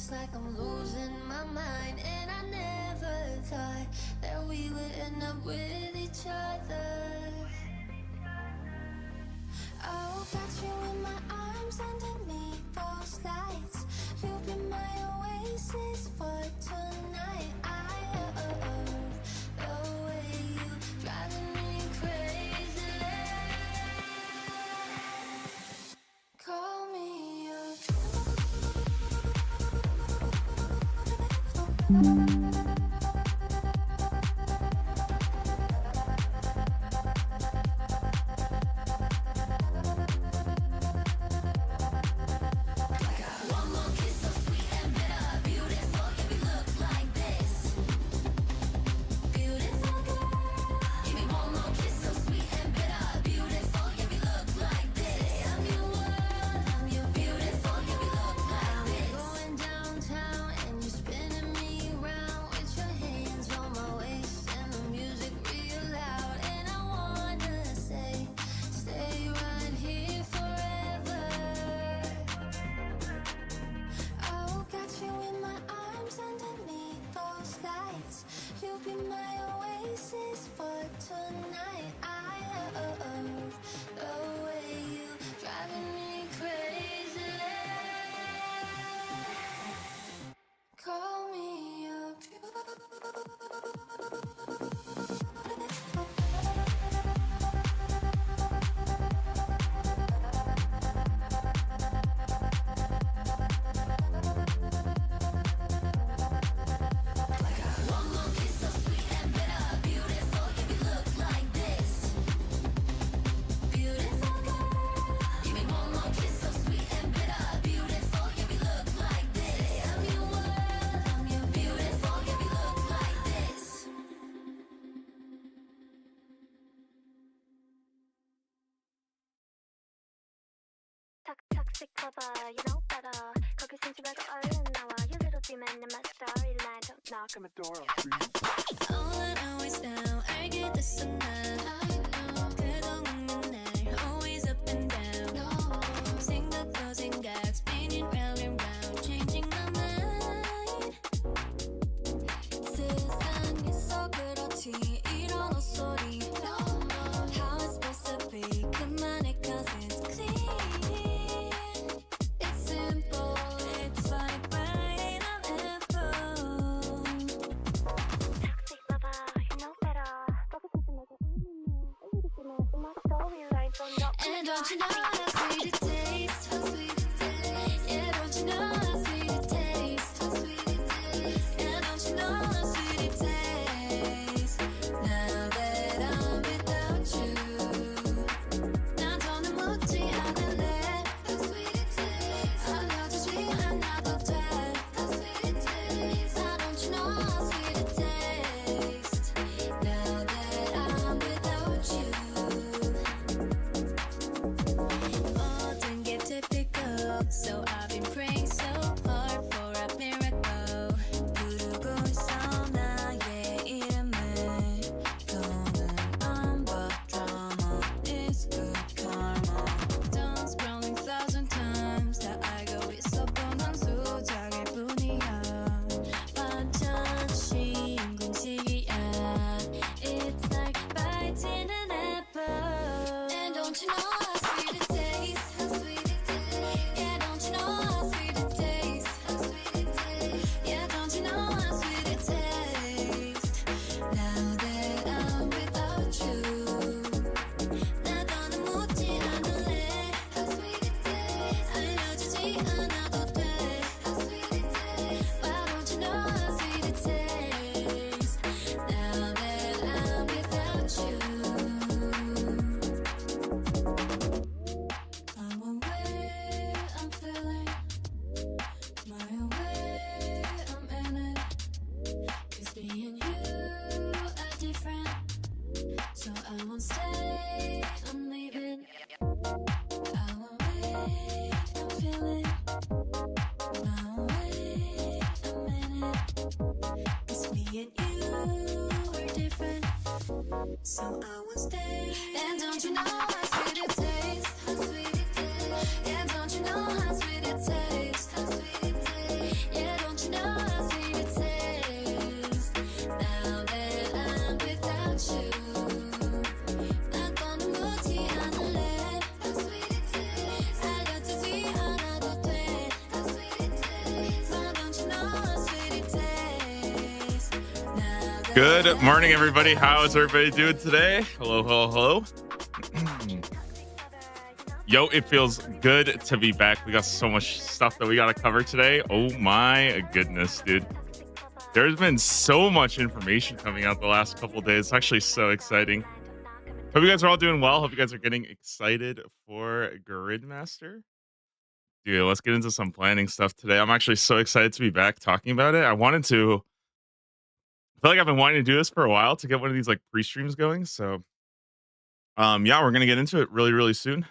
It's like I'm losing my mind, and I never thought that we would end up with each other. Oh, got you in my arms underneath those lights. You'll be my oasis for tonight. I love the way you driving me crazy. Call me up. You'll be my oasis for tonight. I love the way you driving me crazy. Call me up. Toxic lover, you know better. 거기 숨지 말고 얼른 나와. You little demon in my storyline. Don't knock on my door, I'll scream. All that always now, 알게 됐어 나. 그동안 맨날 always up and down. 생각도 생각, spinning round and round, changing my mind. 세상에서 그렇지 이런 헛소리. How it's supposed to be, 그만해 'cause it's clean. And don't you know how sweet it tastes? How sweet it tastes. Yeah, don't you know how sweet it tastes? How sweet it tastes. Yeah, don't you know how sweet it tastes? Now that I'm without you, 난 더는 묻지 않을래. How sweet it tastes. 알려주지 않아도 돼. How sweet it tastes. Now don't you know how sweet it tastes? Now that I'm without you. So I've been praying so hard for a miracle. 부르고 있어 나의 이름을. 더는 안 봐 drama. It's good karma. Done scrolling 1,000 times. 다 알고 있어 뻔한 수작일 뿐이야. 완전 신공식이야. It's like biting an apple. And don't you know how sweet it tastes? How sweet it tastes. Yeah, don't you know how sweet it tastes? How sweet it tastes. Yeah, don't you know how sweet it tastes? Now that I'm without you, 나 더는 묻지 않을래. How sweet it tastes. 알려주지 않아도 돼. How sweet it tastes. Why don't you know how sweet it tastes? Now that I'm without you. I'm aware I'm feeling my own way, I'm in it. 'Cause me and you are different. So I won't stay, I'm leaving. I'm aware I'm feeling my own way, I'm in it. 'Cause me and you are different. So I won't stay. And don't you know how sweet it tastes? How sweet it tastes. Yeah, don't you know how sweet it tastes? How sweet it tastes. Yeah, Good morning, everybody. How is everybody doing today? Hello, hello, hello. Yo, it feels good to be back. We got so much stuff that we got to cover today. Oh my goodness, dude. There's been so much information coming out the last couple days. It's actually so exciting. Hope you guys are all doing well. Hope you guys are getting excited for Gridmaster. Dude, let's get into some planning stuff today. I'm actually so excited to be back talking about it. I feel like I've been wanting to do this for a while to get one of these like pre-streams going. So yeah, we're gonna get into it really, really soon.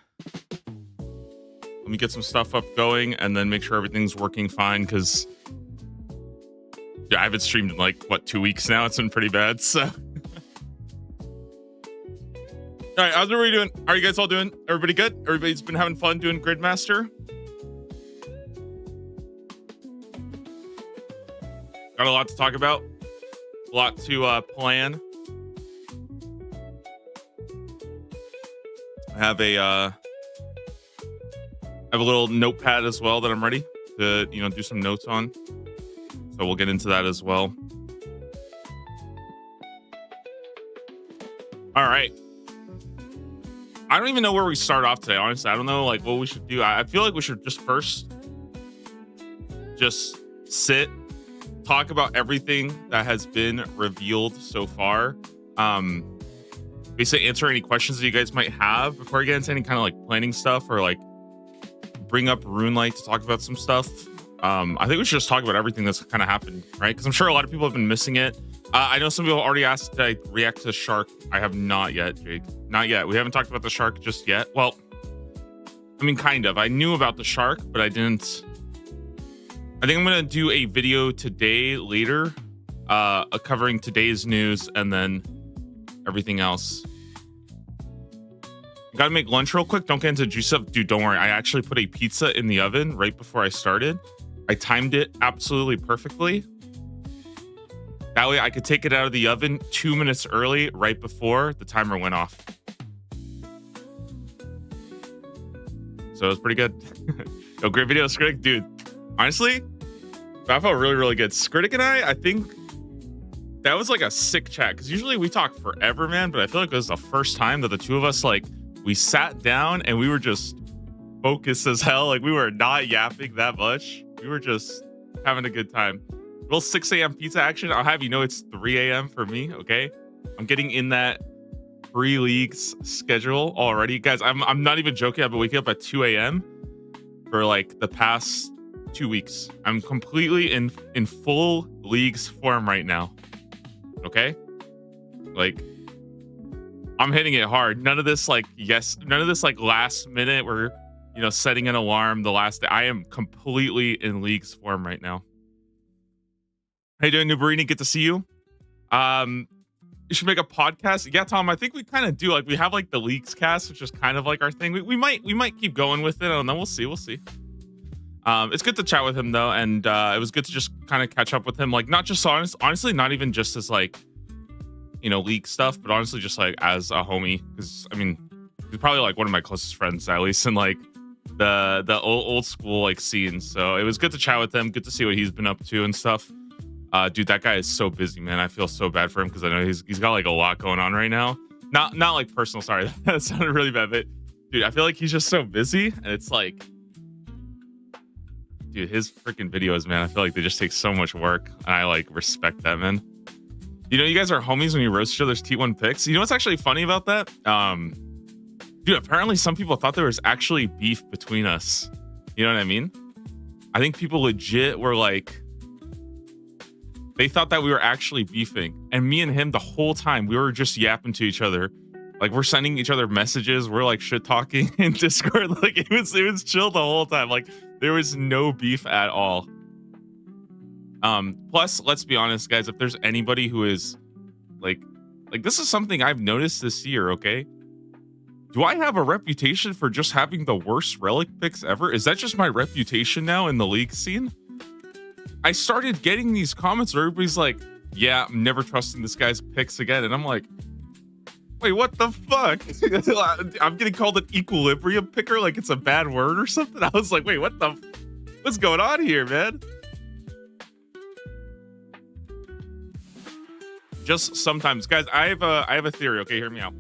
Let me get some stuff up going and then make sure everything's working fine, because yeah, I haven't streamed in like 2 weeks now. It's been pretty bad. So all right, how's everybody doing? How are you guys all doing? Everybody good? Everybody's been having fun doing Gridmaster? Got a lot to talk about, a lot to plan. I have a little notepad as well that I'm ready to, do some notes on. So we'll get into that as well. All right. I don't even know where we start off today, honestly. I don't know like what we should do. I feel like we should just sit, talk about everything that has been revealed so far. Basically answer any questions that you guys might have before I get into any kind of like planning stuff, or like bring up RuneLite to talk about some stuff. I think we should just talk about everything that's kind of happened, right? Because I'm sure a lot of people have been missing it. I know some people already asked that I react to Shark. I have not yet, Jake. Not yet. We haven't talked about the Shark just yet. Well, I mean, kind of. I knew about the Shark, but I didn't. I think I'm going to do a video today later, covering today's news and then everything else. Gotta make lunch real quick. Don't get into juice up. Dude, don't worry. I actually put a pizza in the oven right before I started. I timed it absolutely perfectly. That way I could take it out of the oven 2 minutes early, right before the timer went off. So it was pretty good. Yo, great video, Skritic. Dude, honestly, that felt really, really good. Skritic and I think that was like a sick chat, because usually we talk forever, man, but I feel like it was the first time that the two of us, like, we sat down and we were just focused as hell. Like, we were not yapping that much. We were just having a good time. Little 6 a.m. pizza action. I'll have you know it's 3 a.m. for me, okay? I'm getting in that pre-leagues schedule already. Guys, I'm not even joking. I've been waking up at 2 a.m. for like the past 2 weeks. I'm completely in full leagues form right now. Okay? Like, I'm hitting it hard. None of this like last minute we're setting an alarm the last day. I am completely in leagues form right now. How you doing, Nubarini? Good to see you. You should make a podcast. Yeah, Tom, I think we kind of do. Like, we have like the leagues cast, which is kind of like our thing. We might keep going with it. I don't know. We'll see. It's good to chat with him though, and it was good to just kind of catch up with him. Like, not just honestly, not even just as like league stuff, but honestly just like as a homie, because I mean he's probably like one of my closest friends, at least in like the old school like scene. So it was good to chat with him, good to see what he's been up to and stuff. Dude, that guy is so busy, man. I feel so bad for him because I know he's got like a lot going on right now. Not like personal, sorry, that sounded really bad, but dude, I feel like he's just so busy, and it's like, dude, his freaking videos, man, I feel like they just take so much work, and I like respect that, man. You guys are homies when you roast each other's T1 picks. You know what's actually funny about that? Dude, apparently some people thought there was actually beef between us. You know what I mean? I think people legit were like, they thought that we were actually beefing. And me and him, the whole time, we were just yapping to each other. Like, we're sending each other messages. We're like shit talking in Discord. Like, it was chill the whole time. Like, there was no beef at all. Plus, let's be honest, guys, if there's anybody who is like this is something I've noticed this year, okay? Do I have a reputation for just having the worst relic picks ever? Is that just my reputation now in the league scene? I started getting these comments where everybody's like, yeah, I'm never trusting this guy's picks again. And I'm like, wait, what the fuck? I'm getting called an equilibrium picker like it's a bad word or something. I was like, wait, what's going on here, man? just sometimes, guys. I have a theory. Okay, hear me out.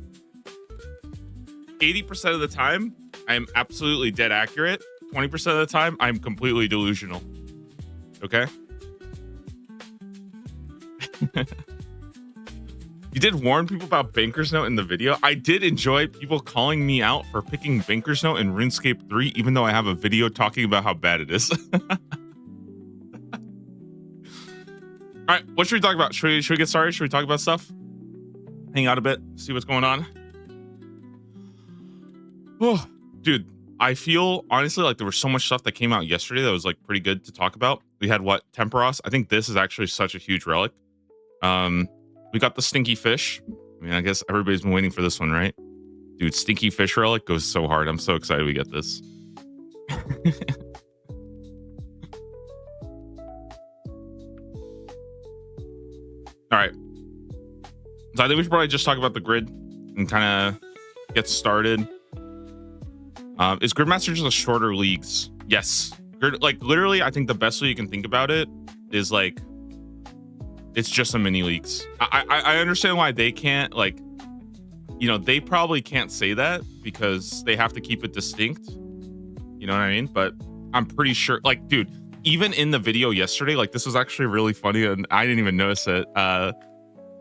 80% of the time, I am absolutely dead accurate. 20% of the time, I'm completely delusional. Okay. You did warn people about Banker's Note in the video. I did enjoy people calling me out for picking Banker's Note in RuneScape 3, even though I have a video talking about how bad it is. All right, what should we talk about? Should we get started? Should we talk about stuff? Hang out a bit, see what's going on. Oh, dude, I feel honestly like there was so much stuff that came out yesterday that was like pretty good to talk about. We had what? Temperos. I think this is actually such a huge relic. We got the Stinky Fish. I mean, I guess everybody's been waiting for this one, right? Dude, Stinky Fish relic goes so hard. I'm so excited we get this. All right. So I think we should probably just talk about the grid and kind of get started. Is Gridmaster just a shorter leagues? Yes. Like literally, I think the best way you can think about it is like it's just a mini leagues. I understand why they can't, like, you know, they probably can't say that because they have to keep it distinct. You know what I mean? But I'm pretty sure, like, dude, even in the video yesterday, like this was actually really funny and I didn't even notice it.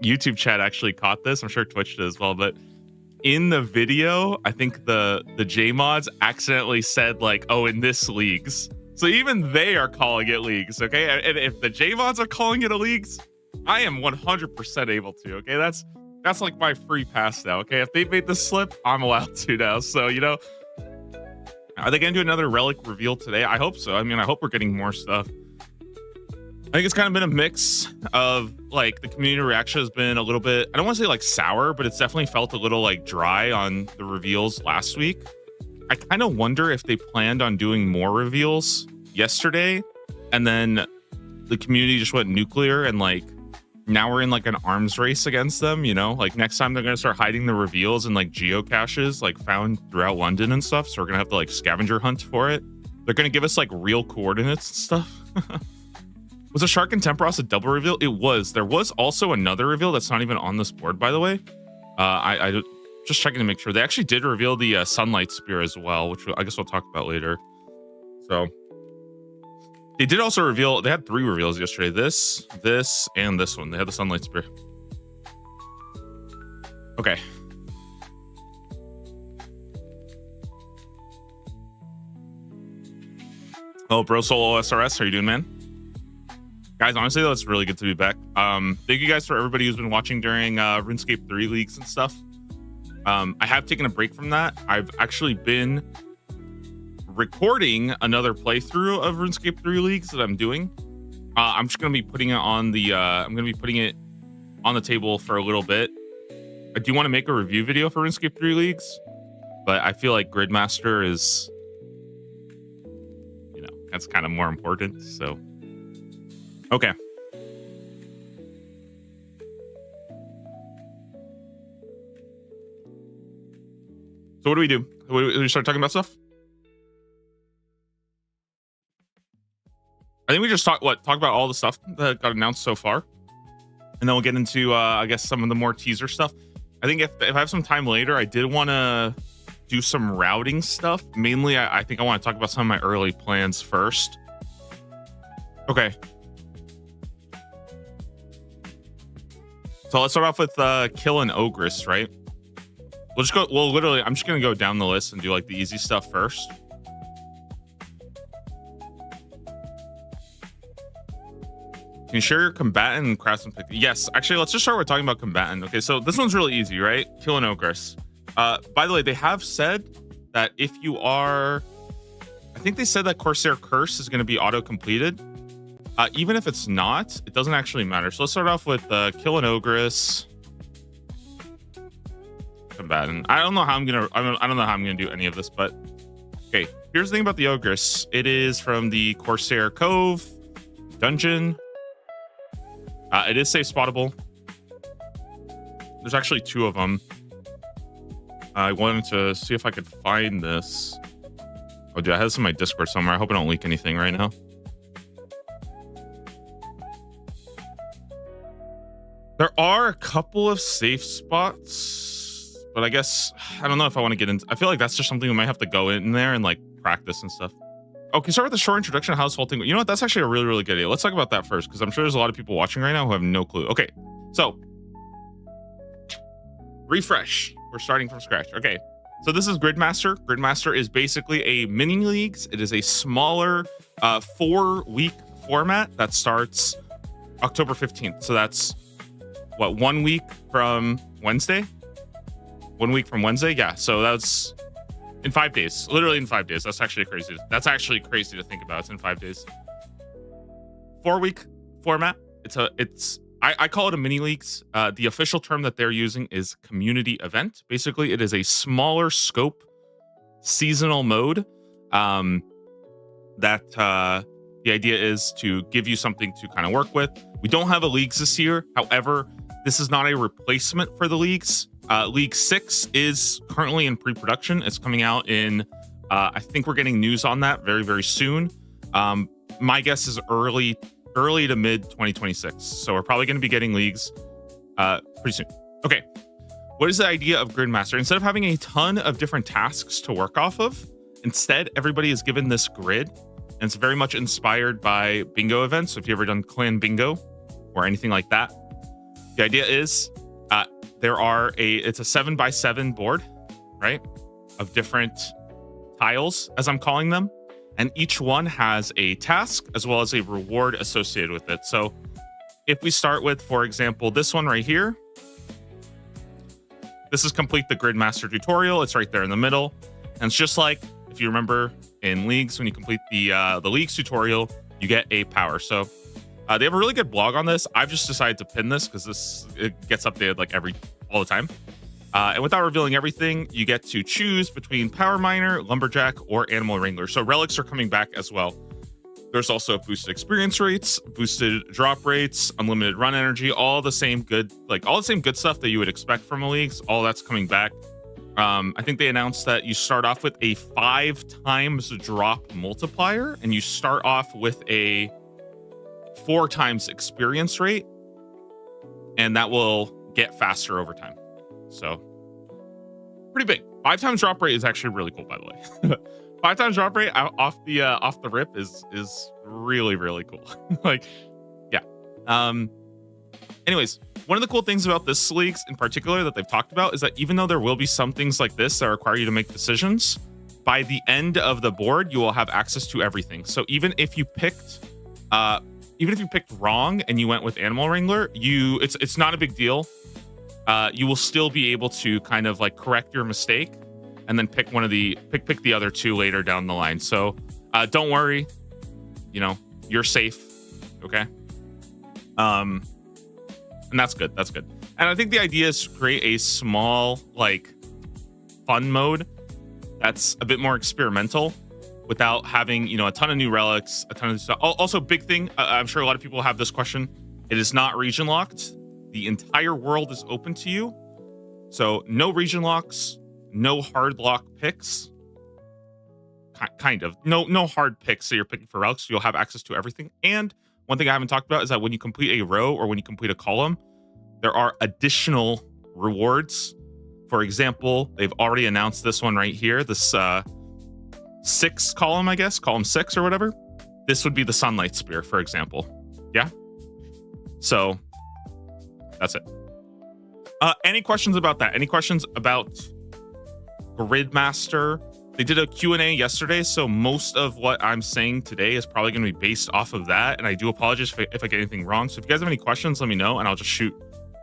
YouTube chat actually caught this. I'm sure Twitch did as well, but in the video, I think the J-mods accidentally said like, oh, in this leagues. So even they are calling it leagues, okay? And if the J-mods are calling it a leagues, I am 100% able to, okay? That's like my free pass now, okay? If they made this slip, I'm allowed to now. So, you know, are they going to do another relic reveal today? I hope so. I mean, I hope we're getting more stuff. I think it's kind of been a mix of like the community reaction has been a little bit, I don't want to say like sour, but it's definitely felt a little like dry on the reveals last week. I kind of wonder if they planned on doing more reveals yesterday and then the community just went nuclear and like now we're in like an arms race against them, you know, like next time they're going to start hiding the reveals in like geocaches like found throughout London and stuff. So we're going to have to like scavenger hunt for it. They're going to give us like real coordinates and stuff. Was a Shark and Temperos a double reveal? It was. There was also another reveal that's not even on this board, by the way. I just checking to make sure. They actually did reveal the Sunlight Spear as well, which I guess we'll talk about later. So they did also reveal, they had 3 reveals yesterday. This, and this one. They had the Sunlight Spear. Okay. Oh, Bro Solo SRS, how you doing, man? Guys, honestly, though, it's really good to be back. Thank you guys for everybody who's been watching during RuneScape 3 leagues and stuff. I have taken a break from that. I've actually been recording another playthrough of RuneScape 3 leagues that I'm doing. I'm just going to be putting it on the I'm going to be putting it on the table for a little bit. I do want to make a review video for RuneScape 3 leagues, but I feel like Gridmaster is, you know, that's kind of more important. So okay. So what do we do? We start talking about stuff? I think we just talk about all the stuff that got announced so far. And then we'll get into, I guess, some of the more teaser stuff. I think if I have some time later, I did want to do some routing stuff. Mainly, I think I want to talk about some of my early plans first. Okay. So let's start off with Kill an Ogress, right? We'll just go, well, literally, I'm just going to go down the list and do like the easy stuff first. Can you share your combatant and craftsman pick? Yes, actually, let's just start with talking about combatant. Okay, so this one's really easy, right? Kill an Ogress. By the way, they have said that if you are, I think they said that Corsair Curse is going to be auto-completed. Even if it's not, it doesn't actually matter. So let's start off with Kill an Ogress. Combatant. I don't know how I'm gonna do any of this, but okay. Here's the thing about the Ogress. It is from the Corsair Cove dungeon. It is safe spottable. There's actually 2 of them. I wanted to see if I could find this. Oh, dude, I have this in my Discord somewhere. I hope I don't leak anything right now. There are a couple of safe spots, but I guess I don't know if I want to get into. I feel like that's just something we might have to go in there and like practice and stuff. Okay, start with the short introduction of how this whole thing. You know what? That's actually a really, really good idea. Let's talk about that first, because I'm sure there's a lot of people watching right now who have no clue. Okay, so refresh. We're starting from scratch. Okay, so this is Gridmaster. Gridmaster is basically a mini leagues. It is a smaller 4-week format that starts October 15th. So that's what, 1 week from Wednesday? 1 week from Wednesday? Yeah. So that's in 5 days. Literally in 5 days. That's actually crazy. That's actually crazy to think about. It's in 5 days. 4-week format. I call it a mini leagues. The official term that they're using is community event. Basically, it is a smaller scope seasonal mode that the idea is to give you something to kind of work with. We don't have a leagues this year. However, this is not a replacement for the leagues. League 6 is currently in pre-production. It's coming out in, I think we're getting news on that very, very soon. My guess is early to mid 2026. So we're probably going to be getting leagues pretty soon. Okay. What is the idea of Gridmaster? Instead of having a ton of different tasks to work off of, instead everybody is given this grid, and it's very much inspired by bingo events. So if you've ever done clan bingo or anything like that, the idea is it's a 7x7 board, right? Of different tiles, as I'm calling them. And each one has a task as well as a reward associated with it. So if we start with, for example, this one right here, this is complete the Gridmaster tutorial. It's right there in the middle. And it's just like, if you remember in Leagues, when you complete the Leagues tutorial, you get a power. So they have a really good blog on this. I've just decided to pin this because it gets updated like all the time. And without revealing everything, you get to choose between Power Miner, Lumberjack, or Animal Wrangler. So relics are coming back as well. There's also boosted experience rates, boosted drop rates, unlimited run energy, all the same good stuff that you would expect from a leagues. All that's coming back. I think they announced that you start off with a 5 times drop multiplier, and you start off with a 4 times experience rate, and that will get faster over time. So pretty big. 5 times drop rate is actually really cool, by the way. 5 times drop rate off the rip is really, really cool. Like, yeah. Anyways, one of the cool things about this leagues in particular that they've talked about is that even though there will be some things like this that require you to make decisions, by the end of the board, you will have access to everything. So even if you picked wrong and you went with Animal Wrangler, it's not a big deal. You will still be able to kind of like correct your mistake and then pick one of the other two later down the line. So don't worry, you're safe. Okay. And that's good. That's good. And I think the idea is to create a small, like, fun mode that's a bit more experimental without having, a ton of new relics, a ton of stuff. Also, big thing, I'm sure a lot of people have this question. It is not region locked. The entire world is open to you. So no region locks, no hard lock picks. Kind of. No hard picks. So you're picking for relics. So you'll have access to everything. And one thing I haven't talked about is that when you complete a row or when you complete a column, there are additional rewards. For example, they've already announced this one right here, this 6 column, I guess, column 6 or whatever. This would be the Sunlight Spear, for example. Yeah. So that's it. Any questions about that? Any questions about Gridmaster? They did a Q&A yesterday, so most of what I'm saying today is probably going to be based off of that, and I do apologize if I get anything wrong. So if you guys have any questions, let me know, and I'll just shoot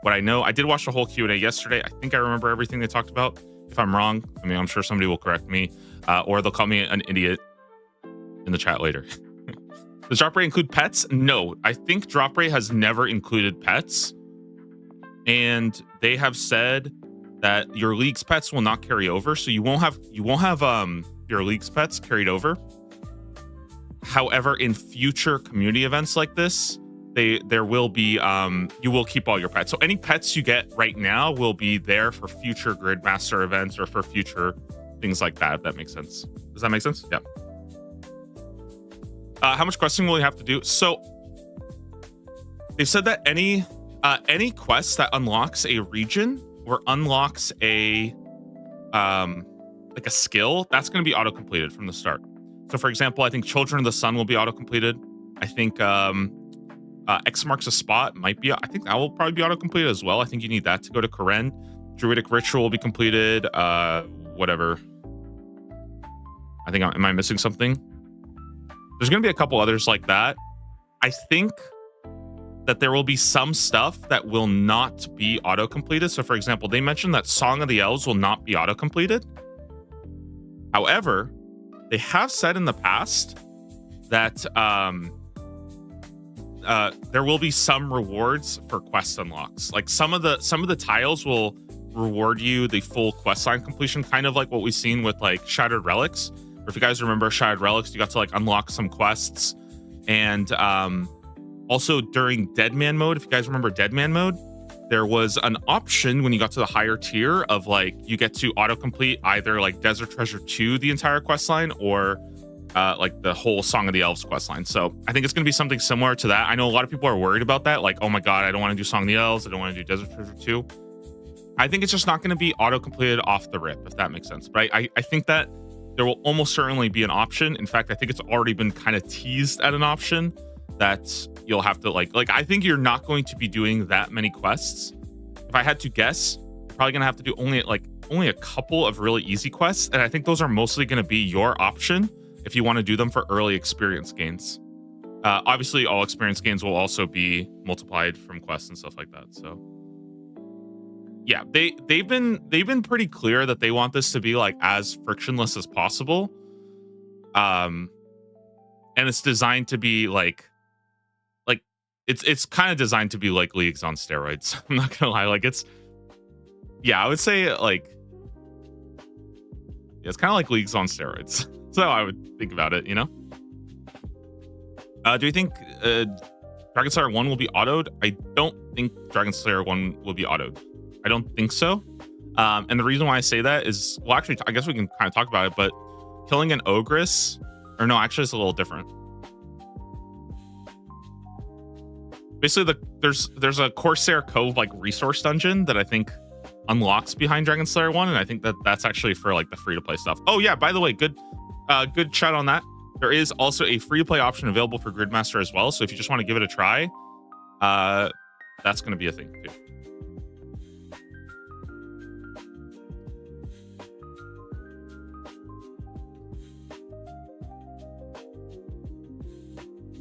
what I know. I did watch the whole Q&A yesterday. I think I remember everything they talked about. If I'm wrong, I'm sure somebody will correct me, or they'll call me an idiot in the chat later. Does drop rate include pets? No, I think drop rate has never included pets, and they have said that your league's pets will not carry over, so you won't have your league's pets carried over. However, in future community events like this, there will be you will keep all your pets. So any pets you get right now will be there for future Gridmaster events or for future things like that. If that makes sense. Does that make sense? Yeah. How much questing will you have to do? So they've said that any Any quest that unlocks a region or unlocks a like a skill, that's going to be auto completed from the start. So for example, I think Children of the Sun will be auto completed. I think X marks a spot might be, I think that will probably be auto completed as well. I think you need that to go to Karen. Druidic Ritual will be completed. Whatever. I think, am I missing something? There's going to be a couple others like that. I think that there will be some stuff that will not be auto completed. So for example, they mentioned that Song of the Elves will not be auto completed. However, they have said in the past that there will be some rewards for quest unlocks. Like some of the tiles will reward you the full quest line completion, kind of like what we've seen with like Shattered Relics. Or if you guys remember Shattered Relics, you got to like unlock some quests. And also during Deadman mode, if you guys remember Deadman mode, there was an option when you got to the higher tier of like you get to autocomplete either like Desert Treasure 2, the entire quest line, or like the whole Song of the Elves quest line. So I think it's going to be something similar to that. I know a lot of people are worried about that. Like, oh my God, I don't want to do Song of the Elves. I don't want to do Desert Treasure 2. I think it's just not going to be auto-completed off the rip, if that makes sense. But I think that there will almost certainly be an option. In fact, I think it's already been kind of teased at an option that you'll have to like I think you're not going to be doing that many quests. If I had to guess, you're probably going to have to do only a couple of really easy quests. And I think those are mostly going to be your option if you want to do them for early experience gains. Obviously, all experience gains will also be multiplied from quests and stuff like that. So yeah, they've been pretty clear that they want this to be like as frictionless as possible. And it's designed to be like it's kind of designed to be like Leagues on steroids. I'm not gonna lie, like I would say like it's kind of like Leagues on steroids. So I would think about it, you know. Do you think Dragon Slayer 1 will be autoed? I don't think Dragon Slayer 1 will be autoed. I don't think so. And the reason why I say that is, well, actually, I guess we can kind of talk about it, but killing an ogress, or no, actually, it's a little different. Basically, there's a Corsair Cove like resource dungeon that I think unlocks behind Dragon Slayer 1, and I think that's actually for like the free to play stuff. Oh yeah, by the way, good chat on that. There is also a free to play option available for Gridmaster as well. So if you just want to give it a try, that's going to be a thing too.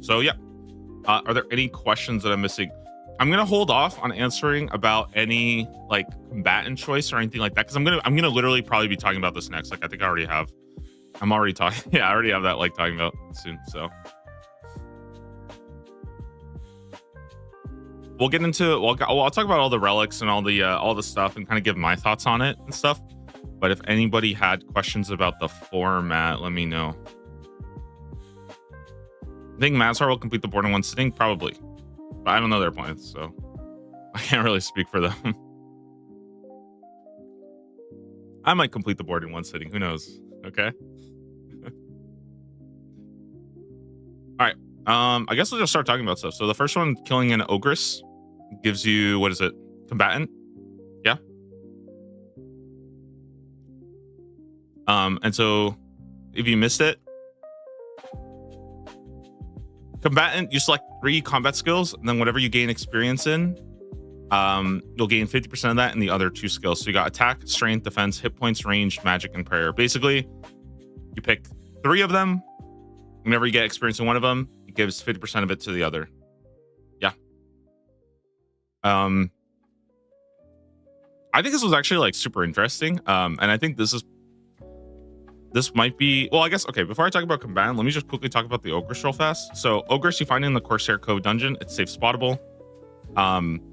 So yeah, are there any questions that I'm missing? I'm gonna hold off on answering about any like combatant choice or anything like that, because I'm gonna literally probably be talking about this next. Like I think I already have. I'm already talking. Yeah, I already have that like talking about soon. So we'll get into. Well, I'll talk about all the relics and all the stuff and kind of give my thoughts on it and stuff. But if anybody had questions about the format, let me know. I think Mazhar will complete the board in one sitting, probably. But I don't know their plans, so I can't really speak for them. I might complete the board in one sitting. Who knows? Okay. All right. I guess we'll just start talking about stuff. So the first one, killing an ogress, gives you, what is it? Combatant? Yeah. And so if you missed it, combatant, you select 3 combat skills, and then whatever you gain experience in, you'll gain 50% of that in the other 2 skills. So you got attack, strength, defense, hit points, range, magic, and prayer. Basically, you pick 3 of them. Whenever you get experience in one of them, it gives 50% of it to the other. Yeah. I think this was actually like super interesting. And I think this might be, well, I guess, okay, before I talk about combatant, let me just quickly talk about the Ogress real fast. So Ogress you find in the Corsair Cove dungeon. It's safe spottable.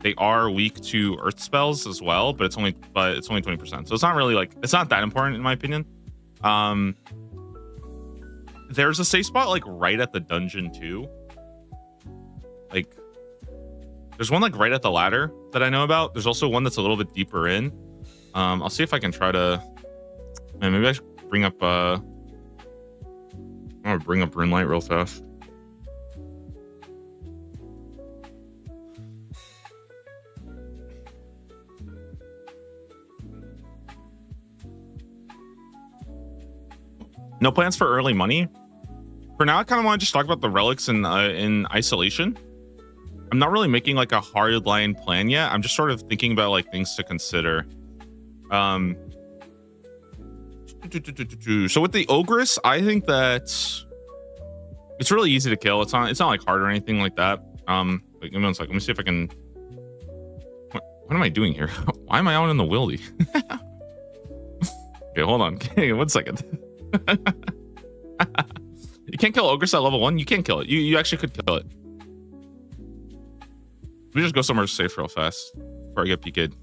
They are weak to earth spells as well, but it's only 20%. So it's not really like, it's not that important in my opinion. There's a safe spot like right at the dungeon too. Like there's one like right at the ladder that I know about. There's also one that's a little bit deeper in. I'll see if I can try to, man, maybe I should bring up I'm gonna bring up Runelight real fast. No plans for early money. For now, I kind of want to just talk about the relics in isolation. I'm not really making like a hard line plan yet. I'm just sort of thinking about like things to consider. So with the Ogress, I think that it's really easy to kill. It's not like hard or anything like that. Like, let me see if I can. What am I doing here? Why am I out in the wildy? Okay, hold on. 1 second. You can't kill Ogress at level 1. You can't kill it. You actually could kill it. Let me just go somewhere safe real fast before I get PK'd.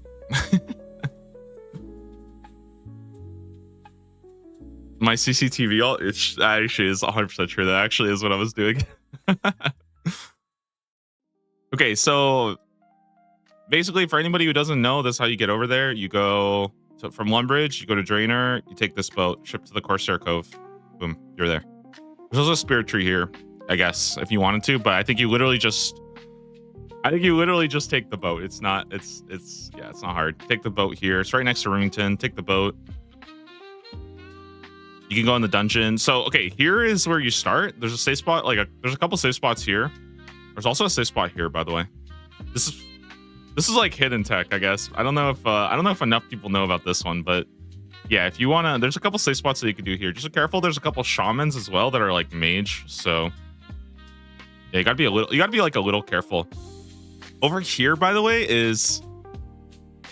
My CCTV ult, it actually is 100% true. That actually is what I was doing. Okay, so basically, for anybody who doesn't know, this is how you get over there. You go from Lumbridge, you go to Draenor, you take this boat, ship to the Corsair Cove. Boom, you're there. There's also a spirit tree here, I guess, if you wanted to, but I think you literally just take the boat. It's not hard. Take the boat here. It's right next to Remington. Take the boat. You can go in the dungeon. So, okay, here is where you start. There's a safe spot, there's a couple safe spots here. There's also a safe spot here, by the way. This is like hidden tech, I guess. I don't know if enough people know about this one, but yeah, if you wanna, there's a couple safe spots that you can do here. Just be careful. There's a couple shamans as well that are like mage. So yeah, you gotta be a little careful. Over here, by the way, is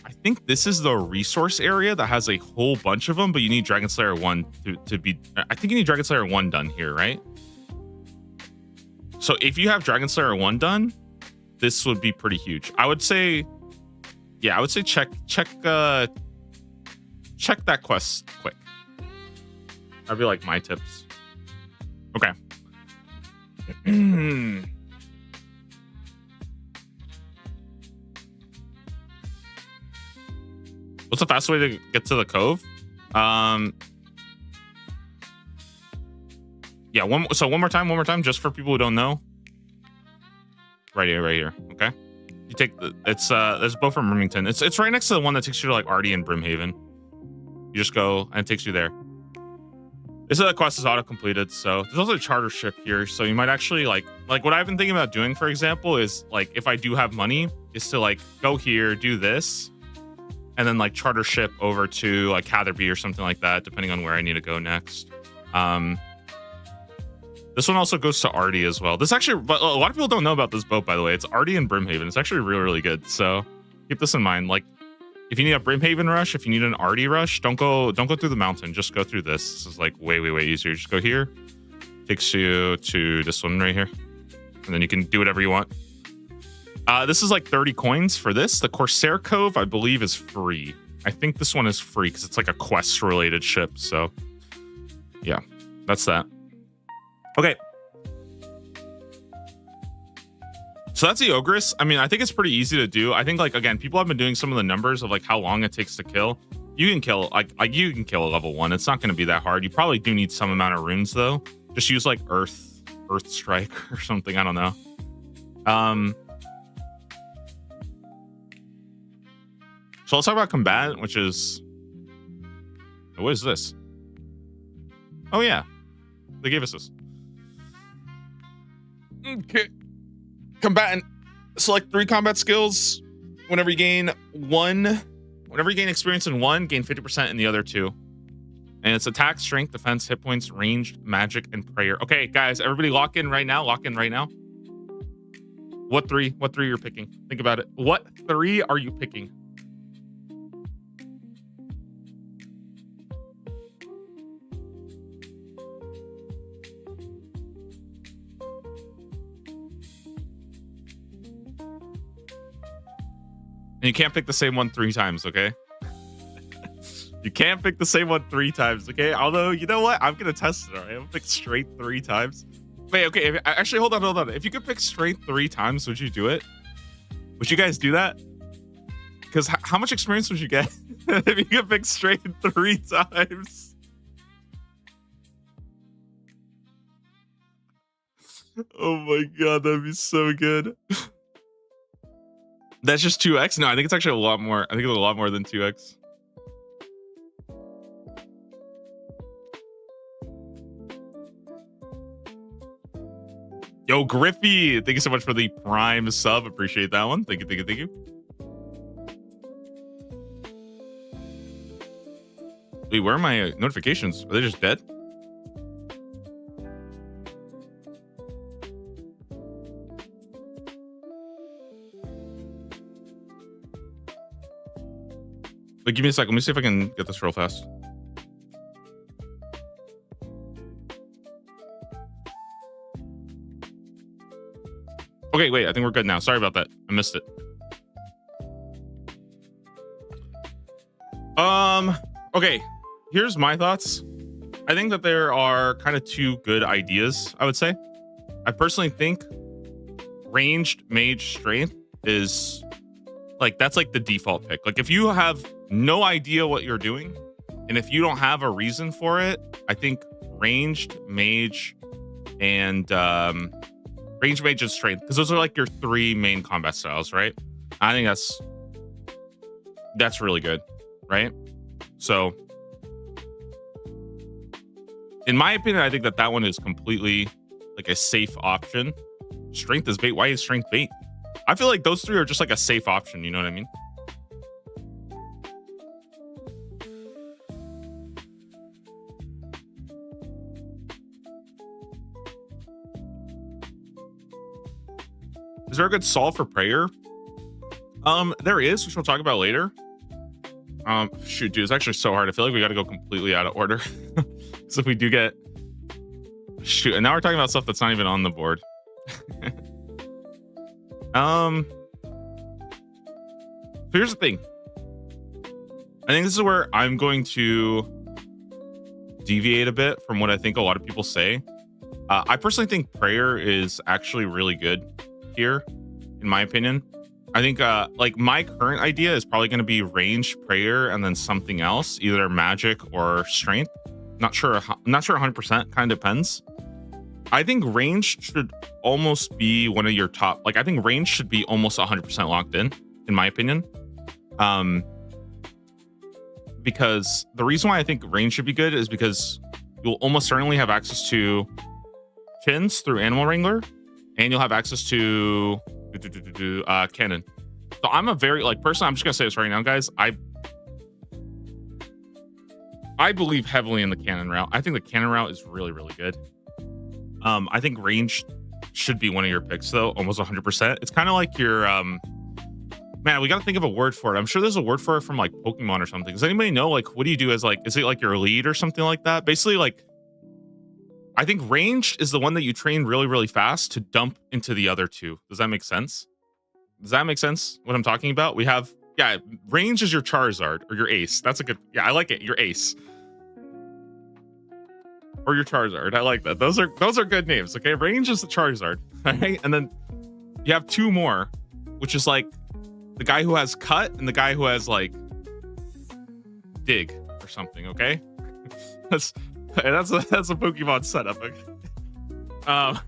I think this is the resource area that has a whole bunch of them, but you need Dragon Slayer 1 to be. I think you need Dragon Slayer 1 done here, right? So if you have Dragon Slayer 1 done, this would be pretty huge. I would say check that quest quick. That'd be like my tips. Okay. What's the fastest way to get to the cove? Yeah, one more time, just for people who don't know. Right here. Okay. You take there's a boat from Remington. It's right next to the one that takes you to like Artie and Brimhaven. You just go and it takes you there. This quest is auto completed, so there's also a charter ship here. So you might actually like what I've been thinking about doing, for example, is like if I do have money, is to like go here, do this, and then like charter ship over to like Catherby or something like that, depending on where I need to go next. This one also goes to Artie as well. This actually, but a lot of people don't know about this boat, by the way. It's Artie and Brimhaven. It's actually really, really good. So keep this in mind. Like, if you need a Brimhaven rush, if you need an Artie rush, don't go through the mountain. Just go through this. This is like way, way, way easier. Just go here. Takes you to this one right here, and then you can do whatever you want. This is like 30 coins for this. The Corsair Cove, I believe, is free. I think this one is free because it's like a quest-related ship. So yeah, that's that. Okay. So that's the Ogress. I mean, I think it's pretty easy to do. I think, like, again, people have been doing some of the numbers of like how long it takes to kill. You can kill like you can kill a level 1. It's not going to be that hard. You probably do need some amount of runes though. Just use like Earth Strike or something. I don't know. So let's talk about combat, which is, what is this? Oh yeah, they gave us this. Okay. Combatant. Select 3 combat skills. Whenever you gain experience in one, gain 50% in the other 2. And it's attack, strength, defense, hit points, ranged, magic, and prayer. Okay, guys, everybody lock in right now. What 3 you're picking? Think about it. What 3 are you picking? And you can't pick the same one 3 times, okay? You can't pick the same one 3 times, okay? Although, you know what? I'm gonna test it, all right? I'm gonna pick straight 3 times. Wait, okay, actually, hold on. If you could pick straight 3 times, would you do it? Would you guys do that? Because how much experience would you get if you could pick straight 3 times? Oh my god, that'd be so good. That's just 2x? No, I think it's actually a lot more. I think it's a lot more than 2x. Yo, Griffey, thank you so much for the Prime sub. Appreciate that one. Thank you, thank you, thank you. Wait, where are my notifications? Are they just dead? Wait, give me a sec. Let me see if I can get this real fast. Okay, wait, I think we're good now. Sorry about that. I missed it. Okay, here's my thoughts. I think that there are kind of two good ideas, I would say. I personally think ranged mage strength is like, that's like the default pick. Like if you have no idea what you're doing and if you don't have a reason for it, I think ranged mage and ranged mage and strength, because those are like your three main combat styles, right? I think that's really good, right? So in my opinion, I think that one is completely like a safe option. Strength is bait. Why is strength bait? I feel like those three are just like a safe option. You know what I mean? Is there a good solve for prayer? There is, which we'll talk about later. Shoot, dude, it's actually so hard. I feel like we got to go completely out of order. So if we do get... Shoot, and now we're talking about stuff that's not even on the board. So here's the thing. I think this is where I'm going to deviate a bit from what I think a lot of people say. I personally think prayer is actually really good here, in my opinion. I think like my current idea is probably going to be range, prayer, and then something else, either magic or strength. Not sure 100%, kind of depends. I think range should almost be one of your top, like I think range should be almost 100% locked in my opinion. Because the reason why I think range should be good is because you'll almost certainly have access to chins through Animal Wrangler, and you'll have access to cannon. So I'm a very, like, personally, I'm just gonna say this right now, guys. I believe heavily in the cannon route. I think the cannon route is really, really good. I think range should be one of your picks, though, almost 100%. It's kind of like your, man, we got to think of a word for it. I'm sure there's a word for it from like Pokemon or something. Does anybody know, like, what do you do as like, is it like your lead or something like that? Basically, like, I think ranged is the one that you train really, really fast to dump into the other two. Does that make sense? Does that make sense? What I'm talking about? We have, yeah, range is your Charizard or your Ace. That's a good, yeah, I like it. Your Ace. Or your Charizard. I like that. Those are good names. Okay. Range is the Charizard. Right? And then you have two more, which is like the guy who has cut and the guy who has like dig or something. Okay. That's a Pokemon setup. Okay? So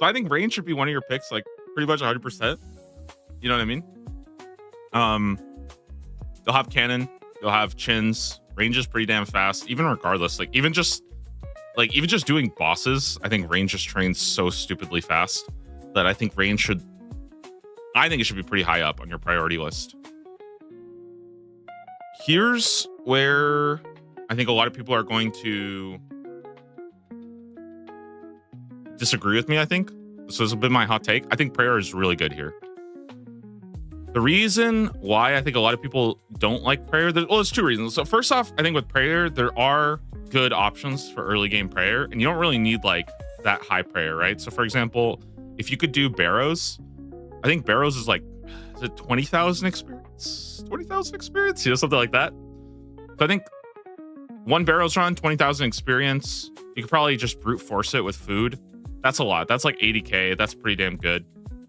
I think range should be one of your picks, like pretty much 100%. You know what I mean? You'll have cannon, you'll have chins. Range is pretty damn fast, even regardless. Like even just doing bosses, I think range just trains so stupidly fast that I think range should, I think it should be pretty high up on your priority list. Here's where I think a lot of people are going to disagree with me. I think this is a bit my hot take. I think prayer is really good here. The reason why I think a lot of people don't like prayer, well, there's two reasons. So first off, I think with prayer, there are good options for early game prayer, and you don't really need like that high prayer, right? So for example, if you could do Barrows, I think Barrows is like, is it 20,000 experience? 20,000 experience? You know, something like that. So I think one Barrows run, 20,000 experience. You could probably just brute force it with food. That's a lot. That's like 80K. That's pretty damn good.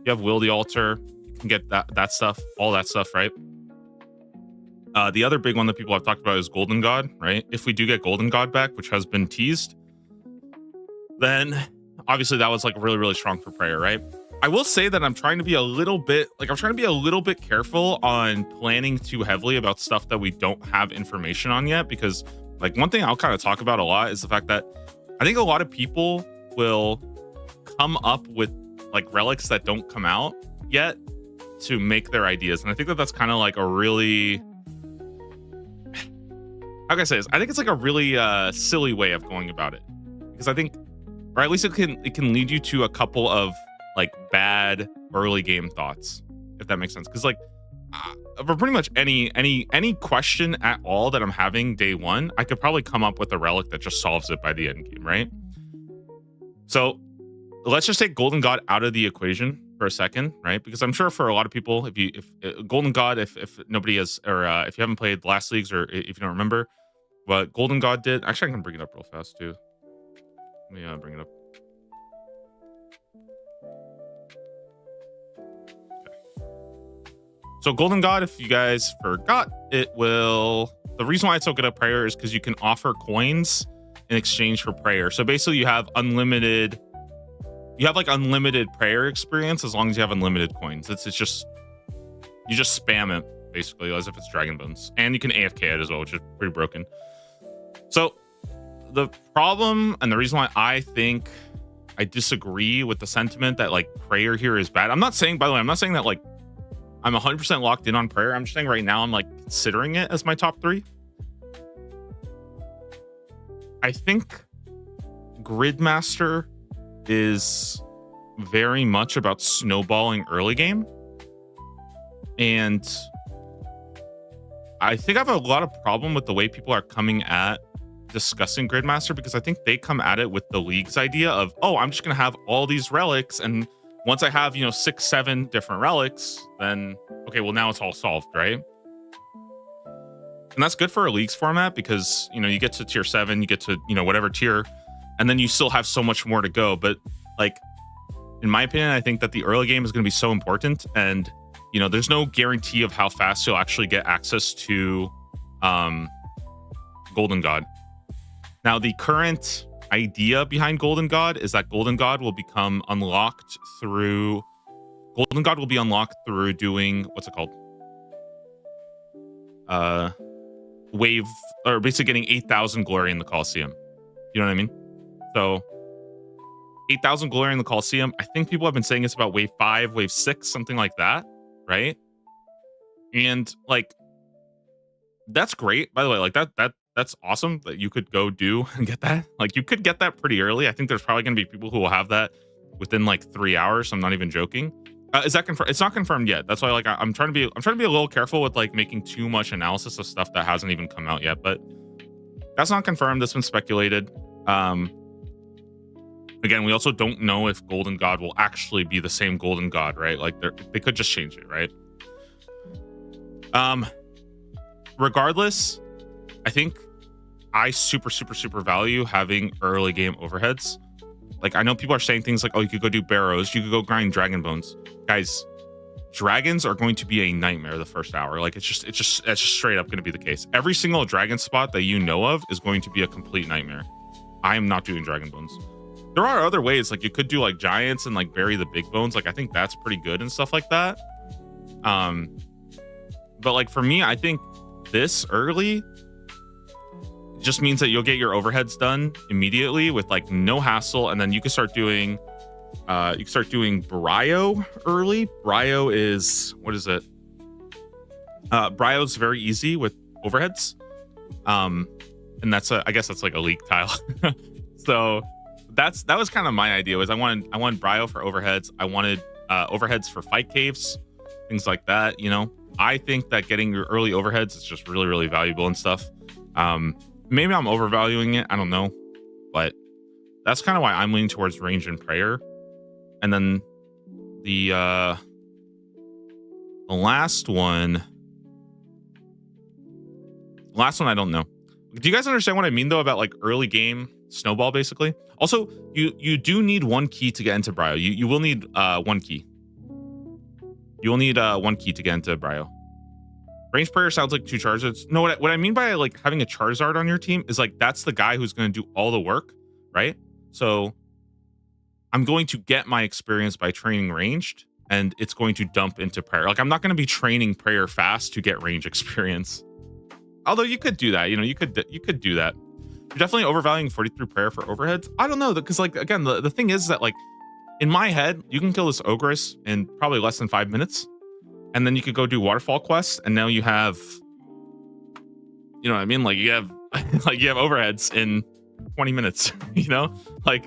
You have Will the Altar. Can get that stuff, all that stuff, right? The other big one that people have talked about is Golden God, right? If we do get Golden God back, which has been teased, then obviously that was like really, really strong for prayer, right? I will say that I'm trying to be a little bit careful on planning too heavily about stuff that we don't have information on yet, because like one thing I'll kind of talk about a lot is the fact that I think a lot of people will come up with like relics that don't come out yet to make their ideas. And I think that that's kind of like a really, how can I say this? I think it's like a really silly way of going about it, because I think, or at least it can lead you to a couple of like bad early game thoughts, if that makes sense. Because like for pretty much any question at all that I'm having day one, I could probably come up with a relic that just solves it by the end game, right? So let's just take Golden God out of the equation for a second, right? Because I'm sure for a lot of people, if Golden God, if nobody has, or if you haven't played last leagues, or if you don't remember what Golden God did, actually I can bring it up real fast too. Let me bring it up. So Golden God, if you guys forgot, the reason why it's so good at prayer is because you can offer coins in exchange for prayer. So basically you have unlimited prayer experience as long as you have unlimited coins. It's just, you just spam it basically as if it's Dragon Bones. And you can AFK it as well, which is pretty broken. So the problem and the reason why I think I disagree with the sentiment that like prayer here is bad. I'm not saying, by the way, I'm not saying that like I'm 100% locked in on prayer. I'm just saying right now I'm like considering it as my top 3. I think Gridmaster is very much about snowballing early game. And I think I have a lot of problem with the way people are coming at discussing Gridmaster, because I think they come at it with the league's idea of, oh, I'm just going to have all these relics, and once I have, 6, 7 different relics, then okay, well now it's all solved, right? And that's good for a leagues format because, you get to tier 7, you get to, whatever tier, and then you still have so much more to go. But like, in my opinion, I think that the early game is going to be so important, and, there's no guarantee of how fast you'll actually get access to Golden God. Now, the current idea behind Golden God is that Golden God will be unlocked through doing, what's it called? Wave, or basically getting 8,000 glory in the Colosseum. You know what I mean? So 8,000 glory in the Colosseum. I think people have been saying it's about wave 5, wave 6, something like that, right? And like, that's great. By the way, like that's awesome that you could go do and get that. Like, you could get that pretty early. I think there's probably going to be people who will have that within like 3 hours. I'm not even joking. Is that confirmed? It's not confirmed yet. That's why like I'm trying to be a little careful with like making too much analysis of stuff that hasn't even come out yet. But that's not confirmed. That's been speculated. Again, we also don't know if Golden God will actually be the same Golden God, right? Like they could just change it, right? Regardless, I think I super value having early game overheads. Like, I know people are saying things like, oh, you could go do barrows, you could go grind Dragon Bones. Guys, dragons are going to be a nightmare the first hour. Like, it's just straight up going to be the case. Every single dragon spot that you know of is going to be a complete nightmare. I am not doing Dragon Bones. There are other ways, like you could do like giants and like bury the big bones. Like, I think that's pretty good and stuff like that. But like for me, I think this early just means that you'll get your overheads done immediately with like no hassle, and then you can start doing Bryo early. Bryo is, what is it? Bryo's very easy with overheads. And that's I guess that's like a league tile. So that was kind of my idea, was I wanted Bryo for overheads. I wanted overheads for fight caves, things like that. I think that getting your early overheads is just really valuable and stuff. Maybe I'm overvaluing it, I don't know, but that's kind of why I'm leaning towards range and prayer. And then the last one I don't know. Do you guys understand what I mean though about like early game snowball? Basically, also you do need 1 key to get into Bryo. You will need 1 key. You will need 1 key to get into Bryo. Range prayer sounds like 2 Charizards. No, what I mean by like having a Charizard on your team is like that's the guy who's going to do all the work, right? So I'm going to get my experience by training ranged, and it's going to dump into prayer. Like, I'm not going to be training prayer fast to get range experience. Although you could do that, you could do that. You're definitely overvaluing 43 prayer for overheads. I don't know, because like again, the thing is that like in my head, you can kill this ogress in probably less than 5 minutes, and then you could go do waterfall quests, and now you have, you know what I mean? Like you have like you have overheads in 20 minutes, you know? Like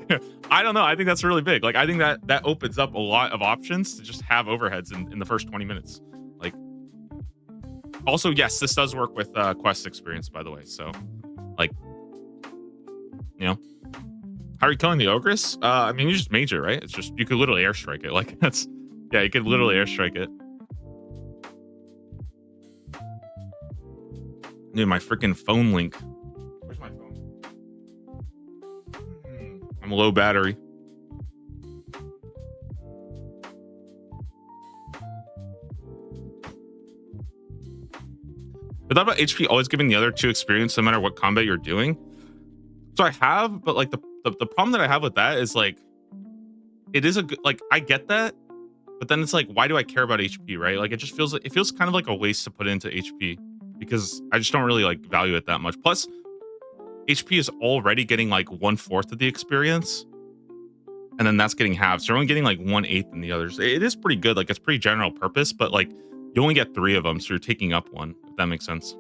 I don't know. I think that's really big. Like I think that opens up a lot of options to just have overheads in the first 20 minutes. Like also, yes, this does work with quest experience, by the way. So like, you know, how are you killing the ogress? I mean, you just mage it, right? It's just, you could literally airstrike it. Like that's, yeah, you could literally airstrike it. Dude, my freaking phone link. Where's my phone? I'm low battery. I thought about HP always giving the other two experience no matter what combat you're doing. So I have, but like the problem that I have with that is like, it is a good, like I get that, but then it's like, why do I care about HP, right? Like it just feels like, it feels kind of like a waste to put into HP because I just don't really like value it that much. Plus, HP is already getting like 1/4 of the experience, and then that's getting halved. So you're only getting like 1/8 in the others. It is pretty good, like it's pretty general purpose, but like you only get 3 of them, so you're taking up 1. If that makes sense.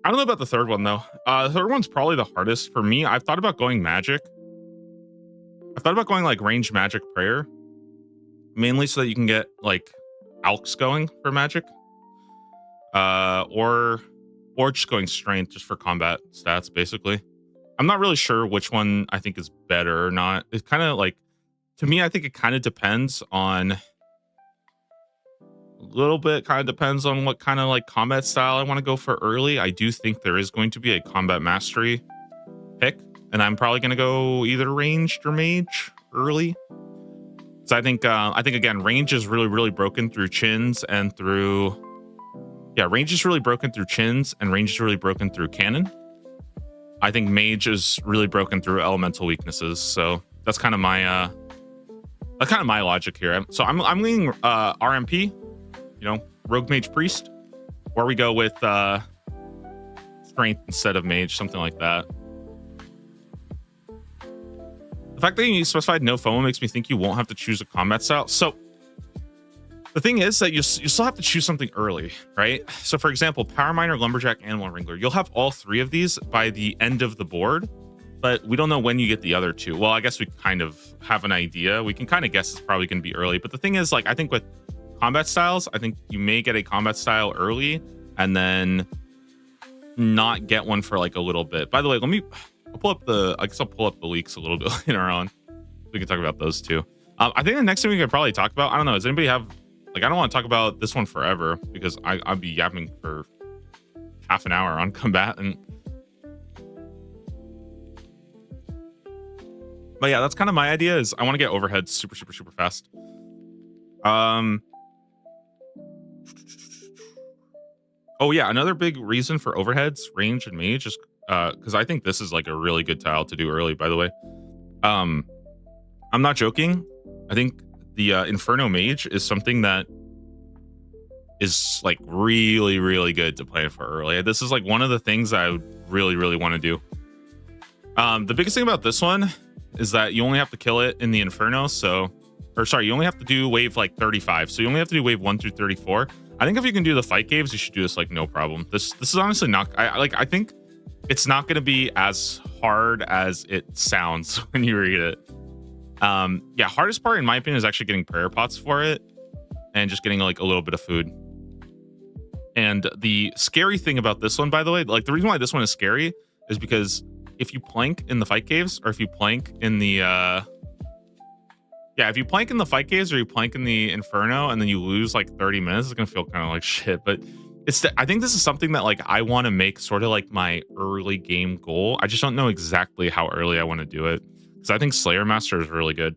I don't know about the third one though. The third one's probably the hardest for me. I've thought about going magic. I've thought about going like ranged magic prayer, mainly so that you can get like alks going for magic, or just going strength just for combat stats. Basically, I'm not really sure which one I think is better or not. It's kind of like, to me, I think it kind of depends on. A little bit kind of depends on what kind of like combat style I want to go for early. I do think there is going to be a combat mastery pick, and I'm probably going to go either ranged or mage early. So I think again, range is really broken through chins and through, yeah, range is really broken through chins and range is really broken through cannon. I think mage is really broken through elemental weaknesses. So that's kind of my logic here. So I'm leaning RMP. You know, rogue mage priest, or we go with strength instead of mage, something like that. The fact that you specified no FOMO makes me think you won't have to choose a combat style. So the thing is that you still have to choose something early, right? So for example, power miner, lumberjack, animal wrangler, you'll have all 3 of these by the end of the board, but we don't know when you get the other 2. Well, I guess we kind of have an idea. We can kind of guess it's probably going to be early, but the thing is, like, I think with combat styles, I think you may get a combat style early and then not get one for like a little bit. By the way, I'll pull up the leaks a little bit later on. We can talk about those too. I think the next thing we could probably talk about, I don't know, does anybody have, like, I don't want to talk about this one forever because I'd be yapping for half an hour on combatant. But yeah, that's kind of my idea, is I want to get overheads super fast. Oh yeah, another big reason for overheads, range, and mage is because I think this is like a really good tile to do early, by the way. I'm not joking. I think the Inferno Mage is something that is like really good to plan for early. This is like one of the things I would really want to do. The biggest thing about this one is that you only have to kill it in the Inferno, you only have to do wave like 35. So you only have to do wave 1 through 34. I think if you can do the fight caves, you should do this like no problem. This is honestly not, I think it's not going to be as hard as it sounds when you read it. Yeah, hardest part in my opinion is actually getting prayer pots for it and just getting like a little bit of food. And the scary thing about this one, by the way, like the reason why this one is scary is because if you plank in the fight caves, or if you plank in the if you plank in the fight caves or you plank in the Inferno and then you lose like 30 minutes, it's gonna feel kind of like shit. But I think this is something that like I want to make sort of like my early game goal. I just don't know exactly how early I want to do it, because I think Slayer Master is really good.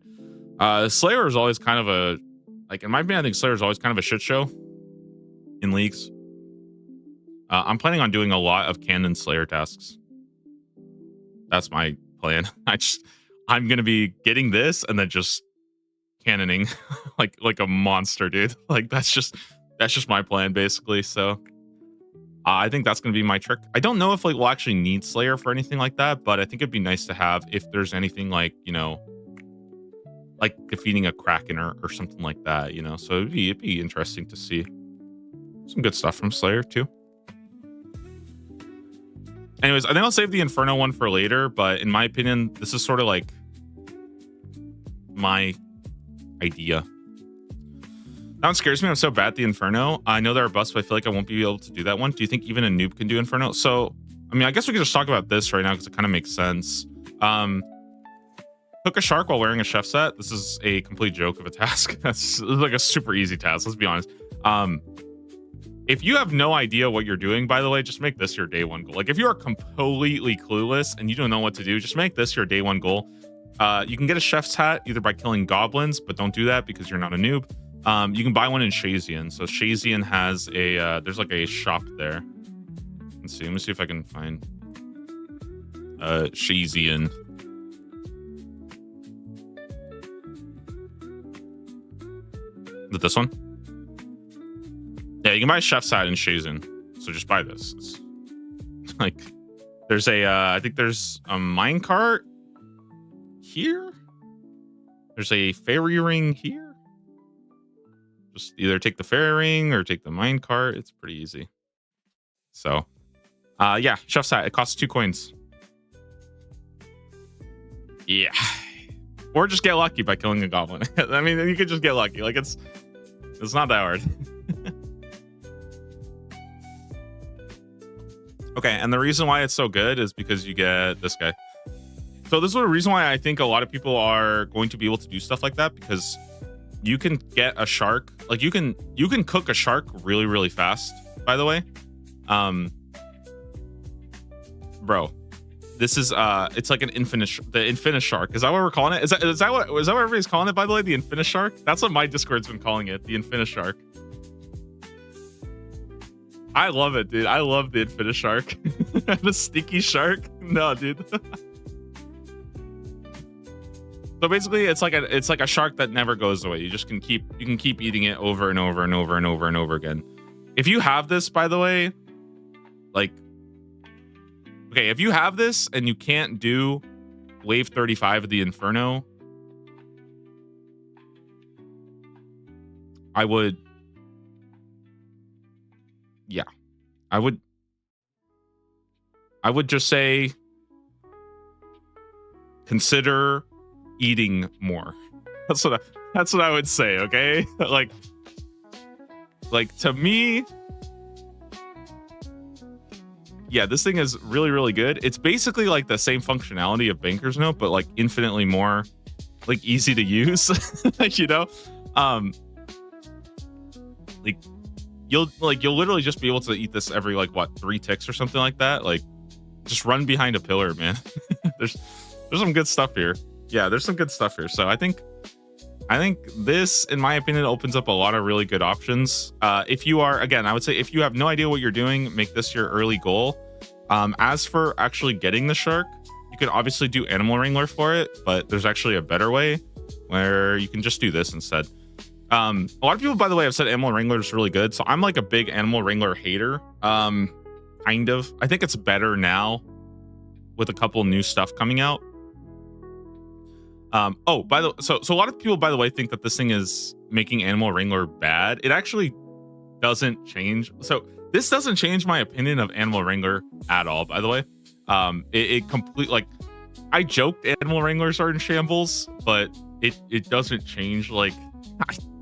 Slayer is always kind of a, like, in my opinion, I think Slayer is always kind of a shit show in leagues. I'm planning on doing a lot of Cannon Slayer tasks. That's my plan. I'm gonna be getting this and then just cannoning like a monster, dude. Like that's just my plan basically. So I think that's gonna be my trick. I don't know if like we'll actually need Slayer for anything like that, but I think it'd be nice to have if there's anything like, you know, like defeating a Kraken or something like that, you know. So it'd be interesting to see some good stuff from Slayer too. Anyways, I think I'll save the Inferno one for later, but in my opinion, this is sort of like my idea. That one scares me. I'm so bad at the Inferno. I know there are buffs, but I feel like I won't be able to do that one. Do you think even a noob can do Inferno? So, I mean, I guess we could just talk about this right now because it kind of makes sense. Cook a shark while wearing a chef's hat. This is a complete joke of a task. This is like a super easy task. Let's be honest. If you have no idea what you're doing, by the way, just make this your day one goal. Like if you are completely clueless and you don't know what to do, just make this your day one goal. You can get a chef's hat either by killing goblins, but don't do that because you're not a noob. You can buy one in Shazian. So Shazian has a, there's like a shop there. Let's see. Let me see if I can find Shazian. Is it this one? Yeah, you can buy a chef's hat in Shazian. So just buy this. It's like, there's a, I think there's a minecart here. There's a fairy ring here. Just either take the fairy ring or take the minecart. It's pretty easy. So, yeah, chef's hat. It costs 2 coins. Yeah. Or just get lucky by killing a goblin. I mean, you could just get lucky. Like it's not that hard. Okay, and the reason why it's so good is because you get this guy. So this is the reason why I think a lot of people are going to be able to do stuff like that, because you can get a shark. Like you can cook a shark really, really fast, by the way. Bro, this is it's like an the infinite shark. Is that what we're calling it? Is that what everybody's calling it, by the way? The infinite shark? That's what my Discord's been calling it, the infinite shark. I love it, dude. I love the infinite shark. The sticky shark. No, dude. So basically, it's like a shark that never goes away. You can keep eating it over and over and over and over and over again. If you have this, by the way, like, okay, if you have this and you can't do wave 35 of the Inferno, I would just say consider eating more. That's what I would say, okay? like to me, yeah, this thing is really, really good. It's basically like the same functionality of Banker's Note, but like infinitely more like easy to use. Like, you know, like you'll literally just be able to eat this every like what 3 ticks or something like that. Like just run behind a pillar, man. there's some good stuff here. Yeah, there's some good stuff here. So I think this, in my opinion, opens up a lot of really good options. If you are, again, I would say if you have no idea what you're doing, make this your early goal. As for actually getting the shark, you could obviously do Animal Wrangler for it, but there's actually a better way where you can just do this instead. A lot of people, by the way, have said Animal Wrangler is really good. So I'm like a big Animal Wrangler hater. Kind of. I think it's better now with a couple new stuff coming out. So a lot of people, by the way, think that this thing is making Animal Wrangler bad. It actually doesn't change. So this doesn't change my opinion of Animal Wrangler at all, by the way. It complete, like, I joked Animal Wranglers are in shambles, but it doesn't change, like,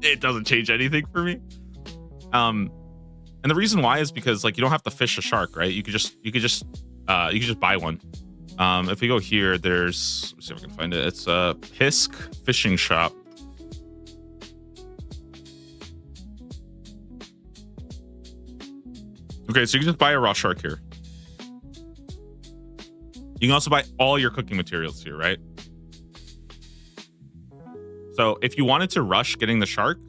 it doesn't change anything for me. And the reason why is because, like, you don't have to fish a shark, right? You could just buy one. If we go here, there's, let's see if I can find it. It's a Pisk fishing shop. Okay, so you can just buy a raw shark here. You can also buy all your cooking materials here, right? So if you wanted to rush getting the shark,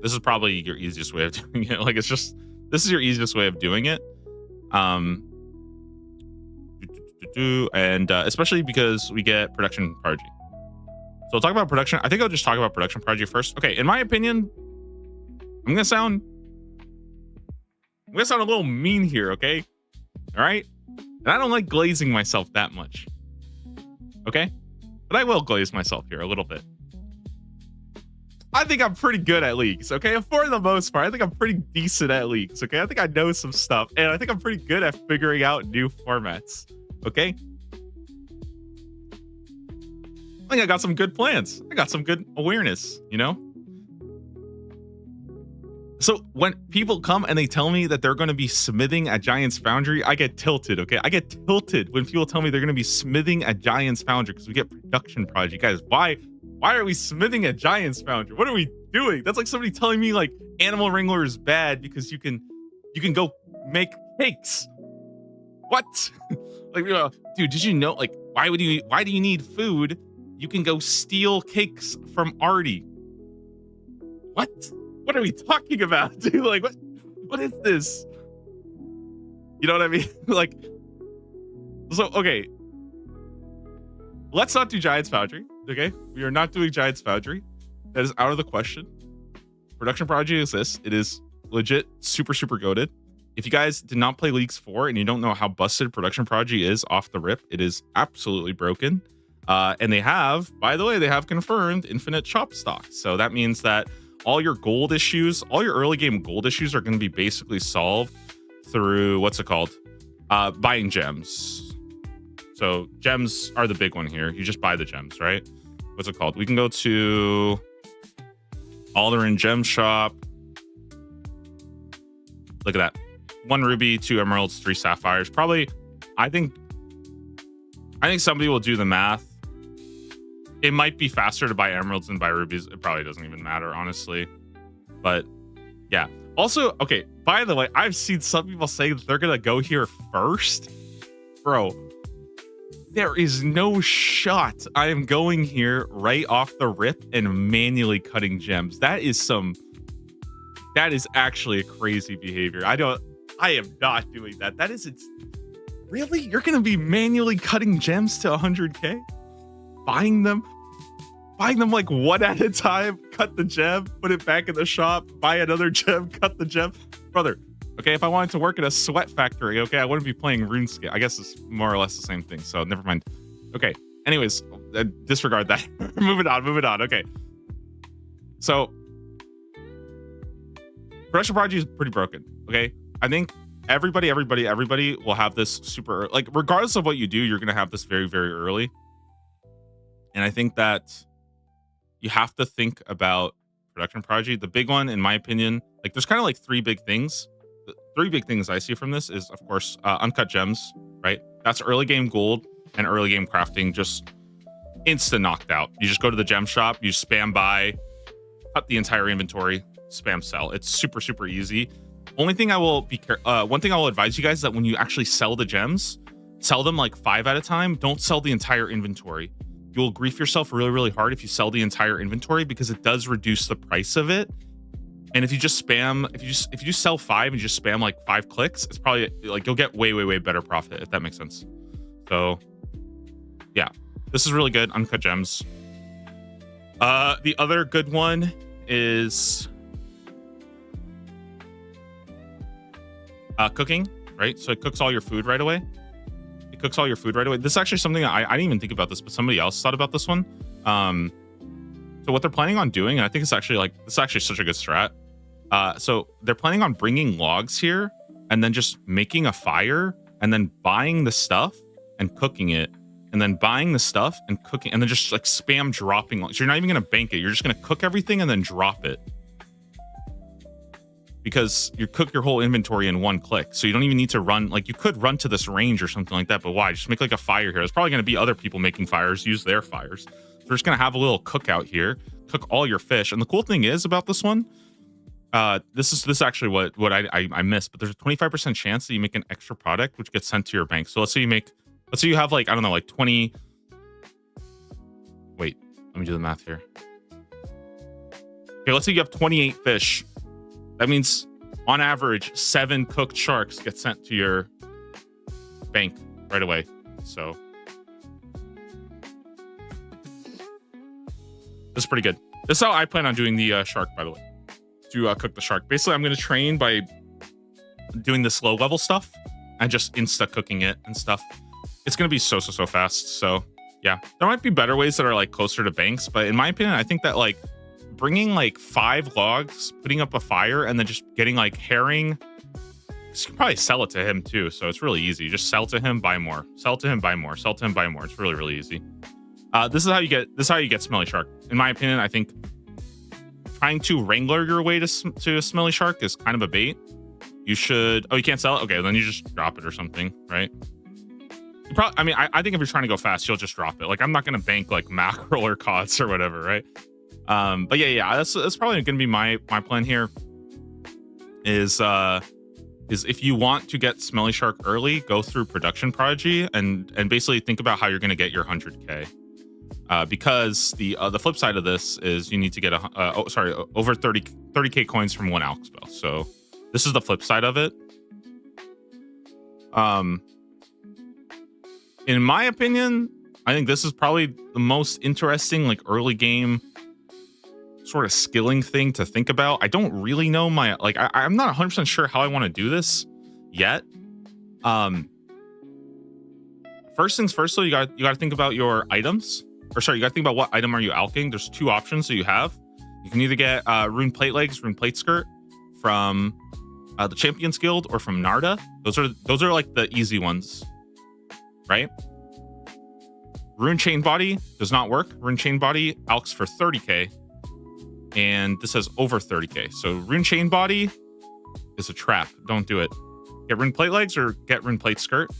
this is probably your easiest way of doing it. Like, this is your easiest way of doing it. And especially because we get production prodigy. So we'll talk about production. I think I'll just talk about production prodigy first. Okay, in my opinion, I'm gonna sound a little mean here, okay? All right? And I don't like glazing myself that much. Okay? But I will glaze myself here a little bit. I think I'm pretty good at leagues, okay? For the most part, I think I'm pretty decent at leagues, okay? I think I know some stuff, and I think I'm pretty good at figuring out new formats, okay? I think I got some good plans. I got some good awareness, you know? So when people come and they tell me that they're going to be smithing at Giants Foundry, I get tilted, okay? I get tilted when people tell me they're going to be smithing at Giants Foundry because we get production project. Guys, why are we smithing at Giants Foundry? What are we doing? That's like somebody telling me like Animal Wrangler is bad because you can go make cakes. What? Like, dude, did you know, like, why do you need food? You can go steal cakes from Artie. What? What are we talking about, dude? Like, what is this? You know what I mean? Like, so, okay. Let's not do Giants Foundry, okay? We are not doing Giants Foundry. That is out of the question. Production Project exists. It is legit super, super goated. If you guys did not play Leagues 4 and you don't know how busted Production Project is off the rip, it is absolutely broken. And they have, by the way, they have confirmed infinite shop stock. So that means that all your gold issues, all your early game gold issues are going to be basically solved through, what's it called? Buying gems. So gems are the big one here. You just buy the gems, right? What's it called? We can go to Alderan Gem Shop. Look at that. 1 ruby, 2 emeralds, 3 sapphires. Probably, I think somebody will do the math. It might be faster to buy emeralds than buy rubies. It probably doesn't even matter, honestly. But yeah. Also, okay, by the way, I've seen some people say that they're going to go here first. Bro, there is no shot I am going here right off the rip and manually cutting gems. That is actually a crazy behavior. I am not doing that. Really? You're going to be manually cutting gems to 100K? Buying them like one at a time, cut the gem, put it back in the shop, buy another gem, cut the gem. Brother, okay, if I wanted to work at a sweat factory, okay, I wouldn't be playing RuneScape. I guess it's more or less the same thing, so never mind. Okay, anyways, disregard that. moving on, okay. So, Production Project is pretty broken, okay? I think everybody will have this super, like, regardless of what you do, you're going to have this very, very early. And I think that you have to think about Production Project. The big one, in my opinion, like there's kind of like 3 big things. The 3 big things I see from this is, of course, uncut gems, right? That's early game gold and early game crafting, just instant knocked out. You just go to the gem shop, you spam buy, cut the entire inventory, spam sell. It's super, super easy. Only thing I will one thing I will advise you guys is that when you actually sell the gems, sell them like 5 at a time. Don't sell the entire inventory. You'll grief yourself really, really hard if you sell the entire inventory because it does reduce the price of it. And if you just spam, if you just sell 5 and just spam like 5 clicks, it's probably like you'll get way, way, way better profit, if that makes sense. So yeah, this is really good. Uncut gems. The other good one is cooking, right? So it cooks all your food right away. This is actually something I didn't even think about this, but somebody else thought about this one. So what they're planning on doing, and I think it's actually such a good strat. So they're planning on bringing logs here and then just making a fire and then buying the stuff and cooking it and then buying the stuff and cooking and then just like spam dropping logs. You're not even going to bank it. You're just going to cook everything and then drop it. Because you cook your whole inventory in 1 click. So you don't even need to run, like you could run to this range or something like that, but why? Just make like a fire here. There's probably going to be other people making fires, use their fires. So we're just going to have a little cookout here, cook all your fish. And the cool thing is about this one, this is actually what I missed, but there's a 25% chance that you make an extra product, which gets sent to your bank. So let's say you have like, I don't know, like 20, wait, let me do the math here. Okay, let's say you have 28 fish. That means, on average, 7 cooked sharks get sent to your bank right away. So, this is pretty good. This is how I plan on doing the shark, by the way. To cook the shark. Basically, I'm going to train by doing this low level stuff and just insta cooking it and stuff. It's going to be so fast. So, yeah. There might be better ways that are like closer to banks, but in my opinion, I think that like bringing like 5 logs, putting up a fire, and then just getting like herring. You can probably sell it to him too, so it's really easy. Just sell to him, buy more. Sell to him, buy more. Sell to him, buy more. It's really, really easy. This is how you get Smelly Shark. In my opinion, I think trying to wrangler your way to a Smelly Shark is kind of a bait. You should. Oh, you can't sell it. Okay, then you just drop it or something, right? You probably. I mean, I think if you're trying to go fast, you'll just drop it. Like I'm not gonna bank like mackerel or cods or whatever, right? But yeah, that's probably gonna be my plan here. Is if you want to get Smelly Shark early, go through Production Prodigy and basically think about how you're gonna get your 100K. Because the flip side of this is you need to get over 30K coins from 1 Alk spell. So this is the flip side of it. In my opinion, I think this is probably the most interesting like early game sort of skilling thing to think about. I don't really know I'm not 100% sure how I want to do this yet. First things first, though, you got to think about your items. Or sorry, you got to think about what item are you alking. There's 2 options that you have. You can either get Rune Plate Legs, Rune Plate Skirt from the Champions Guild or from Narda. Those are like the easy ones, right? Rune Chain Body does not work. Rune Chain Body alks for 30K, and this has over 30K. So Rune Chain Body is a trap. Don't do it. Get Rune Plate Legs or get Rune Plate Skirt.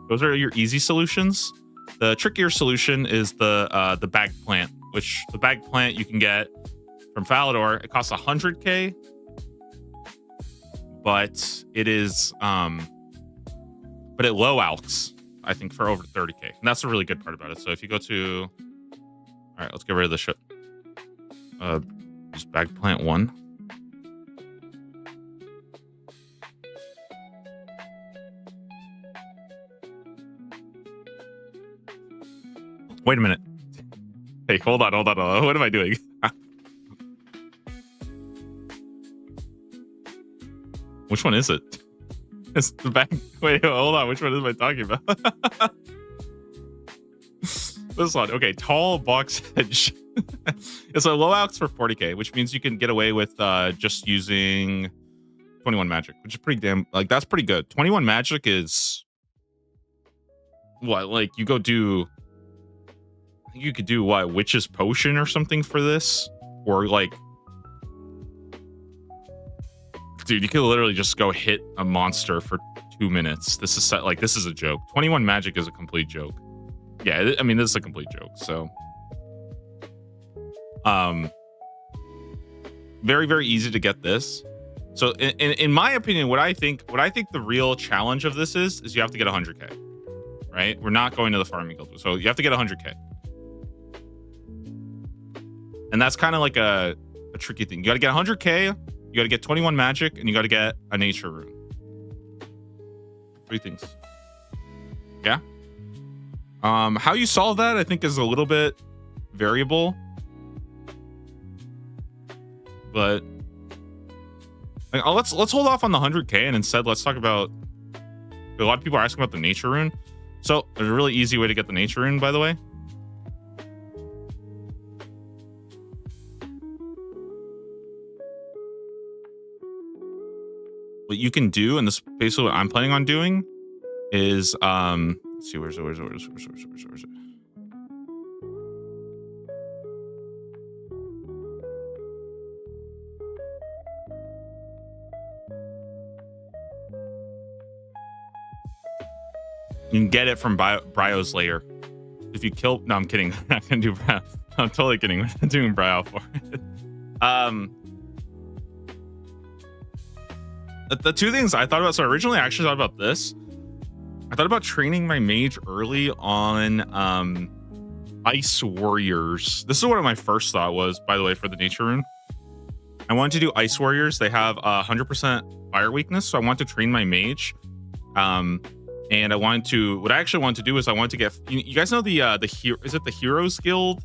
Those are your easy solutions. The trickier solution is the Bag Plant, which the Bag Plant you can get from Falador. It costs 100K, but it is but it low alks, I think, for over 30K. And that's a really good part about it. So if you go to, all right, let's get rid of this shit. Just Bag Plant 1. Wait a minute. Hey, hold on. What am I doing? Which one is it? It's the back. Wait, hold on. Which one am I talking about? This one. Okay, Tall Box Hedge. It's a low alks for 40K, which means you can get away with just using 21 magic, which is pretty damn, like, that's pretty good. 21 magic is what, like, you go do, I think you could do what, Witch's Potion or something for this, or like, dude, you could literally just go hit a monster for 2 minutes. This is like, this is a joke. 21 magic is a complete joke. Yeah, I mean, this is a complete joke. So, very, very easy to get this. So, in my opinion, what I think the real challenge of this is you have to get 100K, right? We're not going to the farming guild, so you have to get 100K, and that's kind of like a tricky thing. You got to get 100K, you got to get 21 magic, and you got to get a nature rune. 3 things. Yeah. How you solve that, I think, is a little bit variable, but like, let's hold off on the 100K and instead let's talk about. A lot of people are asking about the nature rune. So there's a really easy way to get the nature rune, by the way. What you can do, and this is basically what I'm planning on doing, is let's see, where's it? You can get it from Bryo's lair. If you kill, no, I'm kidding. I'm not gonna do Bryo. I'm totally kidding. We're not doing Bryo for it. The 2 things I thought about. So originally, I actually thought about this. I thought about training my mage early on Ice Warriors. This is what my first thought was, by the way, for the nature rune. I wanted to do Ice Warriors. They have 100% fire weakness, so I want to train my mage. And I wanted to, what I actually wanted to do is I wanted to get, you guys know the is it the Heroes Guild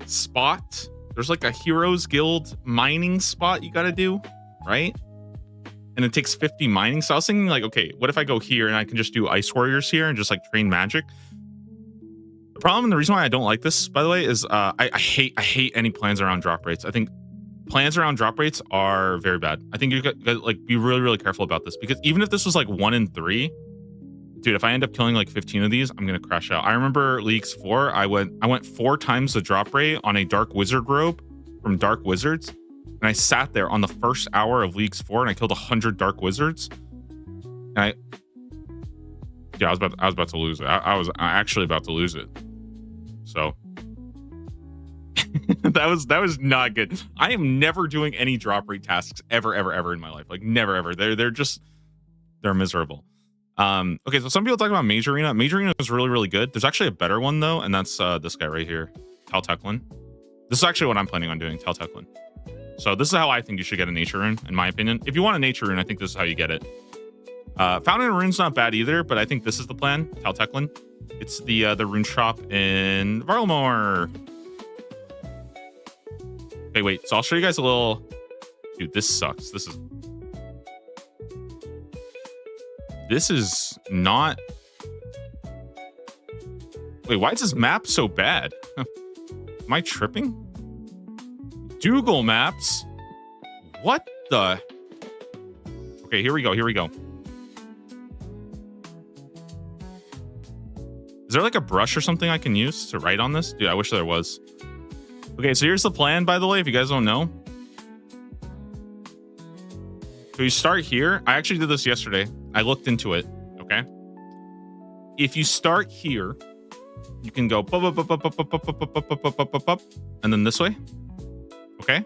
spot? There's like a Heroes Guild mining spot you got to do, right? And it takes 50 mining. So I was thinking like, okay, what if I go here and I can just do Ice Warriors here and just like train magic? The problem, and the reason why I don't like this, by the way, is I hate any plans around drop rates. I think plans around drop rates are very bad. I think you got like be really careful about this, because even if this was like 1 in 3, dude, if I end up killing like 15 of these, I'm gonna crash out. I remember Leagues 4, I went 4 times the drop rate on a Dark Wizard robe from Dark Wizards, and I sat there on the first hour of Leagues 4 and I killed 100 Dark Wizards. And I was about to lose it. I was actually about to lose it. So that was not good. I am never doing any drop rate tasks ever in my life. Like never ever. They're miserable. Okay, so some people talk about Mage Arena. Mage Arena is really good. There's actually a better one though, and that's this guy right here, Tal Teklin. This is actually what I'm planning on doing, Tal Teklin. So this is how I think you should get a Nature Rune, in my opinion. If you want a Nature Rune, I think this is how you get it. Fountain Rune's not bad either, but I think this is the plan, Tal Teklin. It's the rune shop in Varlamore. Okay, wait. So I'll show you guys a little. Dude, this sucks. This is not. Wait, why is this map so bad? Am I tripping? Dougal maps? What the? Okay, here we go. Is there like a brush or something I can use to write on this? Dude, I wish there was. Okay, so here's the plan, by the way, if you guys don't know. So you start here. I actually did this yesterday. I looked into it, okay? If you start here, you can go and then this way, okay?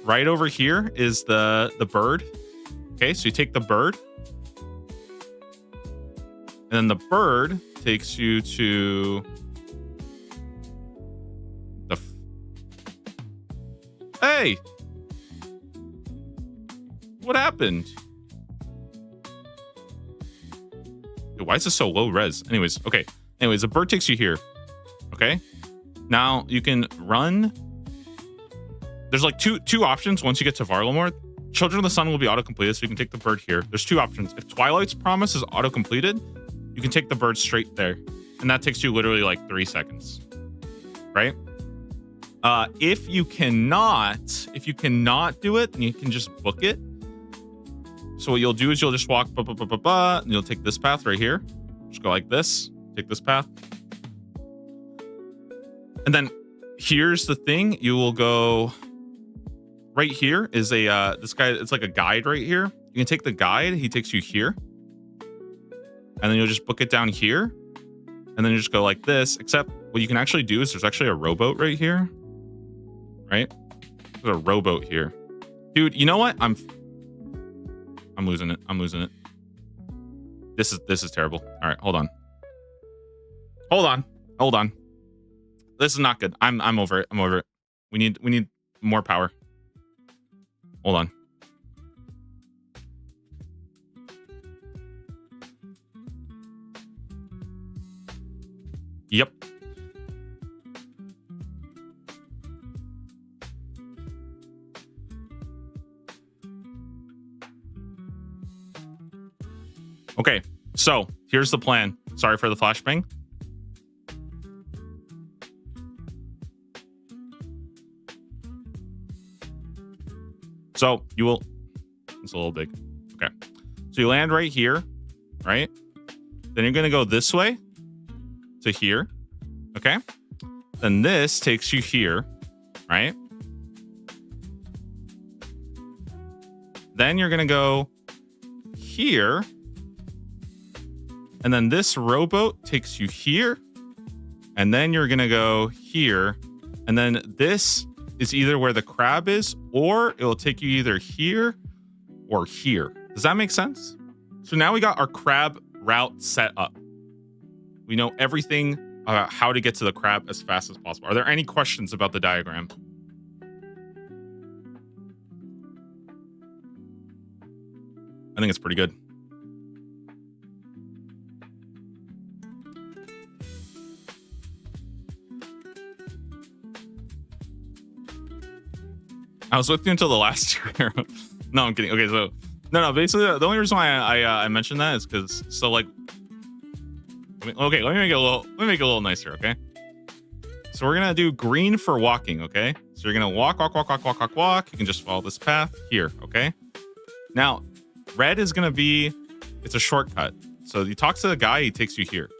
Right over here is the bird. Okay, so you take the bird. And then the bird takes you to the... Hey! What happened? Dude, why is this so low res? Anyways, okay. Anyways, the bird takes you here. Okay? Now, you can run... There's like two options once you get to Varlamore. Children of the Sun will be auto-completed, so you can take the bird here. There's 2 options. If Twilight's Promise is auto-completed, you can take the bird straight there. And that takes you literally like 3 seconds. Right? If you cannot do it, then you can just book it. So what you'll do is you'll just walk, and you'll take this path right here. Just go like this. Take this path. And then here's the thing. You will go... Right here is a this guy. It's like a guide right here. You can take the guide. He takes you here, and then you'll just book it down here, and then you just go like this. Except what you can actually do is there's actually a rowboat right here, right? There's a rowboat here, dude. You know what? I'm losing it. I'm losing it. This is terrible. All right, hold on. This is not good. I'm over it. I'm over it. We need more power. Hold on. Yep. Okay, so here's the plan. Sorry for the flashbang. So you will, it's a little big. Okay. So you land right here, right? Then you're going to go this way to here. Okay. Then this takes you here, right? Then you're going to go here. And then this rowboat takes you here. And then you're going to go here. And then this is either where the crab is, or it will take you either here or here. Does that make sense? So now we got our crab route set up. We know everything about how to get to the crab as fast as possible. Are there any questions about the diagram? I think it's pretty good. I was with you until the last year. No, I'm kidding. Okay, so no. Basically, the only reason why I mentioned that is because Okay, let me make it a little nicer, okay? So we're gonna do green for walking, okay? So you're gonna walk. You can just follow this path here, okay? Now, red is gonna be, it's a shortcut. So you talk to the guy, he takes you here.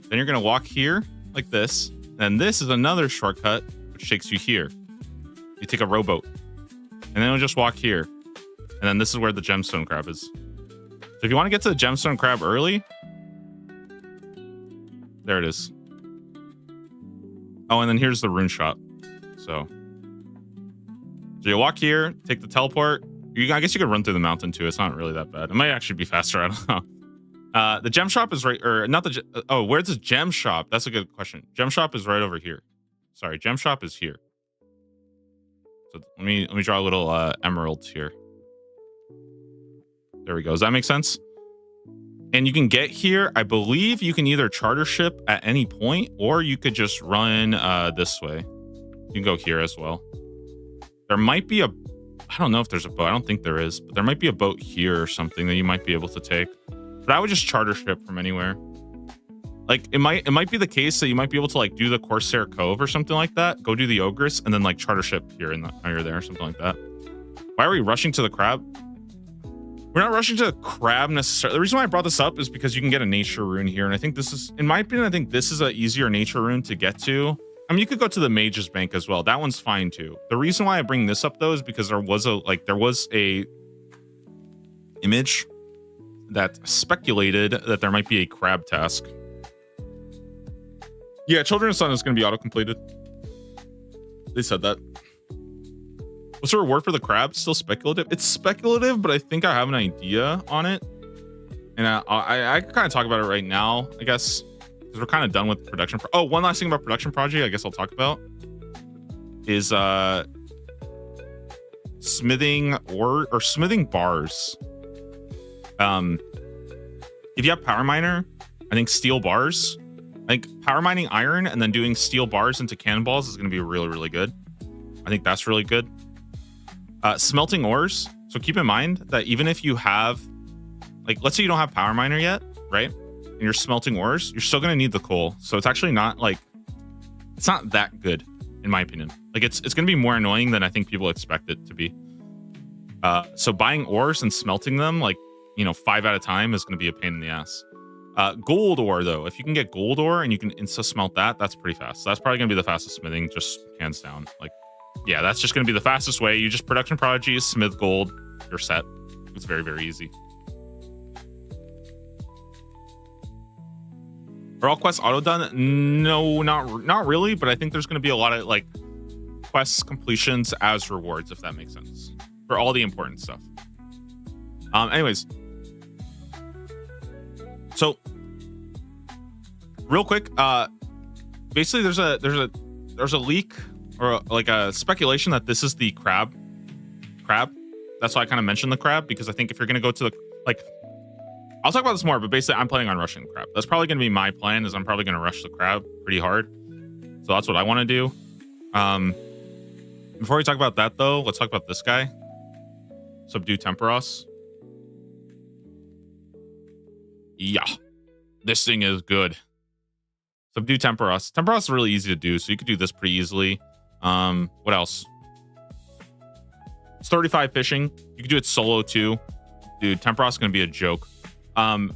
Then you're gonna walk here like this. And this is another shortcut, which takes you here. You take a rowboat. And then you'll just walk here. And then this is where the gemstone crab is. So if you want to get to the gemstone crab early, there it is. Oh, and then here's the rune shop. So you walk here, take the teleport. I guess you could run through the mountain too. It's not really that bad. It might actually be faster. I don't know. The gem shop is right, or not the. Oh, where's the gem shop? That's a good question. Gem shop is right over here. Sorry, gem shop is here. So let me draw a little emeralds here. There we go. Does that make sense? And you can get here. I believe you can either charter ship at any point, or you could just run this way. You can go here as well. There might be a. I don't know if there's a boat. I don't think there is, but there might be a boat here or something that you might be able to take. But I would just charter ship from anywhere. Like it might be the case that you might be able to like do the Corsair Cove or something like that. Go do the Ogress and then like charter ship here and you're there or something like that. Why are we rushing to the crab? We're not rushing to the crab necessarily. The reason why I brought this up is because you can get a nature rune here, and I think this is, in my opinion, I think this is an easier nature rune to get to. I mean, you could go to the Mage's Bank as well. That one's fine too. The reason why I bring this up though is because there was a image that speculated that there might be a crab task. Yeah, Children's Sun is going to be auto-completed. They said that. What's the reward for the crab? Still speculative? It's speculative, but I think I have an idea on it. And I can kind of talk about it right now, I guess. Because we're kind of done with production. Oh, one last thing about production project I guess I'll talk about is smithing or smithing bars. If you have power miner, I think steel bars, like power mining iron and then doing steel bars into cannonballs is going to be really, really good. I think that's really good. Smelting ores. So keep in mind that even if you have, like, let's say you don't have power miner yet, right? And you're smelting ores, you're still going to need the coal. So it's actually not like, it's not that good in my opinion. Like it's going to be more annoying than I think people expect it to be. So buying ores and smelting them, like, 5 at a time is going to be a pain in the ass. Gold ore though, if you can get gold ore and you can insta smelt that, that's pretty fast. So that's probably going to be the fastest smithing, just hands down. Like, yeah, that's just going to be the fastest way. You just production prodigy, smith gold, you're set. It's very, very easy. Are all quests auto done? No, not really, but I think there's going to be a lot of like quests completions as rewards, if that makes sense, for all the important stuff. Anyways, so real quick, basically there's a leak or like a speculation that this is the crab. That's why I kind of mentioned the crab, because I think if you're going to go to the, like, I'll talk about this more, but basically I'm planning on rushing the crab. That's probably going to be my plan, is I'm probably going to rush the crab pretty hard. So that's what I want to do. Before we talk about that though, let's talk about this guy. Subdue Temperos. Yeah, this thing is good. Subdue Temperos. Temperos is really easy to do, so you could do this pretty easily. What else? It's 35 fishing. You could do it solo too. Dude, Temperos is going to be a joke.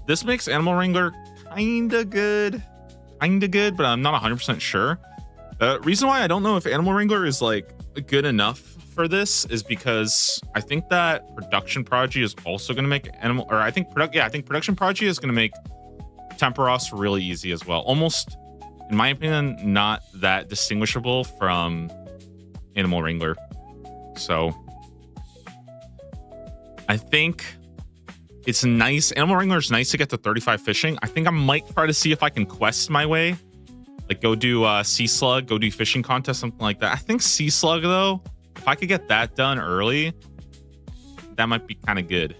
This makes Animal Wrangler kind of good, but I'm not 100% sure. The reason why I don't know if Animal Wrangler is like good enough for this is because I think that Production Prodigy is also going to make I think Production Prodigy is going to make Temperos really easy as well. Almost, in my opinion, not that distinguishable from Animal Wrangler. So I think it's nice. Animal Wrangler is nice to get to 35 fishing. I think I might try to see if I can quest my way. Like go do Sea Slug, go do fishing contest, something like that. I think Sea Slug though, if I could get that done early, that might be kind of good.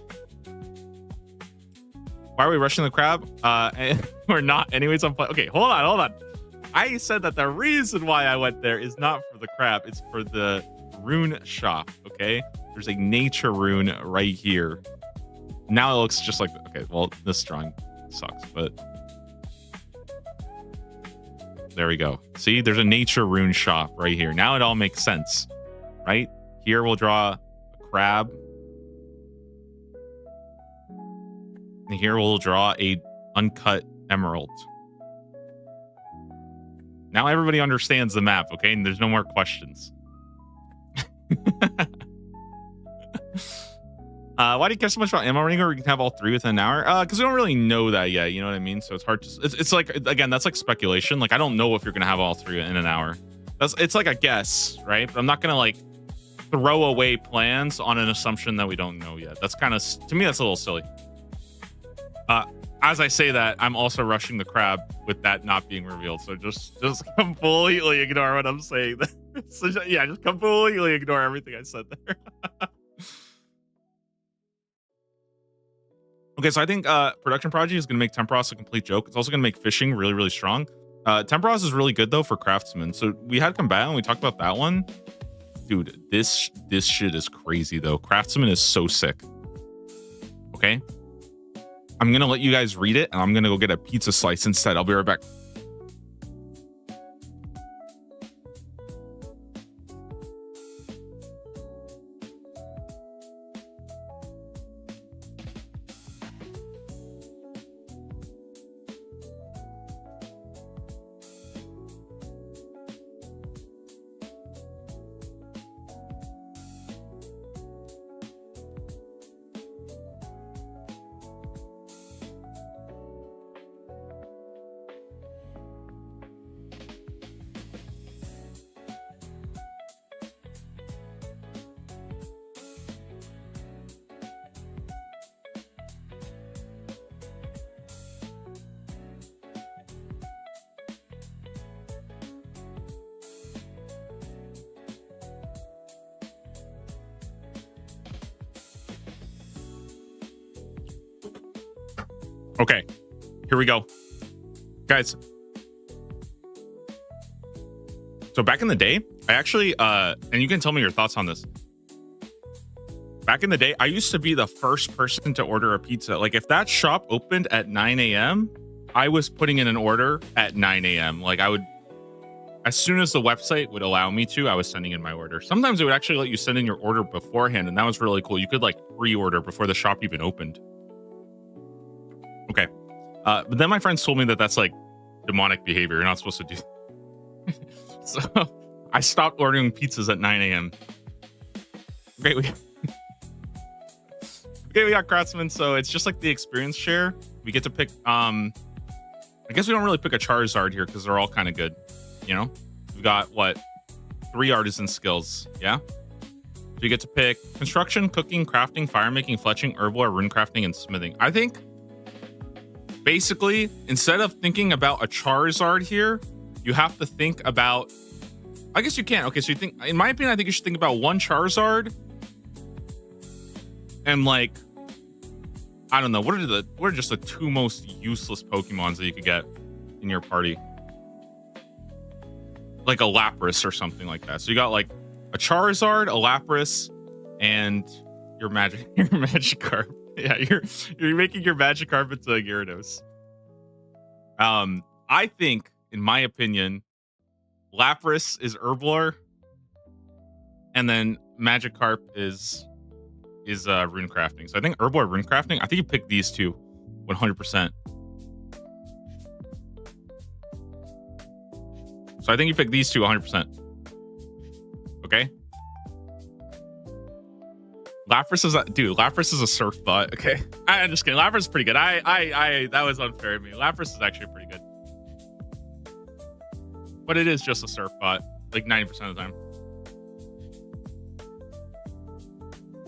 Why are we rushing the crab? We're not. Anyways, okay, hold on. I said that the reason why I went there is not for the crab. It's for the rune shop, okay? There's a nature rune right here. Now it looks just like, okay, well, this drawing sucks, but There we go. See, there's a nature rune shop right here. Now it all makes sense, right? Here we'll draw a crab. And here we'll draw a uncut emerald. Now everybody understands the map, okay? And there's no more questions. Why do you care so much about ammo ringer? We can have all three within an hour. Because we don't really know that yet. You know what I mean? So it's hard to. It's like, again, that's like speculation. Like I don't know if you're gonna have all three in an hour. It's like a guess, right? But I'm not gonna like throw away plans on an assumption that we don't know yet. That's kind of, to me, that's a little silly. As I say that, I'm also rushing the crab with that not being revealed. So just completely ignore what I'm saying. So yeah, just completely ignore everything I said there. Okay, so I think Production Prodigy is going to make Temperos a complete joke. It's also going to make fishing really, really strong. Temperos is really good, though, for Craftsman. So we had Combatant. We talked about that one. Dude, this shit is crazy, though. Craftsman is so sick. Okay? I'm going to let you guys read it, and I'm going to go get a pizza slice instead. I'll be right back. Okay, here we go. Guys. So back in the day, I actually, and you can tell me your thoughts on this. Back in the day, I used to be the first person to order a pizza. Like if that shop opened at 9 a.m., I was putting in an order at 9 a.m. Like I would, as soon as the website would allow me to, I was sending in my order. Sometimes it would actually let you send in your order beforehand, and that was really cool. You could like pre-order before the shop even opened. Okay. But then my friends told me that that's like demonic behavior. You're not supposed to do. So I stopped ordering pizzas at 9 a.m. Great. Okay, we got Craftsman. So it's just like the experience share. We get to pick. I guess we don't really pick a Charizard here because they're all kind of good. You know, we've got what? 3 artisan skills. Yeah. So you get to pick construction, cooking, crafting, fire making, fletching, herbal, rune crafting, and smithing. I think basically, instead of thinking about a Charizard here, you have to think about, I guess you can. Okay, so you think, in my opinion, I think you should think about one Charizard and like, I don't know, what are just the 2 most useless Pokemons that you could get in your party? Like a Lapras or something like that. So you got like a Charizard, a Lapras, and your Magikarp. Yeah, you're making your Magikarp into a Gyarados. I think, in my opinion, Lapras is Herblore, and then Magikarp is rune crafting. So I think Herblore rune crafting. I think you pick these two, 100%. So I think you pick these two 100%. Okay. Lapras is a surf bot. Okay, I'm just kidding. Lapras is pretty good. I that was unfair of me. Lapras is actually pretty good, but it is just a surf bot, like 90% of the time.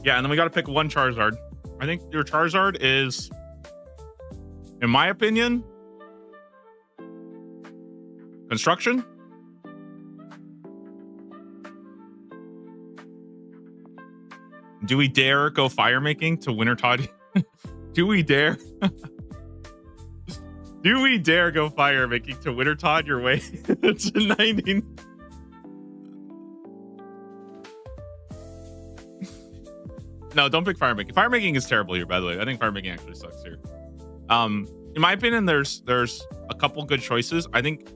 Yeah, and then we got to pick one Charizard. I think your Charizard is, in my opinion, construction. Do we dare go fire making to Winter Todd? Do we dare? Do we dare go fire making to Winter Todd your way to 90? No, don't pick fire making. Fire making is terrible here, by the way. I think fire making actually sucks here. In my opinion, there's a couple good choices. I think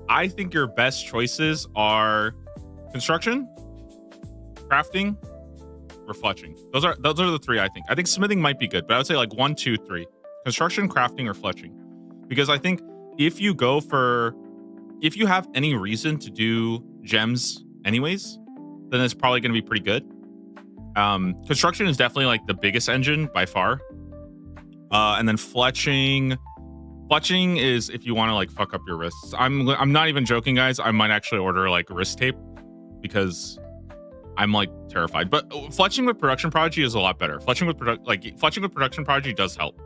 I think your best choices are construction, crafting, or fletching. Those are the three I think. I think smithing might be good, but I would say like 1, 2, 3. Construction, crafting, or fletching. Because I think if you have any reason to do gems anyways, then it's probably going to be pretty good. Construction is definitely like the biggest engine by far. And then fletching is if you want to like fuck up your wrists. I'm not even joking, guys. I might actually order like wrist tape because I'm like terrified. But fletching with production prodigy is a lot better. Fletching with production prodigy does help.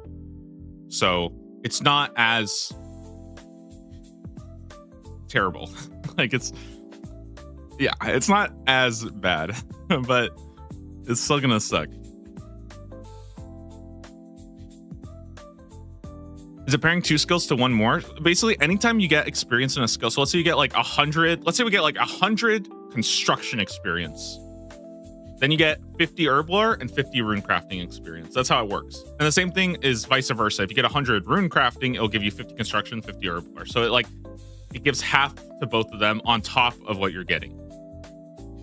So it's not as terrible. Like it's not as bad, but it's still gonna suck. Is it pairing 2 skills to 1 more? Basically, anytime you get experience in a skill, so let's say you get like 100, let's say we get like 100 construction experience. Then you get 50 herb lore and 50 rune crafting experience. That's how it works. And the same thing is vice versa. If you get 100 rune crafting, it'll give you 50 construction, 50 herb lore. So it gives half to both of them on top of what you're getting.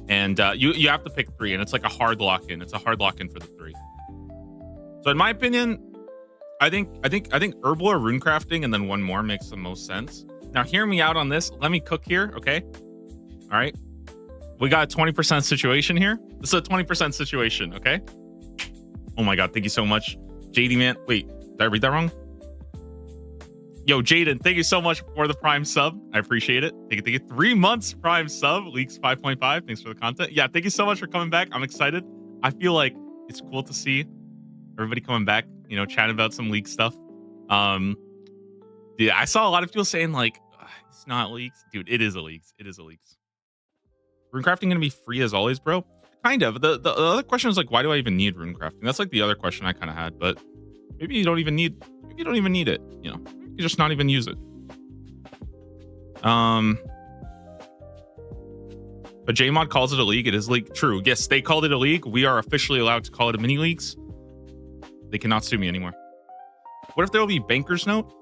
And you have to pick 3, and it's like a hard lock-in. It's a hard lock-in for the 3. So in my opinion, I think herb lore, rune crafting, and then 1 more makes the most sense. Now hear me out on this. Let me cook here, okay? All right. We got a 20% situation here. This is a 20% situation, okay? Oh my god, thank you so much. JD man. Wait, did I read that wrong? Yo, Jaden, thank you so much for the Prime sub. I appreciate it. Thank you. 3 months Prime sub, Leaks 5.5. Thanks for the content. Yeah, thank you so much for coming back. I'm excited. I feel like it's cool to see everybody coming back, you know, chatting about some Leaks stuff. Yeah, I saw a lot of people saying like, it's not Leaks. Dude, it is a Leaks. It is a Leaks. Runecrafting gonna be free as always, bro? Kind of. The other question is like, why do I even need runecrafting? That's like the other question I kind of had, but maybe you don't even need it, you know. You just not even use it. But JMod calls it a league. It is league. True. Yes, they called it a league. We are officially allowed to call it a mini leagues. They cannot sue me anymore. What if there will be banker's note?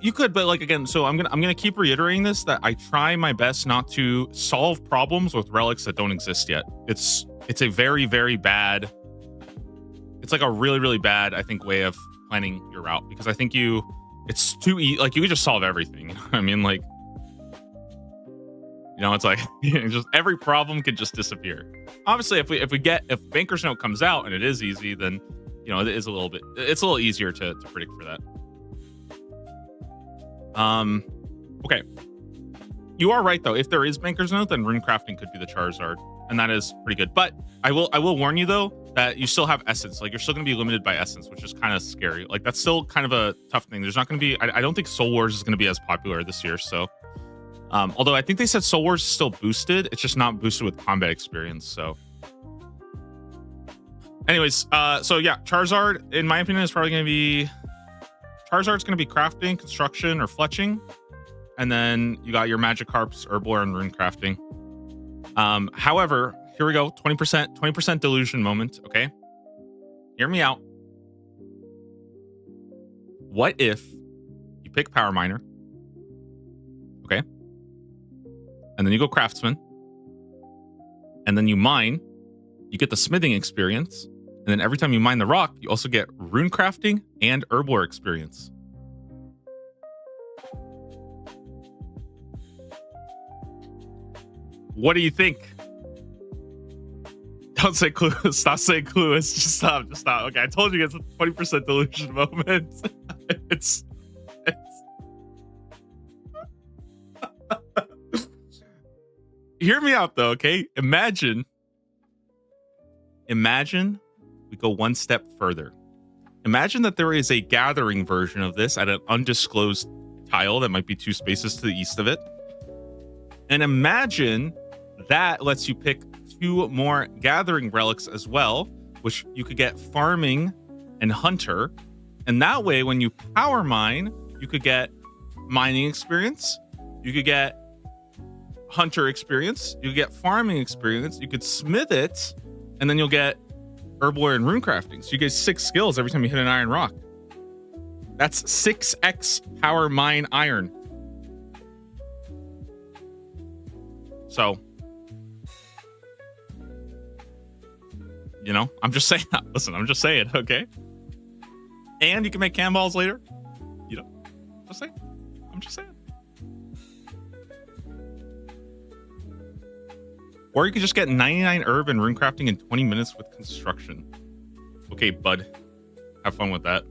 You could, but like again, so I'm gonna keep reiterating this, that I try my best not to solve problems with relics that don't exist yet. It's a very, very bad. It's like a really, really bad, I think, way of planning your route, because I think it's too easy. Like you could just solve everything. I mean, like, you know, it's like just every problem could just disappear. Obviously, if banker's note comes out and it is easy, then you know it's a little easier to predict for that. Okay. You are right though. If there is banker's note, then runecrafting could be the Charizard, and that is pretty good. But I will warn you though that you still have essence. Like you're still going to be limited by essence, which is kind of scary. Like that's still kind of a tough thing. There's not going to be. I don't think Soul Wars is going to be as popular this year. So, although I think they said Soul Wars is still boosted, it's just not boosted with combat experience. So, anyways, so yeah, Charizard, in my opinion, is probably going to be. Charizard's going to be crafting, construction, or fletching. And then you got your Magikarps, Herblore, and rune crafting. However, here we go. 20% delusion moment. Okay. Hear me out. What if you pick Power Miner? Okay. And then you go Craftsman. And then you mine. You get the smithing experience. And then every time you mine the rock, you also get rune crafting and herblore experience. What do you think? Don't say clueless. Stop saying clueless. Just stop. Okay, I told you it's a 20% delusion moment. it's Hear me out though, okay? Imagine we go one step further. Imagine that there is a gathering version of this at an undisclosed tile that might be 2 spaces to the east of it. And imagine that lets you pick 2 more gathering relics as well, which you could get farming and hunter. And that way, when you power mine, you could get mining experience. You could get hunter experience. You could get farming experience. You could smith it, and then you'll get herblore and rune crafting. So you get 6 skills every time you hit an iron rock. That's 6x power mine iron. So, you know, I'm just saying. Listen, I'm just saying. Okay. And you can make cam balls later. You know, just saying. I'm just saying. Or you could just get 99 herb and rune crafting in 20 minutes with construction. Okay, bud. Have fun with that.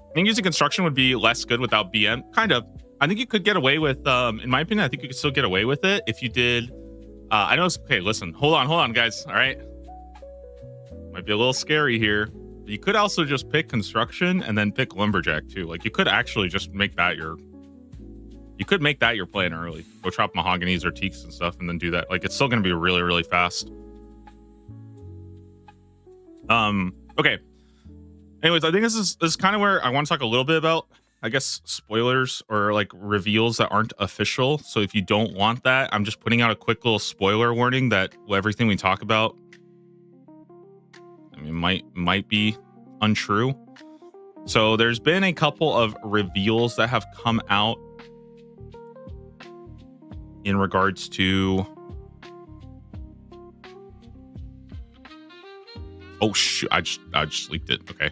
I think using construction would be less good without BM. Kind of. I think you could get away with, in my opinion, I think you could still get away with it if you did. I know it's, okay, listen. Hold on, guys. All right. Might be a little scary here. But you could also just pick construction and then pick lumberjack too. Like you could actually just make that your... You could make that your plan early. Go chop mahoganies or teaks and stuff and then do that. Like, it's still going to be really, really fast. Okay. Anyways, I think this is kind of where I want to talk a little bit about, I guess, spoilers or, like, reveals that aren't official. So if you don't want that, I'm just putting out a quick little spoiler warning that everything we talk about, I mean, might be untrue. So there's been a couple of reveals that have come out in regards to, oh shoot, I just leaked it. Okay.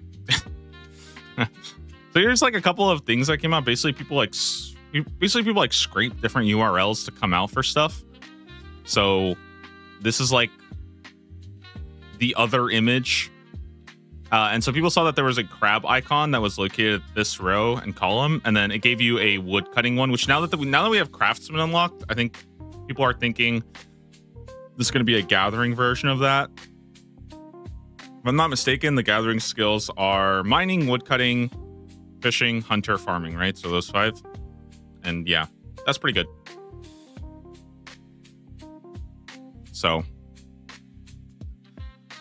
So here's like a couple of things that came out. Basically people like scrape different URLs to come out for stuff. So this is like the other image. And so people saw that there was a crab icon that was located at this row and column, and then it gave you a wood cutting one, which now that we have craftsman unlocked, I think people are thinking this is going to be a gathering version of that. If I'm not mistaken, the gathering skills are mining, wood cutting, fishing, hunter, farming, right? So those 5. And yeah, that's pretty good. So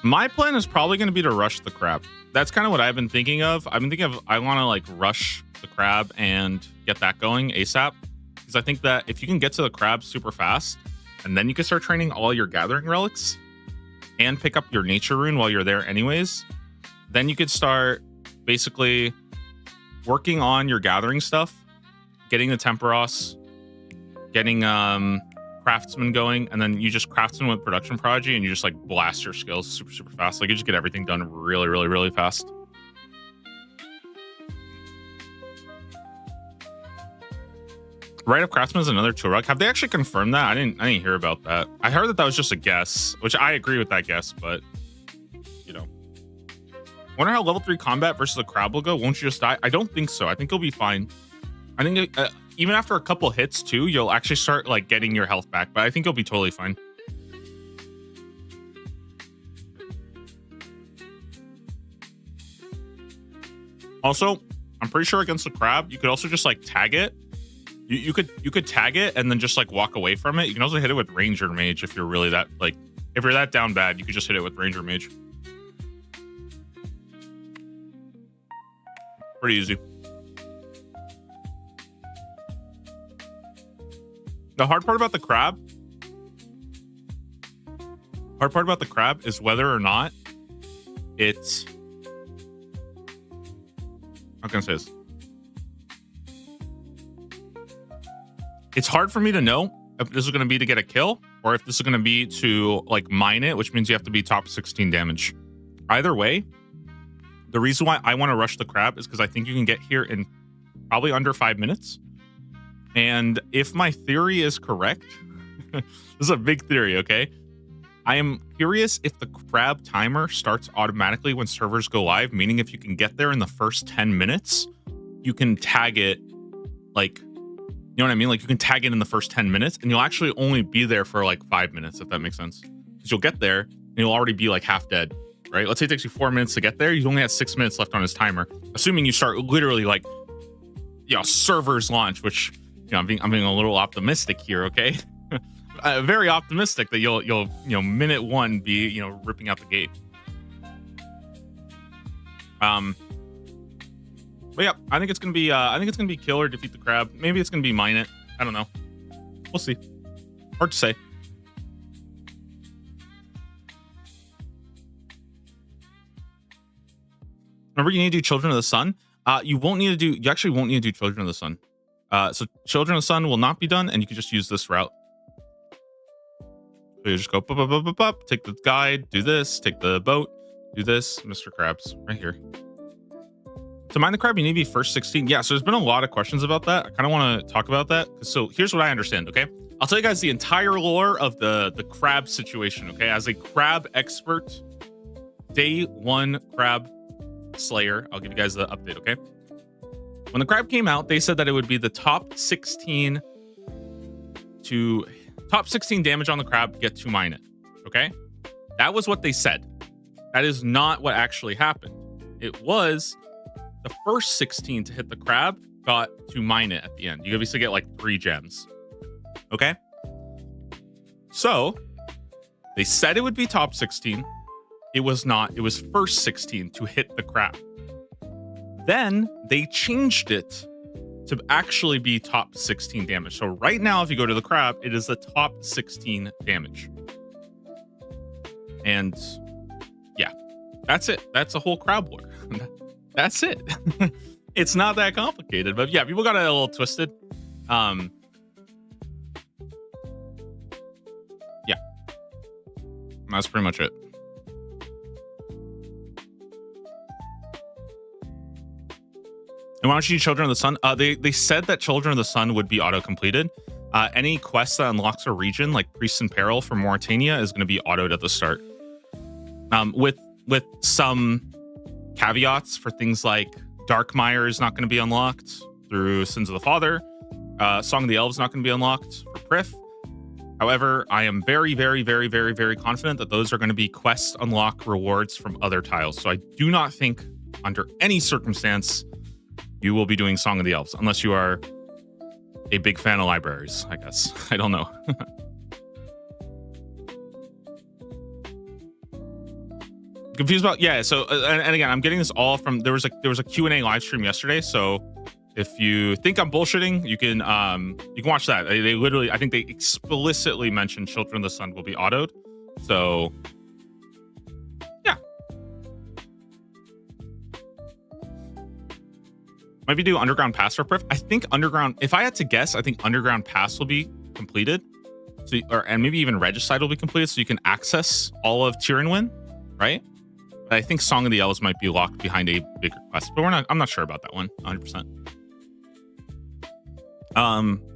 my plan is probably going to be to rush the crab. That's kind of what I've been thinking of. I want to like rush the crab and get that going ASAP. Because I think that if you can get to the crab super fast, and then you can start training all your gathering relics and pick up your nature rune while you're there anyways, then you could start basically working on your gathering stuff, getting the Temperos, getting craftsman going, and then you just craftsman with production prodigy and you just like blast your skills super fast. Like you just get everything done really fast. Right Up Craftsman is another tool rug. Have they actually confirmed that? I didn't hear about that. I heard that was just a guess, which I agree with that guess, but you know. Wonder how level 3 combat versus a crab will go. Won't you just die? I don't think so. I think you'll be fine. I think even after a couple hits too, you'll actually start like getting your health back, but I think you'll be totally fine. Also, I'm pretty sure against the crab, you could also just like tag it. You could tag it and then just like walk away from it. You can also hit it with Ranger Mage if you're really that like, if you're that down bad, you could just hit it with Ranger Mage. Pretty easy. The hard part about the crab is whether or not it's, how can I say this? It's hard for me to know if this is going to be to get a kill or if this is going to be to like mine it, which means you have to be top 16 damage. Either way, the reason why I want to rush the crab is because I think you can get here in probably under 5 minutes. And if my theory is correct, this is a big theory, okay? I am curious if the crab timer starts automatically when servers go live, meaning if you can get there in the first 10 minutes, you can tag it like, you know what I mean? Like you can tag it in the first 10 minutes and you'll actually only be there for like 5 minutes, if that makes sense. Because you'll get there and you'll already be like half dead, right? Let's say it takes you 4 minutes to get there. You only have 6 minutes left on his timer, assuming you start literally like, you know, servers launch, which, you know, I'm being a little optimistic here, okay? Very optimistic that you'll you know, minute 1 be, you know, ripping out the gate. But yeah, I think it's gonna be kill or defeat the crab. Maybe it's gonna be mine it. I don't know. We'll see. Hard to say. Remember, you need to do Children of the Sun. You actually won't need to do Children of the Sun. So Children of the Sun will not be done, and you can just use this route. So you just go bup, bup, bup, bup, bup, take the guide, do this, take the boat, do this, Mr. Krabs, right here. To mine the crab, you need to be first 16. Yeah, so there's been a lot of questions about that. I kind of want to talk about that. So here's what I understand, okay? I'll tell you guys the entire lore of the crab situation, okay? As a crab expert, day one crab slayer, I'll give you guys the update, okay? When the crab came out, they said that it would be the top 16 damage on the crab, get to mine it, okay? That was what they said. That is not what actually happened. It was the first 16 to hit the crab got to mine it at the end. You obviously get like 3 gems. Okay? So, they said it would be top 16. It was not. It was first 16 to hit the crab. Then, they changed it to actually be top 16 damage. So, right now, if you go to the crab, it is the top 16 damage. And, yeah. That's it. That's a whole crab lore. That's it. It's not that complicated, but yeah, people got it a little twisted. Yeah, that's pretty much it. And why don't you do Children of the Sun? They said that Children of the Sun would be auto completed. Any quest that unlocks a region like Priests in Peril for Mauritania is going to be autoed at the start. With some caveats for things like Darkmire is not going to be unlocked through Sins of the Father. Song of the Elves is not going to be unlocked for Prif. However, I am very, very, very, very, very confident that those are going to be quest unlock rewards from other tiles. So I do not think under any circumstance you will be doing Song of the Elves unless you are a big fan of libraries, I guess. I don't know. Confused about so and again, I'm getting this all from there was a Q&A live stream yesterday, so if you think I'm bullshitting, you can watch that. They literally, I think they explicitly mentioned Children of the Sun will be autoed, so yeah, maybe do Underground Pass for Prif. I think Underground, if I had to guess, I think Underground Pass will be completed, so and maybe even Regicide will be completed, so you can access all of Tyrannwyn, right? I think Song of the Elves might be locked behind a bigger quest, but I'm not sure about that one 100%.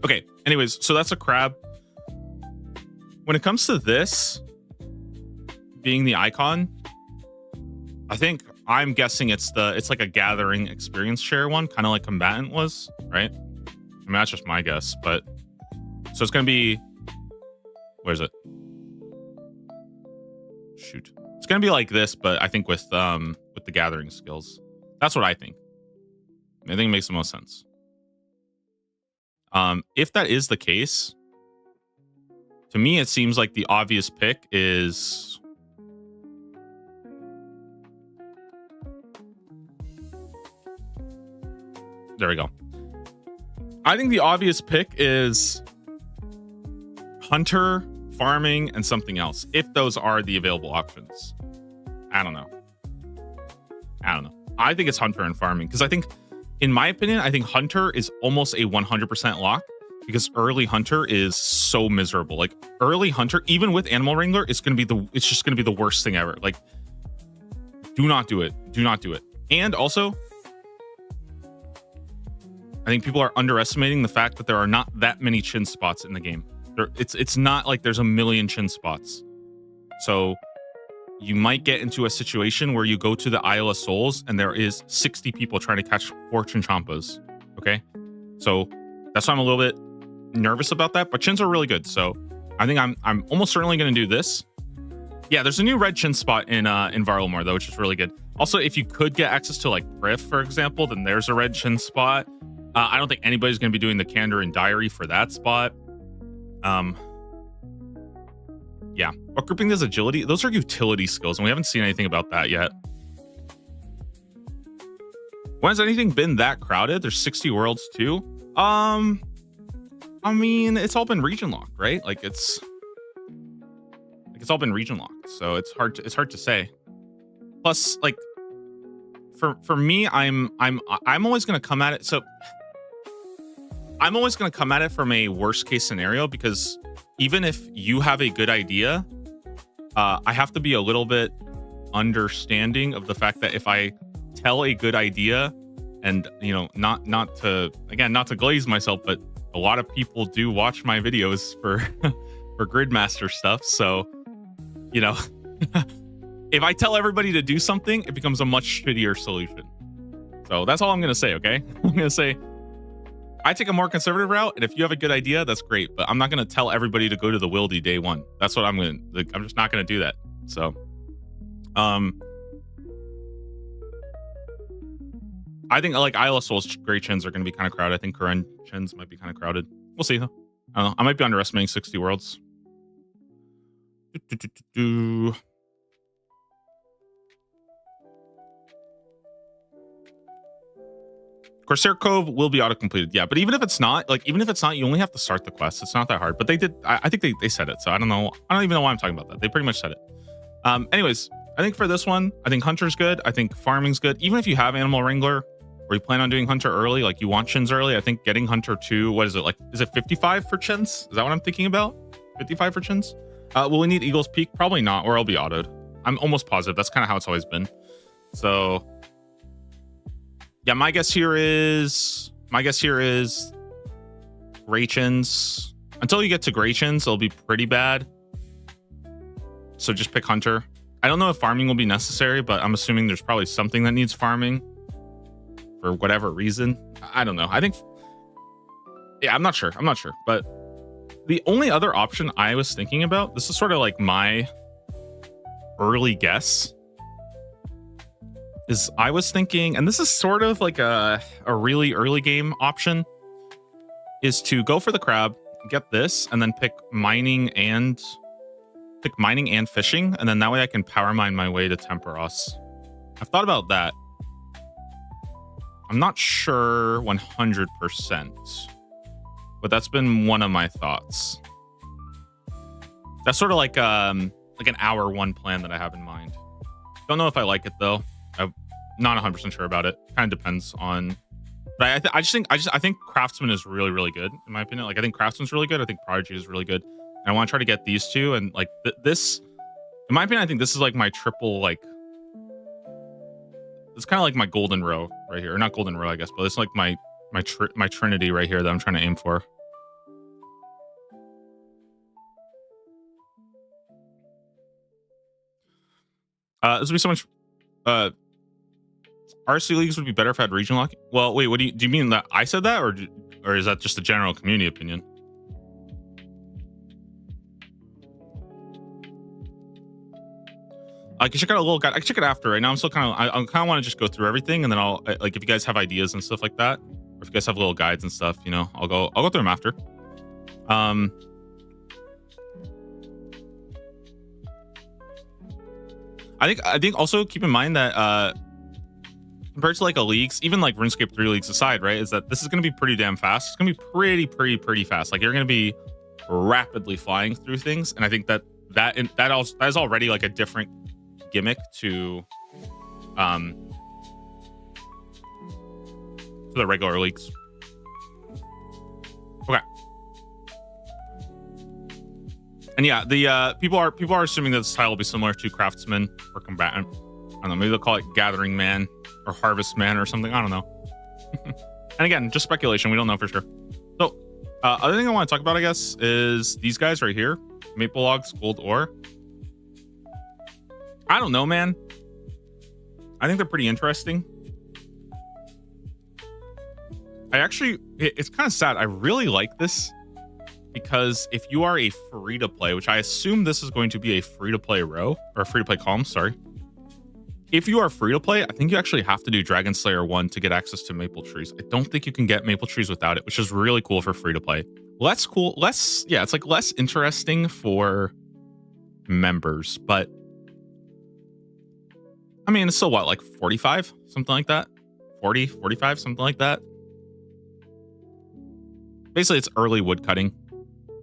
Okay, anyways, so that's a crab. When it comes to this being the icon, I'm guessing it's like a gathering experience share one, kind of like Combatant was, right? I mean, that's just my guess, but so it's gonna be, where is it? Shoot. It's gonna be like this, but I think with the gathering skills. That's what I think. I think it makes the most sense. If that is the case, to me it seems like the obvious pick is there we go. I think the obvious pick is Hunter, farming, and something else, if those are the available options. I don't know. I think it's Hunter and farming, because I think, in my opinion, I think Hunter is almost a 100% lock, because early Hunter is so miserable. Like, early Hunter, even with Animal Wrangler, it's just gonna be the worst thing ever. Like, do not do it. Do not do it. And also, I think people are underestimating the fact that there are not that many chin spots in the game. It's not like there's a million chin spots. So you might get into a situation where you go to the Isle of Souls and there is 60 people trying to catch 4 Chinchampas. Okay? So that's why I'm a little bit nervous about that. But chins are really good. So I think I'm almost certainly going to do this. Yeah, there's a new red chin spot in Varlamore, though, which is really good. Also, if you could get access to, like, Prif, for example, then there's a red chin spot. I don't think anybody's going to be doing the Kandarin Diary for that spot. Yeah, or grouping as agility, those are utility skills, and we haven't seen anything about that yet. When has anything been that crowded? There's 60 worlds too. I mean, it's all been region locked, right? Like it's all been region locked, so it's hard to say. Plus, like, for me, I'm always gonna come at it. So I'm always going to come at it from a worst case scenario, because even if you have a good idea, I have to be a little bit understanding of the fact that if I tell a good idea, and not to glaze myself, but a lot of people do watch my videos for for Gridmaster stuff. So, if I tell everybody to do something, it becomes a much shittier solution. So that's all I'm going to say, okay? I'm going to say I take a more conservative route, and if you have a good idea, that's great. But I'm not going to tell everybody to go to the Wildy day one. That's what I'm just not going to do that. So, I think like Isle of Souls Great Chins are going to be kind of crowded. I think Karen Chins might be kind of crowded. We'll see, though. I don't know. I might be underestimating 60 Worlds. Corsair Cove will be auto-completed. Yeah, but even if it's not, you only have to start the quest. It's not that hard. But they did, I think they said it. So I don't know. I don't even know why I'm talking about that. They pretty much said it. Anyways, I think for this one, I think Hunter's good. I think Farming's good. Even if you have Animal Wrangler, or you plan on doing Hunter early, like you want Chins early, I think getting Hunter to, what is it, like, is it 55 for Chins? Is that what I'm thinking about? 55 for Chins? Will we need Eagle's Peak? Probably not, or I'll be autoed. I'm almost positive. That's kind of how it's always been. So, yeah, my guess here is Gray Chins. Until you get to Gray Chins, it'll be pretty bad. So just pick Hunter. I don't know if farming will be necessary, but I'm assuming there's probably something that needs farming for whatever reason. I don't know. I think, yeah, I'm not sure. But the only other option I was thinking about, this is sort of like my early guess, is I was thinking, and this is sort of like a really early game option, is to go for the crab, get this, and then pick mining and fishing, and then that way I can power mine my way to Temperos. I've thought about that. I'm not sure 100%, but that's been one of my thoughts. That's sort of like an hour one plan that I have in mind. Don't know if I like it though. I'm not 100% sure about it. Kind of depends on. But I think Craftsman is really, really good in my opinion. Like I think Craftsman's really good. I think Prodigy is really good. And I want to try to get these two, and like this, in my opinion, I think this is like my triple, like it's kind of like my golden row right here, or not golden row, I guess, but it's like my trinity right here that I'm trying to aim for. This would be so much. RC leagues would be better if I had regional lock. Well, wait, what do you mean that I said that, or is that just a general community opinion? I can check out a little guide. I can check it after. Right now, I'm still kind of want to just go through everything, and then I'll like if you guys have ideas and stuff like that, or if you guys have little guides and stuff, I'll go through them after. I think also keep in mind that compared to like a leagues, even like RuneScape 3 leagues aside, right, is that this is going to be pretty damn fast. It's going to be pretty fast. Like you're going to be rapidly flying through things, and I think that is already like a different gimmick to the regular leagues. Okay. And yeah, the people are assuming that this tile will be similar to Craftsman or Combatant. I don't know, maybe they'll call it Gathering Man or Harvest Man or something. I don't know. And again, just speculation. We don't know for sure. So, other thing I want to talk about, I guess, is these guys right here. Maple Logs, Gold Ore. I don't know, man. I think they're pretty interesting. It's kind of sad. I really like this because if you are a free-to-play, which I assume this is going to be a free-to-play row, or a free-to-play column, sorry. If you are free-to-play, I think you actually have to do Dragon Slayer 1 to get access to Maple Trees. I don't think you can get Maple Trees without it, which is really cool for free-to-play. Less cool, it's like less interesting for members, but I mean, it's still what, like 45, something like that? 40, 45, something like that. Basically, it's early woodcutting.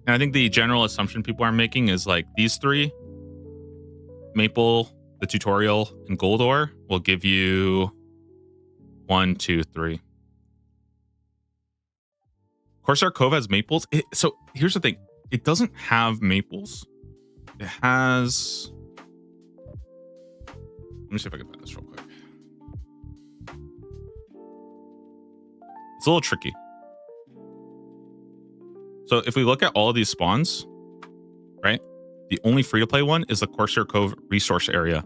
And I think the general assumption people are making is like these three, Maple, the tutorial, and Gold Ore, will give you 1, 2, 3. Corsair Cove has maples. So here's the thing. It doesn't have maples. It has... Let me see if I can find this real quick. It's a little tricky. So if we look at all of these spawns, right? The only free-to-play one is the Corsair Cove resource area.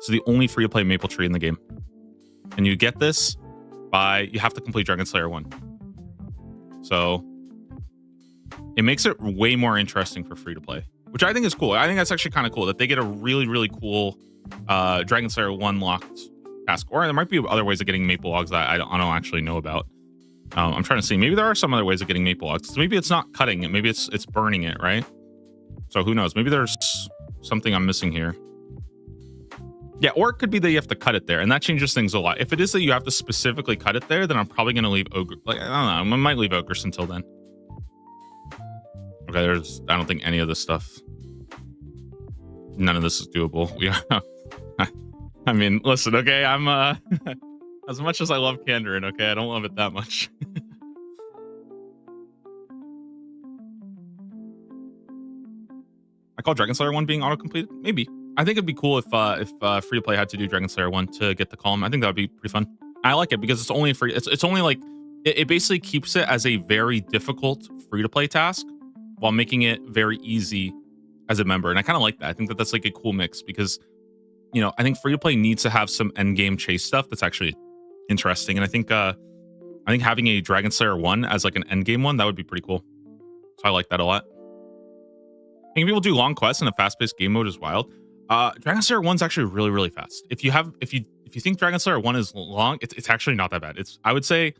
So the only free-to-play maple tree in the game. And you get this by... You have to complete Dragon Slayer 1. So it makes it way more interesting for free-to-play, which I think is cool. I think that's actually kind of cool that they get a really, really cool Dragon Slayer 1 locked task. Or there might be other ways of getting maple logs that I don't actually know about. I'm trying to see. Maybe there are some other ways of getting maple logs. Maybe it's not cutting it. Maybe it's burning it, right? So who knows? Maybe there's something I'm missing here. Yeah, or it could be that you have to cut it there, and that changes things a lot. If it is that you have to specifically cut it there, then I'm probably going to leave Ogre. Like, I don't know. I might leave Ogress until then. Okay, I don't think any of this stuff. None of this is doable. I mean, listen, okay, I'm as much as I love Kandarin, okay, I don't love it that much. I call Dragon Slayer 1 being auto-completed? Maybe. I think it'd be cool if free to play had to do Dragon Slayer 1 to get the column. I think that would be pretty fun. I like it because it's only free. It's only like it basically keeps it as a very difficult free to play task while making it very easy as a member. And I kind of like that. I think that that's like a cool mix because, you know, I think free to play needs to have some end game chase stuff that's actually interesting. And I think having a Dragon Slayer 1 as like an end game one, that would be pretty cool. So I like that a lot. I think people do long quests in a fast paced game mode is wild. Dragon Slayer 1's actually really, really fast. If you think Dragon Slayer 1 is long, it's actually not that bad. I would say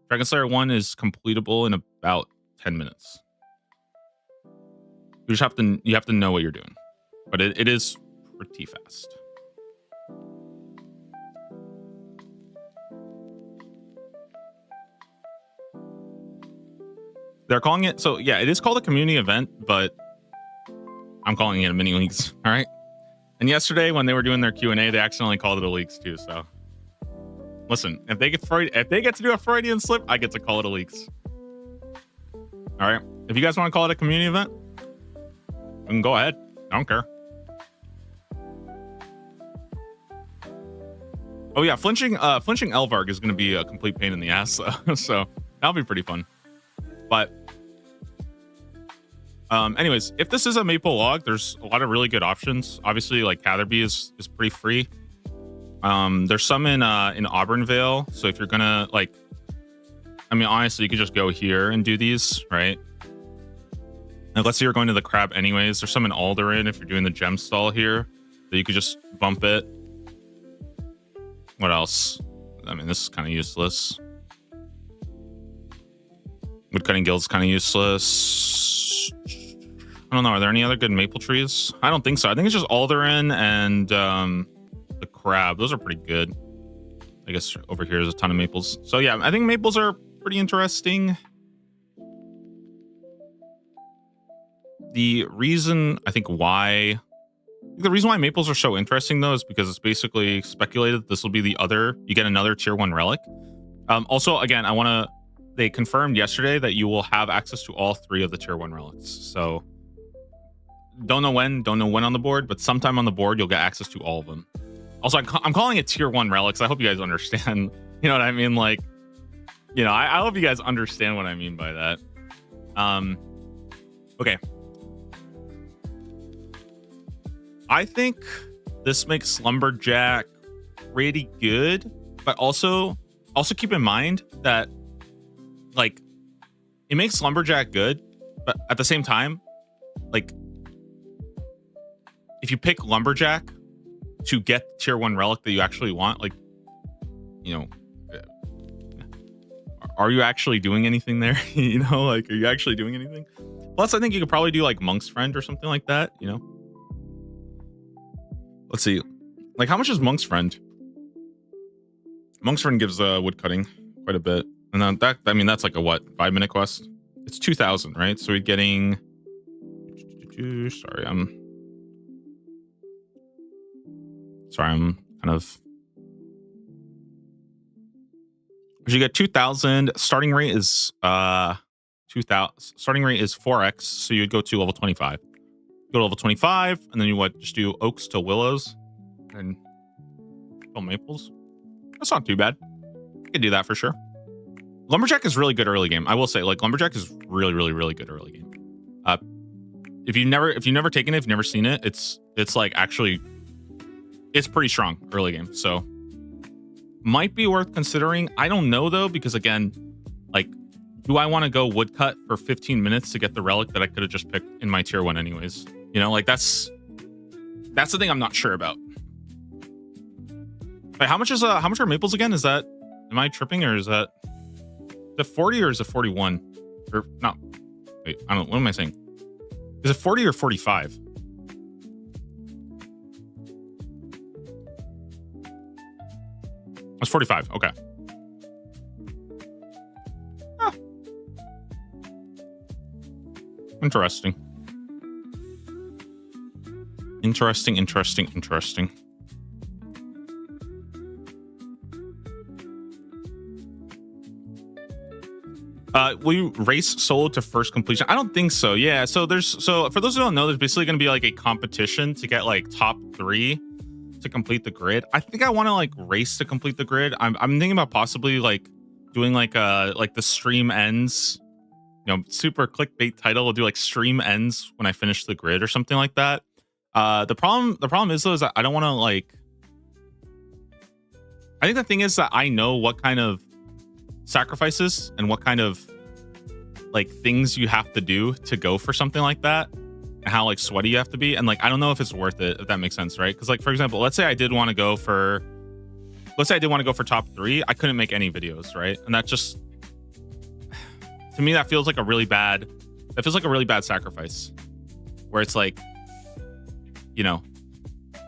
Dragon Slayer 1 is completable in about 10 minutes. You have to know what you're doing. But it is pretty fast. They're calling it, so yeah, it is called a community event, but I'm calling it a mini leagues. All right. And yesterday when they were doing their Q&A, they accidentally called it a leaks too. So listen, if they get to do a Freudian slip, I get to call it a leaks. All right. If you guys want to call it a community event, we can go ahead. I don't care. Oh yeah, flinching Elvarg is going to be a complete pain in the ass. So that'll be pretty fun. But anyways, if this is a maple log, there's a lot of really good options. Obviously, like Catherby is pretty free. There's some in Auburnvale. So if you're gonna like, I mean, honestly, you could just go here and do these, right? And let's say you're going to the crab anyways. There's some in Alderan if you're doing the gem stall here, that you could just bump it. What else? I mean, this is kind of useless. Woodcutting Guild's kind of useless. I don't know. Are there any other good maple trees? I don't think so. I think it's just Alderan and the crab. Those are pretty good. I guess over here is a ton of maples. So yeah, I think maples are pretty interesting. The reason why maples are so interesting though is because it's basically speculated this will be you get another tier 1 relic. Also, again, they confirmed yesterday that you will have access to all 3 of the tier 1 relics. So don't know when on the board, but sometime on the board you'll get access to all of them. Also, I'm calling it tier 1 relics. I hope you guys understand. You know what I mean? Like, you know, I hope you guys understand what I mean by that. Okay. I think this makes Lumberjack pretty good, but also keep in mind that like it makes Lumberjack good, but at the same time, like if you pick Lumberjack to get the tier 1 relic that you actually want, like, you know, are you actually doing anything there? You know, like, are you actually doing anything? Plus, I think you could probably do like Monk's Friend or something like that, you know? Let's see. Like, how much is Monk's Friend? Monk's Friend gives woodcutting quite a bit. And then that's like a what? 5-minute quest? It's 2,000, right? So we're getting... Sorry, I'm kind of... You get 2,000. Starting rate is 2,000. Starting rate is 4x, so you'd go to level 25. Go to level 25, and then you what? Just do oaks to willows, and maples. That's not too bad. You can do that for sure. Lumberjack is really good early game. I will say, like, Lumberjack is really, really, really good early game. If you've never taken it, if you've never seen it, it's like actually, it's pretty strong early game. So might be worth considering. I don't know though, because again, like, do I want to go woodcut for 15 minutes to get the relic that I could have just picked in my tier 1 anyways? You know, like that's the thing I'm not sure about. Wait, how much are maples again? Is that, am I tripping, or is that the 40 or is it 41? Or no, wait, I don't know. What am I saying? Is it 40 or 45? It's 45. Okay. Ah. Interesting. Interesting. Will you race solo to first completion? I don't think so. Yeah. So for those who don't know, there's basically going to be like a competition to get like top 3 to complete the grid. I think I want to like race to complete the grid. I'm thinking about possibly like doing like the stream ends, you know, super clickbait title. We'll do like stream ends when I finish the grid or something like that. The problem is though, is that I don't want to like, I think the thing is that I know what kind of sacrifices and what kind of like things you have to do to go for something like that, and how like sweaty you have to be, and like I don't know if it's worth it, if that makes sense, right? Because like, for example, let's say I did want to go for top 3, I couldn't make any videos, right? And that just, to me, that feels like a really bad sacrifice, where it's like, you know,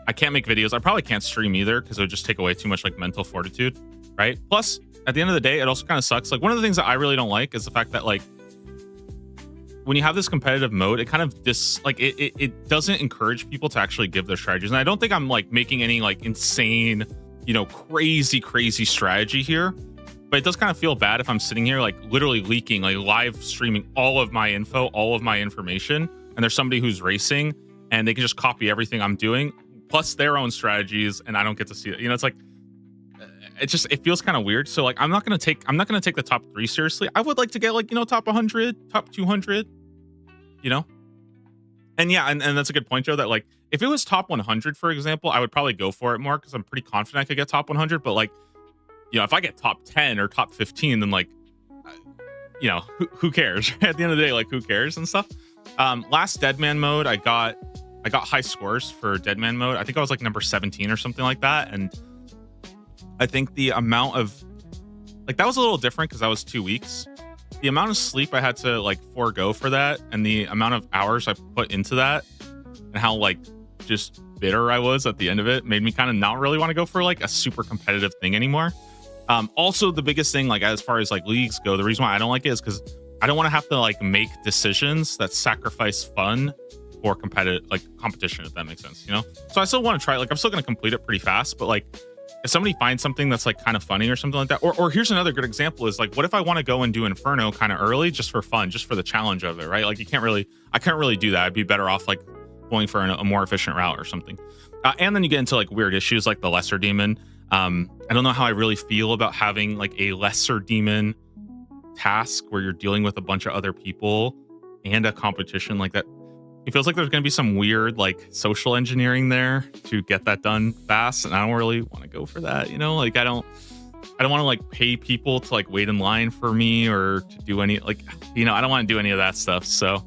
I can't make videos, I probably can't stream either, because it would just take away too much like mental fortitude, right? Plus at the end of the day, it also kind of sucks. Like, one of the things that I really don't like is the fact that like, when you have this competitive mode, it kind of it doesn't encourage people to actually give their strategies. And I don't think I'm like making any like insane, you know, crazy strategy here, but it does kind of feel bad if I'm sitting here like literally leaking, like live streaming all of my info, all of my information, and there's somebody who's racing and they can just copy everything I'm doing plus their own strategies, and I don't get to see it. You know, it's like, it feels kind of weird. So like, I'm not gonna take the top 3 seriously. I would like to get like, you know, top 100, top 200, you know. And yeah, and that's a good point, Joe, that like, if it was top 100, for example, I would probably go for it more, because I'm pretty confident I could get top 100. But like, you know, if I get top 10 or top 15, then like, you know, who cares? At the end of the day, like, who cares and stuff. Last Deadman mode, I got high scores for Deadman mode. I think I was like number 17 or something like that. And I think the amount of, like, that was a little different because that was 2 weeks. The amount of sleep I had to like forego for that, and the amount of hours I put into that, and how like just bitter I was at the end of it, made me kind of not really want to go for like a super competitive thing anymore. Also, the biggest thing, like as far as like leagues go, the reason why I don't like it is because I don't want to have to like make decisions that sacrifice fun for competition, if that makes sense, you know? So I still want to try, like, I'm still going to complete it pretty fast, but like, if somebody finds something that's like kind of funny or something like that, or here's another good example is like, what if I want to go and do Inferno kind of early just for fun, just for the challenge of it, right? Like, I can't really do that. I'd be better off like going for a more efficient route or something. And then you get into like weird issues like the Lesser Demon. I don't know how I really feel about having like a Lesser Demon task where you're dealing with a bunch of other people and a competition like that. It feels like there's going to be some weird like social engineering there to get that done fast, and I don't really want to go for that, you know? Like, I don't want to like pay people to like wait in line for me or to do any, like, you know, I don't want to do any of that stuff. So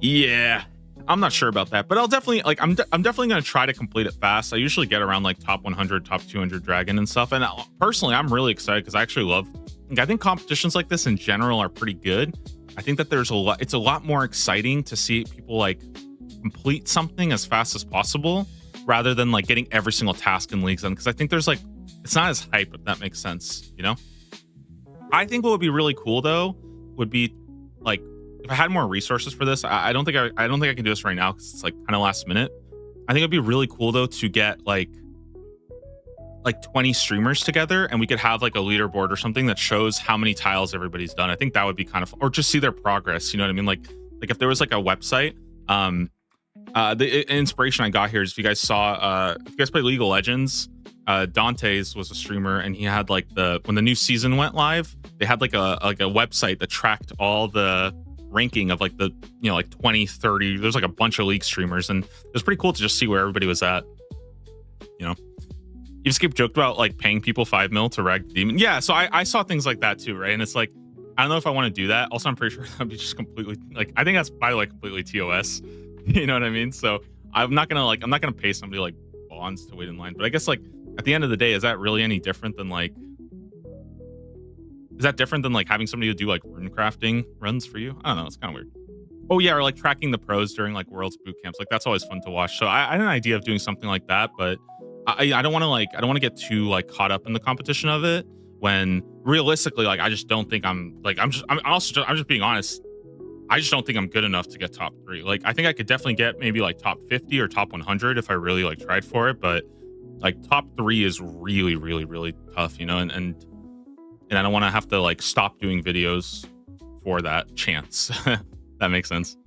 yeah, I'm not sure about that, but I'll definitely like, I'm definitely going to try to complete it fast. I usually get around like top 100, top 200 dragon and stuff. And personally, I'm really excited because I actually love, like, I think competitions like this in general are pretty good. I think that it's a lot more exciting to see people like complete something as fast as possible rather than like getting every single task in leagues. Because I think there's like, it's not as hype, if that makes sense, you know? I think what would be really cool though would be like, if I had more resources for this, I don't think I can do this right now because it's like kind of last minute. I think it'd be really cool though to get like like 20 streamers together and we could have like a leaderboard or something that shows how many tiles everybody's done. I think that would be kind of, or just see their progress. You know what I mean? Like if there was like a website, the inspiration I got here is if you guys saw, if you guys play League of Legends, Dante's was a streamer and he had like when the new season went live, they had like a website that tracked all the ranking of like the, you know, like 20, 30, there's like a bunch of League streamers, and it was pretty cool to just see where everybody was at, you know. You just keep joked about like paying people 5 mil to rag the demon. Yeah, so I saw things like that too, right? And it's like, I don't know if I want to do that. Also, I'm pretty sure that'd be just completely like, I think that's probably like completely TOS. You know what I mean? So I'm not gonna pay somebody like bonds to wait in line. But I guess like at the end of the day, is that really any different than like, is that different than like having somebody to do like rune crafting runs for you? I don't know. It's kind of weird. Oh yeah, or like tracking the pros during like Worlds boot camps. Like that's always fun to watch. So I had an idea of doing something like that, but I don't want to get too like caught up in the competition of it when realistically, like I just don't think I'm just being honest. I just don't think I'm good enough to get top 3. Like I think I could definitely get maybe like top 50 or top 100 if I really like tried for it, but like top 3 is really, really, really tough, you know, and I don't want to have to like stop doing videos for that chance. That makes sense.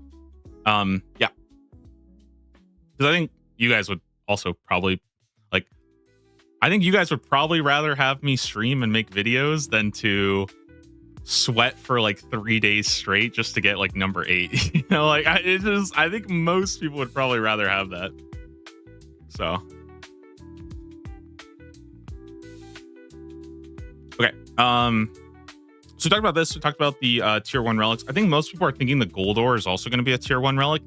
Yeah, because I think you guys would also probably like, I think you guys would probably rather have me stream and make videos than to sweat for like 3 days straight just to get like number 8. You know, like I think most people would probably rather have that. So okay, so we talked about this. We talked about the tier 1 relics. I think most people are thinking the gold ore is also going to be a tier 1 relic.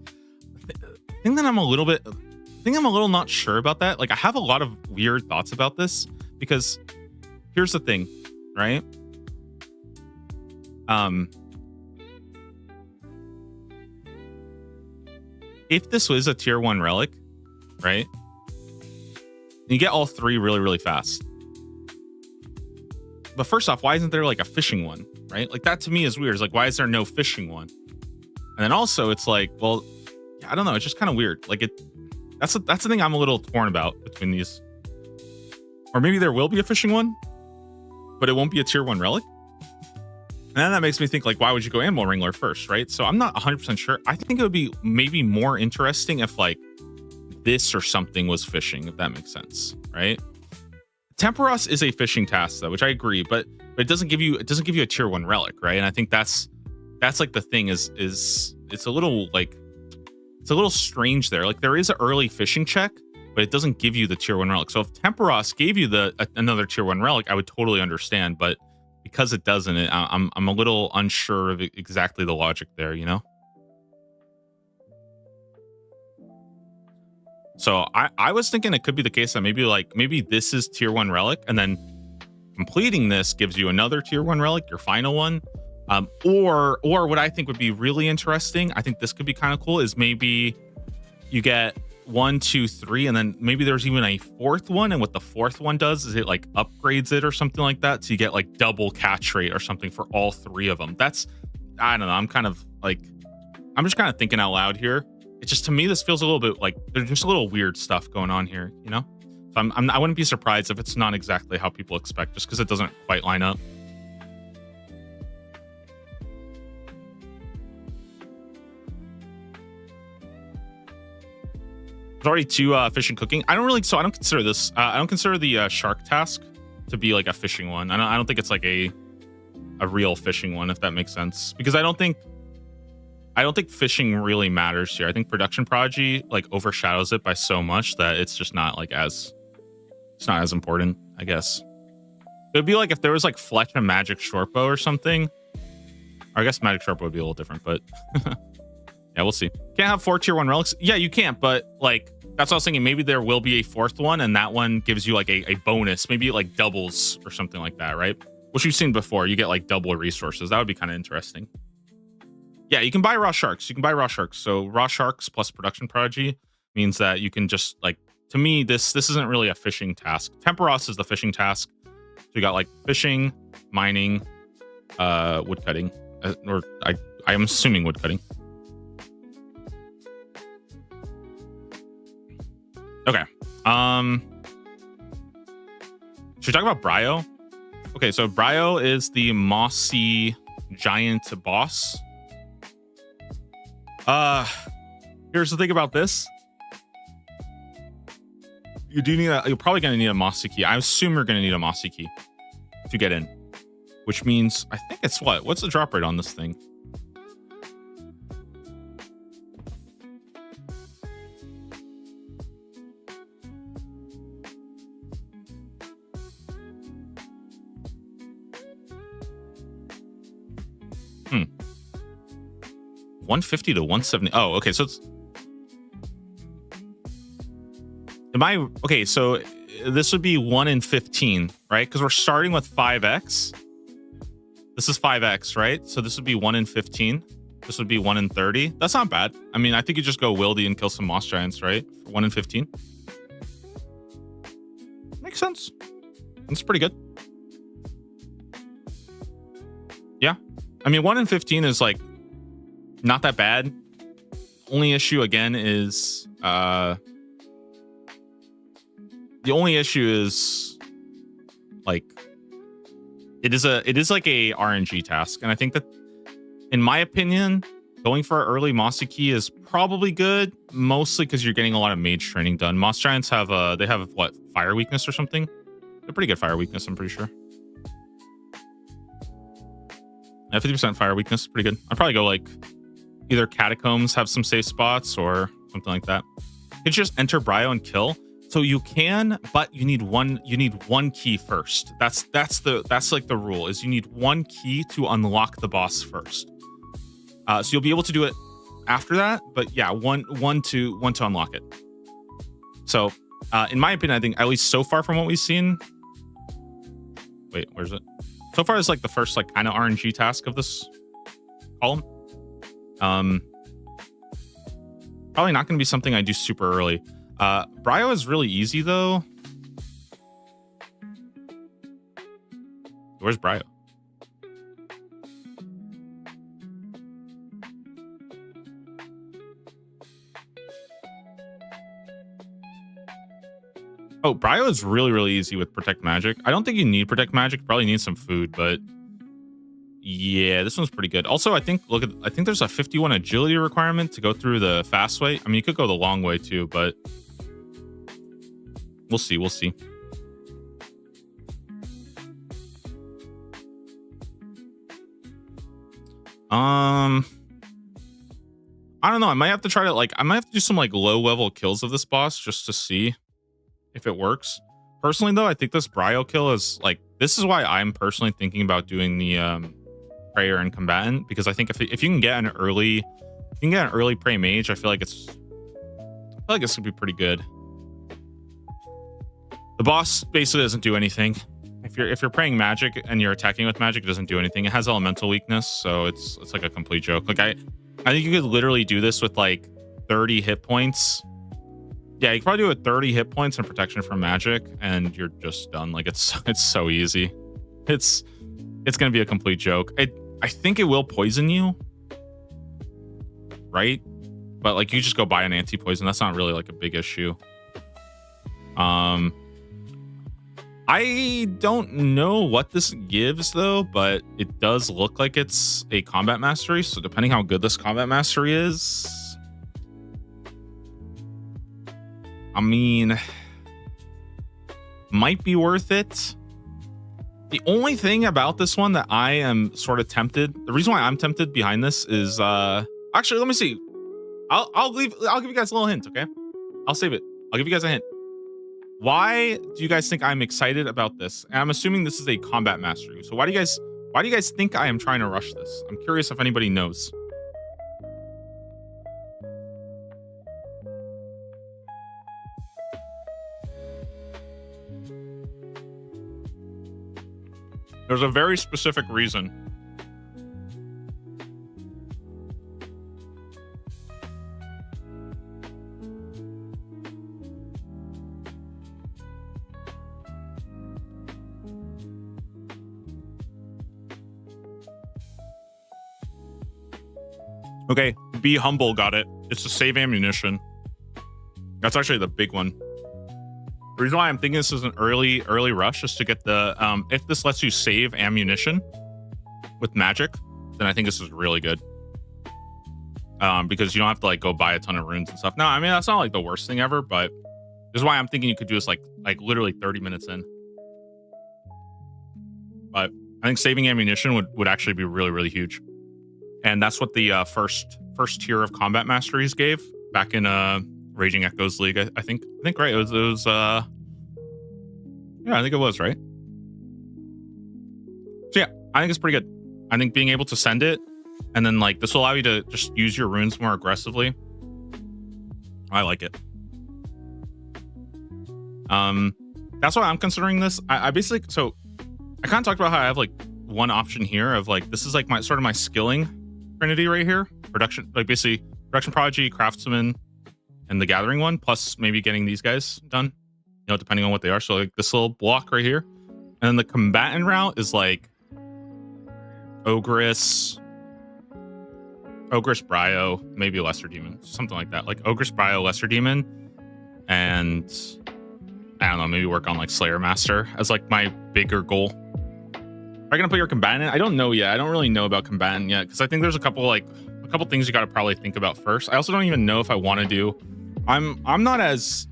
I think I'm a little not sure about that. Like I have a lot of weird thoughts about this because here's the thing, right? If this was a tier 1 relic, right? You get all 3 really, really fast. But first off, why isn't there like a fishing one, right? Like that to me is weird. It's like, why is there no fishing one? And then also it's like, well, I don't know. It's just kind of weird. Like that's the thing I'm a little torn about between these. Or maybe there will be a fishing one, but it won't be a tier 1 relic. And then that makes me think like, why would you go Animal Wrangler first, right? So I'm not 100% sure. I think it would be maybe more interesting if like this or something was fishing, if that makes sense, right? Temperos is a fishing task though, which I agree, but it doesn't give you a tier 1 relic, right? And I think that's like the thing is it's a little strange there. Like there is an early fishing check, but it doesn't give you the tier 1 relic. So if Temperos gave you another tier 1 relic, I would totally understand, but because it doesn't, I'm a little unsure of exactly the logic there, you know? So I was thinking it could be the case that maybe this is tier 1 relic, and then completing this gives you another tier 1 relic, your final one. Or what I think would be really interesting, I think this could be kind of cool, is maybe you get 1, 2, 3, and then maybe there's even a 4th one, and what the 4th one does is it like upgrades it or something like that, so you get like double catch rate or something for all 3 of them. That's, I don't know, I'm just kind of thinking out loud here. It's just, to me, this feels a little bit like there's just a little weird stuff going on here, you know? So I wouldn't be surprised if it's not exactly how people expect, just because it doesn't quite line up. There's already 2 fishing cooking. I don't consider this. I don't consider the shark task to be like a fishing one. I don't think it's like a real fishing one, if that makes sense. Because I don't think fishing really matters here. I think Production Prodigy like overshadows it by so much that it's just not like it's not as important, I guess. It would be like if there was like Fletch and Magic Shortbow or something. Or I guess Magic Shortbow would be a little different, but yeah, we'll see. Can't have 4 tier 1 relics. Yeah, you can't, but like that's what I was thinking. Maybe there will be a 4th one, and that one gives you like a bonus. Maybe it like doubles or something like that, right? Which we've seen before. You get like double resources. That would be kind of interesting. Yeah, you can buy raw sharks. So raw sharks plus Production Prodigy means that you can just like, to me, this isn't really a fishing task. Temperos is the fishing task. So you got like fishing, mining, woodcutting, or I am assuming woodcutting. Okay. Should we talk about Bryo? Okay, so Bryo is the mossy giant boss. Here's the thing about this. You're probably gonna need a mossy key. I assume you're gonna need a mossy key to get in, which means I think it's what's the drop rate on this thing? Hmm. 150 to 170. Oh, okay. So it's. Okay, so this would be 1 in 15, right? Because we're starting with 5x. This is 5x, right? So this would be 1 in 15. This would be 1 in 30. That's not bad. I mean, I think you just go wildy and kill some moss giants, right? For 1 in 15. Makes sense. That's pretty good. Yeah. I mean, 1 in 15 is like not that bad. Only issue again is the only issue is like it is like a RNG task, and I think that in my opinion, going for an early mossy key is probably good, mostly because you're getting a lot of mage training done. Moss giants have they have what, fire weakness or something? They're pretty good fire weakness, I'm pretty sure. Yeah, 50% fire weakness, pretty good. I'd probably go like either catacombs have some safe spots or something like that. You could just enter Bryo and kill. So you can, but you need one key first. That's like the rule, is you need one key to unlock the boss first. So you'll be able to do it after that, but yeah, one to unlock it. So in my opinion, I think at least so far from what we've seen. Wait, where's it? So far, it's like the first like kind of RNG task of this column. Probably not going to be something I do super early. Bryo is really easy though. Where's Bryo? Oh, Bryo is really, really easy with Protect Magic. I don't think you need Protect Magic. Probably need some food, but yeah, this one's pretty good. Also, I think there's a 51 agility requirement to go through the fast way. I mean, you could go the long way too, but we'll see. We'll see. I don't know. I might have to try to I might have to do some like low level kills of this boss just to see if it works. Personally though, I think this Bryo kill is this is why I'm personally thinking about doing the prayer and combatant, because I think if you can get an early prey mage, I feel like this would be pretty good. The boss basically doesn't do anything. If you're praying magic and you're attacking with magic, it doesn't do anything. It has elemental weakness, so it's like a complete joke. I think you could literally do this with 30 hit points. Yeah, you can probably do it with 30 hit points and protection from magic, and you're just done. It's so easy. It's gonna be a complete joke. I think it will poison you, right? But you just go buy an anti-poison. That's not really a big issue. I don't know what this gives though, but it does look like it's a combat mastery. So depending how good this combat mastery is, I mean, might be worth it. The only thing about this one that I am sort of tempted, the reason why I'm tempted behind this is actually, let me see. I'll give you guys a little hint, okay? I'll save it. I'll give you guys a hint. Why do you guys think I'm excited about this? And I'm assuming this is a combat mastery. So why do you guys think I am trying to rush this? I'm curious if anybody knows. There's a very specific reason. Okay, Be Humble got it. It's to save ammunition. That's actually the big one. The reason why I'm thinking this is an early rush is to get the if this lets you save ammunition with magic, then I think this is really good. Because you don't have to like go buy a ton of runes and stuff. No, I mean that's not like the worst thing ever, but this is why I'm thinking you could do this like literally 30 minutes in. But I think saving ammunition would actually be really, really huge. And that's what the first tier of combat masteries gave back in Raging Echoes League. I think right. It was yeah, I think it was right. So yeah, I think it's pretty good. I think being able to send it and then like this will allow you to just use your runes more aggressively. I like it. That's why I'm considering this. I basically, so I kind of talked about how I have like one option here of like, this is like my sort of my skilling trinity right here. Production, like basically Production Prodigy, Craftsman, and the Gathering one, plus maybe getting these guys done, you know, depending on what they are. So like this little block right here. And then the combatant route is like Ogress, Bryo, maybe Lesser Demon, something like that. Like Ogress, Bryo, Lesser Demon, and I don't know, maybe work on like Slayer Master as like my bigger goal. Are you gonna put your combatant? I don't know yet. I don't really know about combatant yet because I think there's a couple things you got to probably think about first. I also don't even know if I want to do. I'm not as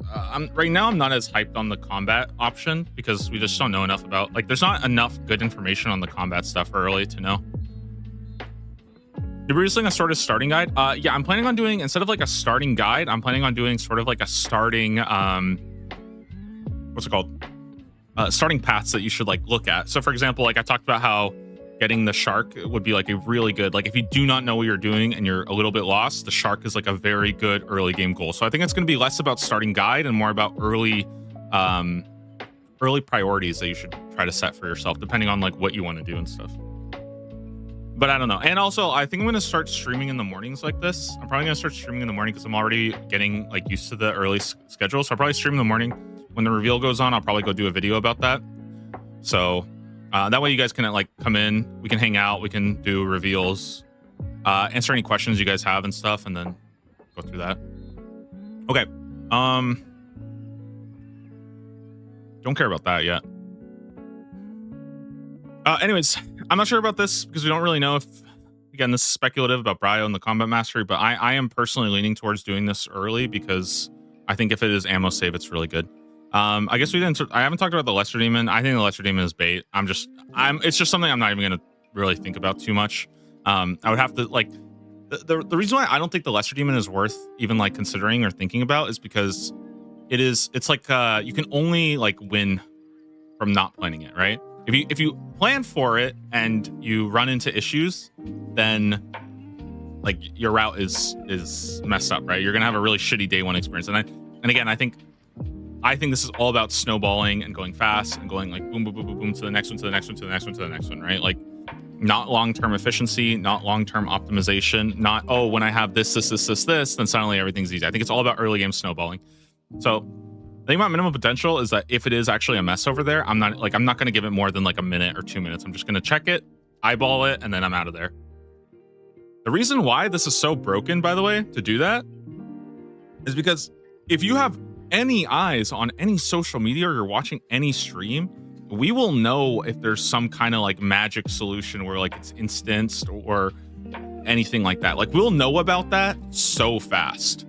right now. I'm not as hyped on the combat option because we just don't know enough about like. There's not enough good information on the combat stuff early to know. You're releasing a sort of starting guide. Yeah, I'm planning on doing instead of like a starting guide. I'm planning on doing sort of like a starting what's it called? Starting paths that you should like look at. So for example, like I talked about how getting the shark would be like a really good, like if you do not know what you're doing and you're a little bit lost, the shark is like a very good early game goal. So I think it's going to be less about starting guide and more about early priorities that you should try to set for yourself, depending on like what you want to do and stuff. But I don't know. And also I think I'm going to start streaming in the mornings like this. I'm probably going to start streaming in the morning because I'm already getting like used to the early schedule. So I'll probably stream in the morning. When the reveal goes on, I'll probably go do a video about that. So that way you guys can like come in, we can hang out, we can do reveals, answer any questions you guys have and stuff, and then go through that. Okay. Don't care about that yet. Anyways, I'm not sure about this because we don't really know if, again, this is speculative about Bryo and the combat mastery, but I am personally leaning towards doing this early because I think if it is ammo save, it's really good. I guess I haven't talked about the Lesser Demon. I think the Lesser Demon is bait. It's just something I'm not even going to really think about too much. I would have to like, the reason why I don't think the Lesser Demon is worth even like considering or thinking about is because it's like, you can only like win from not planning it, right? If you plan for it and you run into issues, then like your route is messed up, right? You're going to have a really shitty day one experience. And again, I think this is all about snowballing and going fast and going like boom, boom, boom, boom, boom to the next one, to the next one, to the next one, to the next one, right? Like not long-term efficiency, not long-term optimization, not, oh, when I have this, then suddenly everything's easy. I think it's all about early game snowballing. So the thing about minimum potential is that if it is actually a mess over there, I'm not going to give it more than like a minute or 2 minutes. I'm just going to check it, eyeball it, and then I'm out of there. The reason why this is so broken, by the way, to do that is because if you have any eyes on any social media or you're watching any stream, we will know if there's some kind of like magic solution where like it's instanced or anything like that. Like we'll know about that so fast.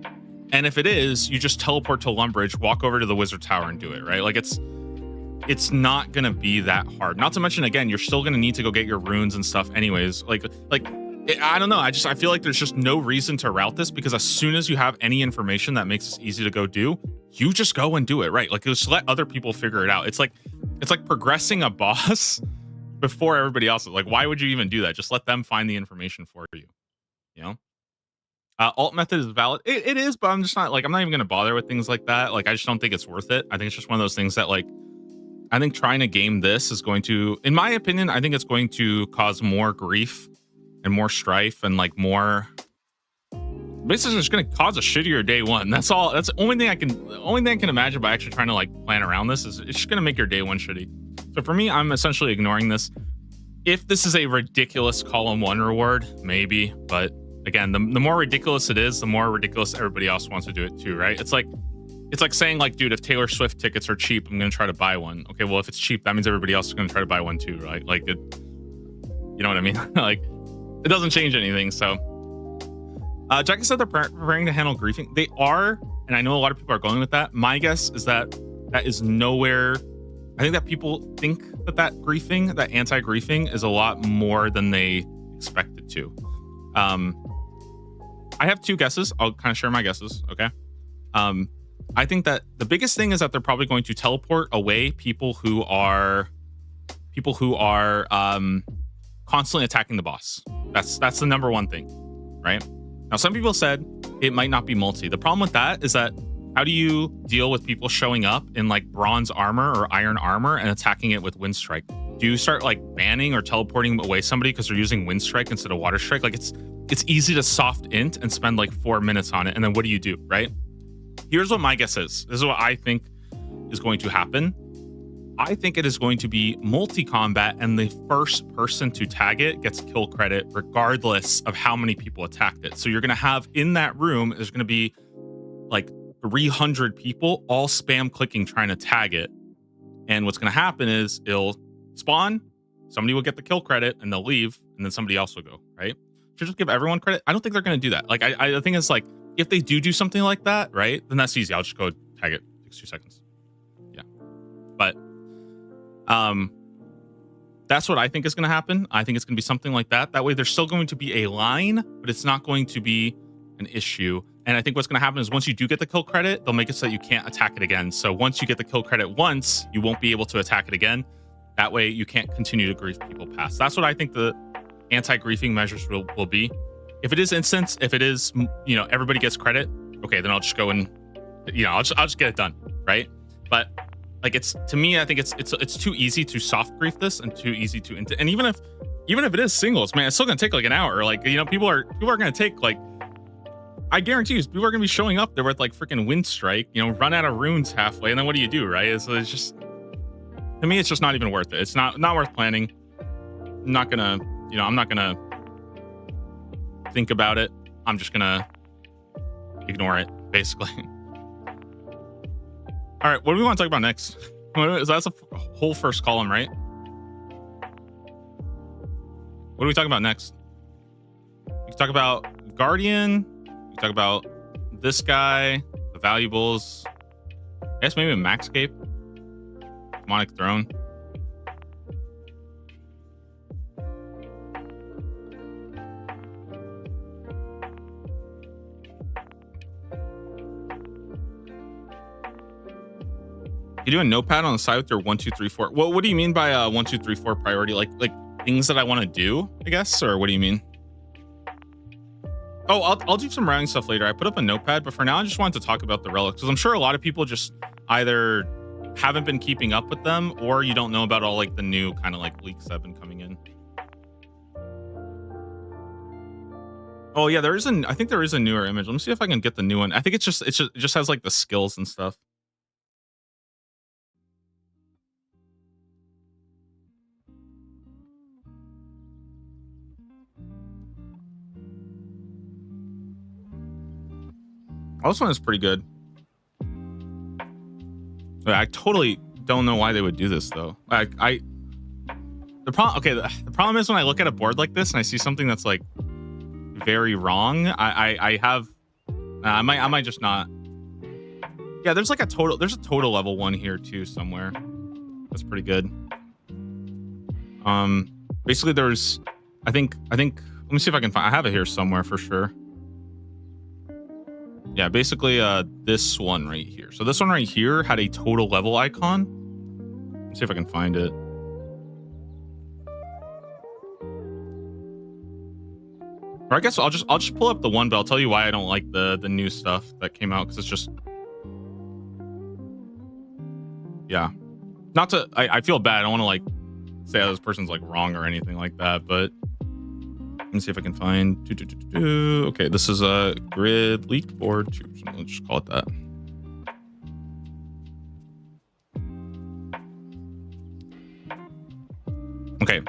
And if it is, you just teleport to Lumbridge, walk over to the Wizard Tower and do it, right? Like it's not going to be that hard. Not to mention, again, you're still going to need to go get your runes and stuff anyways. I don't know. I feel like there's just no reason to route this because as soon as you have any information that makes it easy to go do, you just go and do it, right? Like just let other people figure it out. It's like progressing a boss before everybody else. Like, why would you even do that? Just let them find the information for you. You know? Alt method is valid. It is, but I'm not even going to bother with things like that. Like, I just don't think it's worth it. I think it's just one of those things that like, I think trying to game this is going to, in my opinion, I think it's going to cause more grief and more strife and like more, basically just going to cause a shittier day one. That's all. That's the only thing I can imagine by actually trying to like plan around this is it's just going to make your day one shitty. So for me, I'm essentially ignoring this. If this is a ridiculous column 1 reward, maybe, but again, the more ridiculous it is, the more ridiculous everybody else wants to do it too, right? It's like it's like saying like, dude, if Taylor Swift tickets are cheap, I'm gonna try to buy one. Okay, well, if it's cheap, that means everybody else is gonna try to buy one too, right? Like, it, you know what I mean? Like, it doesn't change anything. So, Jackie said they're preparing to handle griefing. They are, and I know a lot of people are going with that. My guess is that that is nowhere. I think that people think that griefing, that anti-griefing, is a lot more than they expect it to. I have two guesses. I'll kind of share my guesses. Okay. I think that the biggest thing is that they're probably going to teleport away people who are constantly attacking the boss. That's the number one thing, right? Now, some people said it might not be multi. The problem with that is that how do you deal with people showing up in like bronze armor or iron armor and attacking it with wind strike? Do you start like banning or teleporting away somebody because they're using wind strike instead of water strike? Like it's easy to soft int and spend like 4 minutes on it, and then what do you do, right? Here's what my guess is. This is what I think is going to happen. I think it is going to be multi-combat, and the first person to tag it gets kill credit regardless of how many people attacked it. So you're going to have in that room, there's going to be like 300 people all spam clicking trying to tag it. And what's going to happen is it'll spawn, somebody will get the kill credit and they'll leave, and then somebody else will go, right? Should just give everyone credit. I don't think they're going to do that. Like, I think it's like, if they do something like that, right, then that's easy. I'll just go tag it. Takes 2 seconds. Yeah. But that's what I think is going to happen. I think it's going to be something like that. That way there's still going to be a line, but it's not going to be an issue. And I think what's going to happen is once you do get the kill credit, they'll make it so that you can't attack it again. So once you get the kill credit once, you won't be able to attack it again. That way you can't continue to grief people past. That's what I think the anti-griefing measures will be. If it is instance, if it is, you know, everybody gets credit, okay, then I'll just go and, you know, I'll just get it done, right? But like, it's, to me, I think it's too easy to soft grief this and too easy to, and even if it is singles, man, it's still gonna take like an hour. Like, you know, people are gonna take like, I guarantee you, people are gonna be showing up there with like freaking wind strike, you know, run out of runes halfway, and then what do you do, right? So it's just, to me, it's just not even worth it. It's not worth planning. I'm not gonna think about it. I'm just gonna ignore it, basically. All right, what do we want to talk about next? That's a whole first column, right? What are we talking about next? We can talk about Guardian. We can talk about this guy, the valuables. I guess maybe a Maxscape. Demonic Throne. You do a notepad on the side with your 1, 2, 3, 4. What do you mean by 1, 2, 3, 4 priority? Like things that I want to do, I guess, or what do you mean? Oh, I'll do some writing stuff later. I put up a notepad, but for now I just wanted to talk about the relics because I'm sure a lot of people just either haven't been keeping up with them or you don't know about all like the new kind of like leaks that have been coming in. Oh yeah, I think there is a newer image. Let me see if I can get the new one. I think it just has like the skills and stuff. Oh, this one is pretty good. I totally don't know why they would do this though. The problem is when I look at a board like this and I see something that's like very wrong, I might just not. Yeah, there's a total level 1 here too somewhere. That's pretty good. Basically there's, I think, let me see if I can find, I have it here somewhere for sure. Yeah, basically this one right here. So this one right here had a total level icon. Let's see if I can find it. Or I guess I'll just pull up the one, but I'll tell you why I don't like the new stuff that came out, because it's just, yeah. Not to, I feel bad. I don't want to like say this person's like wrong or anything like that, but let me see if I can find. Okay, this is a grid leaked board. Let's just call it that. Okay,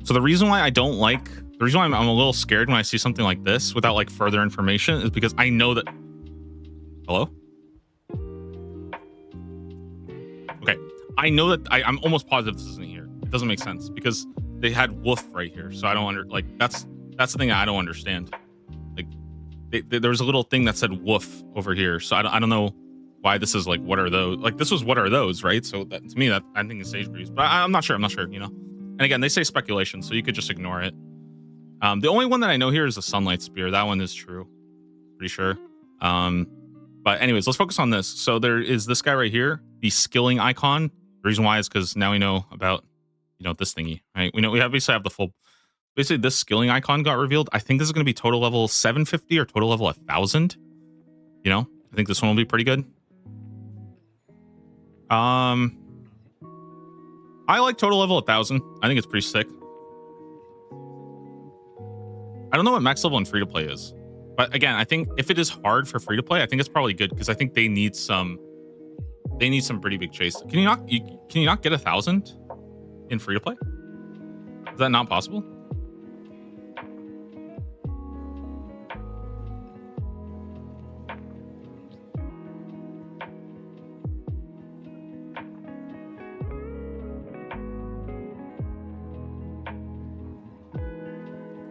so the reason why I'm a little scared when I see something like this without like further information is because I know that. Hello? Okay, I know that I'm almost positive this isn't here. It doesn't make sense because they had woof right here, so I don't that's the thing I don't understand. Like, there was a little thing that said woof over here, so I don't know why this is like what are those? Like this was what are those, right? So that to me that I think it's sage grouse, but I'm not sure. I'm not sure, you know. And again, they say speculation, so you could just ignore it. The only one that I know here is the sunlight spear. That one is true, pretty sure. But anyways, let's focus on this. So there is this guy right here, the skilling icon. The reason why is because now we know about, you know, this thingy, right? We obviously have the full. Basically, this skilling icon got revealed. I think this is going to be total level 750 or total level 1000. You know, I think this one will be pretty good. I like total level 1000. I think it's pretty sick. I don't know what max level in free to play is, but again, I think if it is hard for free to play, I think it's probably good because I think they need some pretty big chase. Can you not get 1000 in free to play? Is that not possible?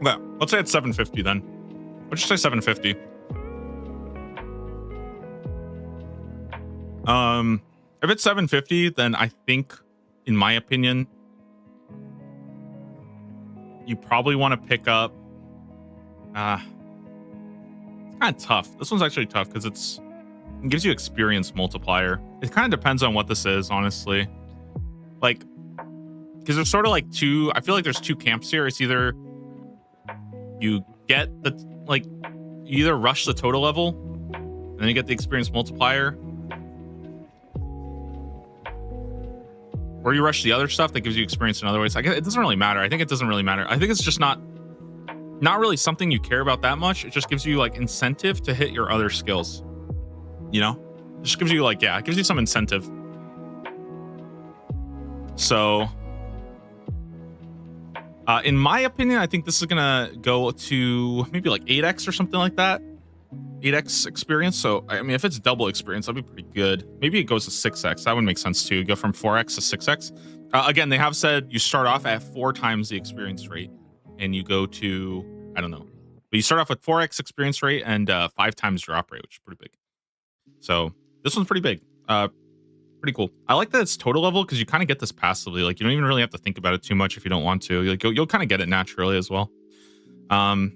Well, let's say it's 750 then. Let's just say 750. If it's 750, then I think, in my opinion, you probably want to pick up. It's kind of tough. This one's actually tough because it gives you experience multiplier. It kind of depends on what this is, honestly. Like, because there's sort of like two. I feel like there's two camps here. It's either you get you either rush the total level and then you get the experience multiplier, or you rush the other stuff that gives you experience in other ways. I guess it doesn't really matter. I think it doesn't really matter. I think it's just not really something you care about that much. It just gives you like incentive to hit your other skills. You know, it just gives you it gives you some incentive. So in my opinion, I think this is gonna go to maybe like 8x or something like that. 8x experience. So I mean, if it's double experience, that'd be pretty good. Maybe it goes to 6x. That would make sense too. Go from 4x to 6x. Again, they have said you start off at 4 times the experience rate, and you go to, I don't know, but you start off with 4x experience rate and 5 times drop rate, which is pretty big. So this one's pretty big. Pretty cool. I like that it's total level because you kind of get this passively. Like you don't even really have to think about it too much if you don't want to. Like you'll kind of get it naturally as well. But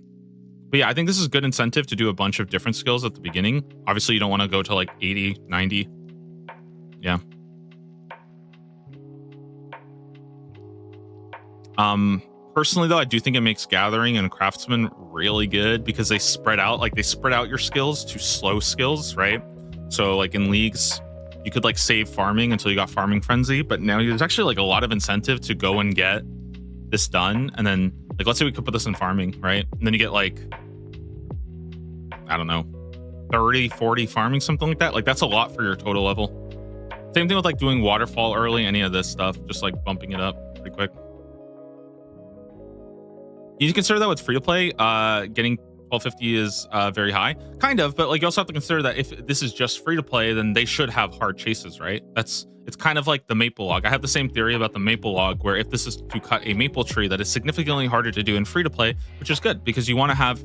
yeah, I think this is good incentive to do a bunch of different skills at the beginning. Obviously, you don't want to go to like 80, 90. Yeah. Personally though, I do think it makes Gathering and Craftsman really good because they spread out your skills to slow skills, right? So like in leagues, you could like save farming until you got Farming Frenzy, but now there's actually like a lot of incentive to go and get this done. And then like, let's say we could put this in farming, right? And then you get like, I don't know, 30, 40 farming, something like that. Like that's a lot for your total level. Same thing with like doing waterfall early, any of this stuff, just like bumping it up pretty quick. You consider that with free to play, getting 1250 is very high, kind of, but like you also have to consider that if this is just free to play, then they should have hard chases, right? It's kind of like the maple log. I have the same theory about the maple log, where if this is to cut a maple tree, that is significantly harder to do in free to play, which is good because you want to have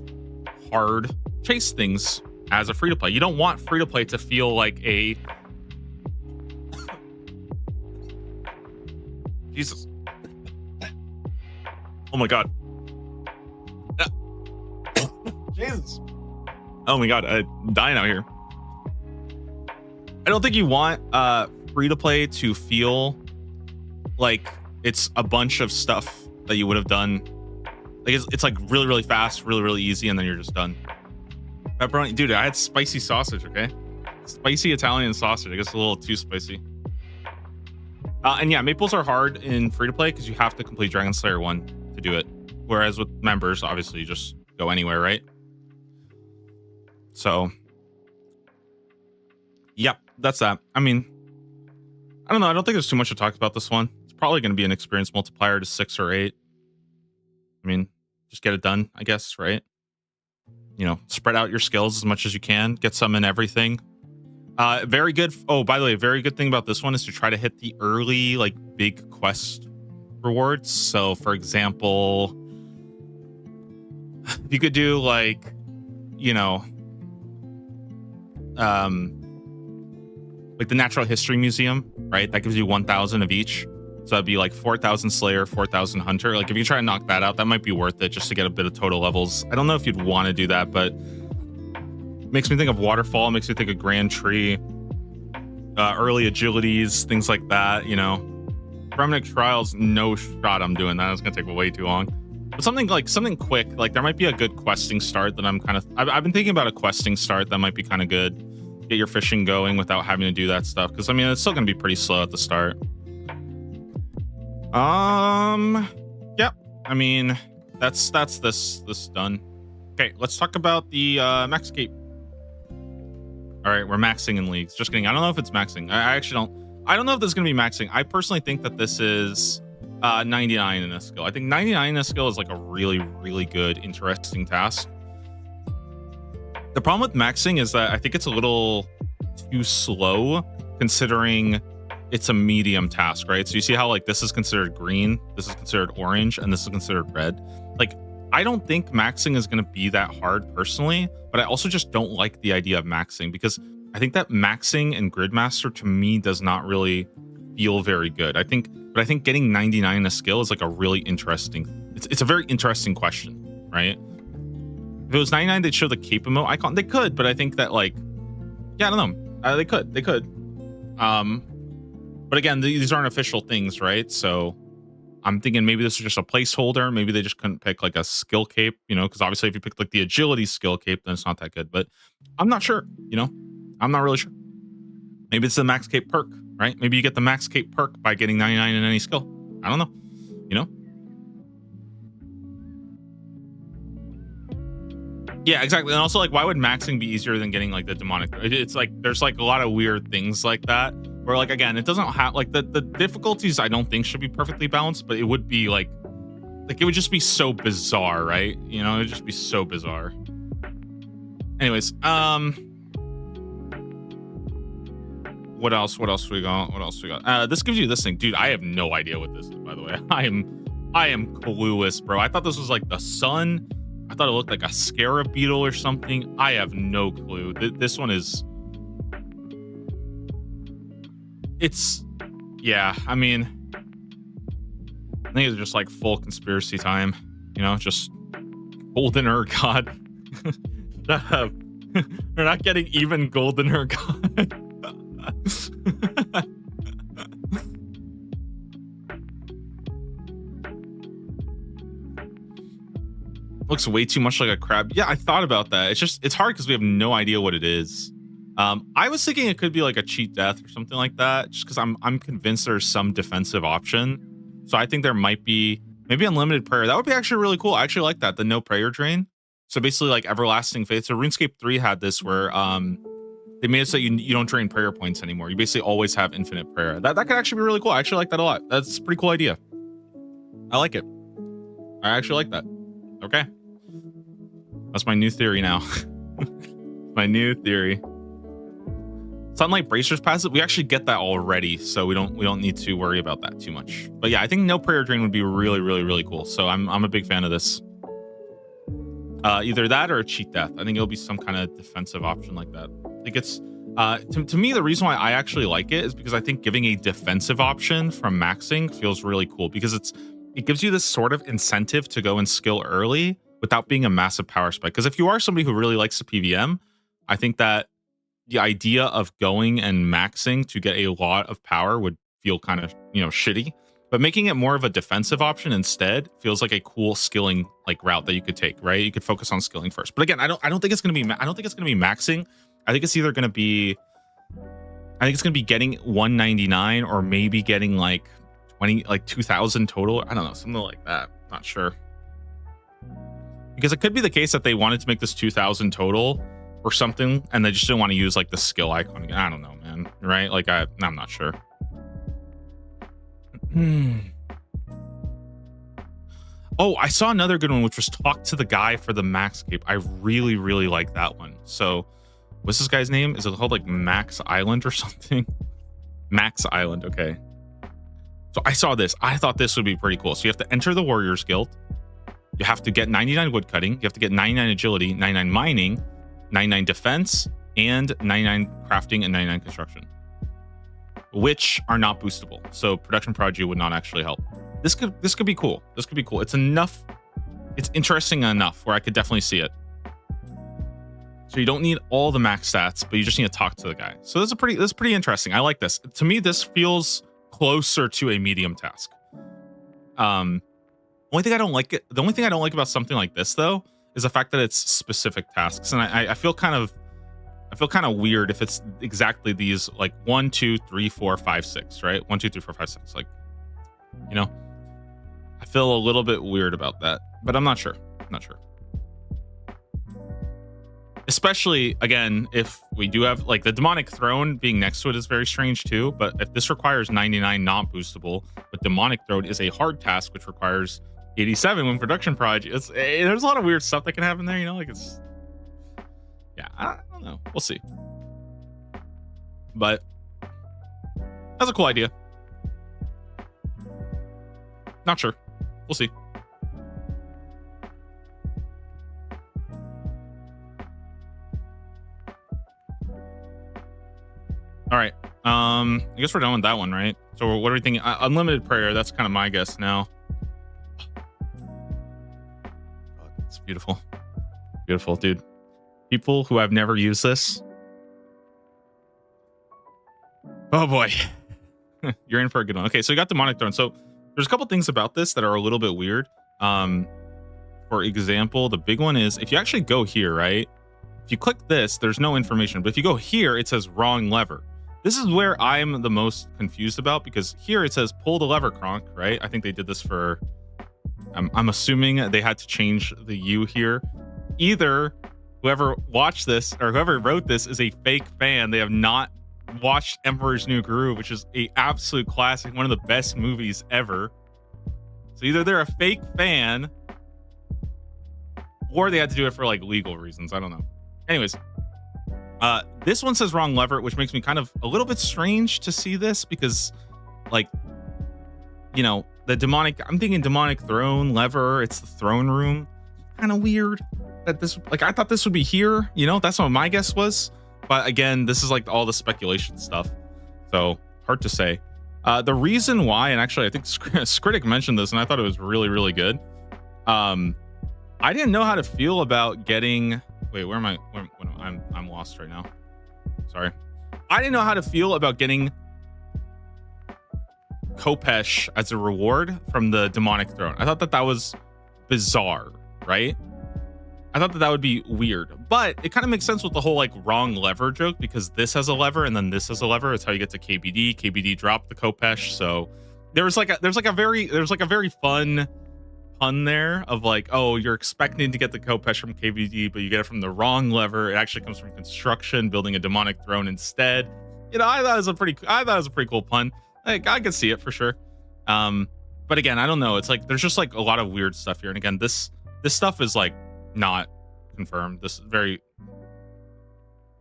hard chase things as a free to play. You don't want free to play to feel like a Jesus. Oh my god. Jesus. Oh my god, I'm dying out here. I don't think you want free to play to feel like it's a bunch of stuff that you would have done. Like it's like really, really fast, really, really easy, and then you're just done. Pepperoni, dude, I had spicy sausage, okay? Spicy Italian sausage. I guess a little too spicy. And yeah, maples are hard in free to play because you have to complete Dragon Slayer 1 to do it. Whereas with members, obviously you just go anywhere, right? So, yep, that's that. I mean, I don't know. I don't think there's too much to talk about this one. It's probably going to be an experience multiplier to 6 or 8. I mean, just get it done, I guess, right? You know, spread out your skills as much as you can. Get some in everything. Very good. Oh, by the way, very good thing about this one is to try to hit the early, like, big quest rewards. So, for example, if you could do, like, you know, like the Natural History Museum, right? That gives you 1,000 of each. So that'd be like 4,000 Slayer, 4,000 Hunter. Like if you try to knock that out, that might be worth it just to get a bit of total levels. I don't know if you'd want to do that, but makes me think of Waterfall, makes me think of Grand Tree, early agilities, things like that, you know. Remnant Trials, no shot I'm doing that. It's gonna take way too long. But something quick, like there might be a good questing start that I've been thinking about a questing start that might be kind of good. Get your fishing going without having to do that stuff. Because I mean, it's still gonna be pretty slow at the start. Yep. I mean, that's this done. Okay, let's talk about the max cape. All right, we're maxing in leagues. Just kidding. I don't know if it's maxing. I actually don't. I don't know if this is gonna be maxing. I personally think that this is 99 in a skill. I think 99 in a skill is like a really, really good, interesting task. The problem with maxing is that I think it's a little too slow considering it's a medium task, right? So you see how like this is considered green, this is considered orange, and this is considered red. Like, I don't think maxing is going to be that hard personally, but I also just don't like the idea of maxing because I think that maxing in Gridmaster to me does not really feel very good. I think getting 99 in a skill is like a really interesting, it's a very interesting question, right? If it was 99, they'd show the cape emote icon. They could, but I think that like, yeah, I don't know. They could. But again, these aren't official things, right? So I'm thinking maybe this is just a placeholder. Maybe they just couldn't pick like a skill cape, you know, because obviously if you pick like the agility skill cape, then it's not that good. But I'm not sure, you know, I'm not really sure. Maybe it's the max cape perk, right? Maybe you get the max cape perk by getting 99 in any skill. I don't know, you know? Yeah, exactly. And also, like, why would maxing be easier than getting like the demonic? It's like there's like a lot of weird things like that where, like, again, it doesn't have like the difficulties. I don't think should be perfectly balanced, but it would be like it would just be so bizarre, right? You know, it would just be so bizarre. Anyways, what else we got? This gives you this thing, dude. I have no idea what this is, by the way. I am clueless, bro. I thought this was like the sun. I thought it looked like a scarab beetle or something. I have no clue. This one is... Yeah, I mean... I think it's just like full conspiracy time. You know, just Golden Urgot. Shut up. We're not getting even Golden Urgot. Looks way too much like a crab. Yeah, I thought about that. It's hard because we have no idea what it is. I was thinking it could be like a cheat death or something like that, just because I'm convinced there's some defensive option. So I think there might be maybe unlimited prayer. That would be actually really cool. I actually like that, the no prayer drain. So basically like everlasting faith. So RuneScape 3 had this where they made it so you don't drain prayer points anymore. You basically always have infinite prayer. That could actually be really cool. I actually like that a lot. That's a pretty cool idea. I like it. I actually like that. Okay. That's my new theory now. My new theory. Sunlight Bracers passive, we actually get that already, so we don't need to worry about that too much. But yeah, I think no prayer drain would be really, really, really cool. So I'm a big fan of this. Either that or a cheat death. I think it'll be some kind of defensive option like that. I think it's to me, the reason why I actually like it is because I think giving a defensive option from maxing feels really cool because it gives you this sort of incentive to go and skill early without being a massive power spike. Because if you are somebody who really likes the PVM, I think that the idea of going and maxing to get a lot of power would feel kind of, you know, shitty. But making it more of a defensive option instead feels like a cool skilling like route that you could take, right? You could focus on skilling first. But again, I don't think it's gonna be maxing. I think it's either gonna be getting 199 or maybe getting like 2,000 total. I don't know, something like that. Not sure. Because it could be the case that they wanted to make this 2,000 total or something, and they just didn't want to use like the skill icon again. I don't know, man. Right? Like I'm not sure. Oh, I saw another good one, which was talk to the guy for the max cape. I really, really like that one. So what's this guy's name? Is it called like Max Island or something? Max Island. Okay. So I saw this. I thought this would be pretty cool. So you have to enter the Warriors Guild. You have to get 99 woodcutting. You have to get 99 agility, 99 mining, 99 defense, and 99 crafting and 99 construction, which are not boostable. So production prodigy would not actually help. This could be cool. This could be cool. It's enough. It's interesting enough where I could definitely see it. So you don't need all the max stats, but you just need to talk to the guy. So this is pretty interesting. I like this. To me, this feels closer to a medium task. The only thing I don't like about something like this though is the fact that it's specific tasks, and I feel kind of weird if it's exactly these like 1, 2, 3, 4, 5, 6, right? 1, 2, 3, 4, 5, 6. Like, you know, I feel a little bit weird about that, but I'm not sure. Especially again, if we do have like the demonic throne being next to it is very strange too. But if this requires 99 not boostable, but demonic throne is a hard task which requires 87 when production project, there's a lot of weird stuff that can happen there. You know, like I don't know. We'll see. But that's a cool idea. Not sure. We'll see. All right. I guess we're done with that one, right? So what are we thinking? Unlimited prayer. That's kind of my guess now. It's beautiful. Beautiful, dude. People who have never used this. Oh boy. You're in for a good one. Okay, so we got demonic throne. So there's a couple things about this that are a little bit weird. For example, the big one is if you actually go here, right? If you click this, there's no information. But if you go here, it says wrong lever. This is where I'm the most confused about, because here it says pull the lever, Kronk, right? I think they did this for, I'm assuming they had to change the U here. Either whoever watched this or whoever wrote this is a fake fan. They have not watched Emperor's New Groove, which is a absolute classic, one of the best movies ever. So either they're a fake fan or they had to do it for like legal reasons. I don't know. Anyways, this one says wrong lever, which makes me kind of a little bit strange to see this, because like, you know, the demonic, I'm thinking demonic throne lever, it's the throne room. Kind of weird that this, like, I thought this would be here, you know, that's what my guess was. But again, this is like all the speculation stuff, so hard to say. The reason why, and actually I think Skritic mentioned this and I thought it was really, really good. I didn't know how to feel about getting, wait, where am I? I'm lost right now. Sorry. I didn't know how to feel about getting Khopesh as a reward from the demonic throne. I thought that was bizarre, right? I thought that would be weird, but it kind of makes sense with the whole like wrong lever joke, because this has a lever and then this has a lever. It's how you get to KBD. KBD dropped the Khopesh, so there's like a very fun pun there of like, oh, you're expecting to get the Khopesh from KBD, but you get it from the wrong lever. It actually comes from construction, building a demonic throne instead. You know, I thought it was a pretty cool pun. Like, I could see it for sure. But again, I don't know. It's like there's just like a lot of weird stuff here, and again, this stuff is like not confirmed. This is very,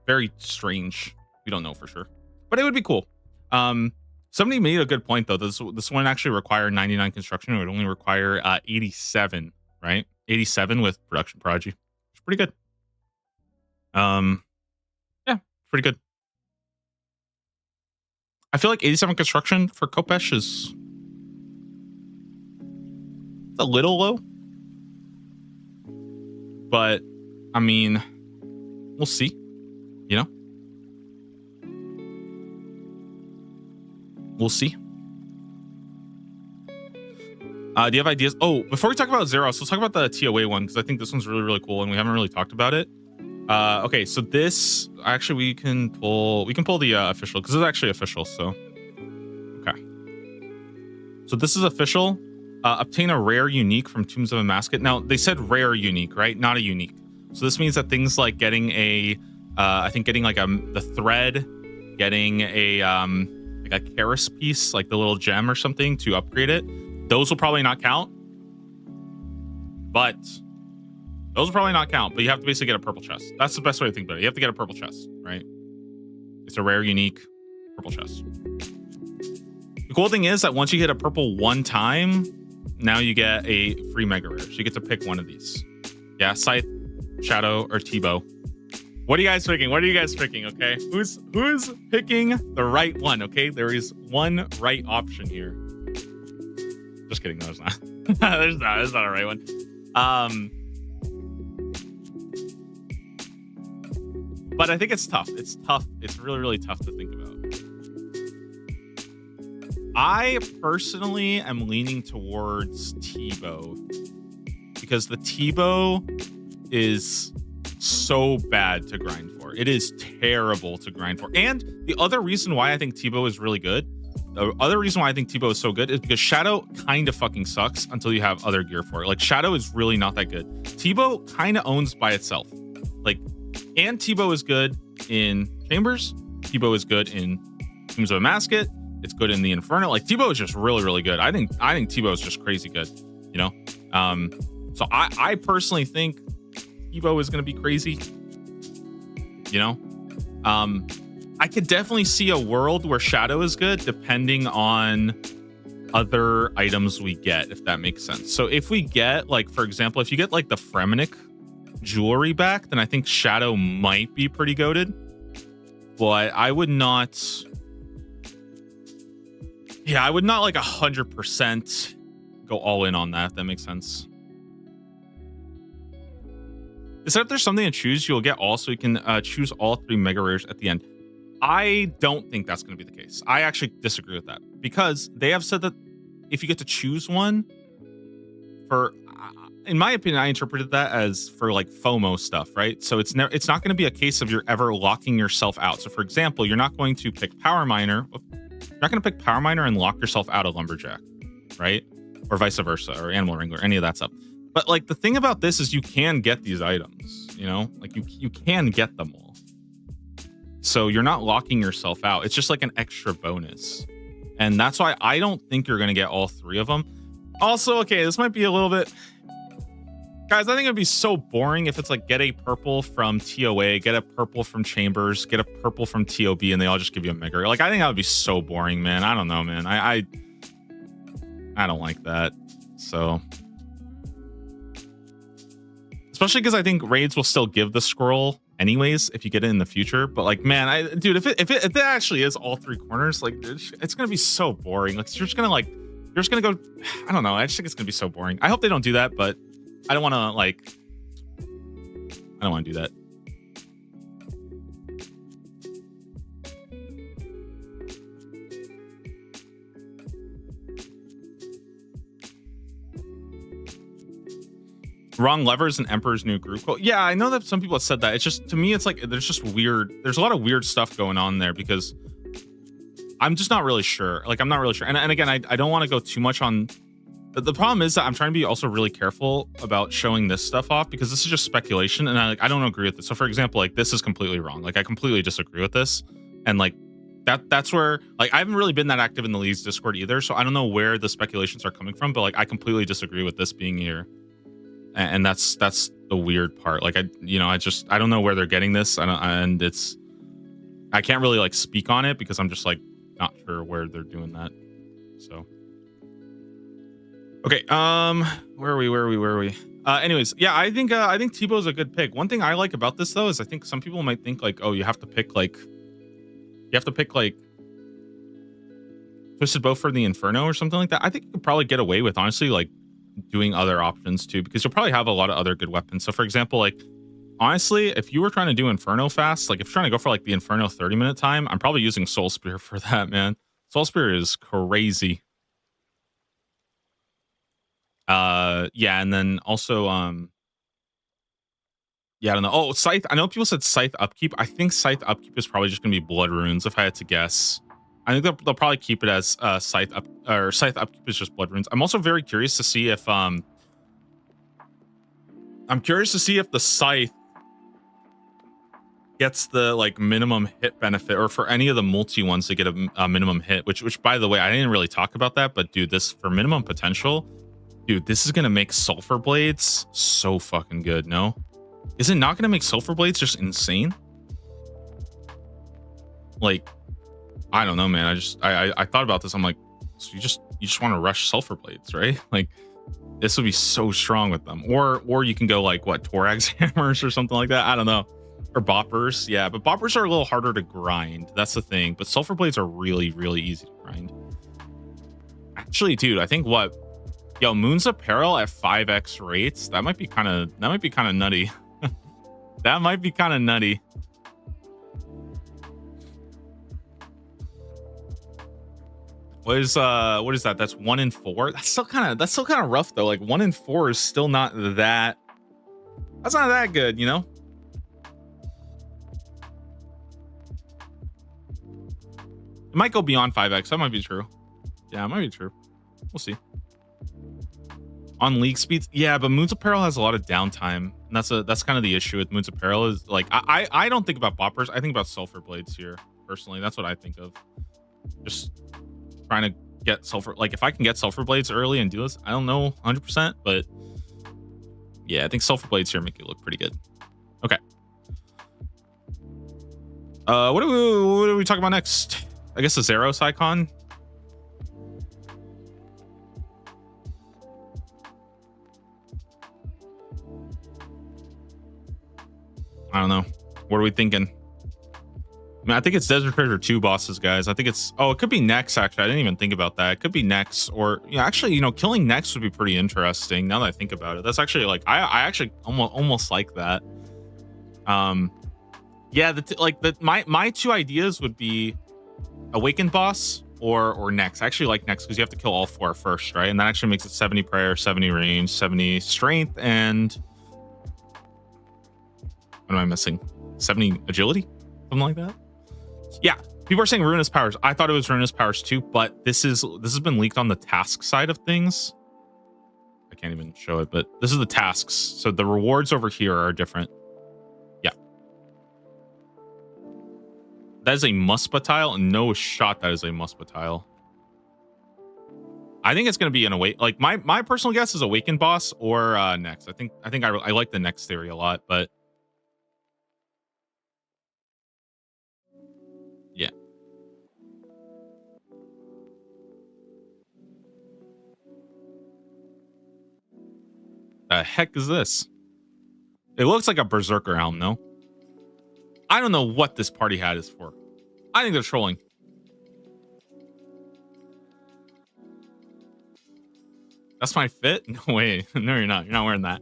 very strange. We don't know for sure, but it would be cool. Somebody made a good point though. This one actually required 99 construction. It would only require 87, right? 87 with production prodigy. It's pretty good. Yeah, pretty good. I feel like 87 construction for Khopesh is a little low, but I mean, we'll see, you know. We'll see. Do you have ideas? Oh, before we talk about Zeros, let's talk about the TOA one, because I think this one's really, really cool and we haven't really talked about it. Okay, so this actually we can pull the official, because it's actually official. So okay, so this is official. Obtain a rare unique from Tombs of a Masket. Now they said rare unique, right? Not a unique. So this means that things like getting a I think getting like the thread, getting a Karis piece, like the little gem or something to upgrade it, those will probably not count. But Those will probably not count, but you have to basically get a purple chest. That's the best way to think about it. You have to get a purple chest, right? It's a rare, unique purple chest. The cool thing is that once you hit a purple one time, now you get a free mega rare. So you get to pick one of these. Yeah, Scythe, Shadow, or T-Bow. What are you guys picking? What are you guys picking? Okay, who's picking the right one? Okay, there is one right option here. Just kidding. No, there's not. There's not a right one. But I think it's tough. It's tough. It's really, really tough to think about. I personally am leaning towards T-Bow because the T-Bow is so bad to grind for. It is terrible to grind for. And the other reason why I think T-Bow is really good, the other reason why I think T-Bow is so good is because Shadow kind of fucking sucks until you have other gear for it. Like Shadow is really not that good. T-Bow kind of owns by itself. Like, and T-Bow is good in Chambers. T-Bow is good in Tombs of Amasket. It's good in the Inferno. Like T-Bow is just really, really good. I think T-Bow is just crazy good, you know? So I personally think T-Bow is going to be crazy, you know? I could definitely see a world where Shadow is good depending on other items we get, if that makes sense. So if we get, like, for example, if you get like the Fremenic jewelry back, then I think Shadow might be pretty goated. But I would not... Yeah, I would not like 100% go all in on that, if that makes sense. Is that if there's something to choose, you'll get all, so you can choose all 3 mega rares at the end. I don't think that's going to be the case. I actually disagree with that because they have said that if you get to choose one for, in my opinion, I interpreted that as for like FOMO stuff, right? So it's not going to be a case of you're ever locking yourself out. So for example, you're not going to pick Power Miner. You're not going to pick Power Miner and lock yourself out of Lumberjack, right? Or vice versa, or Animal Wrangler, any of that stuff. But like the thing about this is you can get these items, you know, like you can get them all. So you're not locking yourself out. It's just like an extra bonus. And that's why I don't think you're going to get all 3 of them. Also, okay, this might be a little bit... Guys, I think it'd be so boring if it's like get a purple from TOA, get a purple from Chambers, get a purple from TOB, and they all just give you a mega. Like, I think that would be so boring, man. I don't know, man. I don't like that. So... Especially because I think raids will still give the scroll anyways if you get it in the future. But like, man, dude, if it actually is all 3 corners, like it's gonna be so boring. Like you're just gonna go. I don't know. I just think it's gonna be so boring. I hope they don't do that, but I don't want to do that. Wrong levers and Emperor's New Group quote. Yeah, I know that some people have said that. It's just, to me, it's like there's just weird. There's a lot of weird stuff going on there because I'm just not really sure. Like, I'm not really sure. And again, I don't want to go too much on. The problem is that I'm trying to be also really careful about showing this stuff off because this is just speculation, and I don't agree with this. So, for example, like this is completely wrong. Like, I completely disagree with this, and like that's where like I haven't really been that active in the League's Discord either, so I don't know where the speculations are coming from. But like, I completely disagree with this being here. And that's the weird part. Like I don't know where they're getting this. I can't really like speak on it because I'm just like not sure where they're doing that. So okay, where are we? Anyways, yeah, I think T-Bow is a good pick. One thing I like about this though is I think some people might think like, oh, you have to pick like Twisted Bow for the Inferno or something like that. I think you could probably get away with honestly like doing other options too, because you'll probably have a lot of other good weapons. So for example, like honestly, if you were trying to do Inferno fast, like if you're trying to go for like the Inferno 30-minute time, I'm probably using Soul Spear for that, man. Soul Spear is crazy. Yeah, and then also yeah, I don't know. Oh, Scythe. I know people said Scythe upkeep. I think Scythe upkeep is probably just gonna be Blood Runes if I had to guess. I think they'll probably keep it as Scythe upkeep is just Blood Runes. I'm also very curious to see if the Scythe gets the like minimum hit benefit, or for any of the multi ones to get a minimum hit. Which by the way, I didn't really talk about that, but dude, this for minimum potential, Dude, this is gonna make Sulfur Blades so fucking good, no? Is it not gonna make Sulfur Blades just insane? Like, I don't know, man. I thought about this. I'm like, so you just want to rush Sulfur Blades, right? Like, this would be so strong with them. Or you can go like what, Thorax hammers or something like that. I don't know. Or boppers. Yeah, but boppers are a little harder to grind. That's the thing. But Sulfur Blades are really, really easy to grind. Actually, dude, I think what, yo, Moon's Apparel at 5x rates, that might be kind of nutty. That might be kind of nutty. What is that? That's 1 in 4. That's still kind of rough though. Like 1 in 4 is still not that. That's not that good, you know. It might go beyond 5x. That might be true. Yeah, it might be true. We'll see. On league speeds, yeah, but Moon's Apparel has a lot of downtime. And that's kind of the issue with Moon's Apparel is like I don't think about boppers. I think about Sulfur Blades here personally. That's what I think of. Just trying to get Sulfur. Like if I can get Sulfur Blades early and do this, I don't know 100%, but yeah, I think Sulfur Blades here make it look pretty good. Okay. What are we talking about next? I guess the Zeros icon. I don't know. What are we thinking? I mean, I think it's Desert Treasure 2 bosses, guys. I think it's... Oh, it could be Nex, actually. I didn't even think about that. It could be Nex or... Yeah, actually, you know, killing Nex would be pretty interesting now that I think about it. That's actually, like... I actually almost like that. Yeah, my two ideas would be Awakened boss or Nex. I actually like Nex because you have to kill all 4 first, right? And that actually makes it 70 prayer, 70 range, 70 strength, and... What am I missing? 70 agility? Something like that? Yeah. People are saying Ruinous Powers. I thought it was Ruinous Powers too, but this has been leaked on the task side of things. I can't even show it, but this is the tasks. So the rewards over here are different. Yeah. That is a Muspa tile. No shot that is a Muspa tile. I think it's going to be an Awake. Like my personal guess is Awakened boss or Nex. I think I like the Nex theory a lot, but yeah. The heck is this? It looks like a Berserker helm, no? I don't know what this party hat is for. I think they're trolling. That's my fit? No way. No, you're not. You're not wearing that.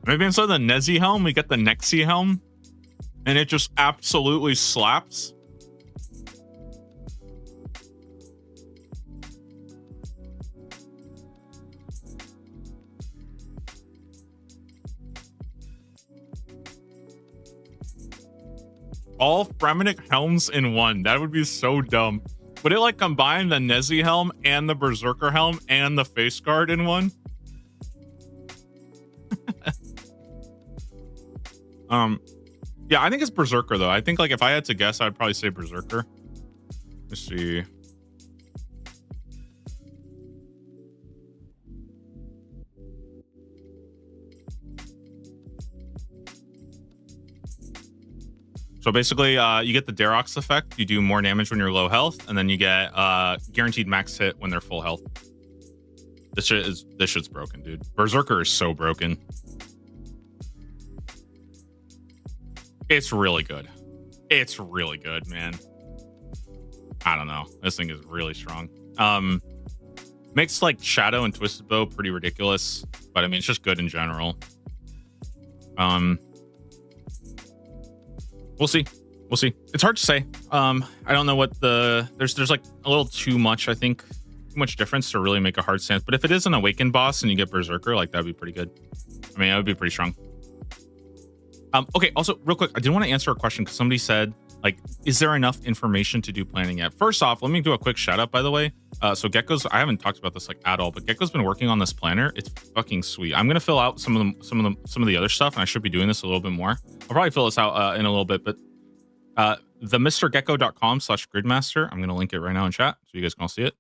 Maybe instead of the Nezi helm, we get the Nexi helm. And it just absolutely slaps. All Fremennik helms in one. That would be so dumb. Would it like combine the Nezi helm and the Berserker helm and the face guard in one? Yeah, I think it's Berserker though. I think like if I had to guess, I'd probably say Berserker. Let's see. So basically, you get the Darox effect. You do more damage when you're low health, and then you get guaranteed max hit when they're full health. This shit's broken, dude. Berserker is so broken. It's really good. It's really good, man. I don't know. This thing is really strong. Makes like Shadow and Twisted Bow pretty ridiculous, but I mean it's just good in general. We'll see. We'll see. It's hard to say. I don't know what there's like a little too much, I think, too much difference to really make a hard stance. But if it is an Awakened boss and you get Berserker, like that'd be pretty good. I mean, that would be pretty strong. Okay, also real quick, I did want to answer a question because somebody said, like, is there enough information to do planning yet? First off, let me do a quick shout out, by the way. So Gecko's, I haven't talked about this like at all, but Gecko's been working on this planner. It's fucking sweet. I'm gonna fill out some of the other stuff, and I should be doing this a little bit more. I'll probably fill this out in a little bit, but the mrgecko.com/gridmaster. I'm gonna link it right now in chat so you guys can all see it.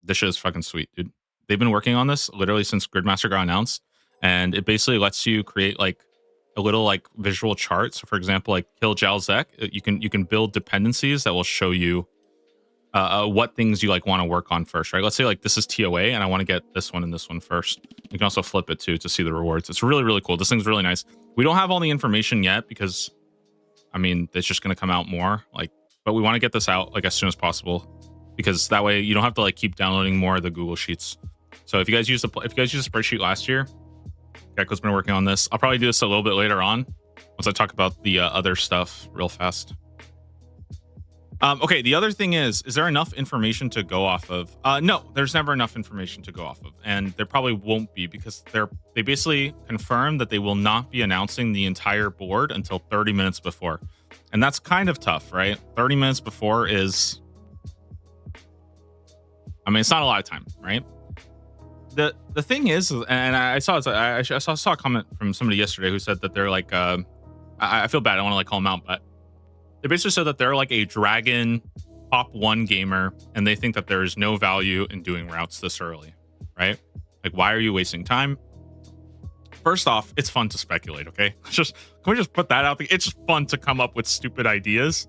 This shit is fucking sweet, dude. They've been working on this literally since Gridmaster got announced, and it basically lets you create like a little like visual chart. So for example, like kill Jalzek, you can build dependencies that will show you what things you like want to work on first, right? Let's say like this is TOA and I want to get this one and this one first. You can also flip it too to see the rewards. It's really, really cool. This thing's really nice. We don't have all the information yet because I mean, it's just going to come out more like, but we want to get this out like as soon as possible because that way you don't have to like keep downloading more of the Google Sheets. So if you guys used a spreadsheet last year, Gecko's been working on this. I'll probably do this a little bit later on once I talk about the other stuff real fast. Okay, the other thing is there enough information to go off of? No, there's never enough information to go off of, and there probably won't be because they basically confirmed that they will not be announcing the entire board until 30 minutes before, and that's kind of tough, right? 30 minutes before is, I mean, it's not a lot of time, right? The thing is, and I saw a comment from somebody yesterday who said that they're like, I feel bad, I don't want to like call them out, but they basically said that they're like a Dragon top 1 gamer and they think that there is no value in doing routes this early, right? Like, why are you wasting time? First off, it's fun to speculate, okay? Can we just put that out there? It's just fun to come up with stupid ideas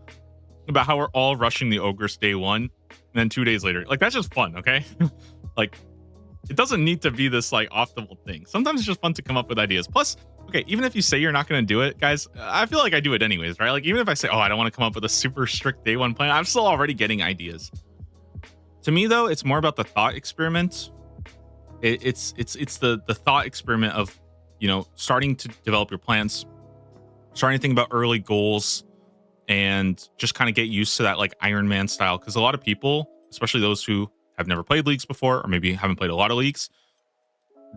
about how we're all rushing the Ogress day 1 and then 2 days later. Like, that's just fun, okay? Like, it doesn't need to be this like optimal thing. Sometimes it's just fun to come up with ideas. Plus, okay, even if you say you're not going to do it, guys, I feel like I do it anyways, right? Like, even if I say, oh, I don't want to come up with a super strict day 1 plan, I'm still already getting ideas. To me, though, it's more about the thought experiment. It's the thought experiment of, you know, starting to develop your plans, starting to think about early goals, and just kind of get used to that like Iron Man style. Because a lot of people, especially those who have never played leagues before, or maybe haven't played a lot of leagues,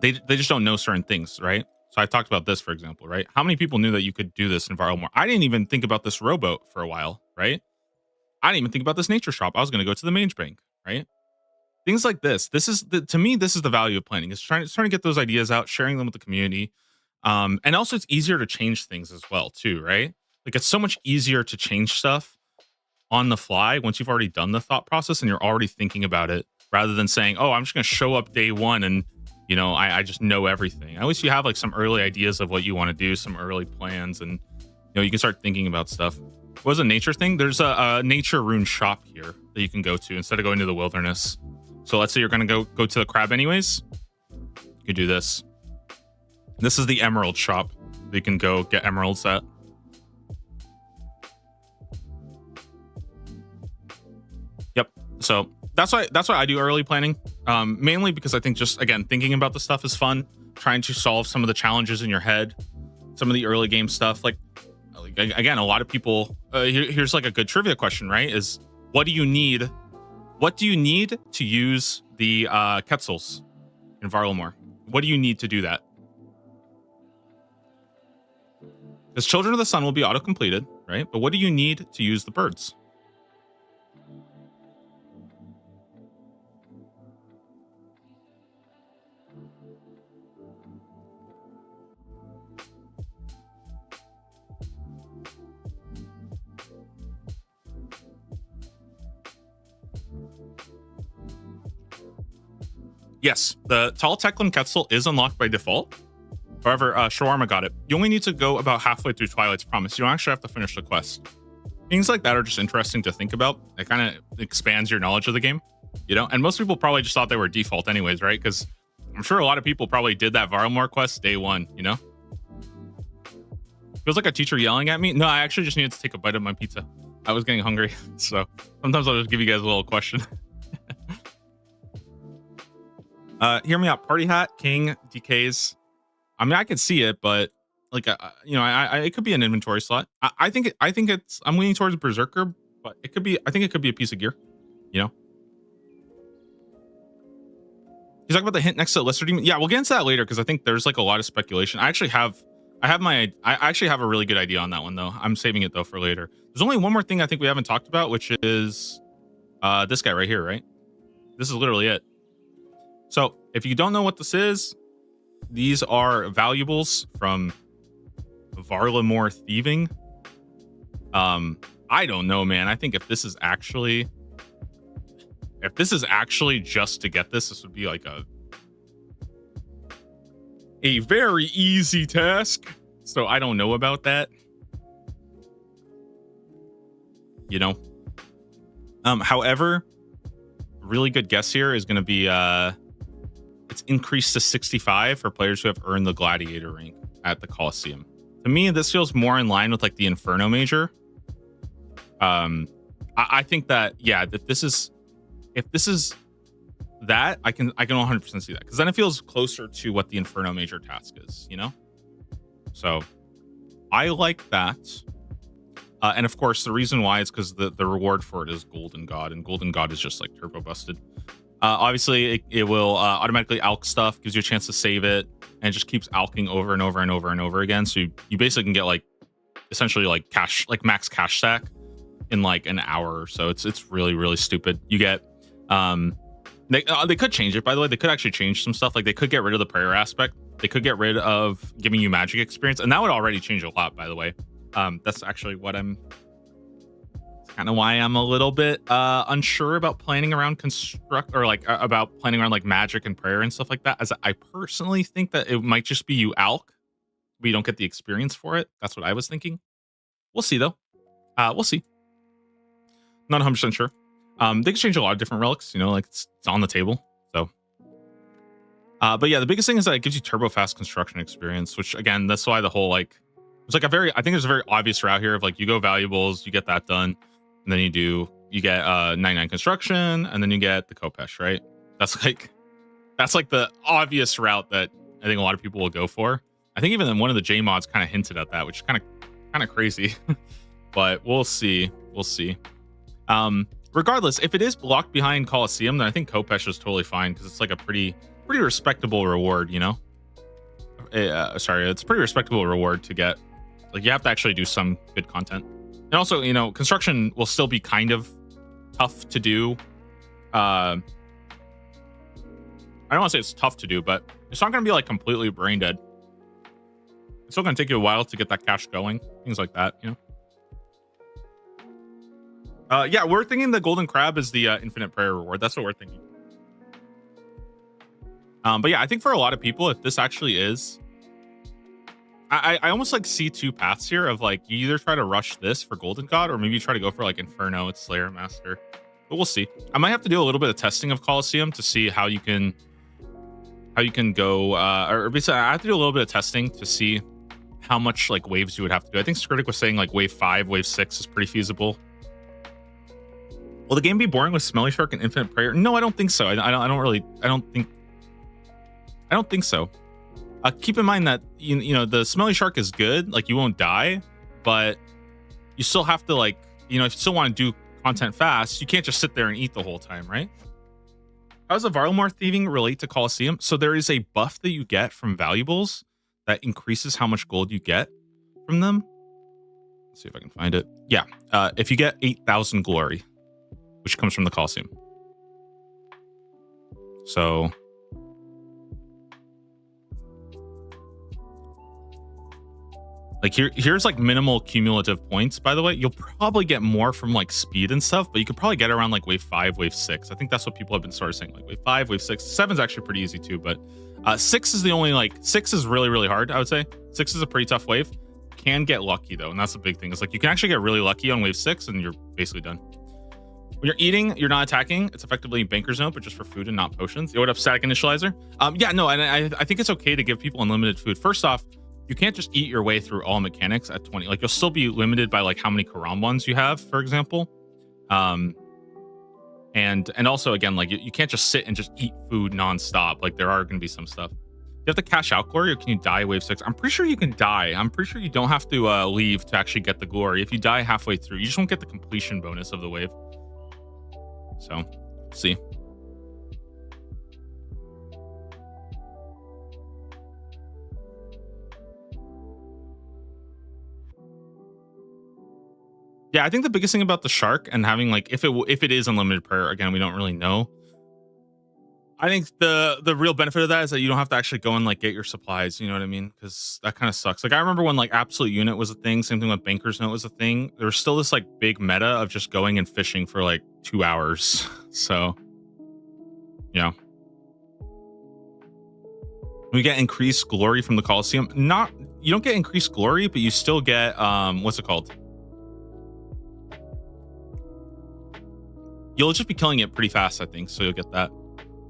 they just don't know certain things, right? So I talked about this, for example, right? How many people knew that you could do this in Varlamore? I didn't even think about this rowboat for a while, right? I didn't even think about this nature shop. I was going to go to the Mage Bank, right? Things like this. To me, this is the value of planning. It's trying to get those ideas out, sharing them with the community. And also it's easier to change things as well, too, right? Like, it's so much easier to change stuff on the fly once you've already done the thought process and you're already thinking about it, rather than saying, oh, I'm just going to show up day 1 and, you know, I just know everything. At least you have like some early ideas of what you want to do, some early plans, and, you know, you can start thinking about stuff. What was a nature thing? There's a nature rune shop here that you can go to instead of going to the wilderness. So let's say you're going to go to the crab anyways. You could do this. This is the emerald shop that you can go get emeralds at. Yep. So that's why I do early planning, mainly because I think just, again, thinking about the stuff is fun, trying to solve some of the challenges in your head, some of the early game stuff. Like again, a lot of people, here's like a good trivia question, right? Is what do you need to use the Quetzals in Varlamore? What do you need to do that? Because Children of the Sun will be auto-completed, right? But what do you need to use the birds? Yes, the Tall Teklim Quetzal is unlocked by default. However, Shawarma got it. You only need to go about halfway through Twilight's Promise. You don't actually have to finish the quest. Things like that are just interesting to think about. It kind of expands your knowledge of the game, you know? And most people probably just thought they were default anyways, right? Because I'm sure a lot of people probably did that Varlamore quest day 1, you know? Feels like a teacher yelling at me. No, I actually just needed to take a bite of my pizza. I was getting hungry, so sometimes I'll just give you guys a little question. Hear me out. Party hat, King, DKs. I mean, I could see it, but like, you know, it could be an inventory slot. I think it's. I'm leaning towards Berserker, but it could be. I think it could be a piece of gear. You know. You talk about the hint next to Lesser Demon. Yeah, we'll get into that later because I think there's like a lot of speculation. I actually have a really good idea on that one though. I'm saving it though for later. There's only one more thing I think we haven't talked about, which is this guy right here, right? This is literally it. So if you don't know what this is, these are valuables from Varlamore Thieving. I don't know, man. I think if this is actually just to get this would be like a very easy task. So I don't know about that. You know. However, really good guess here is going to be it's increased to 65 for players who have earned the gladiator rank at the Colosseum. To me, this feels more in line with like the Inferno Major. I think that that this is, if this is that, I can 100% see that, because then it feels closer to what the Inferno Major task is, you know. So I like that. And of course, the reason why is because the reward for it is Golden God, and Golden God is just like turbo busted. Obviously, it will automatically alch stuff, gives you a chance to save it, and it just keeps alching over and over and over and over again. So you basically can get like essentially like cash, like max cash stack in like an hour or so. It's really, really stupid. You get they could change it, by the way. They could actually change some stuff. Like they could get rid of the prayer aspect. They could get rid of giving you magic experience, and that would already change a lot, by the way. That's actually what I'm kind of why I'm a little bit unsure about planning around about planning around like magic and prayer and stuff like that, as I personally think that it might just be you alch, but you don't get the experience for it. That's what I was thinking. We'll see though. We'll see. Not 100% sure. They can change a lot of different relics, you know, like it's on the table. So but yeah, the biggest thing is that it gives you turbo fast construction experience, which again, that's why the whole like it's like I think there's a very obvious route here of like you go valuables, you get that done, and then you get 99 construction, and then you get the Khopesh, right? That's like the obvious route that I think a lot of people will go for. I think even one of the J mods kind of hinted at that, which is kind of crazy. But we'll see. Regardless, if it is blocked behind Colosseum, then I think Khopesh is totally fine, because it's like a pretty respectable reward, you know. It's a pretty respectable reward to get. Like you have to actually do some good content. And also, you know, construction will still be kind of tough to do. I don't want to say it's tough to do, but it's not going to be like completely brain dead. It's still going to take you a while to get that cash going. Things like that, you know. Yeah, we're thinking the Golden Crab is the infinite prayer reward. That's what we're thinking. But yeah, I think for a lot of people, if this actually is, I almost like see two paths here of like you either try to rush this for Golden God, or maybe you try to go for like Inferno, it's Slayer Master. But we'll see. I might have to do a little bit of testing of Colosseum to see how you can go, or basically I have to do a little bit of testing to see how much like waves you would have to do. I think Skritic was saying like wave 5, wave 6 is pretty feasible. Will the game be boring with Smelly Shark and Infinite Prayer? No, I don't think so. I don't think so. Keep in mind that you know the Smelly Shark is good, like you won't die, but you still have to like, you know, if you still want to do content fast, you can't just sit there and eat the whole time, right? How does the Varlamore thieving relate to Colosseum? So there is a buff that you get from valuables that increases how much gold you get from them. Let's see if I can find it. Yeah, if you get 8,000 glory, which comes from the Colosseum. So like here's like minimal cumulative points, by the way. You'll probably get more from like speed and stuff, but you could probably get around like wave 5, wave 6. I think that's what people have been sort of saying, like wave 5, wave 6. 7's actually pretty easy too, but 6 is the only, like 6 is really, really hard, I would say. 6 is a pretty tough wave. Can get lucky though, and that's the big thing. It's like you can actually get really lucky on wave 6 and you're basically done. When you're eating, you're not attacking. It's effectively Banker's Note, but just for food and not potions. Yo, what up, Static Initializer? Yeah, no, and I think it's okay to give people unlimited food. First off, you can't just eat your way through all mechanics at 20. Like you'll still be limited by like how many Karam ones you have, for example. And also again, like you can't just sit and just eat food nonstop. Like there are going to be some stuff. You have to cash out glory, or can you die wave 6? I'm pretty sure you can die. I'm pretty sure you don't have to leave to actually get the glory. If you die halfway through, you just won't get the completion bonus of the wave. So, see. Yeah, I think the biggest thing about the shark and having like if it is unlimited prayer, again, we don't really know. I think the real benefit of that is that you don't have to actually go and like get your supplies. You know what I mean? Because that kind of sucks. Like I remember when like Absolute Unit was a thing. Same thing with Banker's Note was a thing. There was still this like big meta of just going and fishing for like 2 hours. So, yeah. We get increased glory from the Coliseum. Not you don't get increased glory, but you still get what's it called? You'll just be killing it pretty fast, I think. So you'll get that.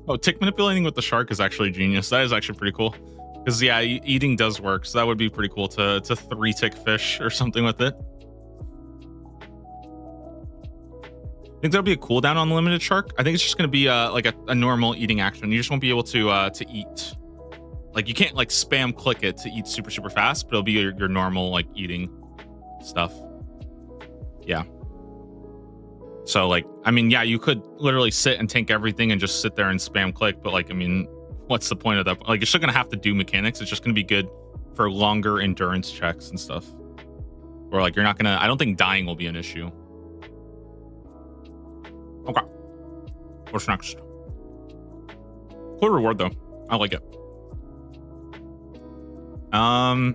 Oh, tick manipulating with the shark is actually genius. That is actually pretty cool. Because yeah, eating does work. So that would be pretty cool to 3-tick fish or something with it. Think there'll be a cooldown on the limited shark? I think it's just going to be like a normal eating action. You just won't be able to eat. Like you can't like spam click it to eat super fast, but it'll be your normal like eating stuff. Yeah. So like, I mean, yeah, you could literally sit and tank everything and just sit there and spam click, but like, I mean, what's the point of that? Like, you're still gonna have to do mechanics. It's just gonna be good for longer endurance checks and stuff. Or like, you're not gonna. I don't think dying will be an issue. Okay. What's next? Cool reward though. I like it. Have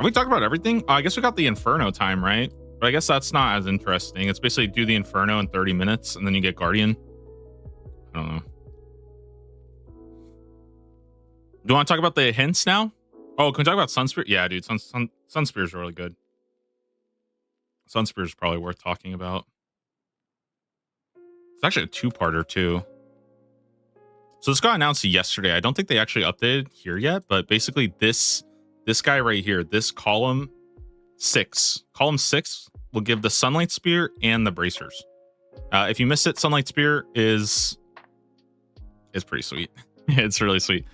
we talked about everything? I guess we got the Inferno time, right? But I guess that's not as interesting. It's basically do the Inferno in 30 minutes and then you get Guardian. I don't know. Do you want to talk about the hints now? Oh, can we talk about Sunspear? Yeah, dude. Sunspear is really good. Sunspear is probably worth talking about. It's actually a 2-parter too. So this got announced yesterday. I don't think they actually updated here yet, but basically this guy right here, this column 6 will give the Sunlight Spear and the bracers. If you missed it, Sunlight Spear is pretty sweet. It's really sweet.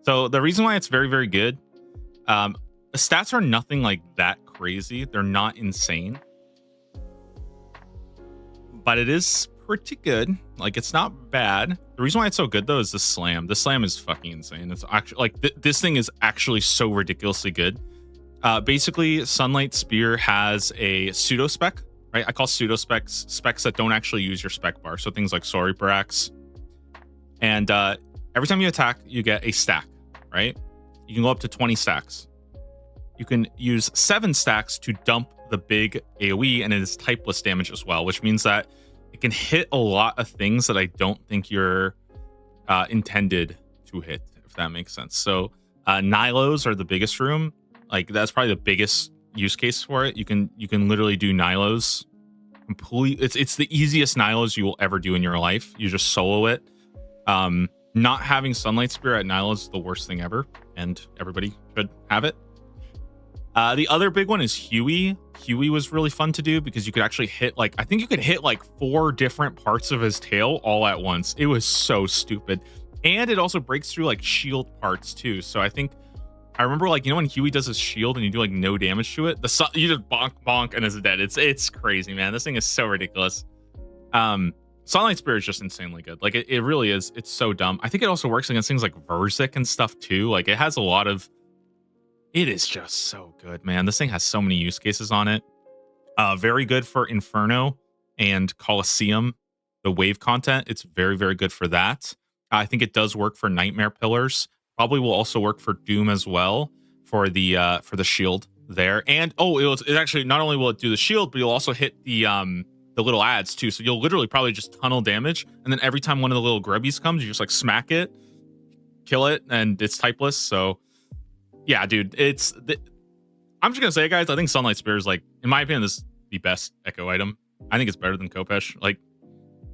So the reason why it's very good, the stats are nothing like that crazy. They're not insane, but it is pretty good. Like, it's not bad. The reason why it's so good though is the slam. The slam is fucking insane. It's actually like this thing is actually so ridiculously good. Basically, Sunlight Spear has a pseudo spec, right? I call pseudo specs that don't actually use your spec bar. So things like Sorry Parax. And every time you attack, you get a stack, right? You can go up to 20 stacks. You can use 7 stacks to dump the big AoE, and it is typeless damage as well, which means that it can hit a lot of things that I don't think you're intended to hit, if that makes sense. So Nilos are the biggest room. Like, that's probably the biggest use case for it. You can literally do Nilos it's the easiest Nilos you will ever do in your life. You just solo it. Not having Sunlight Spear at Nilos is the worst thing ever, and everybody should have it. The other big one is Huey. Huey was really fun to do because you could actually hit, like, I think you could hit like 4 different parts of his tail all at once. It was so stupid. And it also breaks through like shield parts too. So I remember, like, you know when Huey does his shield and you do like no damage to it? You just bonk and it's dead. It's crazy, man. This thing is so ridiculous. Sunlight Spear is just insanely good. Like, it really is. It's so dumb. I think it also works against things like Verzik and stuff too. Like, it has a lot of. It is just so good, man. This thing has so many use cases on it. Very good for Inferno and Coliseum, the wave content. It's very good for that. I think it does work for Nightmare Pillars. Probably will also work for Doom as well for the shield there. And it actually not only will it do the shield, but you'll also hit the little ads too. So you'll literally probably just tunnel damage, and then every time one of the little grubbies comes, you just like smack it, kill it, and it's typeless. So yeah, dude, I'm just gonna say, guys, I think Sunlight Spear is, like, in my opinion, this is the best Echo item. I think it's better than Khopesh. Like,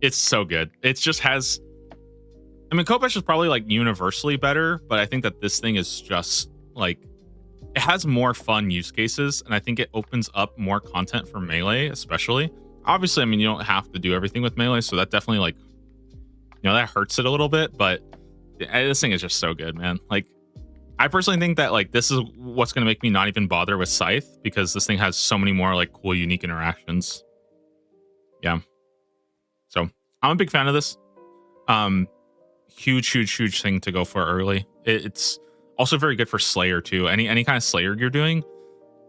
it's so good. It just has. I mean, Khopesh is probably like universally better, but I think that this thing is just like, it has more fun use cases, and I think it opens up more content for Melee, especially. Obviously, I mean, you don't have to do everything with Melee, so that definitely, like, that hurts it a little bit, but this thing is just so good, man. Like, I personally think that, like, this is what's going to make me not even bother with Scythe, because this thing has so many more, like, cool, unique interactions. Yeah. So, I'm a big fan of this. Huge thing to go for early. It's also very good for Slayer, too. Any kind of Slayer you're doing,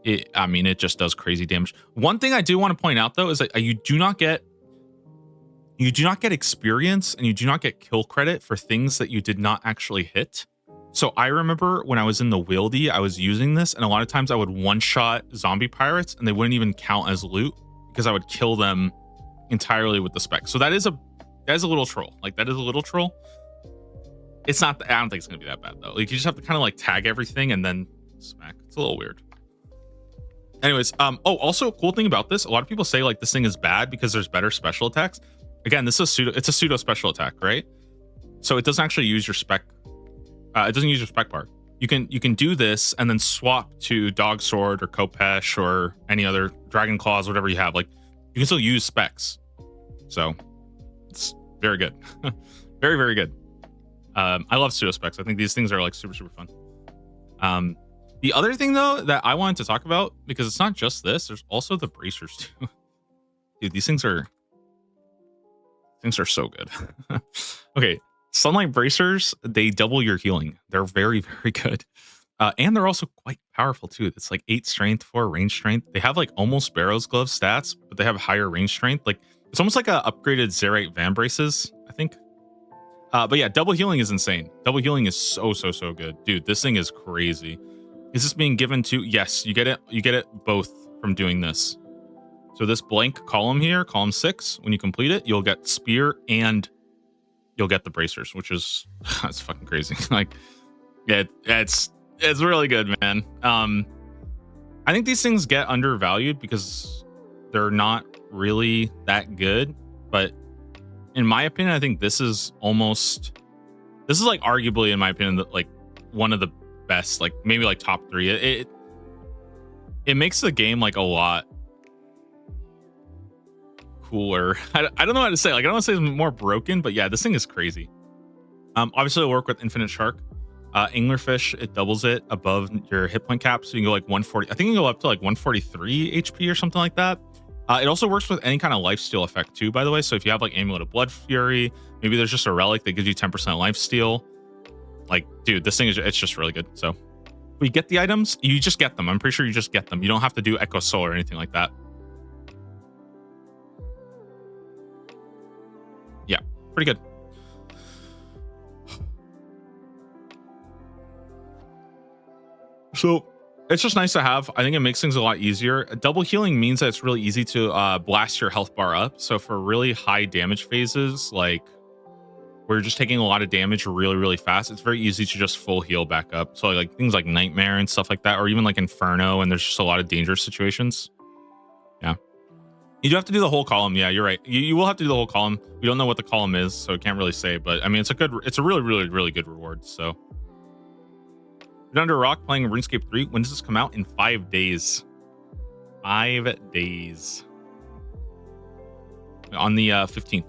it just does crazy damage. One thing I do want to point out, though, is that you do not get you do not get experience and you do not get kill credit for things that you did not actually hit. So I remember when I was in the Wildy, I was using this, and a lot of times I would one-shot zombie pirates and they wouldn't even count as loot because I would kill them entirely with the spec. So that is a little troll. Like, that is a little troll. It's not, I don't think it's gonna be that bad though. Like, you just have to kind of like tag everything and then smack. It's a little weird. Anyways, oh, also cool thing about this, a lot of people say like this thing is bad because there's better special attacks. Again, this is it's a pseudo special attack, right? So it doesn't actually use your spec. It doesn't use your spec bar. You can do this and then swap to Dog Sword or Kopesh or any other Dragon Claws, whatever you have. Like, you can still use specs. So it's very good. Very, very good. I love pseudo specs. I think these things are like super, super fun. The other thing though that I wanted to talk about, because it's not just this, there's also the bracers too. Dude, these things are so good. Okay, Sunlight bracers, they double your healing. They're very, very good. And they're also quite powerful too. It's like 8 strength, 4 range strength. They have like almost Sparrow's glove stats, but they have higher range strength. Like, it's almost like a upgraded Zerite Van braces, I think. But yeah, double healing is insane. Double healing is so good. Dude, this thing is crazy. Is this being given to? Yes, you get it. You get it both from doing this. So this blank column here, column 6, when you complete it, you'll get spear and you'll get the bracers, which is that's fucking crazy. Like, yeah, it's really good, man. I think these things get undervalued because they're not really that good. But in my opinion, I think this is like arguably, in my opinion, like one of the best, like maybe like top 3. It makes the game like a lot cooler. I don't know how to say. Like, I don't want to say it's more broken, but yeah, this thing is crazy. Obviously, it'll work with Infinite Shark. Anglerfish, it doubles it above your hit point cap, so you can go like 140. I think you can go up to like 143 HP or something like that. It also works with any kind of lifesteal effect too, by the way. So if you have like Amulet of Blood Fury, maybe there's just a relic that gives you 10% lifesteal. Like, dude, this thing it's just really good. So we get the items, you just get them. I'm pretty sure you just get them. You don't have to do Echo Soul or anything like that. Yeah, pretty good. So it's just nice to have. I think it makes things a lot easier. Double healing means that it's really easy to blast your health bar up. So for really high damage phases, like where you're just taking a lot of damage really, really fast, it's very easy to just full heal back up. So like things like Nightmare and stuff like that, or even like Inferno, and there's just a lot of dangerous situations. Yeah. You do have to do the whole column. Yeah, you're right. You will have to do the whole column. We don't know what the column is, so I can't really say, but I mean, it's a really, really, really good reward. So you're under a rock playing RuneScape 3. When does this come out? In 5 days. 5 days. On the 15th.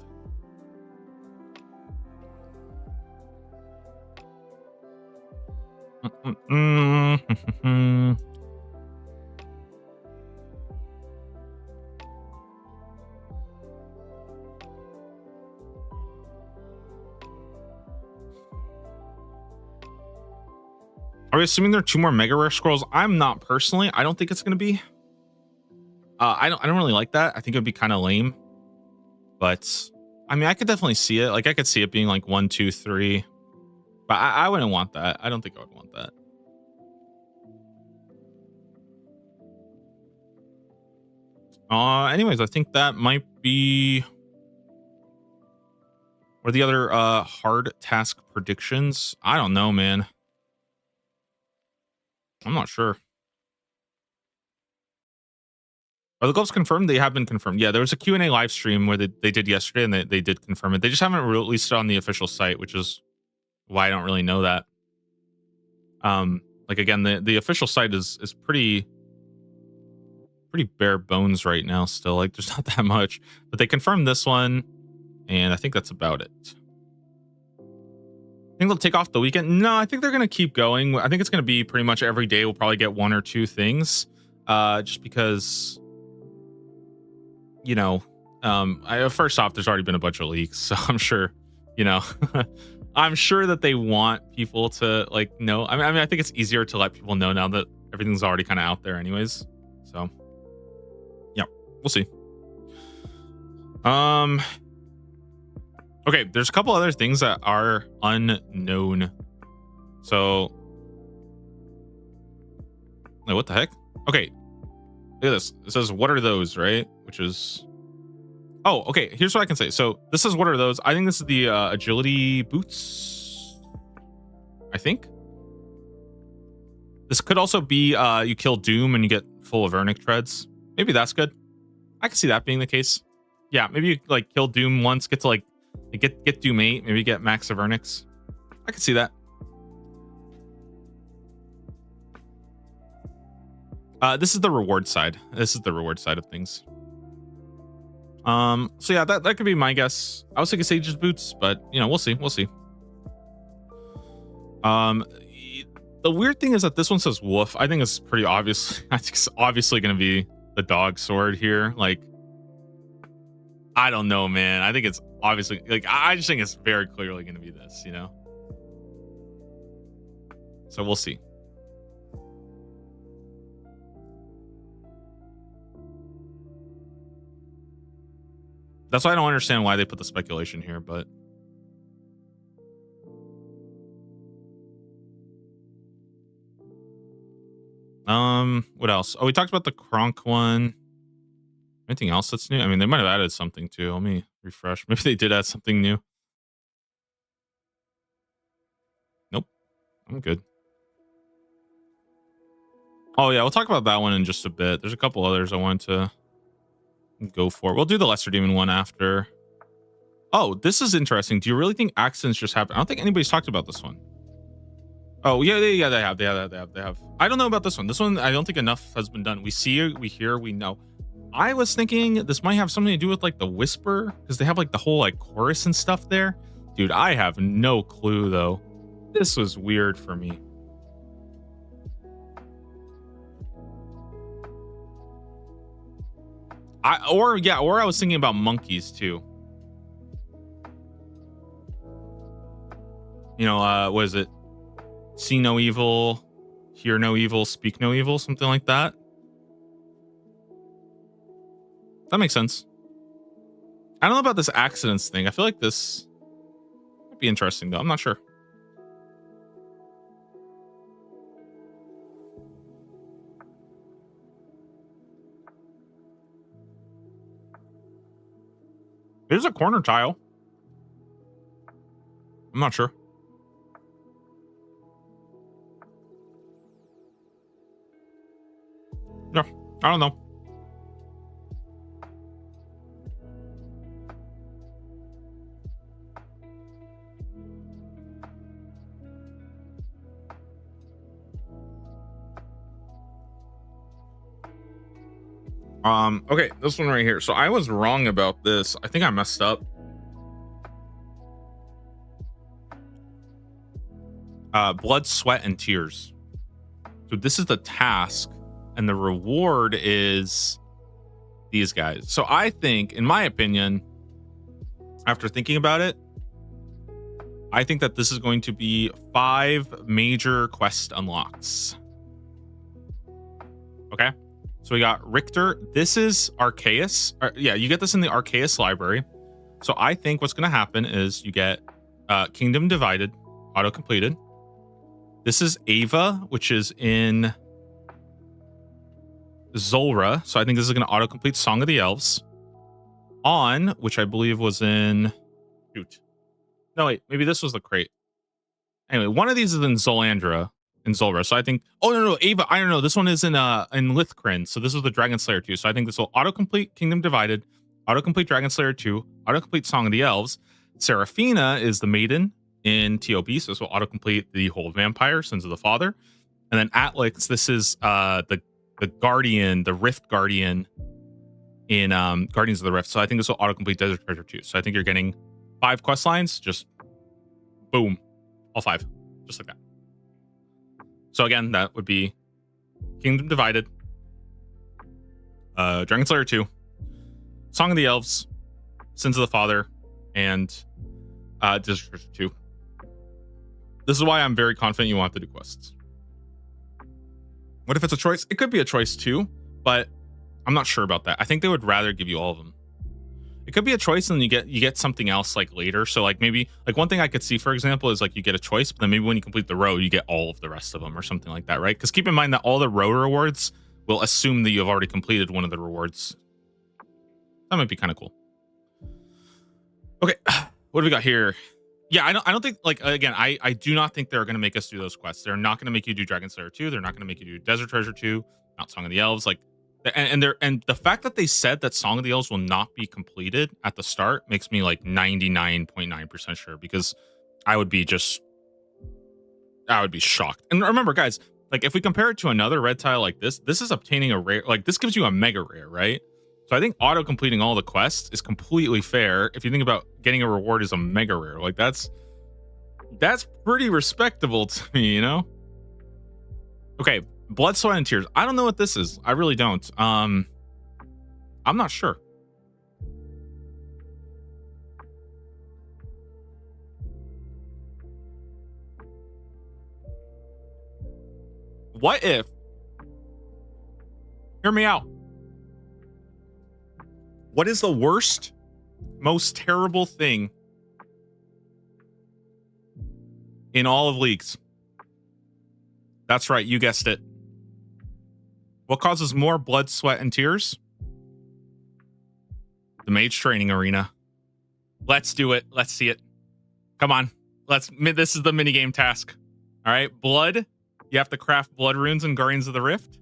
Are we assuming there are 2 more mega rare scrolls? I'm not personally. I don't think it's going to be. I don't really like that. I think it would be kind of lame. But I mean, I could definitely see it. Like, I could see it being like 1, 2, 3. But I wouldn't want that. I don't think I would want that. Anyways, I think that might be. Or the other hard task predictions. I don't know, man. I'm not sure. Are the gloves confirmed? They have been confirmed. Yeah, there was a Q&A live stream where they did yesterday, and they did confirm it. They just haven't released it on the official site, which is why I don't really know that. Like, again, the official site is pretty bare bones right now still. Like, there's not that much. But they confirmed this one, and I think that's about it. I think they'll take off the weekend. No, I think they're going to keep going. I think it's going to be pretty much every day. We'll probably get 1 or 2 things. Just because, you know, first off, there's already been a bunch of leaks. So I'm sure, you know, I'm sure that they want people to like know. I mean, I think it's easier to let people know now that everything's already kind of out there anyways. So, yeah, we'll see. Okay, there's a couple other things that are unknown. So, like, what the heck? Okay, look at this. It says, what are those, right? Which is, oh, okay, here's what I can say. So this is, what are those? I think this is the agility boots, I think. This could also be you kill Doom and you get full of Vernic treads. Maybe that's good. I can see that being the case. Yeah, maybe you like kill Doom once, get to like get Doom 8, maybe get max of Vernix. I can see that. This is the reward side. This is the reward side of things. So yeah, that could be my guess. I was thinking Sage's boots, but you know, we'll see. We'll see. The weird thing is that this one says wolf. I think it's pretty obvious. I think it's obviously going to be the dog sword here. Like, I don't know, man. I think it's obviously, like, I just think it's very clearly going to be this, you know? So we'll see. That's why I don't understand why they put the speculation here, but what else? Oh, we talked about the Kronk one. Anything else that's new? I mean, they might have added something too. Let me refresh. Maybe they did add something new. Nope. I'm good. Oh yeah, we'll talk about that one in just a bit. There's a couple others I want to go for. We'll do the Lesser Demon one after. Oh, this is interesting. Do you really think accidents just happen? I don't think anybody's talked about this one. Oh yeah, they have. I don't know about this one. This one, I don't think enough has been done. We see, we hear, we know. I was thinking this might have something to do with like the whisper, because they have like the whole like chorus and stuff there. Dude, I have no clue though. This was weird for me. Or I was thinking about monkeys too. You know, what is it? See no evil, hear no evil, speak no evil, something like that. That makes sense. I don't know about this accidents thing. I feel like this might be interesting though. I'm not sure. There's a corner tile. I'm not sure. Yeah, I don't know. Okay, this one right here. So I was wrong about this. I think I messed up. Blood, sweat, and tears. So this is the task, and the reward is these guys. So I think, in my opinion, after thinking about it, I think that this is going to be 5 major quest unlocks. Okay. So we got Richter. This is Arceus. Yeah, you get this in the Arceus library. So I think what's going to happen is you get Kingdom Divided, auto-completed. This is Ava, which is in Zulrah. So I think this is going to auto-complete Song of the Elves. On, which I believe was in... Shoot. No, wait. Maybe this was the crate. Anyway, one of these is in Zolandra. In Zulrah. So I think, oh no, Ava, I don't know. This one is in Lithcrin. So this was the Dragon Slayer 2. So I think this will autocomplete Kingdom Divided, autocomplete Dragon Slayer 2, autocomplete Song of the Elves. Seraphina is the maiden in TOB. So this will autocomplete the whole Vampire, Sins of the Father. And then Atlix, this is the Guardian, the Rift Guardian in Guardians of the Rift. So I think this will autocomplete Desert Treasure 2. So I think you're getting 5 quest lines, just boom, all 5, just like that. So again, that would be Kingdom Divided, Dragon Slayer 2, Song of the Elves, Sins of the Father, and Desert Treasure 2. This is why I'm very confident you want to do quests. What if it's a choice? It could be a choice too, but I'm not sure about that. I think they would rather give you all of them. it could be a choice and you get something else like later. So like maybe like one thing I could see, for example, is like you get a choice, but then maybe when you complete the row, you get all of the rest of them or something like that, right? Because keep in mind that all the row rewards will assume that you've already completed one of the rewards. That might be kind of cool. Okay, what do we got here? Yeah, I don't think, like, again, I do not think they're going to make us do those quests. They're not going to make you do Dragon Slayer 2. They're not going to make you do Desert Treasure 2, not Song of the Elves. Like, and the fact that they said that Song of the Elves will not be completed at the start makes me like 99.9% sure, because I would be shocked. And remember, guys, like if we compare it to another red tile like this is obtaining a rare, like this gives you a mega rare, right? So I think auto completing all the quests is completely fair. If you think about getting a reward as a mega rare, like that's pretty respectable to me, you know? Okay, Blood, Sweat, and Tears. I don't know what this is. I really don't. I'm not sure. What if? Hear me out. What is the worst, most terrible thing in all of leagues? That's right, you guessed it. What causes more blood, sweat, and tears? The mage training arena. Let's do it. Let's see it. Come on. This is the minigame task. All right, blood. You have to craft blood runes in Guardians of the Rift.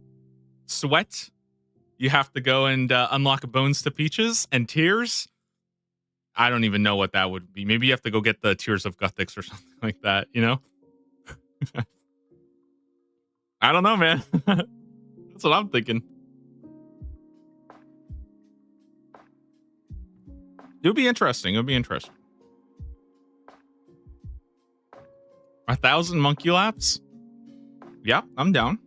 Sweat. You have to go and unlock Bones to Peaches. And tears, I don't even know what that would be. Maybe you have to go get the Tears of Guthix or something like that, you know? I don't know, man. That's what I'm thinking. It would be interesting. 1,000 monkey laps? Yeah, I'm down.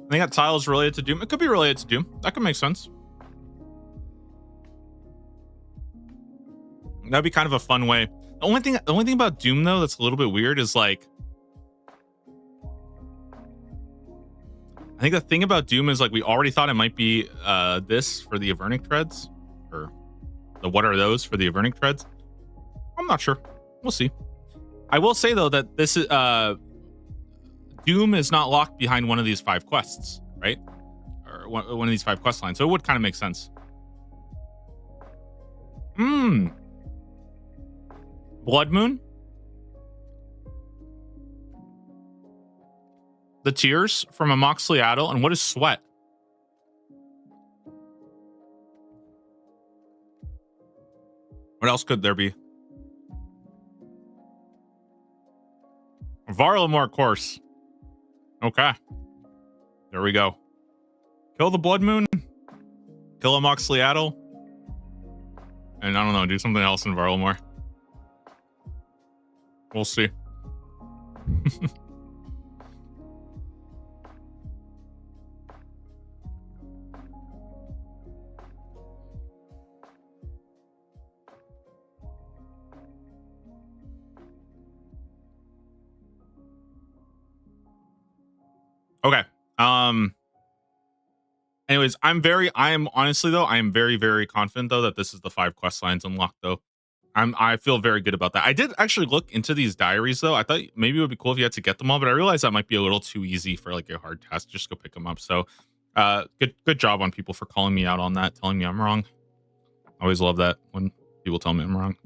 I think that tile is related to Doom. It could be related to Doom. That could make sense. That'd be kind of a fun way. The only thing about Doom though that's a little bit weird is like, I think the thing about Doom is like we already thought it might be this for the Avernic Treads, or the what are those for the Avernic Treads. I'm not sure. We'll see. I will say though that this is Doom is not locked behind one of these 5 quests, right? Or one of these 5 quest lines, so it would kind of make sense. Blood Moon, the tears from a Moxliaddle, and what is sweat? What else could there be? Varlamore course. Okay. There we go. Kill the Blood Moon. Kill a Moxliaddle. And I don't know, do something else in Varlamore. We'll see. Okay. Anyways, I am very, very confident though that this is the 5 quest lines unlocked though. I feel very good about that. I did actually look into these diaries though. I thought maybe it would be cool if you had to get them all, but I realized that might be a little too easy for like a hard task. Just go pick them up. So good job on people for calling me out on that, telling me I'm wrong. I always love that when people tell me I'm wrong.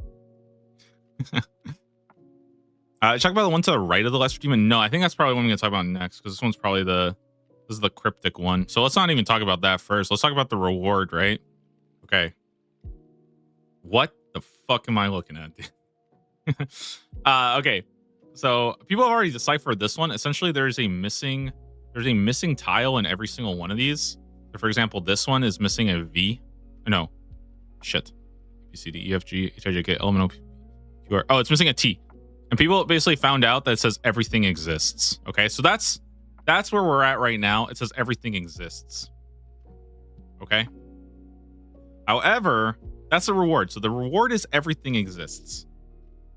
Talk about the one to the right of the Lesser Demon. No, I think that's probably what I'm going to talk about next, because this one's probably this is the cryptic one. So let's not even talk about that first. Let's talk about the reward, right? Okay. What the fuck am I looking at? Okay. So people have already deciphered this one. Essentially, there's a missing tile in every single one of these. So for example, this one is missing a V. No. Shit. B, C, D, E, F, G, H, I, J, K, L, M, N, O, P, Q, R. Oh, it's missing a T. And people basically found out that it says everything exists. Okay, so that's where we're at right now. It says everything exists. Okay. However, that's the reward. So the reward is everything exists.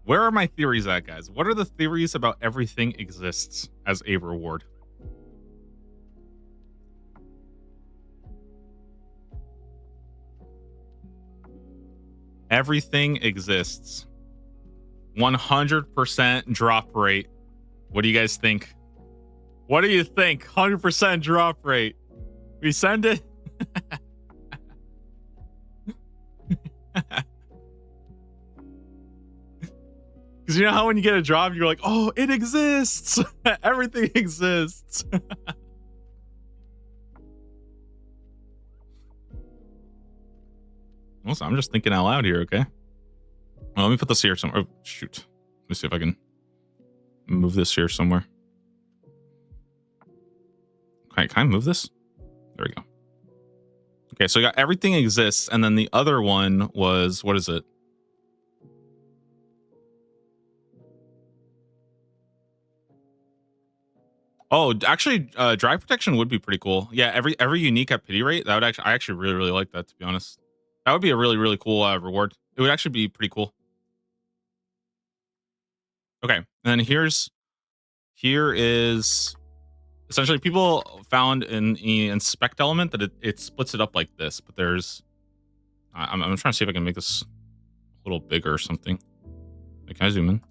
Where are my theories at, guys? What are the theories about everything exists as a reward? Everything exists. 100% drop rate. What do you guys think? What do you think? 100% drop rate. We send it. Because you know how when you get a drop, you're like, oh, it exists. Everything exists. Also, I'm just thinking out loud here, okay? Well, let me put this here somewhere. Oh, shoot. Let me see if I can move this here somewhere. Okay, can I move this? There we go. Okay, so we got everything exists, and then the other one was, what is it? Oh, actually, drive protection would be pretty cool. Yeah, every unique at pity rate, that would actually, I actually really, really like that, to be honest. That would be a really, really cool reward. It would actually be pretty cool. Okay, and then here is essentially people found in the inspect element that it splits it up like this, but there's I'm trying to see if I can make this a little bigger or something. Wait, can I zoom in?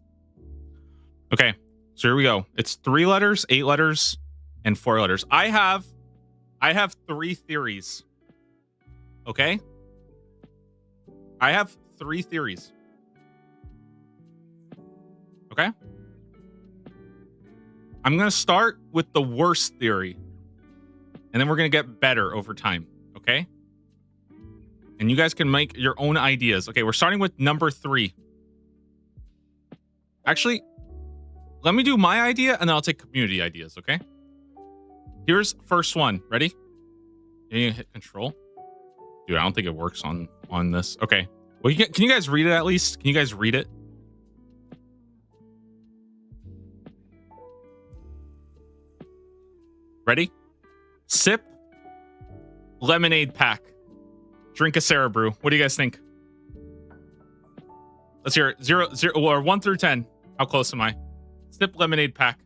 Okay, so here we go. It's 3 letters, 8 letters, and 4 letters. I have 3 theories. Okay? I have 3 theories. Okay? I'm going to start with the worst theory. And then we're going to get better over time. Okay? And you guys can make your own ideas. Okay, we're starting with number 3. Actually, let me do my idea and then I'll take community ideas, okay? Here's first one. Ready? You hit control. Dude, I don't think it works on this. Okay. Well, can you guys read it at least? Can you guys read it? Ready? Sip lemonade pack. Drink a Sarah brew. What do you guys think? Let's hear it. 0 or 1 through 10. How close am I? Sip lemonade pack.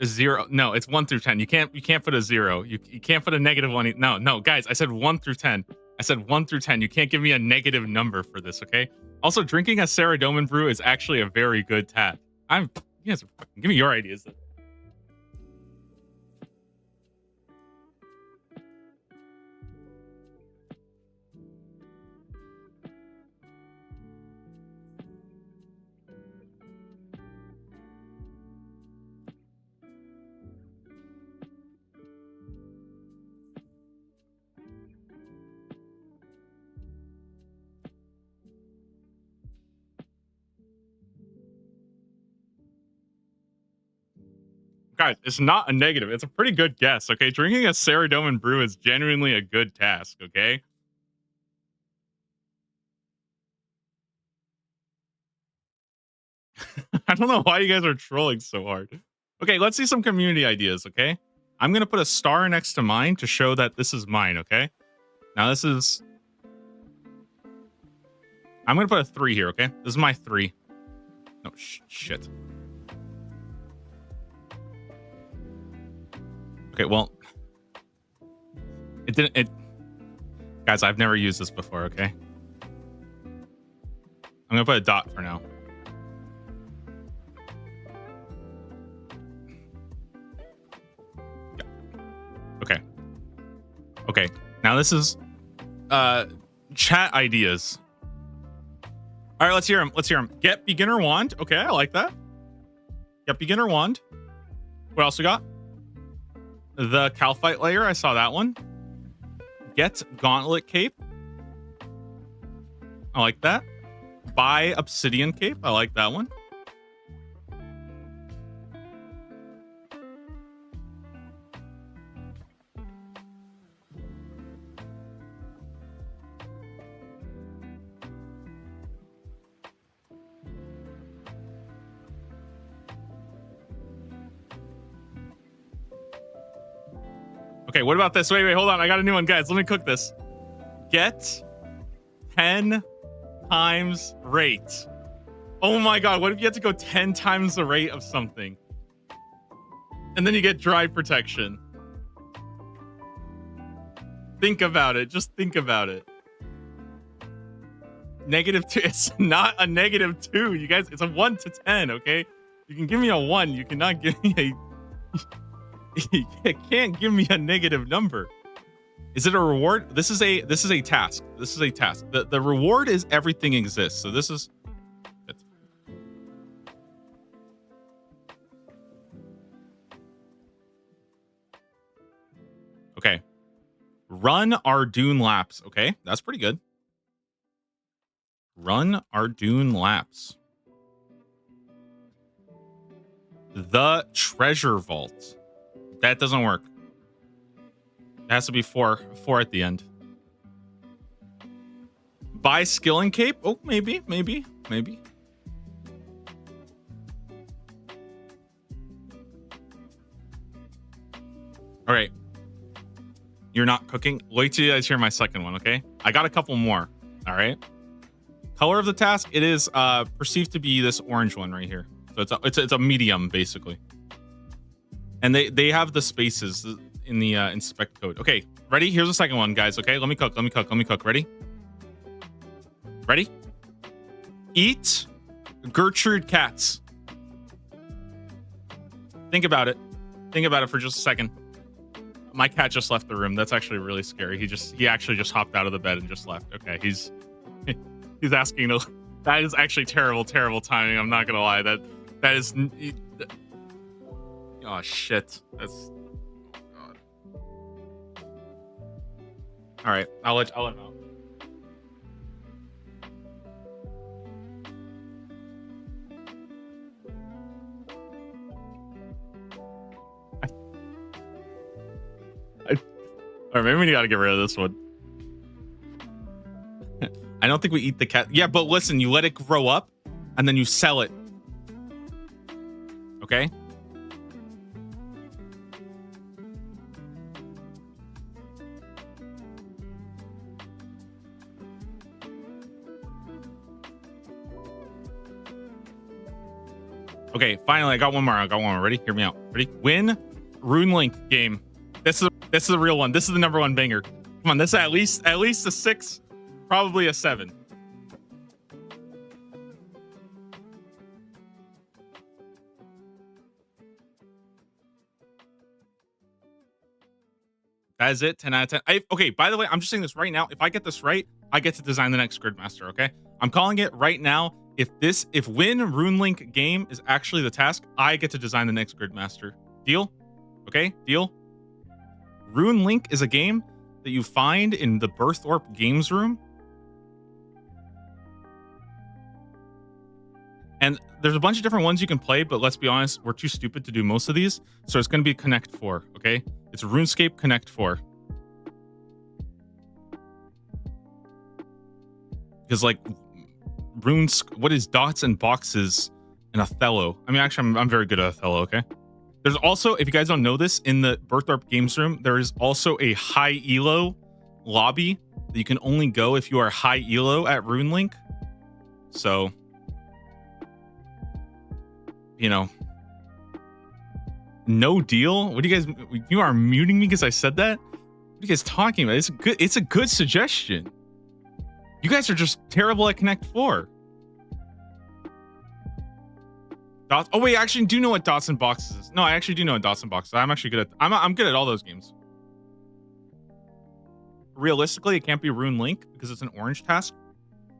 0. No, it's 1 through 10. You can't put a 0. You can't put a -1. No, guys, I said 1 through 10. I said 1 through 10. You can't give me a negative number for this, okay? Also, drinking a Sarah Doman brew is actually a very good tat. You guys, give me your ideas. Guys, it's not a negative. It's a pretty good guess, okay? Drinking a Sarah Doman brew is genuinely a good task, okay? I don't know why you guys are trolling so hard. Okay, let's see some community ideas, okay? I'm going to put a star next to mine to show that this is mine, okay? Now this is... I'm going to put a 3 here, okay? This is my 3. No, shit. Okay, well... It didn't... Guys, I've never used this before, okay? I'm going to put a dot for now. Okay. Okay. Now this is chat ideas. All right, let's hear them. Get beginner wand. Okay, I like that. Get beginner wand. What else we got? The Calphite layer. I saw that one. Get gauntlet cape. I like that. Buy obsidian cape. I like that one. Okay, what about this? Wait, hold on. I got a new one, guys. Let me cook this. Get 10 times rate. Oh my god, what if you had to go 10 times the rate of something? And then you get dry protection. think about it. Just think about it. -2. It's not a -2. You guys, it's a 1 to 10, okay? You can give me a 1. You cannot give me a... You can't give me a negative number. Is it a reward? This is a task. This is a task. The reward is everything exists. So this is... Okay. Run our Dune laps. Okay, that's pretty good. Run our Dune laps. The treasure vault. That doesn't work. It has to be 4 at the end. Buy skill and cape. Oh, maybe. All right. You're not cooking. Wait till you guys hear my second one, okay? I got a couple more. All right. Color of the task. It is perceived to be this orange one right here. So it's a medium basically. And they have the spaces in the inspect code. Okay, ready? Here's the second one, guys. Okay, let me cook. Ready? Ready? Eat Gertrude cats. Think about it. Think about it for just a second. My cat just left the room. That's actually really scary. He actually just hopped out of the bed and just left. Okay, he's asking to... That is actually terrible timing. I'm not gonna lie. That is... Oh shit. That's... God. All right, I'll let him out. Or maybe we gotta get rid of this one. I don't think we eat the cat. Yeah, but listen, you let it grow up and then you sell it. Okay? Okay, finally, I got one more. Ready? Hear me out. Ready? Win RuneLink game. This is the real one. This is the number one banger. Come on, this is at least a 6, probably a 7. That is it. 10 out of 10. Okay, by the way, I'm just saying this right now. If I get this right, I get to design the next Gridmaster, okay? I'm calling it right now. If win RuneLink game is actually the task, I get to design the next Gridmaster. Deal? Okay, deal? RuneLink is a game that you find in the Birthorpe Games Room. And there's a bunch of different ones you can play, but let's be honest, we're too stupid to do most of these. So it's going to be Connect 4, okay? It's RuneScape Connect 4. Because, like, what is dots and boxes in Othello? I mean, actually, I'm very good at Othello, okay? There's also, if you guys don't know this, in the Birthorpe Games Room, there is also a high elo lobby that you can only go if you are high elo at RuneLink. So, you know, no deal. What do you guys? You are muting me because I said that? What are you guys talking about? It's a good suggestion. You guys are just terrible at Connect 4. Dots. Oh wait, I actually do know what dots and boxes is. No, I actually do know what dots and boxes. I'm actually good at. I'm good at all those games. Realistically, it can't be RuneLink because it's an orange task.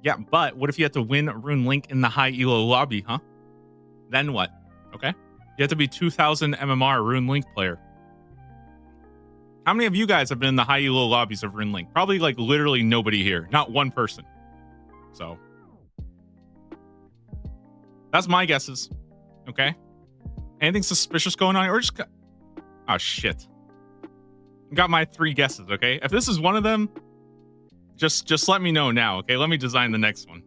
Yeah, but what if you had to win RuneLink in the high elo lobby, huh? Then what? Okay, you have to be 2000 MMR RuneLink player. How many of you guys have been in the high elo lobbies of RuneLink? Probably like literally nobody here, not one person. So that's my guesses. Okay. Anything suspicious going on? Or just oh shit. Got my 3 guesses. Okay. If this is one of them, just let me know now. Okay. Let me design the next one.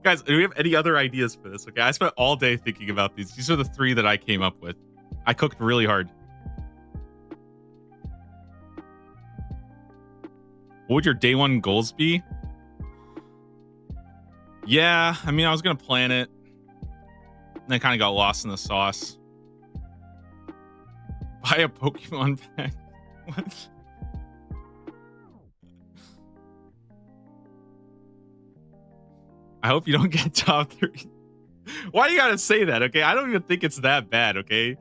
Guys, do we have any other ideas for this? Okay. I spent all day thinking about these. These are the 3 that I came up with. I cooked really hard. What would your day 1 goals be? Yeah, I mean, I was going to plan it. And I kind of got lost in the sauce. buy a Pokemon pack. What? I hope you don't get top 3. Why you gotta say that? Okay, I don't even think it's that bad. Okay,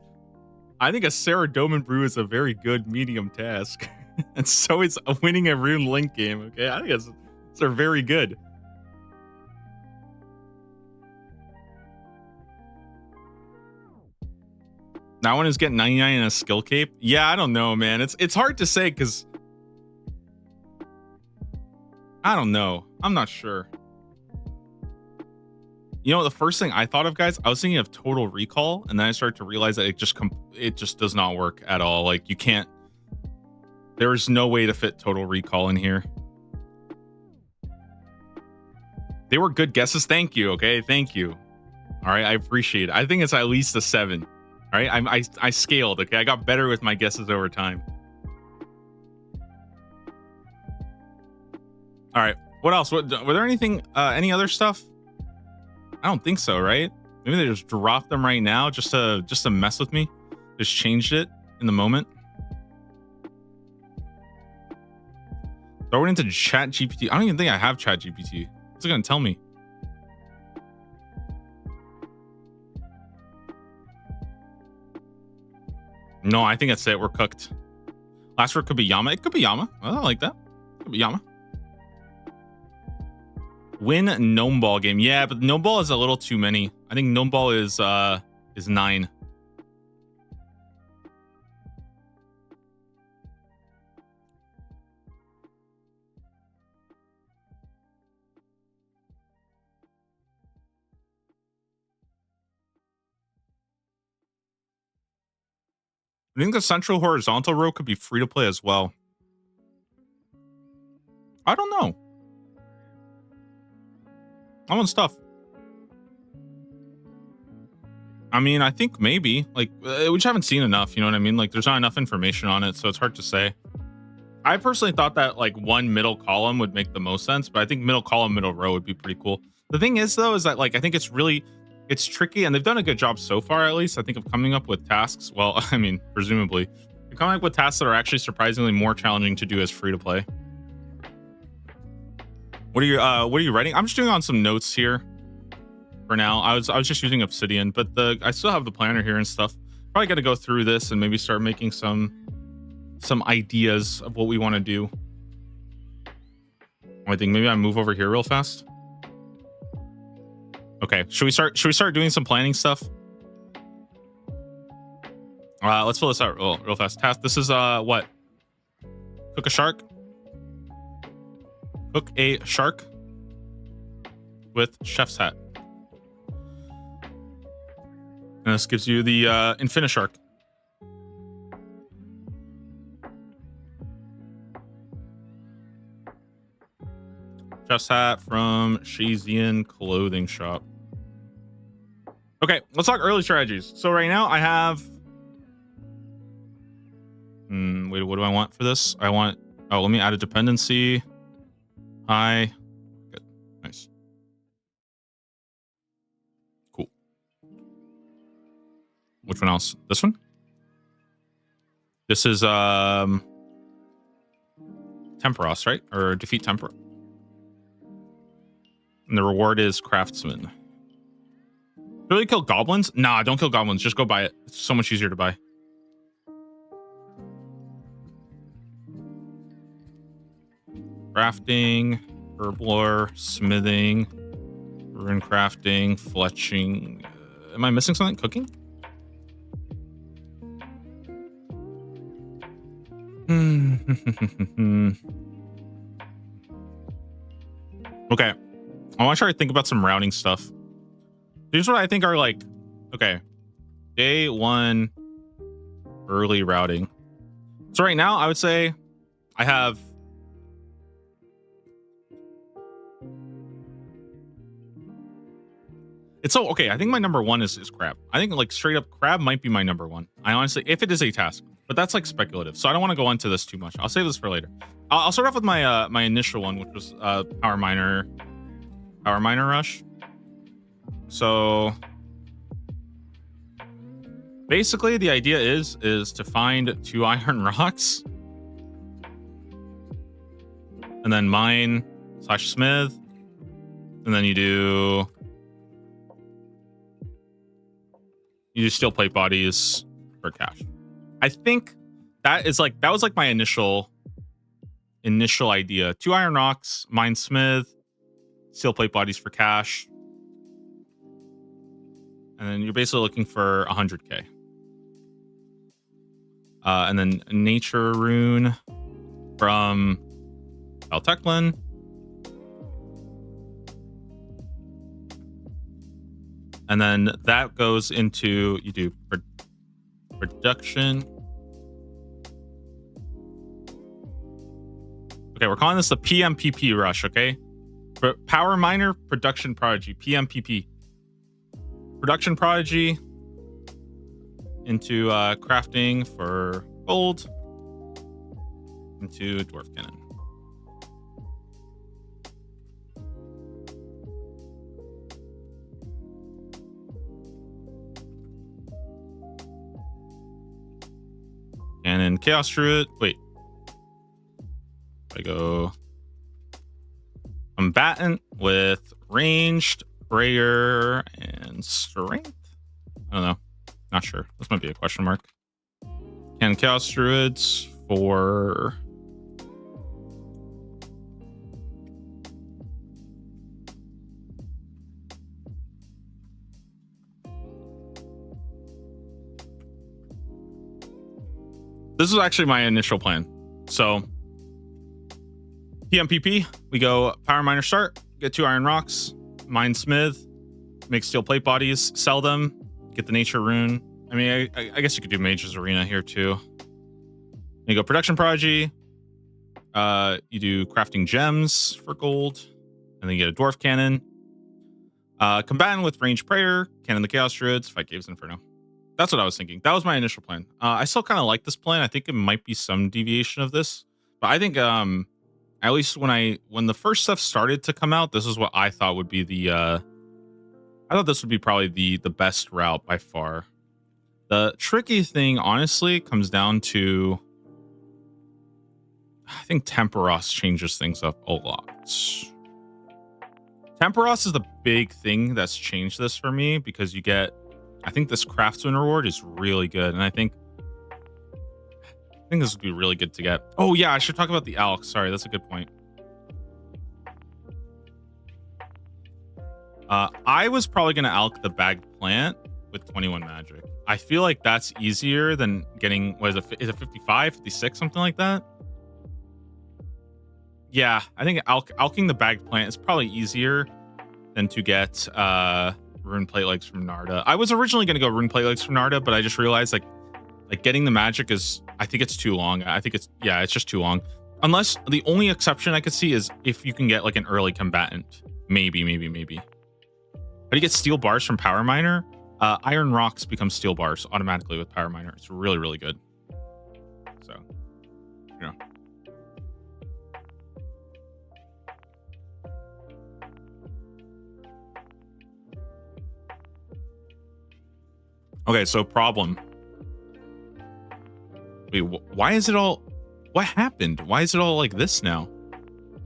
I think a Saradomin brew is a very good medium task, and so is winning a Rune Link game. Okay, I think they're very good. That one is getting 99 in a skill cape. Yeah, I don't know, man. It's hard to say because I don't know. I'm not sure. You know, the first thing I thought of, guys, I was thinking of Total Recall, and then I started to realize that it just does not work at all. Like, you can't. There's no way to fit Total Recall in here. They were good guesses. Thank you. Okay, thank you. All right, I appreciate it. I think it's at least a 7. All right, I scaled. Okay, I got better with my guesses over time. All right, what else? Were there anything? Any other stuff? I don't think so, right? Maybe they just dropped them right now just to mess with me. Just changed it in the moment. Throw it into Chat GPT. I don't even think I have Chat GPT. What's it gonna tell me? No, I think that's it. We're cooked. Last word could be Yama. It could be Yama. I like that. It could be Yama. Win Gnome Ball game. Yeah, but Gnome Ball is a little too many. I think Gnome Ball is 9. I think the central horizontal row could be free to play as well. I don't know. That one's tough. I mean, I think maybe. Like, we just haven't seen enough, you know what I mean? Like, there's not enough information on it, so it's hard to say. I personally thought that, like, one middle column would make the most sense, but I think middle column, middle row would be pretty cool. The thing is, though, is that, like, I think it's tricky, and they've done a good job so far, at least, I think, of coming up with tasks. Well, I mean, presumably. They're coming up with tasks that are actually surprisingly more challenging to do as free-to-play. What are you writing? I'm just doing on some notes here for now. I was just using Obsidian, but I still have the planner here and stuff. Probably got to go through this and maybe start making some ideas of what we want to do. I think maybe I move over here real fast. Okay, should we start doing some planning stuff? Let's fill this out real fast. Task. This is what? Cook a shark. Cook a shark with chef's hat. And this gives you the Infinishark. Chef's hat from Shazian Clothing Shop. Okay, let's talk early strategies. So right now I have... wait, what do I want for this? Let me add a dependency. Hi. Good. Nice. Cool. Which one else? This one? This is Temperos, right? Or defeat Tempera. And the reward is Craftsman. Really kill goblins? Nah, don't kill goblins. Just go buy it. It's so much easier to buy. Crafting, herblore, smithing, rune crafting, fletching. Am I missing something? Cooking? Okay. I want to try to think about some routing stuff. Here's what I think are like, okay, day 1 early routing. So right now I would say I have it's so okay. I think my number 1 is crab. I think like straight up crab might be my number 1. I honestly, if it is a task, but that's like speculative. So I don't want to go into this too much. I'll save this for later. I'll start off with my my initial one, which was Power Miner Rush. So Basically, the idea is to find 2 iron rocks, and then mine / smith, and then you do steel plate bodies for cash. I think that was like my initial idea. 2 iron rocks, mine smith, steel plate bodies for cash. And then you're basically looking for 100k. And then nature rune from Valtechlin. And then that goes into, you do production. Okay, we're calling this the PMPP rush, okay? Power Miner Production Prodigy, PMPP. Production Prodigy into crafting for gold, into Dwarf Cannon. Cannon Chaos Druid. Wait. I go combatant with ranged, prayer, and strength. I don't know. Not sure. This might be a question mark. Can Chaos Druids for this is actually my initial plan. So PMPP, we go Power Miner start, get 2 iron rocks, mine smith, make steel plate bodies, sell them, get the nature rune. I mean, I guess you could do Mage's Arena here too. You go Production Prodigy, you do crafting gems for gold, and then you get a Dwarf Cannon. Combatant with Ranged Prayer, Cannon the Chaos Druids, fight Caves Inferno. That's what I was thinking. That was my initial plan. I still kind of like this plan. I think it might be some deviation of this, but I think at least when the first stuff started to come out, this is what I thought would be the I thought this would be probably the best route by far. The tricky thing, honestly, comes down to I think Temperos changes things up a lot. Temperos is the big thing that's changed this for me because you get, I think this Craftsman reward is really good, and I think this would be really good to get. Oh yeah, I should talk about the Alk. Sorry, that's a good point. I was probably going to Alk the bagged plant with 21 magic. I feel like that's easier than getting, what is it 55, 56, something like that? Yeah, I think alking the bagged plant is probably easier than to get rune plate legs from Narda. I was originally going to go rune plate legs from Narda, but I just realized like getting the magic is, I think it's too long. I think it's just too long. Unless the only exception I could see is if you can get like an early combatant. Maybe. How do you get steel bars from Power Miner? Iron rocks become steel bars automatically with Power Miner. It's really, really good. So, you know. Okay, so problem. Wait, why is it all... What happened? Why is it all like this now?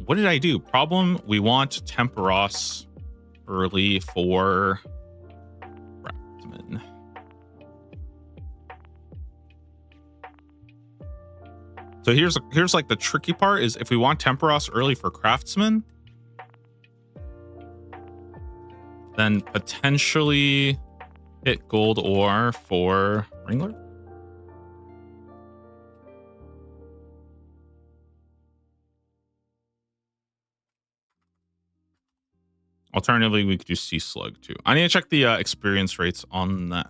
What did I do? Problem, we want Temperos early for Craftsman. So here's like the tricky part is if we want Temperos early for Craftsman, then potentially hit gold ore for Wrangler. Alternatively, we could do Sea Slug too. I need to check the experience rates on that.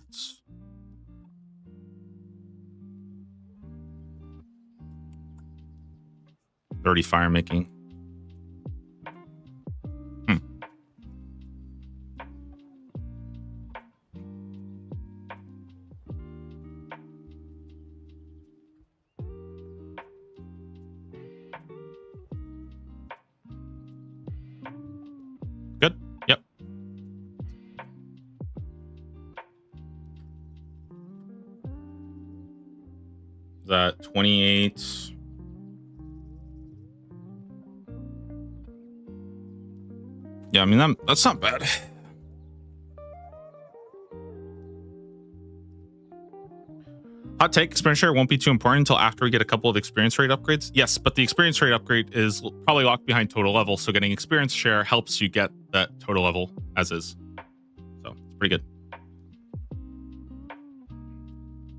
Dirty fire making. Good. Yep. 28. Yeah, I mean, that's not bad. Hot take, experience share won't be too important until after we get a couple of experience rate upgrades. Yes, but the experience rate upgrade is probably locked behind total level, so getting experience share helps you get that total level as is. So it's pretty good.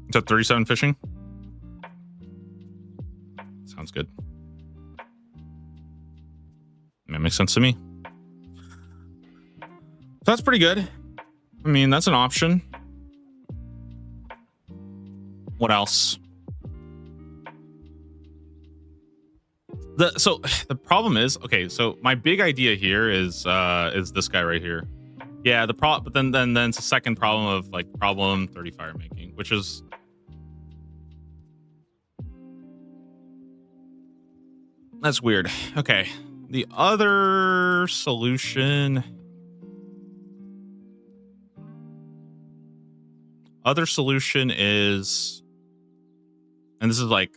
Is that 37 fishing? Sounds good. That makes sense to me. So that's pretty good. I mean, that's an option. What else? So the problem is, okay, so my big idea here is this guy right here. Yeah, but then it's a second problem of like problem 30 fire making, which is that's weird. Okay. The other solution is, and this is like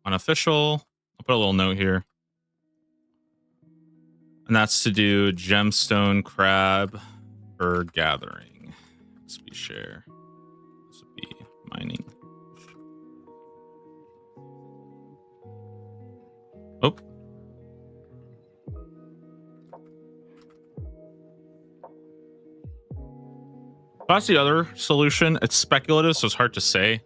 unofficial. I'll put a little note here. And that's to do gemstone crab for gathering. XP share. This would be mining. Oh. That's the other solution. It's speculative, so it's hard to say.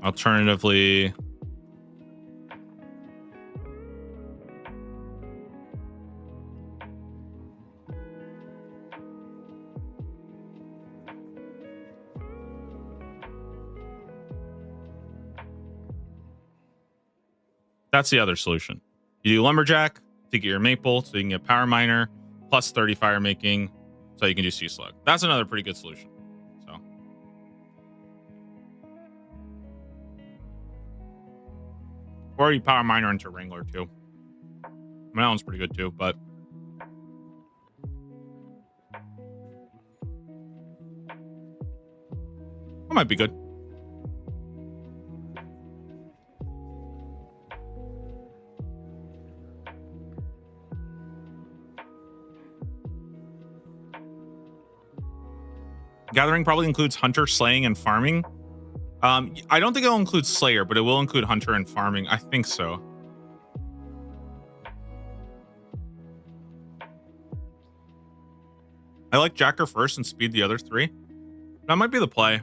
Alternatively, that's the other solution. You do lumberjack to get your maple, so you can get power miner, plus 30 fire making, so you can do sea slug. That's another pretty good solution. So, or you power miner into wrangler too. I mean, that one's pretty good too, but that might be good. Gathering probably includes hunter, slaying, and farming. I don't think it'll include slayer, but it will include hunter and farming. I think so. I like Jacker first and speed the other three. That might be the play.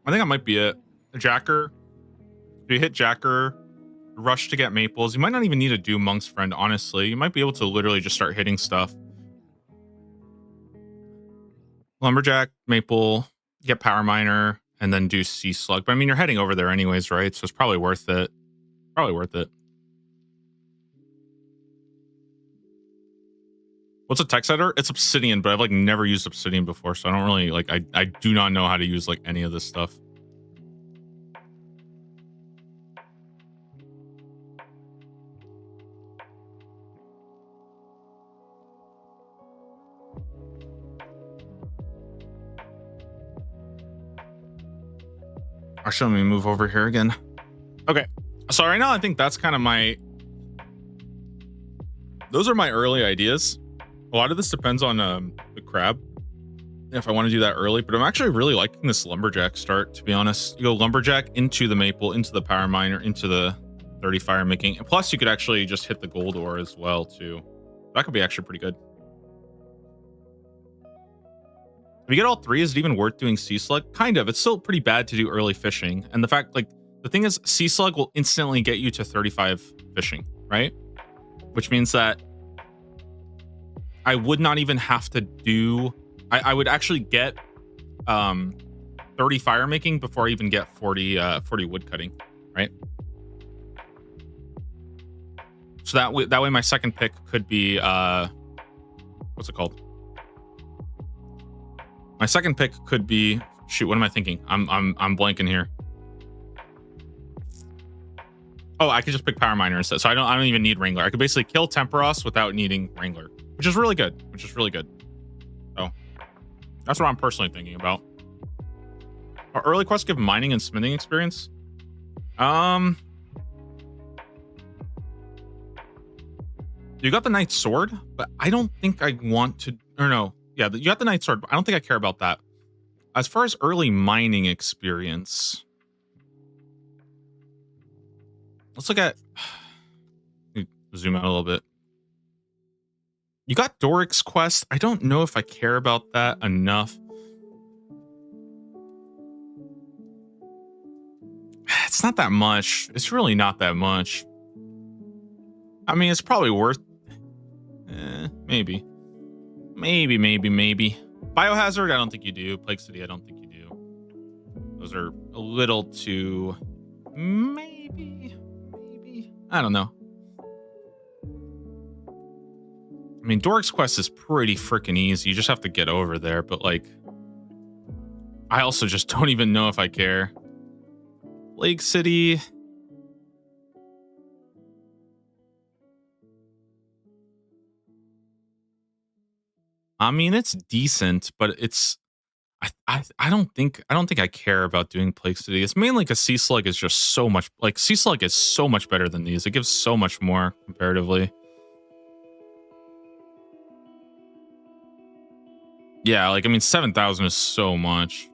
I think that might be it. Jacker. If you hit Jacker, rush to get maples. You might not even need to do Monk's Friend, honestly. You might be able to literally just start hitting stuff. Lumberjack, maple, get power miner, and then do sea slug. But I mean, you're heading over there anyways, right? So it's probably worth it. Probably worth it. What's a text editor? It's Obsidian, but I've like never used Obsidian before, so I don't really like. I do not know how to use like any of this stuff. Actually, let me move over here again. Okay, so right now I think that's kind of those are my early ideas. A lot of this depends on the crab, if I want to do that early, but I'm actually really liking this lumberjack start, to be honest. You go lumberjack into the maple, into the power miner, into the 30 fire making, and plus you could actually just hit the gold ore as well too. That could be actually pretty good. If you get all three, is it even worth doing sea slug? Kind of. It's still pretty bad to do early fishing. And the fact, like, the thing is, sea slug will instantly get you to 35 fishing, right? Which means that I would not even have to do... I would actually get 30 fire making before I even get 40 wood cutting, right? So that way my second pick could be... what's it called? My second pick could be, shoot, what am I thinking? I'm blanking here. Oh, I could just pick Power Miner instead. So I don't even need Wrangler. I could basically kill Temperos without needing Wrangler, which is really good. So that's what I'm personally thinking about. Are early quests give mining and smithing experience? You got the Knight's Sword, but I don't think I want to. Or no, yeah, you got the Knight's Sword, but I don't think I care about that. As far as early mining experience, let's look at. Zoom out a little bit. You got Doric's quest. I don't know if I care about that enough. It's not that much. It's really not that much. I mean, it's probably worth. Maybe. Biohazard, I don't think you do. Plague City, I don't think you do. Those are a little too. Maybe. I don't know. I mean, Doric's quest is pretty freaking easy. You just have to get over there. But like, I also just don't even know if I care. Lake City. I mean, it's decent, but it's. I don't think I care about doing Plague City. It's mainly because Sea Slug is just so much. Like, Sea Slug is so much better than these. It gives so much more comparatively. Yeah, like, I mean, 7,000 is so much.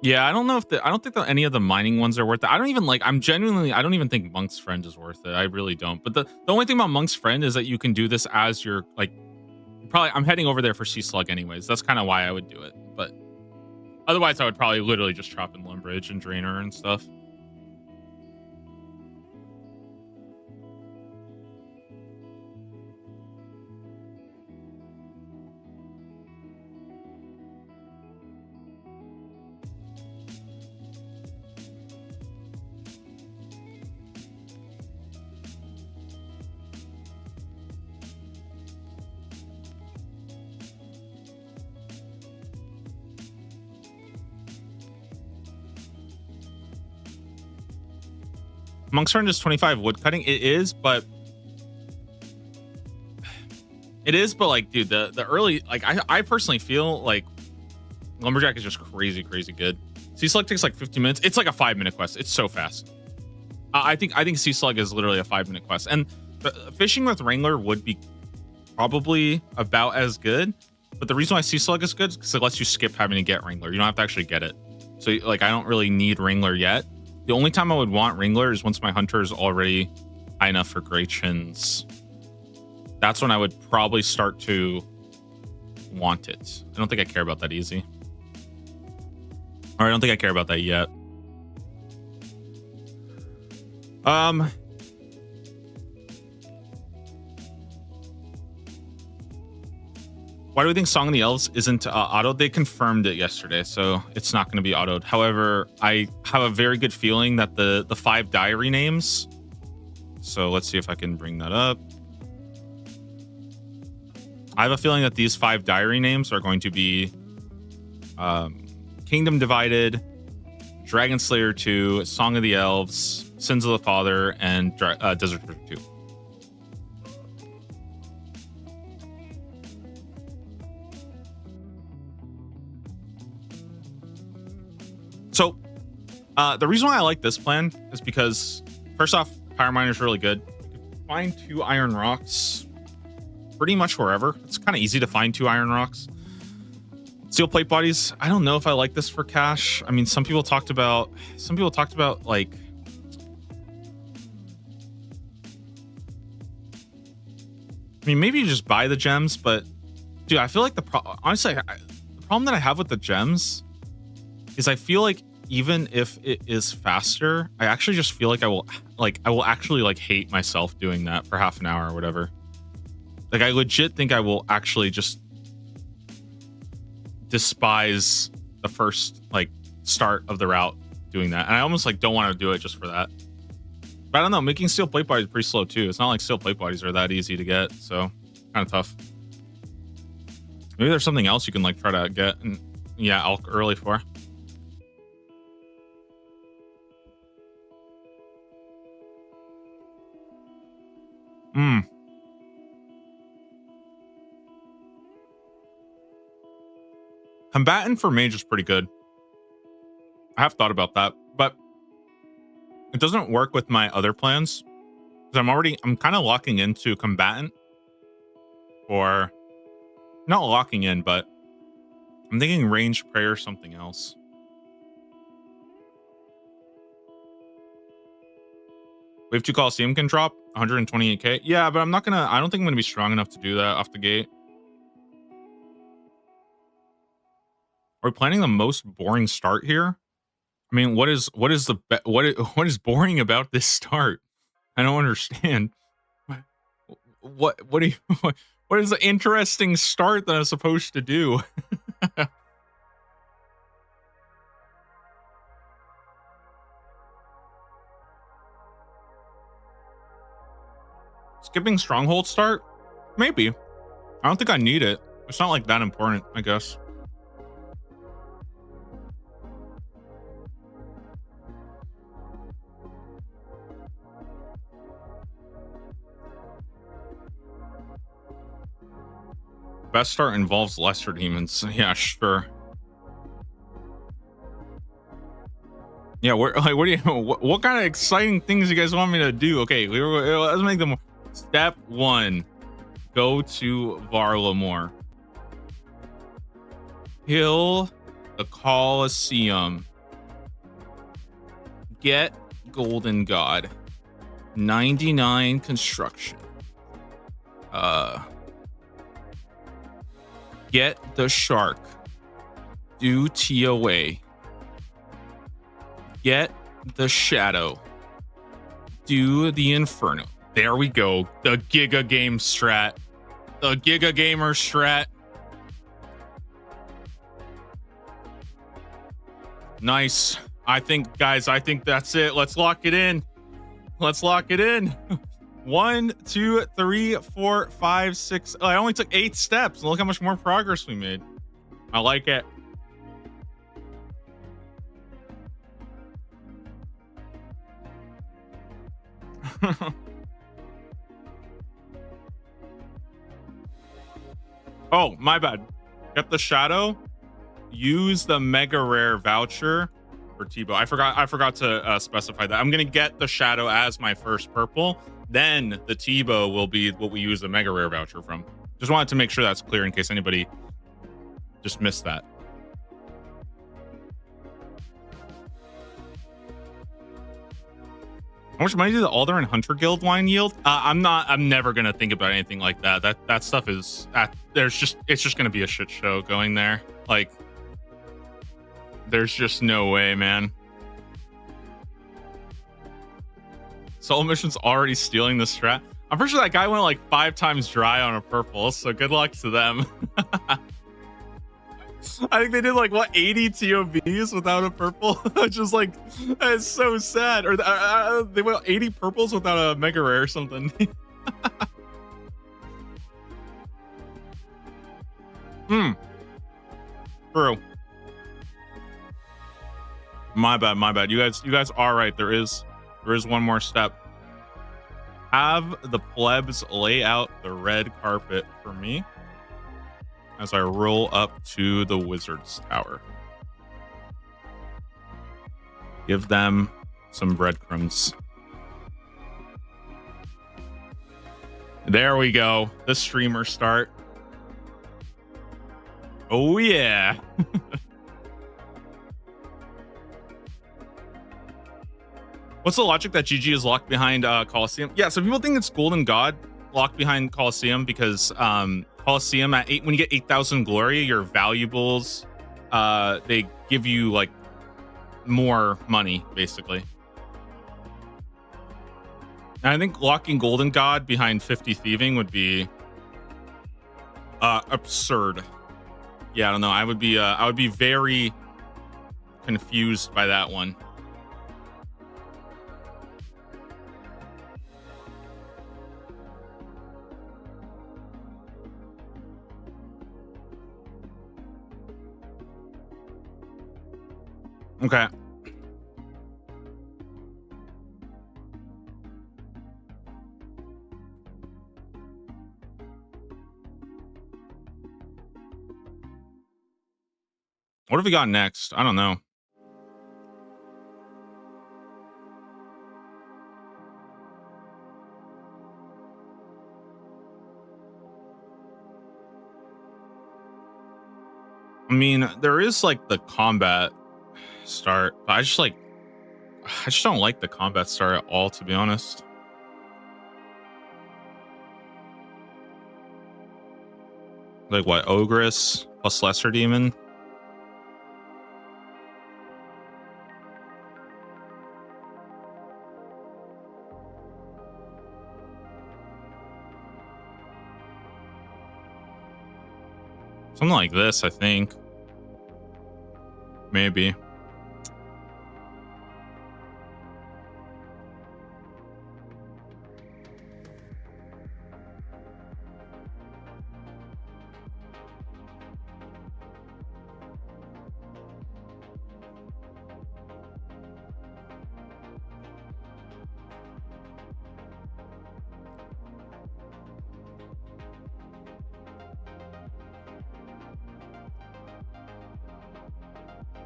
Yeah, I don't know if I don't think that any of the mining ones are worth it. I don't even think Monk's Friend is worth it. I really don't. But the only thing about Monk's Friend is that you can do this as your, like, probably, I'm heading over there for Sea Slug anyways. That's kind of why I would do it. But otherwise, I would probably literally just chop in Lumbridge and Draenor and stuff. Monk's Friend is 25 wood cutting. It is, but like, dude, the early, like, I personally feel like Lumberjack is just crazy good. Sea Slug takes like 15 minutes. It's like a 5-minute quest. It's so fast. I think Sea Slug is literally a 5-minute quest, and fishing with Wrangler would be probably about as good. But the reason why Sea Slug is good is because it lets you skip having to get Wrangler. You don't have to actually get it. So like, I don't really need Wrangler yet. The only time I would want Wrangler is once my hunter is already high enough for Great Chins. That's when I would probably start to want it. I don't think I care about that easy. Or I don't think I care about that yet. Why do we think Song of the Elves isn't auto? They confirmed it yesterday, so it's not going to be autoed. However, I have a very good feeling that the 5 diary names. So let's see if I can bring that up. I have a feeling that these 5 diary names are going to be Kingdom Divided, Dragon Slayer 2, Song of the Elves, Sins of the Father, and Desert Trigger 2. So, the reason why I like this plan is because, first off, Power Miner is really good. You can find 2 iron rocks pretty much wherever. It's kind of easy to find 2 iron rocks. Steel plate bodies. I don't know if I like this for cash. I mean, some people talked about like, I mean, maybe you just buy the gems, but dude, I feel like honestly, the problem that I have with the gems is I feel like even if it is faster, I actually just feel like I will actually like hate myself doing that for half an hour or whatever. Like, I legit think I will actually just despise the first like start of the route doing that. And I almost like don't want to do it just for that. But I don't know, making steel plate bodies is pretty slow too. It's not like steel plate bodies are that easy to get, so kind of tough. Maybe there's something else you can like try to get and yeah, elk early for. Hmm. Combatant for mage is pretty good. I have thought about that, but it doesn't work with my other plans. Because I'm kind of locking into combatant, or not locking in, but I'm thinking range prayer or something else. Wave 2 Coliseum can drop 128k. Yeah, but I don't think I'm gonna be strong enough to do that off the gate. Are we planning the most boring start here? I mean, what is what is boring about this start? I don't understand. What do you what is the interesting start that I'm supposed to do? Skipping stronghold start? Maybe. I don't think I need it. It's not like that important, I guess. Best start involves lesser demons. Yeah, sure. Yeah, what do you what kind of exciting things you guys want me to do? Okay, let's make them. Step 1. Go to Varlamore. Kill the Colosseum. Get Golden God. 99 construction. Get the shark. Do TOA. Get the shadow. Do the inferno. There we go. The Giga Game strat. The Giga Gamer strat. Nice. I think, guys, that's it. Let's lock it in. Let's lock it in. 1, 2, 3, 4, 5, 6. Oh, I only took 8 steps. Look how much more progress we made. I like it. Oh, my bad. Get the shadow. Use the mega rare voucher for Tebow. I forgot to specify that. I'm gonna get the shadow as my first purple. Then the Tebow will be what we use the mega rare voucher from. Just wanted to make sure that's clear in case anybody just missed that. How much money did the Alder and Hunter Guild wine yield? I'm never gonna think about anything like that. That stuff is it's just gonna be a shit show going there. Like, there's just no way, man. Soul Mission's already stealing the strat. I'm pretty sure that guy went like 5 times dry on a purple, so good luck to them. I think they did like what 80 TOBs without a purple. It's just like, it's so sad. Or they went 80 purples without a mega rare or something. True. My bad. You guys are right. There is one more step. Have the plebs lay out the red carpet for me as I roll up to the Wizard's Tower. Give them some breadcrumbs. There we go. The streamer start. Oh, yeah. What's the logic that GG is locked behind Colosseum? Yeah, so people think it's Golden God locked behind Colosseum because Colosseum at 8, when you get 8,000 glory, your valuables, they give you like more money, basically. And I think locking Golden God behind 50 thieving would be absurd. Yeah, I don't know. I would be very confused by that one. Okay. What have we got next? I don't know. I mean, there is like the combat start, but I just don't like the combat start at all, to be honest. Like what, Ogress plus Lesser Demon? Something like this, I think. Maybe.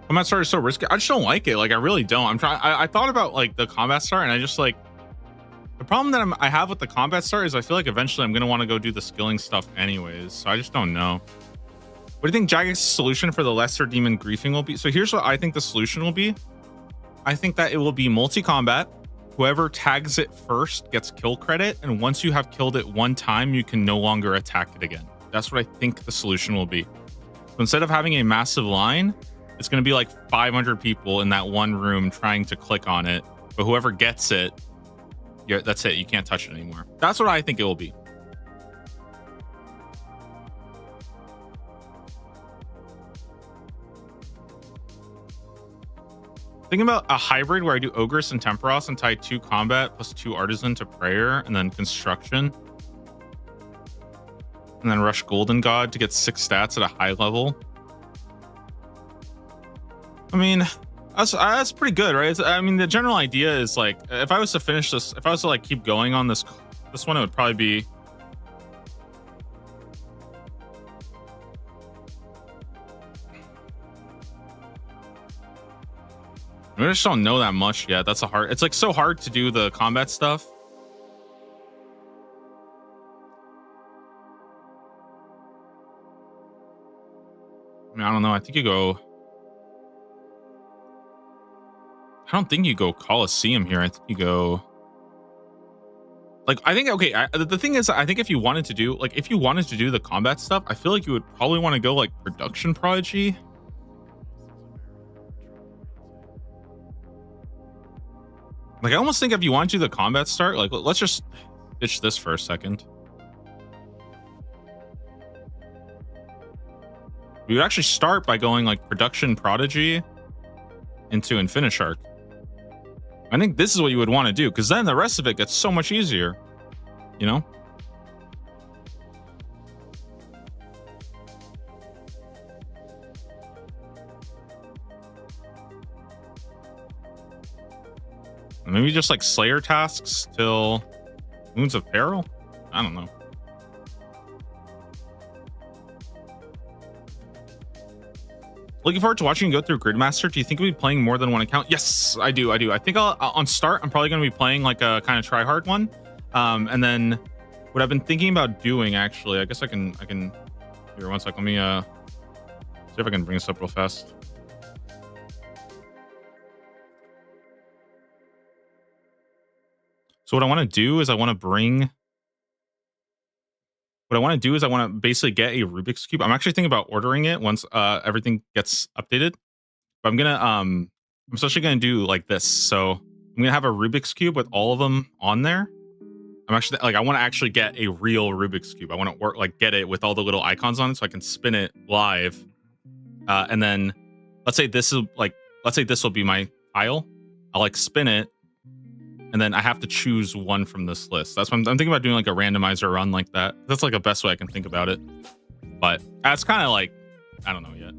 Combat start is so risky. I just don't like it. Like, I really don't. I'm trying. I thought about like the combat start, and I just like the problem that I have with the combat start is I feel like eventually I'm gonna want to go do the skilling stuff anyways. So I just don't know. What do you think Jagex's solution for the Lesser Demon griefing will be? So here's what I think the solution will be. I think that it will be multi-combat. Whoever tags it first gets kill credit, and once you have killed it one time, you can no longer attack it again. That's what I think the solution will be. So instead of having a massive line, it's going to be like 500 people in that one room trying to click on it, but whoever gets it, that's it. You can't touch it anymore. That's what I think it will be. Thinking about a hybrid where I do Ogress and Temperos and tie 2 combat plus 2 artisan to prayer and then construction. And then rush Golden God to get 6 stats at a high level. I mean, that's pretty good, right? I mean, the general idea is like, if I was to finish this, if I was to like keep going on this one, it would probably be. I just don't know that much yet. That's it's like so hard to do the combat stuff. I mean, I don't know. I think you go. I don't think you go Coliseum here. I think you go. Like, I think, okay, the thing is, I think if you wanted to do, like, if you wanted to do the combat stuff, I feel like you would probably want to go, like, Production Prodigy. Like, I almost think if you want to do the combat start, like, let's just ditch this for a second. We would actually start by going, like, Production Prodigy into Infinishark. I think this is what you would want to do, because then the rest of it gets so much easier, you know? Maybe just like Slayer tasks till Moons of Peril? I don't know. Looking forward to watching you go through Gridmaster. Do you think we'll be playing more than one account? Yes, I do. I think on start, I'm probably going to be playing like a kind of try hard one. And then what I've been thinking about doing, actually, I guess I can here, one sec. Let me see if I can bring this up real fast. So what I want to do is I want to basically get a Rubik's Cube. I'm actually thinking about ordering it once everything gets updated. But I'm especially gonna do like this. So I'm gonna have a Rubik's Cube with all of them on there. I'm actually like, I want to actually get a real Rubik's Cube. I want to get it with all the little icons on it so I can spin it live. And then let's say this will be my tile. I'll like spin it. And then I have to choose one from this list. That's what I'm thinking about doing, like a randomizer run like that. That's like the best way I can think about it. But that's kind of like, I don't know yet.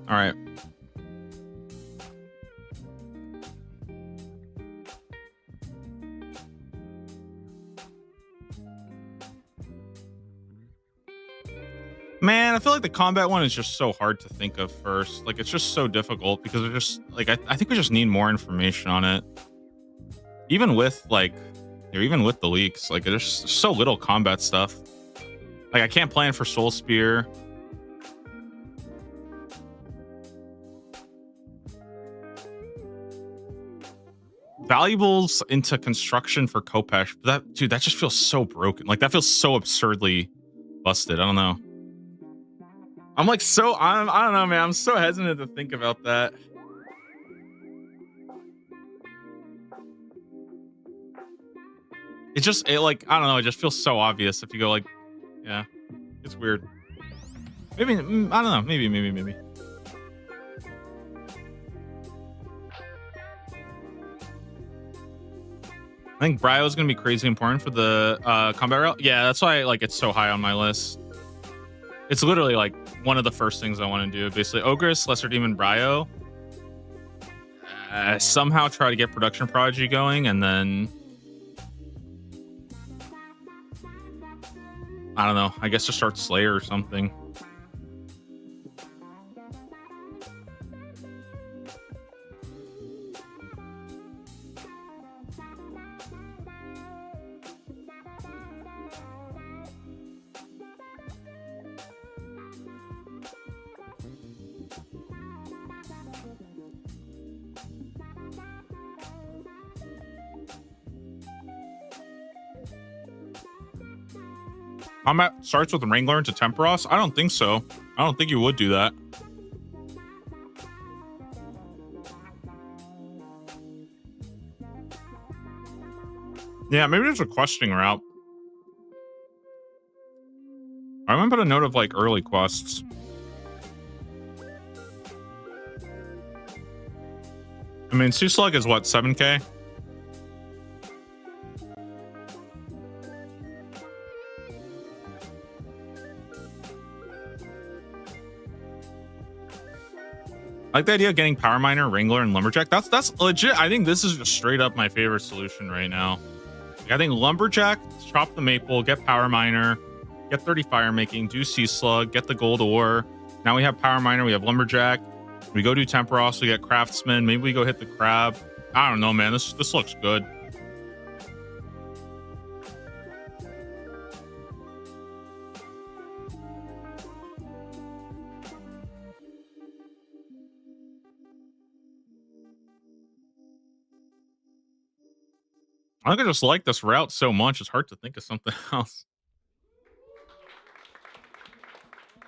All right. I feel like the combat one is just so hard to think of first. Like, it's just so difficult because they're just like, I think we just need more information on it. Even with like, or even with the leaks, like there's so little combat stuff. Like, I can't plan for Soul Spear. Valuables into construction for Khopesh. That, dude, that just feels so broken. Like, that feels so absurdly busted. I don't know. I'm like I don't know, man. I'm so hesitant to think about that. Like, I don't know. It just feels so obvious if you go like, yeah, it's weird. Maybe, I don't know. Maybe. I think Bryo is going to be crazy important for the combat route. Yeah, that's why like it's so high on my list. It's literally like one of the first things I want to do. Basically, Ogress, Lesser Demon, Bryo. Somehow try to get Production Prodigy going, and then I don't know. I guess just start Slayer or something. Combat starts with Wrangler into Temperos? I don't think so. I don't think you would do that. Yeah, maybe there's a questing route. I remember a note of like early quests. I mean, Sea Slug is what, 7K? I like the idea of getting Power Miner, Wrangler, and Lumberjack. That's legit. I think this is just straight up my favorite solution right now. Like, I think Lumberjack, chop the Maple, get Power Miner, get 30 Fire Making, do Sea Slug, get the Gold Ore. Now we have Power Miner, we have Lumberjack. We go do Temperos, we get Craftsman. Maybe we go hit the Crab. I don't know, man. This looks good. I think I just like this route so much. It's hard to think of something else.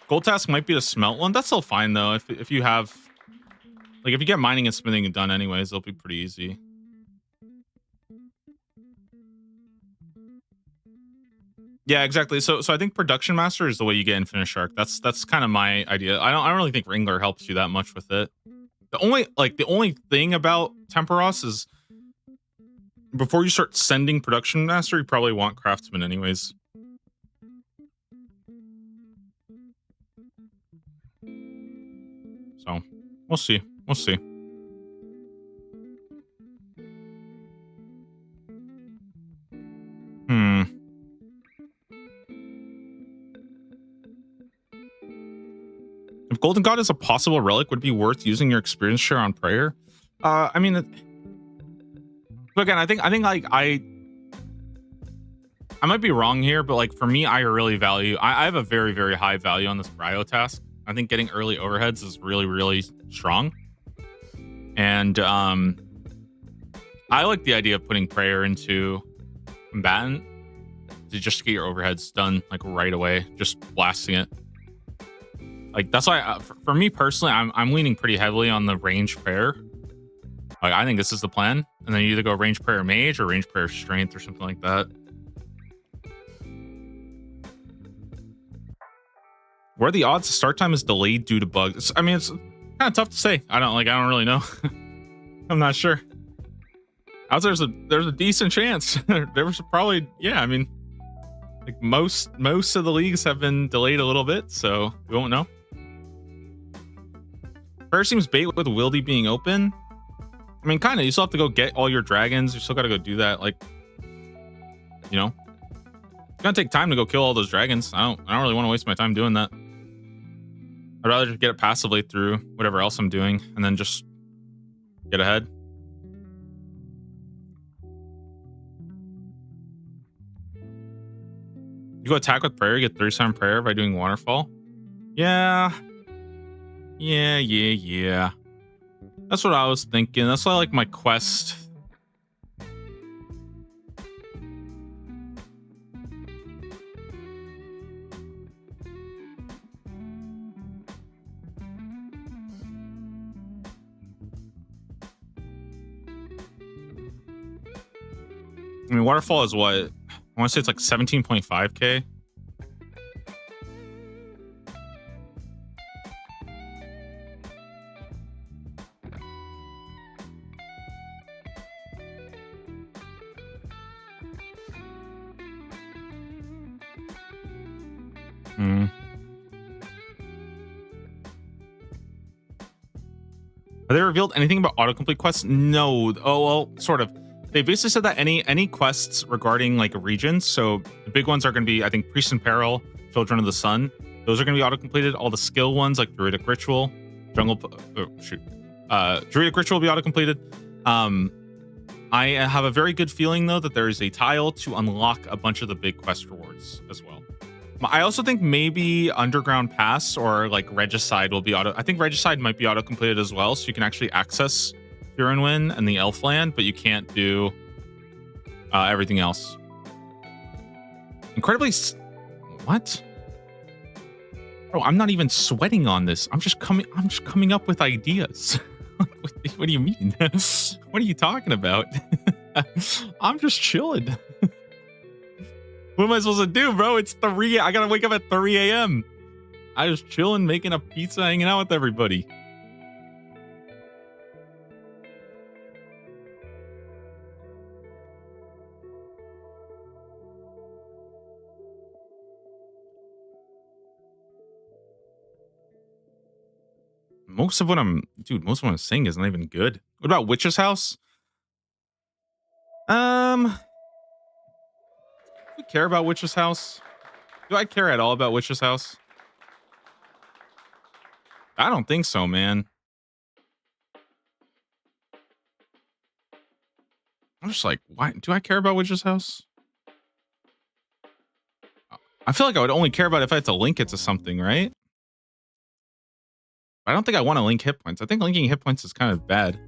Gold task might be the smelt one. That's still fine though. If you have, like, if you get mining and smithing done anyways, it'll be pretty easy. Yeah, exactly. So I think Production Master is the way you get Infinite Shark. That's kind of my idea. I don't really think Wrangler helps you that much with it. The only thing about Temperos is, before you start sending Production Master, you probably want Craftsman anyways. So, we'll see. We'll see. If Golden God is a possible relic, would it be worth using your experience share on Prayer? I mean, again, I think like I might be wrong here, but like for me, I really value. I have a very, very high value on this Bryo task. I think getting early overheads is really, really strong, and I like the idea of putting Prayer into Combatant to just get your overheads done like right away, just blasting it. Like, that's why for me personally, I'm leaning pretty heavily on the range prayer. Like, I think this is the plan, and then you either go range prayer mage or range prayer strength or something like that. Where the odds start time is delayed due to bugs. I mean, it's kind of tough to say. I don't really know. I'm not sure. There's a decent chance. There was probably, yeah. I mean, like most of the leagues have been delayed a little bit, so we won't know. Prayer seems bait with Wildy being open. I mean, kind of. You still have to go get all your dragons. You still got to go do that. Like, you know, it's gonna take time to go kill all those dragons. I don't really want to waste my time doing that. I'd rather just get it passively through whatever else I'm doing and then just get ahead. You go attack with prayer, you get 37 prayer by doing waterfall. Yeah. Yeah. That's what I was thinking. That's why I like my quest. I mean, waterfall is what? I want to say it's like 17.5k. Have they revealed anything about autocomplete quests? No. Oh, well, sort of. They basically said that any quests regarding like regions, so the big ones are going to be, I think, Priest in Peril, Children of the Sun. Those are going to be auto-completed. All the skill ones like Druidic Ritual, Druidic Ritual will be auto-completed. I have a very good feeling, though, that there is a tile to unlock a bunch of the big quest rewards as well. I also think maybe Underground Pass or like Regicide will be auto. I think Regicide might be auto-completed as well, so you can actually access Furinwin and the Elfland, but you can't do everything else. Incredibly, what? Bro, I'm not even sweating on this. I'm just coming up with ideas. What do you mean? What are you talking about? I'm just chilling. What am I supposed to do, bro? It's 3. I gotta wake up at 3 a.m. I was chilling, making a pizza, hanging out with everybody. Most of what I'm saying is not even good. What about Witch's House? Do you care about Witch's House? Do I care at all about Witch's House? I don't think so, man. I'm just like, why do I care about Witch's House? I feel like I would only care about it if I had to link it to something, right? I don't think I want to link hit points. I think linking hit points is kind of bad.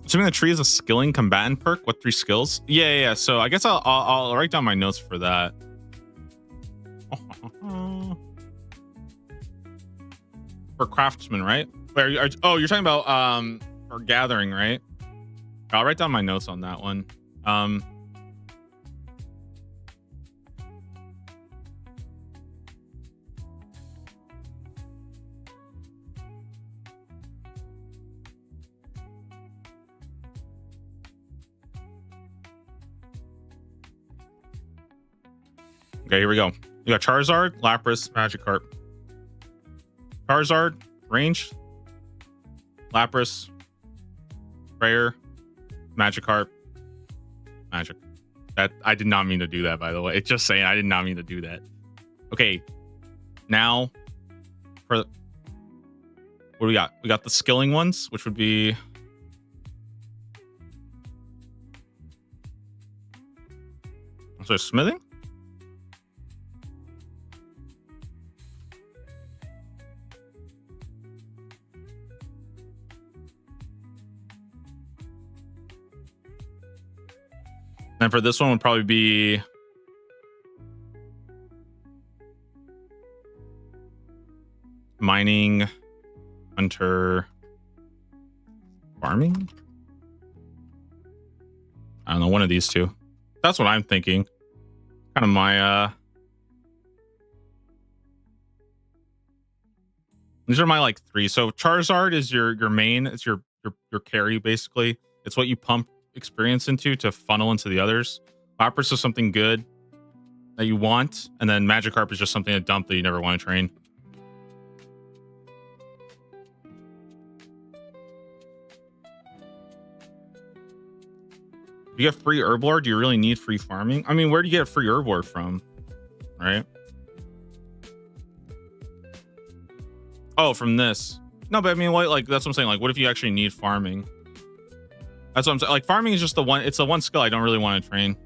Assuming the tree is a skilling combatant perk. What 3 skills? Yeah. So I guess I'll write down my notes for that. For craftsman, right? Wait, you're talking about for gathering, right? I'll write down my notes on that one. Okay, here we go. You got Charizard, Lapras, Magikarp. Charizard, range, Lapras, Prayer, Magikarp, Magic. That I did not mean to do that, by the way. It's just saying I did not mean to do that. Okay, now for what do we got? We got the skilling ones, which would be so smithing. And for this one would probably be mining, hunter, farming. I don't know, one of these two. That's what I'm thinking. Kind of my these are my like 3. So Charizard is your main, it's your carry basically. It's what you pump experience into to funnel into the others. Lapras is something good that you want, and then Magikarp is just something to dump that you never want to train. You get free herb lore. Do you really need free farming? I mean, where do you get free herb lore from? Right? Oh, from this. No, but I mean, like that's what I'm saying. Like, what if you actually need farming? That's what I'm saying. Like, farming is just the one. It's the one skill I don't really want to train.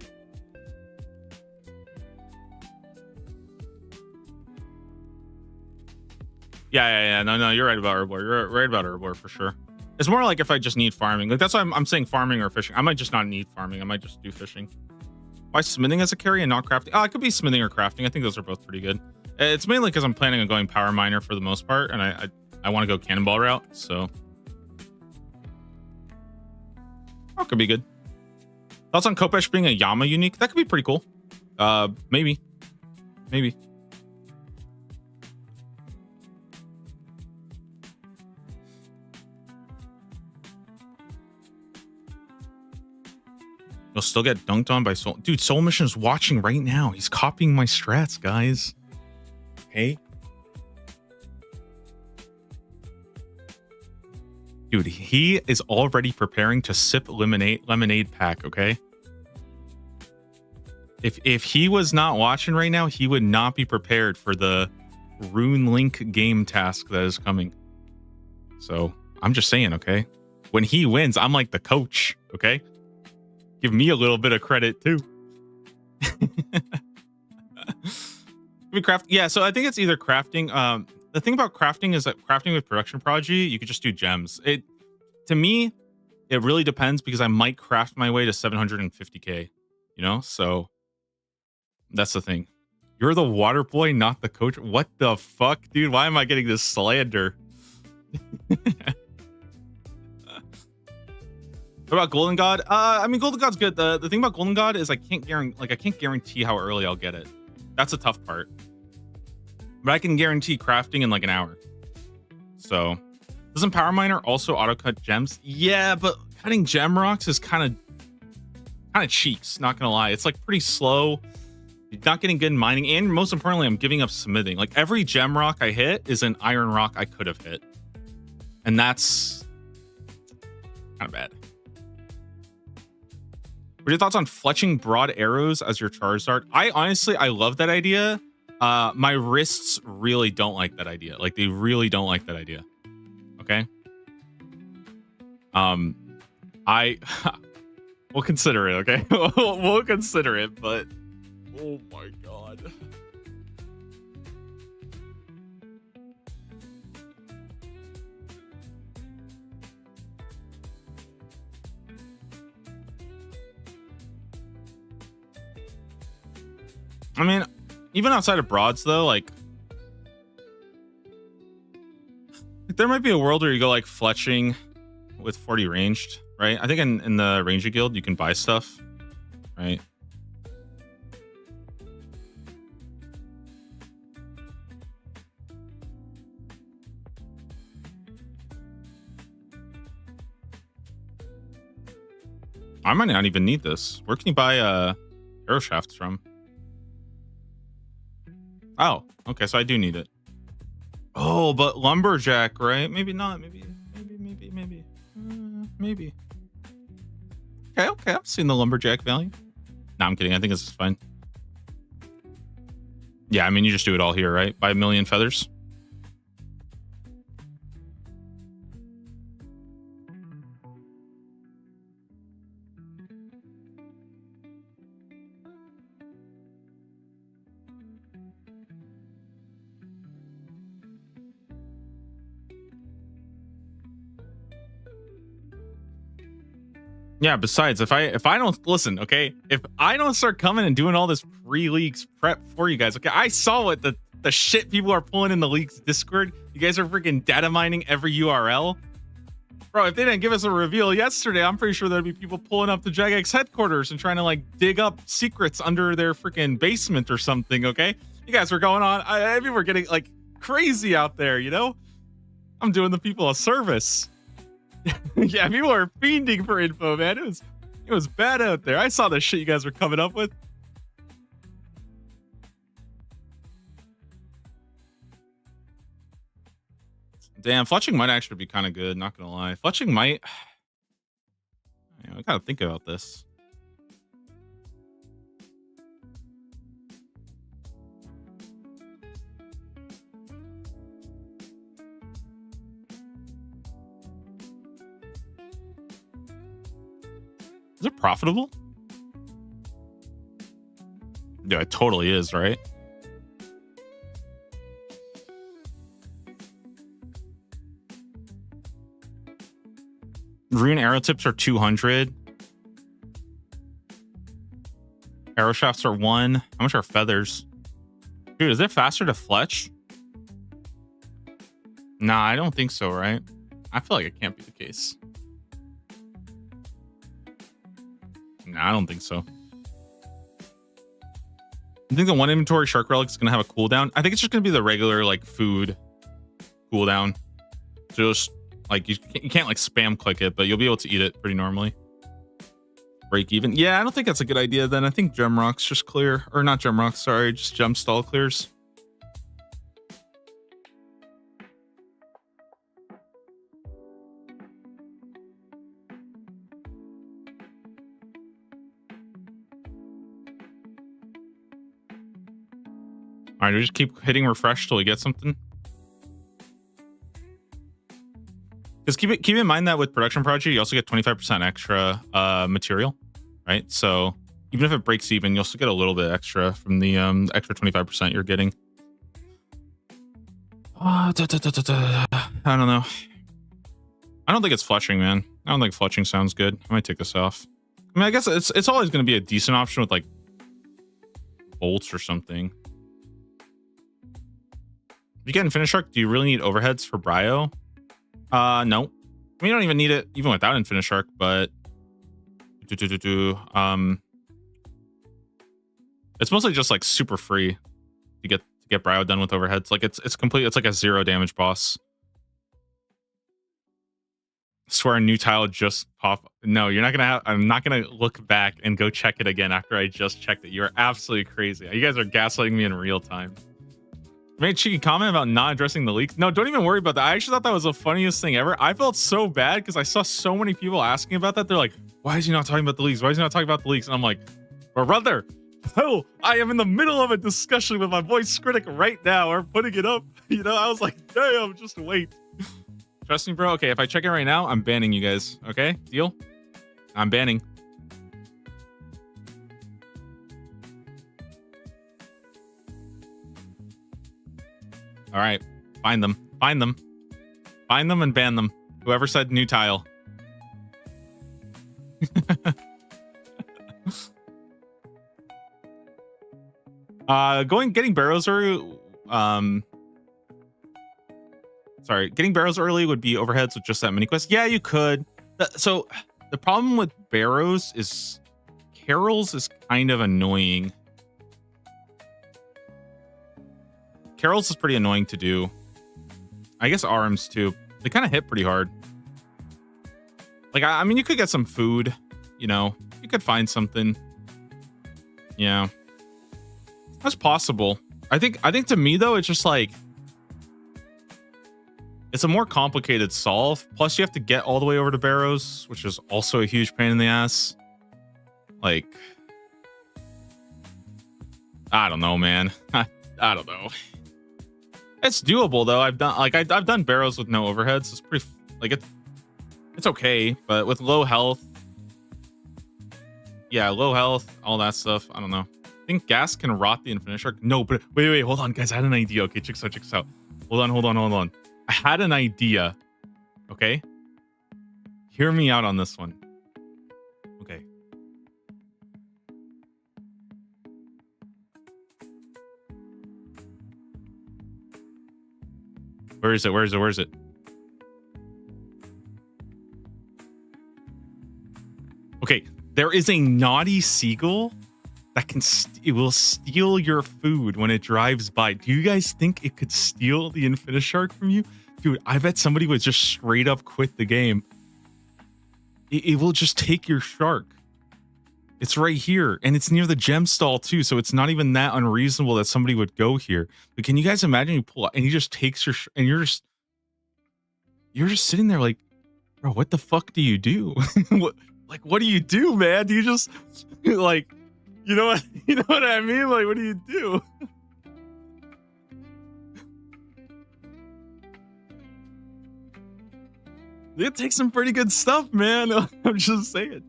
Yeah. No, you're right about herb lore. You're right about herb lore for sure. It's more like if I just need farming. Like, that's why I'm saying farming or fishing. I might just not need farming. I might just do fishing. Why smithing as a carry and not crafting? Oh, it could be smithing or crafting. I think those are both pretty good. It's mainly because I'm planning on going power miner for the most part, and I want to go cannonball route. So, oh, could be good. Thoughts on Kopesh being a Yama unique? That could be pretty cool. Maybe. You'll still get dunked on by Soul. Dude, Soul Mission is watching right now. He's copying my strats, guys. Hey. Dude, he is already preparing to sip lemonade pack, okay? If he was not watching right now, he would not be prepared for the Rune Link game task that is coming. So, I'm just saying, okay? When he wins, I'm like the coach, okay? Give me a little bit of credit too. We craft, yeah. So I think it's either crafting. The thing about crafting is that crafting with Production Prodigy, you could just do gems. To me, it really depends because I might craft my way to 750k. You know, so that's the thing. You're the water boy, not the coach. What the fuck, dude? Why am I getting this slander? What about Golden God? I mean, Golden God's good. The thing about Golden God is I can't guarantee how early I'll get it. That's the tough part. But I can guarantee crafting in like an hour. So, doesn't Power Miner also auto cut gems? Yeah, but cutting gem rocks is kind of cheeks. Not gonna lie, it's like pretty slow. You're not getting good mining, and most importantly, I'm giving up smithing. Like every gem rock I hit is an iron rock I could have hit, and that's kind of bad. What are your thoughts on fletching broad arrows as your Charizard? I love that idea. My wrists really don't like that idea. Like they really don't like that idea. Okay. We'll consider it. Okay. We'll consider it, but oh my god. I mean, even outside of broads, though, like there might be a world where you go like fletching with 40 ranged, right? I think in the Ranger Guild, you can buy stuff, right? I might not even need this. Where can you buy arrow shafts from? Oh, okay, so I do need it. Oh, but lumberjack, right? Maybe not. Maybe. Okay. I've seen the lumberjack value. No, I'm kidding. I think this is fine. Yeah, I mean, you just do it all here, right? Buy a million feathers. Yeah, besides, if I don't listen, okay, if I don't start coming and doing all this pre-leaks prep for you guys, okay, I saw what the shit people are pulling in the leaks Discord. You guys are freaking data mining every URL. Bro, if they didn't give us a reveal yesterday, I'm pretty sure there'd be people pulling up the Jagex headquarters and trying to like dig up secrets under their freaking basement or something, okay? You guys were going on. People were getting like crazy out there, you know? I'm doing the people a service. Yeah, people are fiending for info, man. It was bad out there. I saw the shit you guys were coming up with. Damn, fletching might actually be kind of good, not gonna lie. Fletching might. I gotta think about this. Is it profitable? Yeah, it totally is, right? Rune arrow tips are 200. Arrow shafts are 1. How much are feathers? Dude, is it faster to fletch? Nah, I don't think so, right? I feel like it can't be the case. Nah, I don't think so. I think the one inventory shark relic is going to have a cooldown. I think it's just going to be the regular, like, food cooldown. Just, like, you can't, like, spam click it, but you'll be able to eat it pretty normally. Break even. Yeah, I don't think that's a good idea then. I think gem rocks just clear. Or not gem rocks, sorry. Just gem stall clears. All right, we just keep hitting refresh till we get something. Because keep in mind that with production project, you also get 25% extra material, right? So even if it breaks even, you'll still get a little bit extra from the extra 25% you're getting. I don't know. I don't think it's fletching, man. I don't think fletching sounds good. I might take this off. I mean, I guess it's always going to be a decent option with like bolts or something. If you get Infinite Shark, do you really need overheads for Bryo? No. I mean, you don't even need it even without Infinite Shark, but it's mostly just like super free to get Bryo done with overheads. Like it's complete. It's like a 0 damage boss. I swear a new tile just pop. No, you're not gonna have. I'm not gonna look back and go check it again after I just checked it. You're absolutely crazy. You guys are gaslighting me in real time. Made cheeky comment about not addressing the leaks. No, don't even worry about that. I actually thought that was the funniest thing ever. I felt so bad because I saw so many people asking about that. They're like, why is he not talking about the leaks? Why is he not talking about the leaks? And I'm like, brother, oh, I am in the middle of a discussion with my boy Skritic right now. We're putting it up. You know, I was like, damn, just wait. Trust me, bro. Okay, if I check it right now, I'm banning you guys. Okay, deal? I'm banning. All right, find them and ban them. Whoever said new tile. Getting barrows early. Getting barrows early would be overheads with just that mini quest. Yeah, you could. So the problem with barrows is Carol's is kind of annoying. Carol's is pretty annoying to do. I guess arms too. They kind of hit pretty hard. Like, I mean, you could get some food, you know, you could find something. Yeah, that's possible. I think to me though, it's just like, it's a more complicated solve. Plus you have to get all the way over to barrows, which is also a huge pain in the ass. Like, I don't know, man. I don't know. It's doable though. I've done barrows with no overheads. It's pretty like it's okay, but with low health. Yeah, low health, all that stuff. I don't know. I think gas can rot the Infinite Shark. No, but wait, hold on, guys. I had an idea. Okay, check this out. Hold on. I had an idea. Okay? Hear me out on this one. Okay. Where is it? Okay, there is a naughty seagull that it will steal your food when it drives by. Do you guys think it could steal the Infinite Shark from you? Dude, I bet somebody would just straight up quit the game. It will just take your shark. It's right here, and it's near the gem stall too, so it's not even that unreasonable that somebody would go here. But can you guys imagine you pull out and he just takes your and you're just sitting there like, bro, what the fuck do you do? what do you do, man? Do you just like, you know what I mean? Like, what do you do? It takes some pretty good stuff, man. I'm just saying.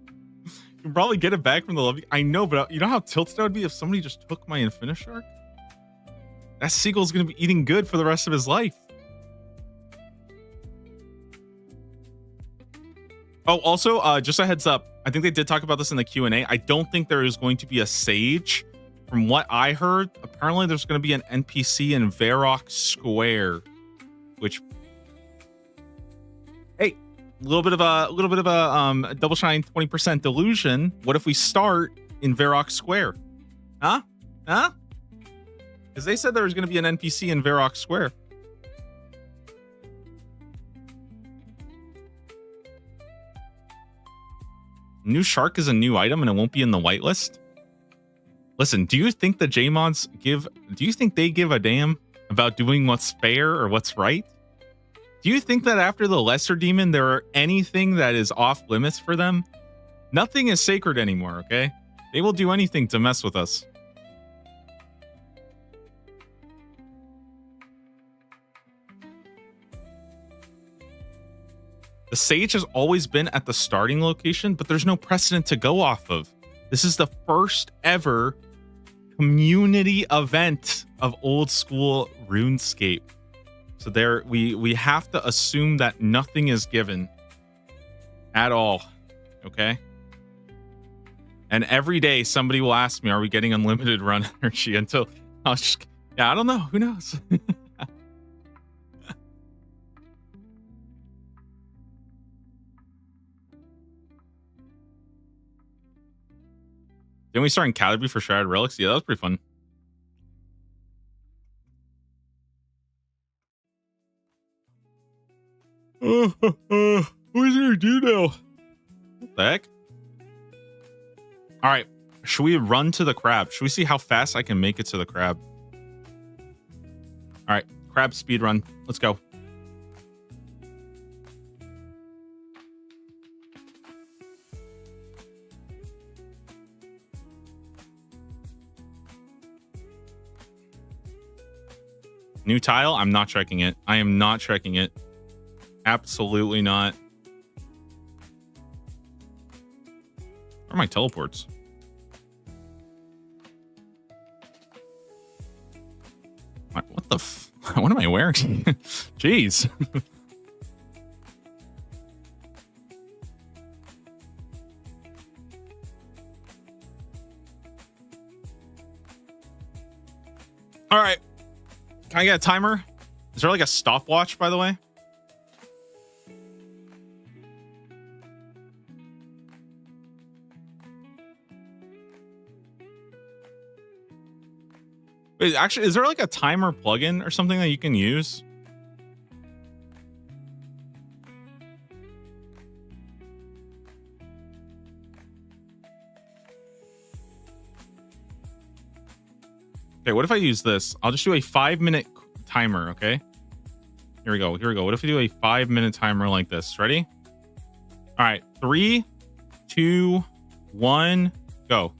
can probably get it back from the lobby. I know, but you know how tilted I would be if somebody just took my Infinishark? That seagull's gonna be eating good for the rest of his life. Oh, also, just a heads up. I think they did talk about this in the Q&A. I don't think there is going to be a Sage. From what I heard, apparently there's going to be an NPC in Varrock Square, which, hey, a little bit of a double shine 20% delusion. What if we start in Varrock Square? Huh? Because they said there was going to be an NPC in Varrock Square. New shark is a new item and it won't be in the whitelist. Listen, do you think the J-mods do you think they give a damn about doing what's fair or what's right? Do you think that after the lesser demon, there are anything that is off limits for them? Nothing is sacred anymore, okay? They will do anything to mess with us. The Sage has always been at the starting location, but there's no precedent to go off of. This is the first ever community event of old school RuneScape. So there we have to assume that nothing is given at all. Okay? And every day somebody will ask me, are we getting unlimited run energy? Until I don't know. Who knows? Didn't we start in Calibre for Shrouded Relics? Yeah, that was pretty fun. What is he gonna do now? What the heck? All right, should we run to the crab? Should we see how fast I can make it to the crab? All right, crab speed run. Let's go. New tile? I'm not checking it. I am not checking it. Absolutely not. Where are my teleports? What the what am I wearing? Jeez. All right. Can I get a timer? Is there like a stopwatch, by the way? Wait, actually, is there like a timer plugin or something that you can use? Okay, what if I use this? I'll just do a 5-minute timer, okay? Here we go. What if we do a 5-minute timer like this? Ready? All right. 3, 2, 1, go.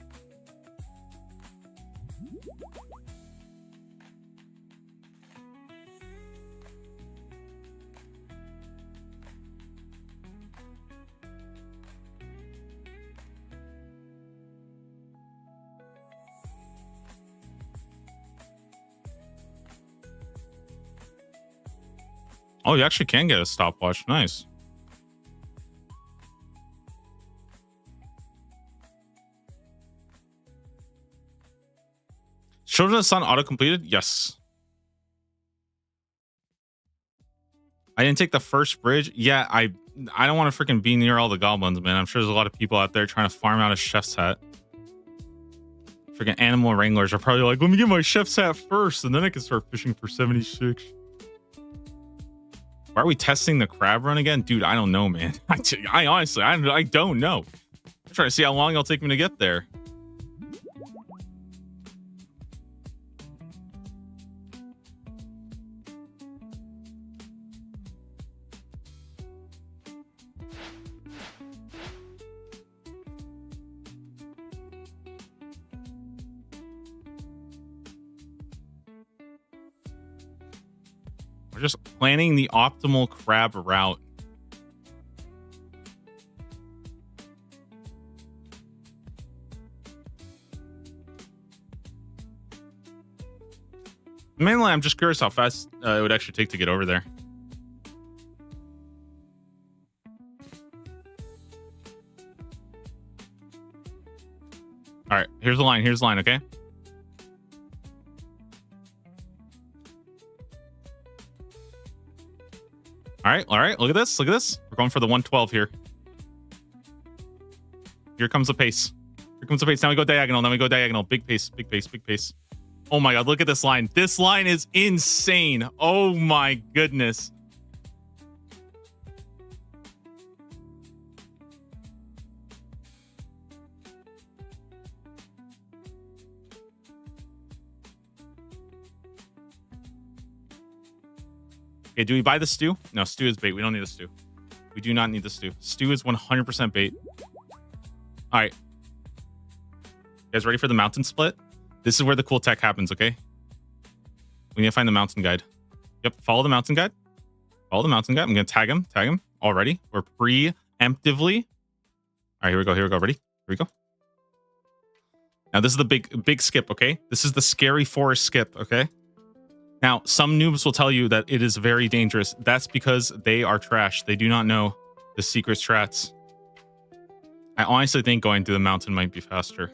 Oh, you actually can get a stopwatch. Nice. Children of the Sun auto-completed? Yes. I didn't take the first bridge. Yeah, I don't want to freaking be near all the goblins, man. I'm sure there's a lot of people out there trying to farm out a chef's hat. Freaking animal wranglers are probably like, let me get my chef's hat first, and then I can start fishing for 76. Why are we testing the crab run again? Dude, I don't know, man. I honestly, I don't know. I'm trying to see how long it'll take me to get there. We're just planning the optimal crab route. Mainly, I'm just curious how fast it would actually take to get over there. All right, here's the line. Here's the line, okay? All right. Look at this. Look at this. We're going for the 112 here. Here comes the pace. Here comes the pace. Now we go diagonal. Now we go diagonal. Big pace. Big pace. Big pace. Oh my God. Look at this line. This line is insane. Oh my goodness. Okay, do we buy the stew? No, stew is bait. We don't need the stew. We do not need the stew. Stew is 100% bait. All right. You guys ready for the mountain split? This is where the cool tech happens, okay? We need to find the mountain guide. Yep, follow the mountain guide. Follow the mountain guide. I'm going to tag him. Tag him already. We're preemptively. All right, here we go. Here we go. Ready? Here we go. Now, this is the big skip, okay? This is the scary forest skip, okay? Now, some noobs will tell you that it is very dangerous. That's because they are trash. They do not know the secret strats. I honestly think going through the mountain might be faster.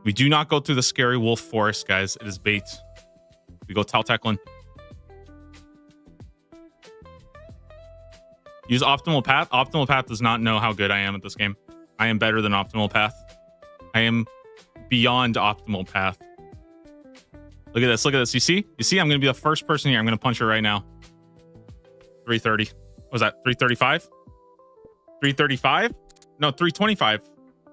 We do not go through the scary wolf forest, guys. It is bait. We go Tao Teklin. Use Optimal Path. Optimal Path does not know how good I am at this game. I am better than Optimal Path. I am beyond Optimal Path. Look at this. Look at this. You see? You see? I'm going to be the first person here. I'm going to punch her right now. 330. What was that? 335? 335? No, 325.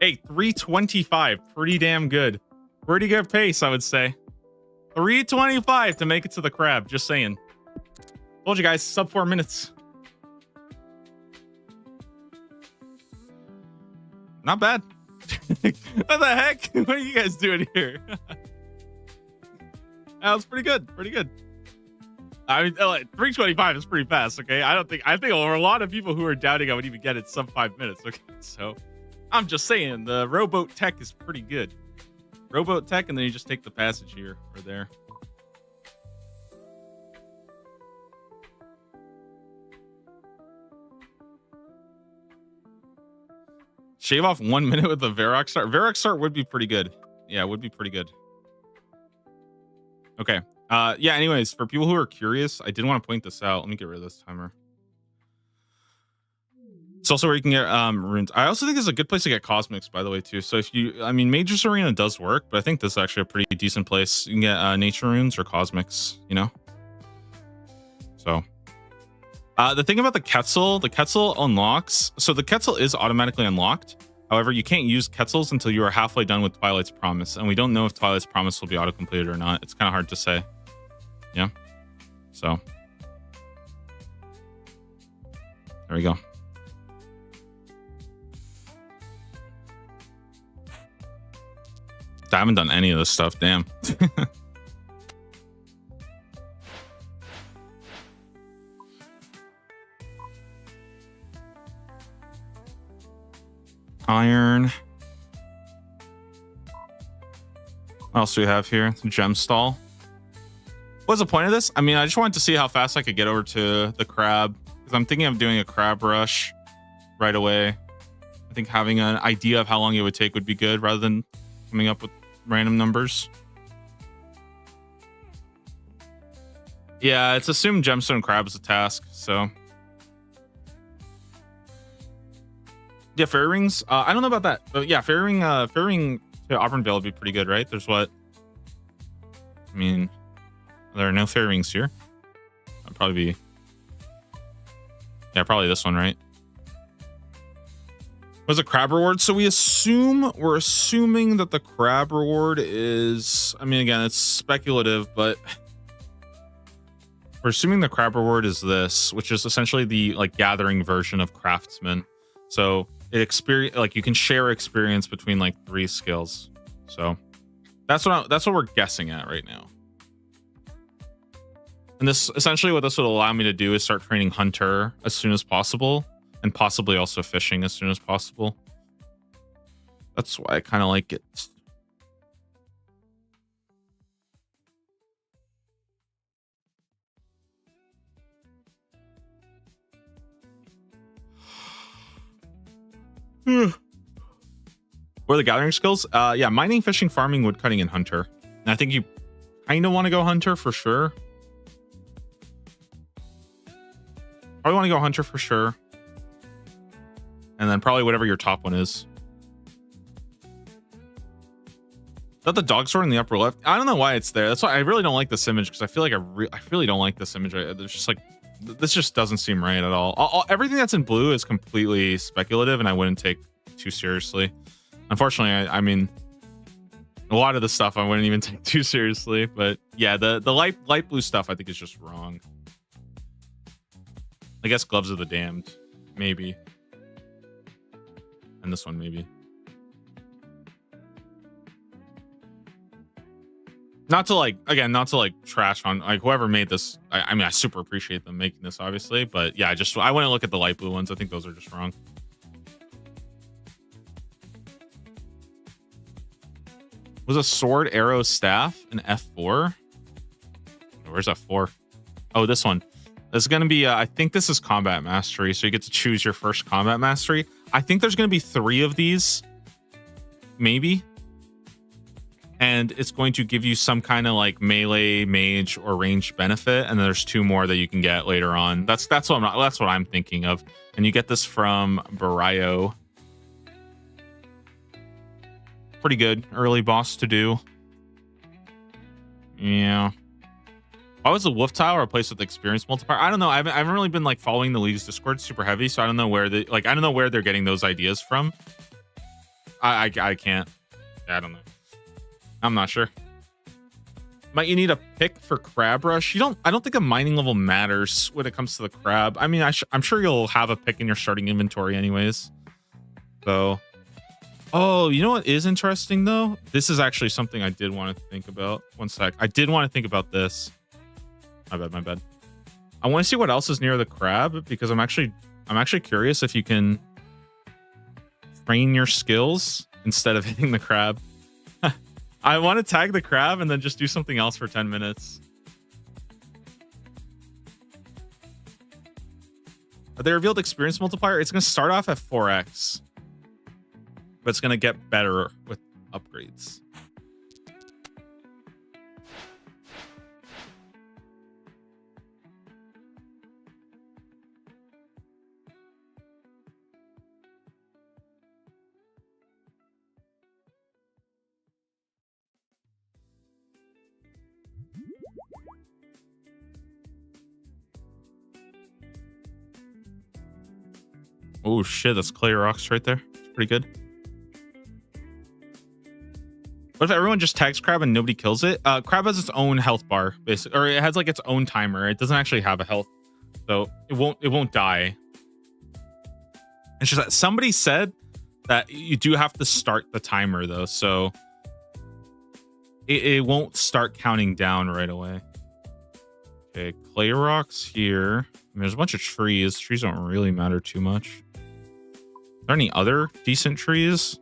Hey, 325. Pretty damn good. Pretty good pace, I would say. 325 to make it to the crab. Just saying. Told you guys, sub 4 minutes. Not bad. What the heck? What are you guys doing here? That was pretty good. Pretty good. I mean, 325 is pretty fast. Okay, I think there are a lot of people who are doubting I would even get it sub 5 minutes. Okay, so I'm just saying the rowboat tech is pretty good. Rowboat tech, and then you just take the passage here or there. Shave off 1 minute with the Varrock start. Varrock start would be pretty good. Yeah, it would be pretty good. Okay. Yeah, anyways, for people who are curious, I did want to point this out. Let me get rid of this timer. It's also where you can get runes. I also think it's a good place to get cosmics, by the way, too. So if you, I mean, Mage's Arena does work, but I think this is actually a pretty decent place. You can get nature runes or cosmics, you know? So the thing about the Quetzal unlocks. So the Quetzal is automatically unlocked. However, you can't use Quetzals until you are halfway done with Twilight's Promise. And we don't know if Twilight's Promise will be auto-completed or not. It's kind of hard to say. Yeah. So. There we go. I haven't done any of this stuff. Damn. Iron. What else do we have here? Gem stall. What's the point of this? I mean, I just wanted to see how fast I could get over to the crab, because I'm thinking of doing a crab rush right away. I think having an idea of how long it would take would be good rather than coming up with random numbers. Yeah, it's assumed gemstone crab is a task, so. Yeah, fairy rings. I don't know about that, but yeah, fairy ring to Auburndale would be pretty good, right? There's what? I mean, there are no fairy rings here. That'd probably be. Yeah, probably this one, right? What's a crab reward? So we're assuming that the crab reward is. I mean, again, it's speculative, but we're assuming the crab reward is this, which is essentially the like gathering version of craftsman. So you can share experience between like 3 skills. So that's what we're guessing at right now. And this essentially what this would allow me to do is start training hunter as soon as possible, and possibly also fishing as soon as possible. That's why I kind of like it. What are the gathering skills? Yeah, mining, fishing, farming, woodcutting, and hunter. And I think you kind of want to go hunter for sure. Probably want to go hunter for sure. And then probably whatever your top one is. Is that the dog sword in the upper left? I don't know why it's there. That's why I really don't like this image, because I feel like I really don't like this image. There's just like, this just doesn't seem right at all. Everything that's in blue is completely speculative, and I wouldn't take too seriously. Unfortunately, I mean, a lot of the stuff I wouldn't even take too seriously. But yeah, the light blue stuff I think is just wrong. I guess Gloves of the Damned, maybe. And this one, maybe. Not to like, again, not to like trash on like whoever made this. I mean, I super appreciate them making this, obviously. But yeah, I wouldn't look at the light blue ones. I think those are just wrong. Was a sword, arrow, staff an F4? Where's F4? Oh, this one. This is going to be, I think this is combat mastery. So you get to choose your first combat mastery. I think there's going to be 3 of these. Maybe. And it's going to give you some kind of like melee, mage, or ranged benefit. And there's 2 more that you can get later on. That's what I'm thinking of. And you get this from Barayo. Pretty good early boss to do. Yeah. Why was the Wolf Tile replaced with experience multiplier? I don't know. I haven't really been like following the League's Discord super heavy, so I don't know where they're getting those ideas from. I can't. I don't know. I'm not sure. Might you need a pick for Crab Rush? I don't think a mining level matters when it comes to the crab. I mean, I'm sure you'll have a pick in your starting inventory anyways. So, oh, you know what is interesting though? This is actually something I did want to think about. One sec. I did want to think about this. My bad. I want to see what else is near the crab, because I'm actually curious if you can train your skills instead of hitting the crab. I want to tag the crab and then just do something else for 10 minutes. They revealed experience multiplier. It's going to start off at 4x, but it's going to get better with upgrades. Oh shit, that's Clay Rocks right there. It's pretty good. What if everyone just tags crab and nobody kills it? Crab has its own health bar, basically, or it has like its own timer. It doesn't actually have a health, so it won't die. It's just that somebody said that you do have to start the timer though, so it won't start counting down right away. Okay, Clay Rocks here. I mean, there's a bunch of trees. Trees don't really matter too much. Are there any other decent trees?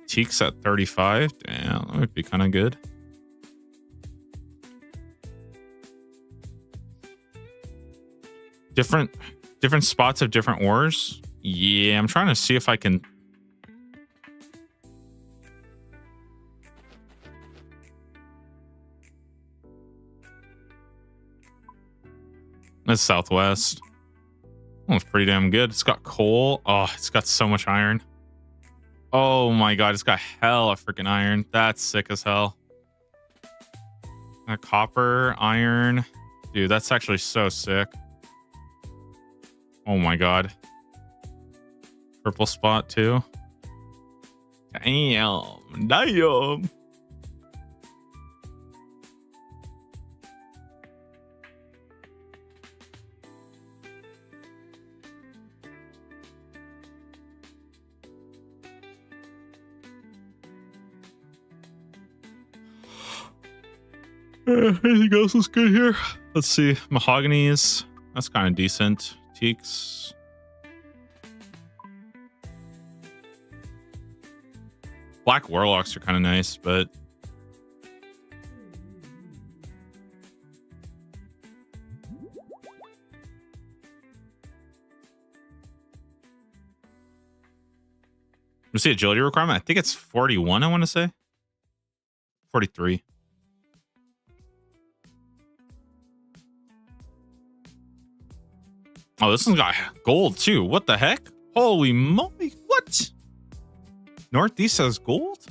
Teak's at 35. Damn, that might be kind of good. Different spots have different ores. Yeah, I'm trying to see if I can. That's southwest. Oh, it's pretty damn good. It's got coal. Oh, it's got so much iron. Oh my god, it's got hella freaking iron. That's sick as hell. Copper, iron. Dude, that's actually so sick. Oh my god. Purple spot too. Damn. Anything else is good here? Let's see. Mahogany's. That's kind of decent. Teaks. Black Warlocks are kind of nice, but What's the agility requirement? I think it's 41, I want to say. 43. Oh, this one's got gold too. What the heck? Holy moly. What? Northeast has gold?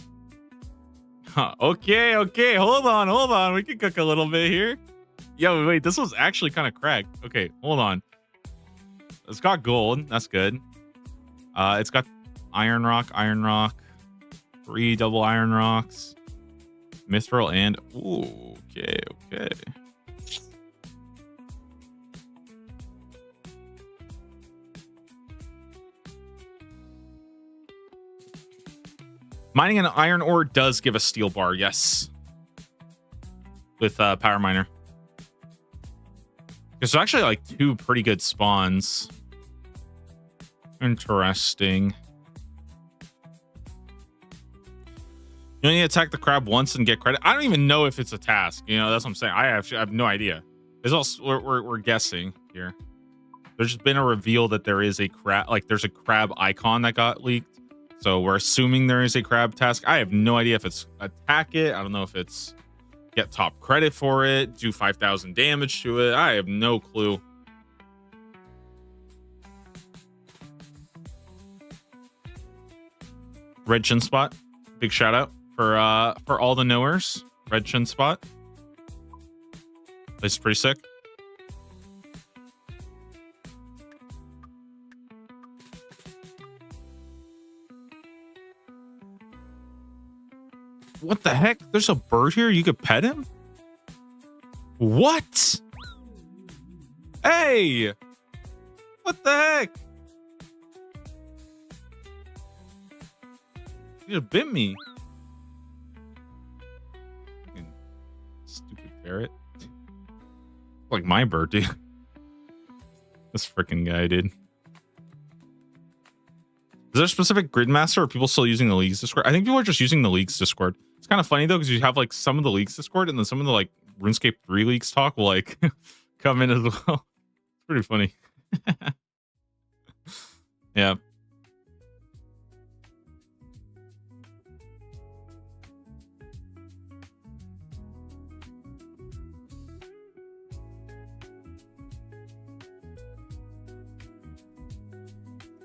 Huh. Okay. Hold on. We can cook a little bit here. Yo, wait, this was actually kind of cracked. Okay, hold on. It's got gold. That's good. It's got iron rock, 3 double iron rocks, mithril, and ooh, okay. Mining an iron ore does give a steel bar, yes. With Power Miner. There's actually like 2 pretty good spawns. Interesting. You only attack the crab once and get credit. I don't even know if it's a task. You know, that's what I'm saying. I have no idea. It's also we're guessing here. There's just been a reveal that there is a crab, like there's a crab icon that got leaked. So we're assuming there is a crab task. I have no idea if it's attack it. I don't know if it's get top credit for it, do 5,000 damage to it. I have no clue. Red Chin Spot, big shout out for all the knowers. Red Chin Spot. This is pretty sick. What the heck? There's a bird here. You could pet him? What? Hey! What the heck? You just bit me. Fucking stupid parrot. Like my bird, dude. This freaking guy, dude. Is there a specific Gridmaster, or are people still using the League's Discord? I think people are just using the League's Discord. It's kind of funny though, because you have like some of the League's Discord, and then some of the like RuneScape 3 Leagues talk will like come in as well. It's pretty funny. Yeah.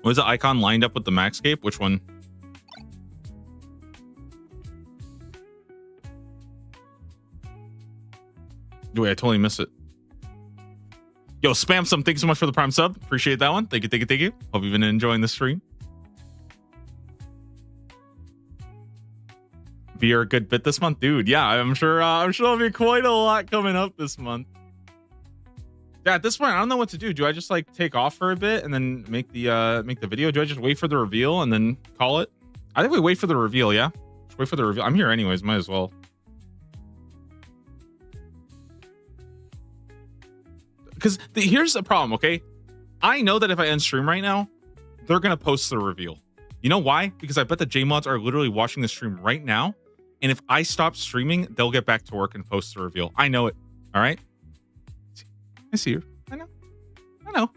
Was the icon lined up with the Maxscape? Which one? Wait, I totally missed it. Yo, spam some. Thank you so much for the Prime sub. Appreciate that one. Thank you. Hope you've been enjoying the stream. Be a good bit this month, dude. Yeah, I'm sure there'll be quite a lot coming up this month. Yeah, at this point, I don't know what to do. Do I just like take off for a bit and then make the video? Do I just wait for the reveal and then call it? I think we wait for the reveal, yeah? Just wait for the reveal. I'm here anyways, might as well. Because here's the problem, okay? I know that if I end stream right now, they're gonna post the reveal. You know why? Because I bet the JMods are literally watching the stream right now. And if I stop streaming, they'll get back to work and post the reveal. I know it. All right. I see you. I know.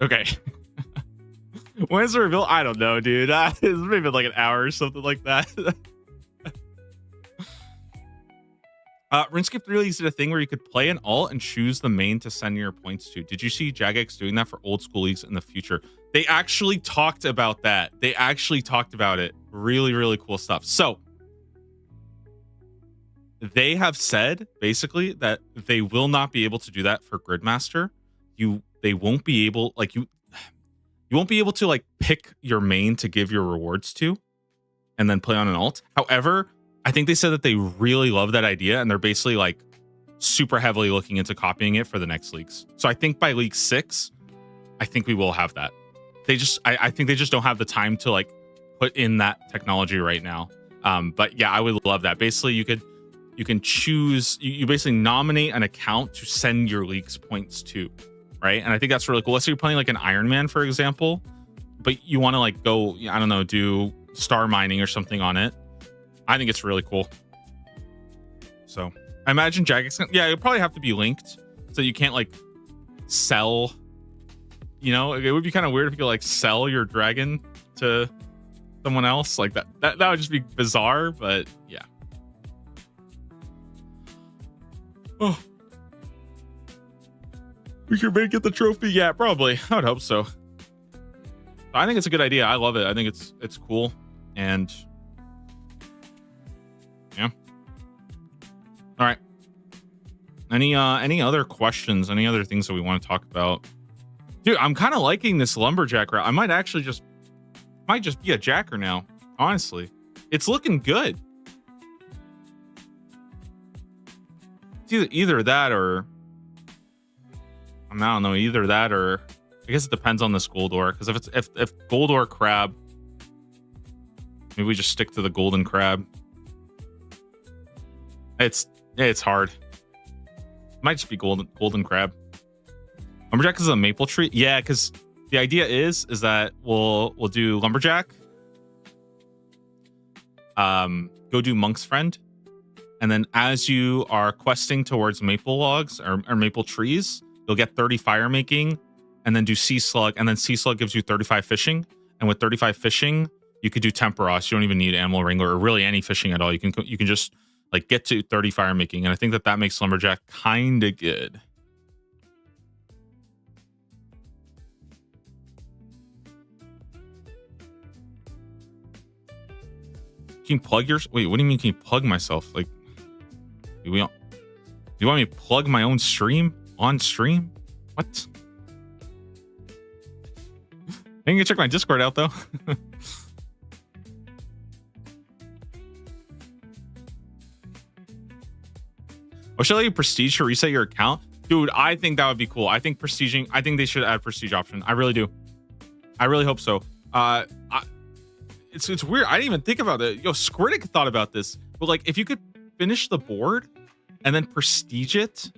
Okay. When's the reveal? I don't know, dude. It's maybe like an hour or something like that. RuneScape 3 Leagues did a thing where you could play an alt and choose the main to send your points to. Did you see Jagex doing that for old school leagues in the future? They actually talked about that. They actually talked about it. Really, really cool stuff. So they have said basically that they will not be able to do that for Gridmaster. They won't be able, like you won't be able to like pick your main to give your rewards to and then play on an alt. However, I think they said that they really love that idea and they're basically like super heavily looking into copying it for the next leagues. So I think by League 6, I think we will have that. I think they just don't have the time to like put in that technology right now. But yeah, I would love that. Basically, you can choose, you basically nominate an account to send your league's points to, right? And I think that's really cool. Let's say you're playing like an Iron Man, for example, but you want to like go, I don't know, do star mining or something on it. I think it's really cool. So I imagine Jagex, yeah, it'll probably have to be linked so you can't like sell you know, it would be kind of weird if you could like sell your dragon to someone else like that. That would just be bizarre, but yeah. Oh, we could make it the trophy. Yeah, probably. I would hope so. I think it's a good idea. I love it. I think it's cool, and yeah. All right. Any other questions? Any other things that we want to talk about? Dude, I'm kind of liking this lumberjack route. I might actually just be a jacker now. Honestly, it's looking good. It's either that or I don't know. Either that or I guess it depends on this Goldor. Because if Goldor crab, maybe we just stick to the golden crab. It's hard. Might just be golden crab. Lumberjack is a maple tree. Yeah, because the idea is that we'll do lumberjack. Go do monk's friend, and then as you are questing towards maple logs or maple trees, you'll get 30 fire making, and then do sea slug, and then sea slug gives you 35 fishing. And with 35 fishing, you could do Temperos. You don't even need animal wrangler or really any fishing at all. You can just like get to 30 fire making, and I think that makes lumberjack kind of good. Can you plug your? Wait, what do you mean? Can you plug myself? Like, do you want me to plug my own stream on stream? What? I can check my Discord out though. Oh, should I let you prestige to reset your account? Dude, I think that would be cool. I think they should add prestige option. I really do. I really hope so. It's weird. I didn't even think about it. Yo, Skritic thought about this. But like if you could finish the board and then prestige it,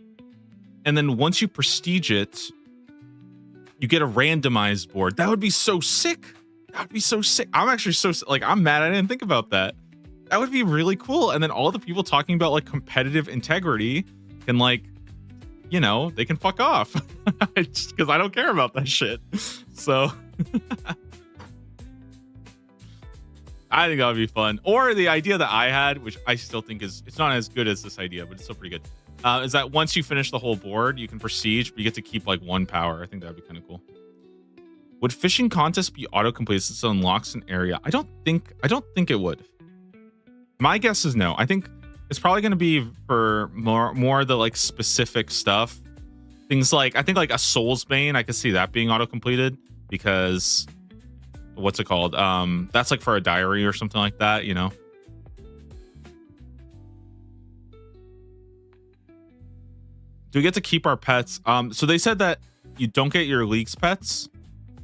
and then once you prestige it, you get a randomized board. That would be so sick. That would be so sick. I'm actually I'm mad I didn't think about that. That would be really cool. And then all the people talking about like competitive integrity can like, you know, they can fuck off. Just because I don't care about that shit. So I think that would be fun. Or the idea that I had, which I still think it's not as good as this idea, but it's still pretty good. Is that once you finish the whole board, you can prestige, but you get to keep like one power. I think that'd be kind of cool. Would fishing contests be auto-complete since it unlocks an area? I don't think it would. My guess is no. I think it's probably going to be for more of the like specific stuff. Things like, I think like a Soulsbane, I could see that being auto-completed because what's it called? That's like for a diary or something like that, you know? Do we get to keep our pets? So they said that you don't get your League's pets.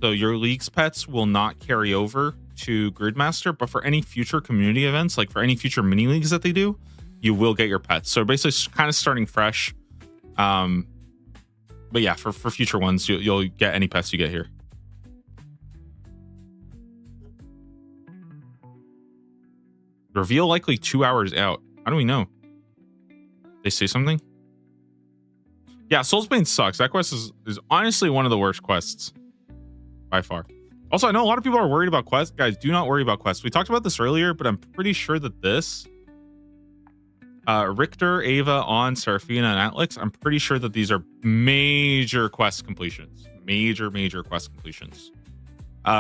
So your League's pets will not carry over to Gridmaster, but for any future community events, like for any future mini leagues that they do, you will get your pets. So basically kind of starting fresh. But yeah, for future ones, you'll get any pets you get here. Reveal likely 2 hours out. How do we know? They say something? Yeah, Soulsbane sucks. That quest is honestly one of the worst quests by far. Also, I know a lot of people are worried about quests. Guys, do not worry about quests. We talked about this earlier, but I'm pretty sure that this Richter, Ava, On, Seraphina, and Atlas, I'm pretty sure that these are major quest completions. Major quest completions.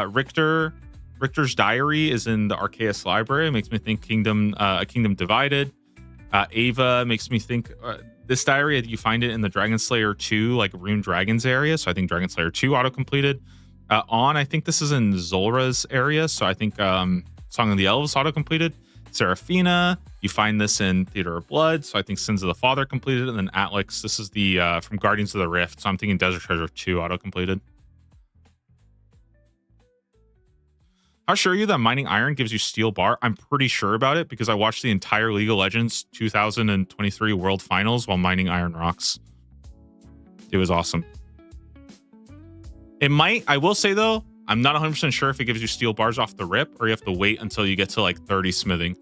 Richter's diary is in the Arceus library. It makes me think A Kingdom Divided. Ava makes me think this diary, you find it in the Dragon Slayer 2, like Rune Dragons area. So I think Dragon Slayer 2 auto-completed. On, I think this is in Zulra's area. So I think Song of the Elves auto-completed. Seraphina, you find this in Theater of Blood. So I think Sins of the Father completed. And then Atlas, this is the from Guardians of the Rift. So I'm thinking Desert Treasure 2 auto-completed. How sure are you that mining iron gives you steel bar? I'm pretty sure about it because I watched the entire League of Legends 2023 World Finals while mining iron rocks. It was awesome. It might, I will say though, I'm not 100% sure if it gives you steel bars off the rip or you have to wait until you get to like 30 smithing.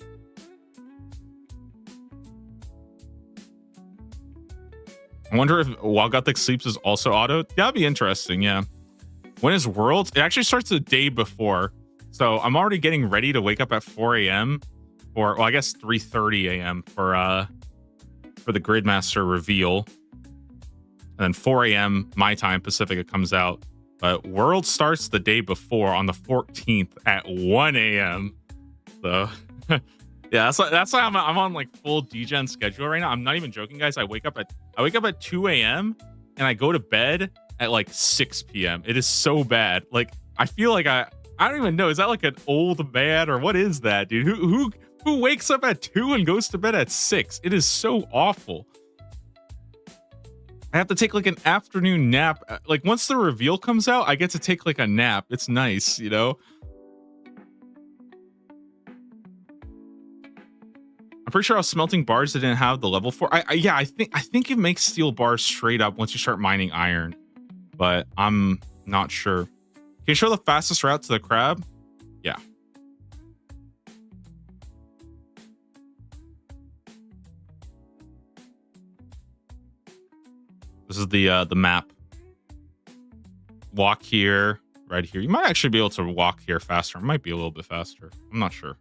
I wonder if While Gothic Sleeps is also auto. That'd be interesting, yeah. When is Worlds? It actually starts the day before. So I'm already getting ready to wake up at 4 a.m. or, well, I guess 3:30 a.m. for the Gridmaster reveal. And then 4 a.m. my time, Pacific, it comes out. But World starts the day before on the 14th at 1 a.m. So yeah, that's why I'm on like full DGen schedule right now. I'm not even joking, guys. I wake up at 2 a.m. and I go to bed at like 6 p.m. It is so bad. Like I feel like I don't even know. Is that like an old man or what is that, dude? Who wakes up at 2 and goes to bed at 6? It is so awful. I have to take like an afternoon nap. Like once the reveal comes out, I get to take like a nap. It's nice, you know? I'm pretty sure I was smelting bars that didn't have the level 4. I think it makes steel bars straight up once you start mining iron, but I'm not sure. Can you show the fastest route to the crab? Yeah. This is the map. Walk here, right here. You might actually be able to walk here faster. It might be a little bit faster. I'm not sure.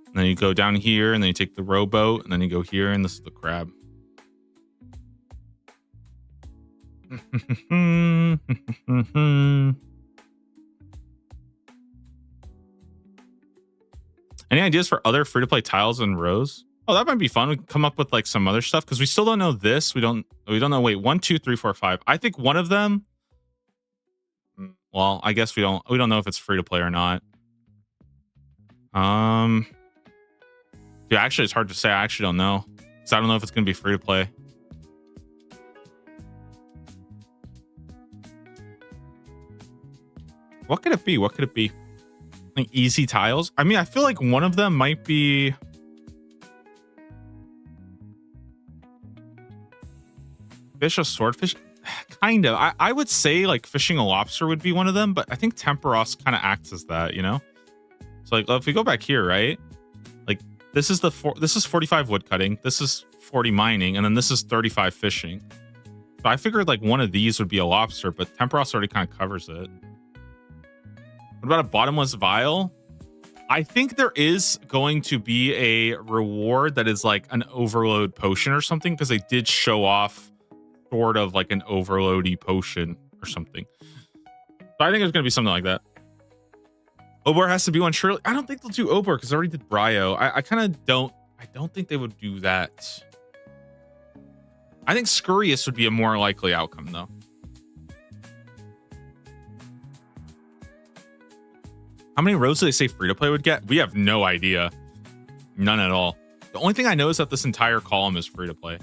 And then you go down here, and then you take the rowboat, and then you go here, and this is the crab. Any ideas for other free-to-play tiles and rows? Oh, that might be fun. We can come up with like some other stuff because we still don't know this. We don't know. Wait, 1, 2, 3, 4, 5. I think one of them. Well, I guess we don't know if it's free to play or not. Yeah, actually, it's hard to say. I actually don't know because I don't know if it's gonna be free to play. What could it be? What could it be? Like easy tiles. I mean, I feel like one of them might be. Fish a swordfish? Kind of. I would say like fishing a lobster would be one of them, but I think Temperos kind of acts as that, you know? So like if we go back here, right? Like this is 45 wood cutting, this is 40 mining, and then this is 35 fishing. So I figured like one of these would be a lobster, but Temperos already kind of covers it. What about a bottomless vial? I think there is going to be a reward that is like an overload potion or something because they did show off sort of like an overloady potion or something. So I think there's going to be something like that. Obor has to be one, surely. I don't think they'll do Obor because I already did Bryo. I kind of don't. I don't think they would do that. I think Scurious would be a more likely outcome, though. How many rows do they say free to play would get? We have no idea. None at all. The only thing I know is that this entire column is free to play.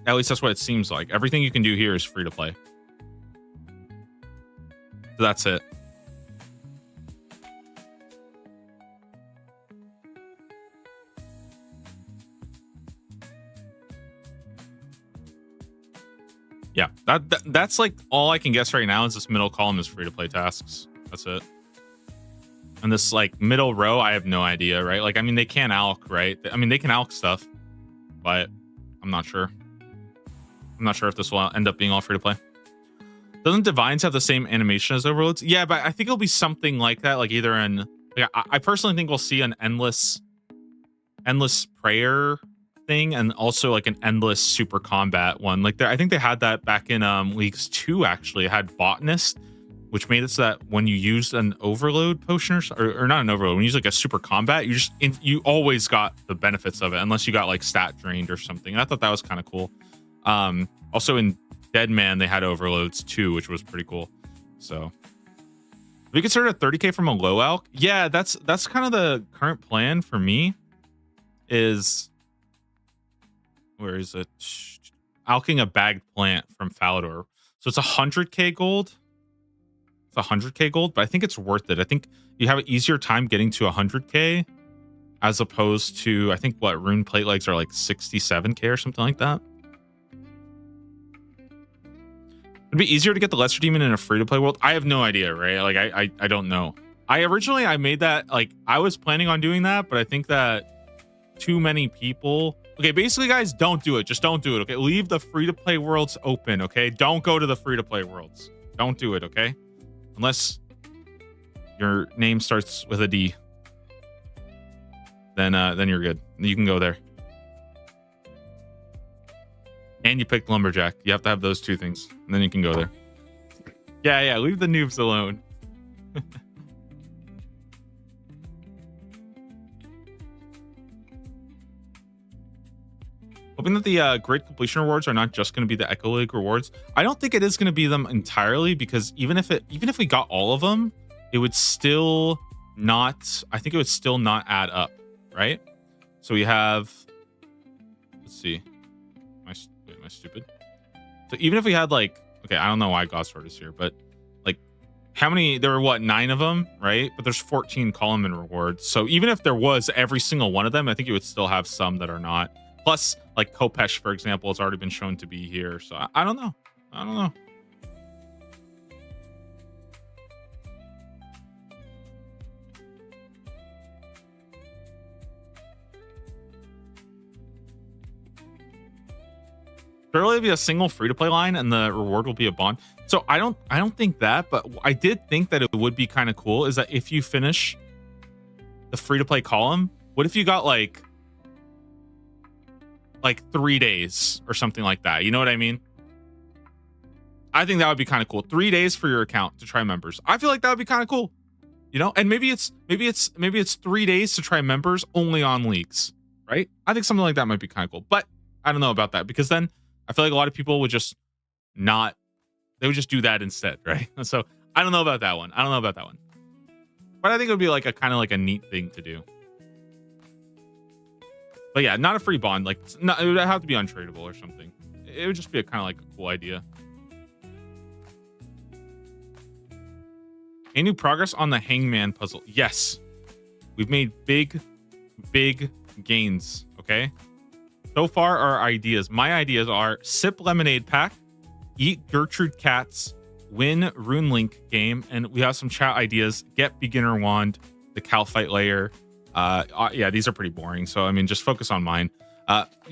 At least that's what it seems like. Everything you can do here is free to play. So that's it. Yeah, that's like all I can guess right now is this middle column is free to play tasks. That's it. And this like middle row, I have no idea, right? Like, I mean, they can alch, right? I mean, they can alch stuff, but I'm not sure. I'm not sure if this will end up being all free to play. Doesn't Divines have the same animation as Overloads? Yeah, but I think it'll be something like that. Like either in, like, I personally think we'll see an endless prayer thing, and also like an endless super combat one. Like I think they had that back in Leagues 2. Actually, it had Botanist, which made it so that when you used an overload potion or not an overload, when you use like a super combat, you always got the benefits of it, unless you got like stat drained or something. And I thought that was kind of cool. Also in Deadman, they had overloads too, which was pretty cool. So we consider a 30k from a low alch. Yeah, that's kind of the current plan for me. Is where is it? Alching a bagged plant from Falador. So it's 100k gold. It's 100k gold, but I think it's worth it. I think you have an easier time getting to 100k as opposed to, I think what rune plate legs are like 67k or something like that. It'd be easier to get the Lesser Demon in a free-to-play world. I have no idea, right? Like I don't know. I made that, like I was planning on doing that, but I think that too many people Okay, basically, guys, don't do it. Just don't do it. Okay, leave the free-to-play worlds open. Okay, don't go to the free-to-play worlds. Don't do it. Okay, unless your name starts with a D, then you're good. You can go there. And you picked lumberjack. You have to have those two things, and then you can go there. Yeah, leave the noobs alone. Hoping that the grid completion rewards are not just going to be the Echo League rewards. I don't think it is going to be them entirely, because even if we got all of them, it would still not. I think it would still not add up, right? So we have. Let's see. Am I stupid? So even if we had like, okay, I don't know why Godsword is here, but like, how many? There were what, 9 of them, right? But there's 14 Coleman rewards. So even if there was every single one of them, I think you would still have some that are not. Plus, like Kopesh, for example, has already been shown to be here. So I don't know. I don't know. There'll only be a single free-to-play line, and the reward will be a bond. So I don't think that, but I did think that it would be kind of cool. Is that if you finish the free-to-play column, what if you got like 3 days or something like that? You know what I mean? I think that would be kind of cool. 3 days for your account to try members. I feel like that would be kind of cool. You know, and maybe it's 3 days to try members only on leagues, right? I think something like that might be kind of cool. But I don't know about that, because then I feel like a lot of people would just not. They would just do that instead, right? So I don't know about that one. But I think it would be like a kind of like a neat thing to do. But yeah, not a free bond. Like, it would have to be untradeable or something. It would just be a kind of like a cool idea. Any new progress on the Hangman puzzle? Yes. We've made big gains, okay? So far, our ideas. My ideas are sip lemonade pack, eat Gertrude cats, win RuneLink game, and we have some chat ideas. Get beginner wand, the Calphite layer. Yeah, these are pretty boring. So I mean, just focus on mine.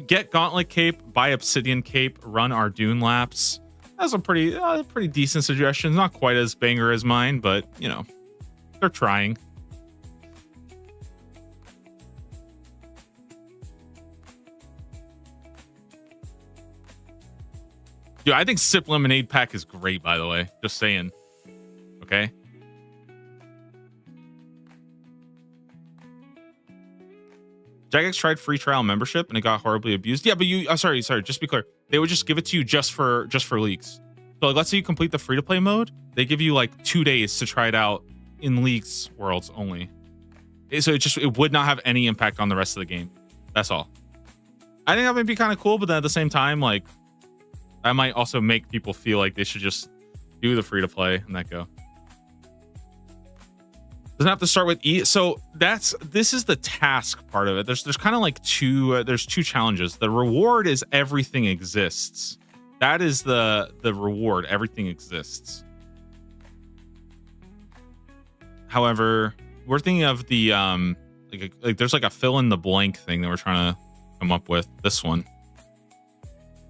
Get gauntlet cape, buy obsidian cape, run our dune laps. That's a pretty decent suggestion. Not quite as banger as mine, but you know, they're trying. Dude, I think sip lemonade pack is great, by the way. Just saying. Okay. Jagex tried free trial membership and it got horribly abused. Yeah, but you sorry, just be clear. They would just give it to you just for leagues. So like, let's say you complete the free to play mode, they give you like 2 days to try it out in leagues worlds only. So it would not have any impact on the rest of the game. That's all. I think that might be kind of cool, but then at the same time, like, that might also make people feel like they should just do the free to play and let go. Doesn't have to start with E. So this is the task part of it. There's kind of like there's two challenges. The reward is everything exists. That is the reward. Everything exists. However, we're thinking of the like there's like a fill in the blank thing that we're trying to come up with. This one.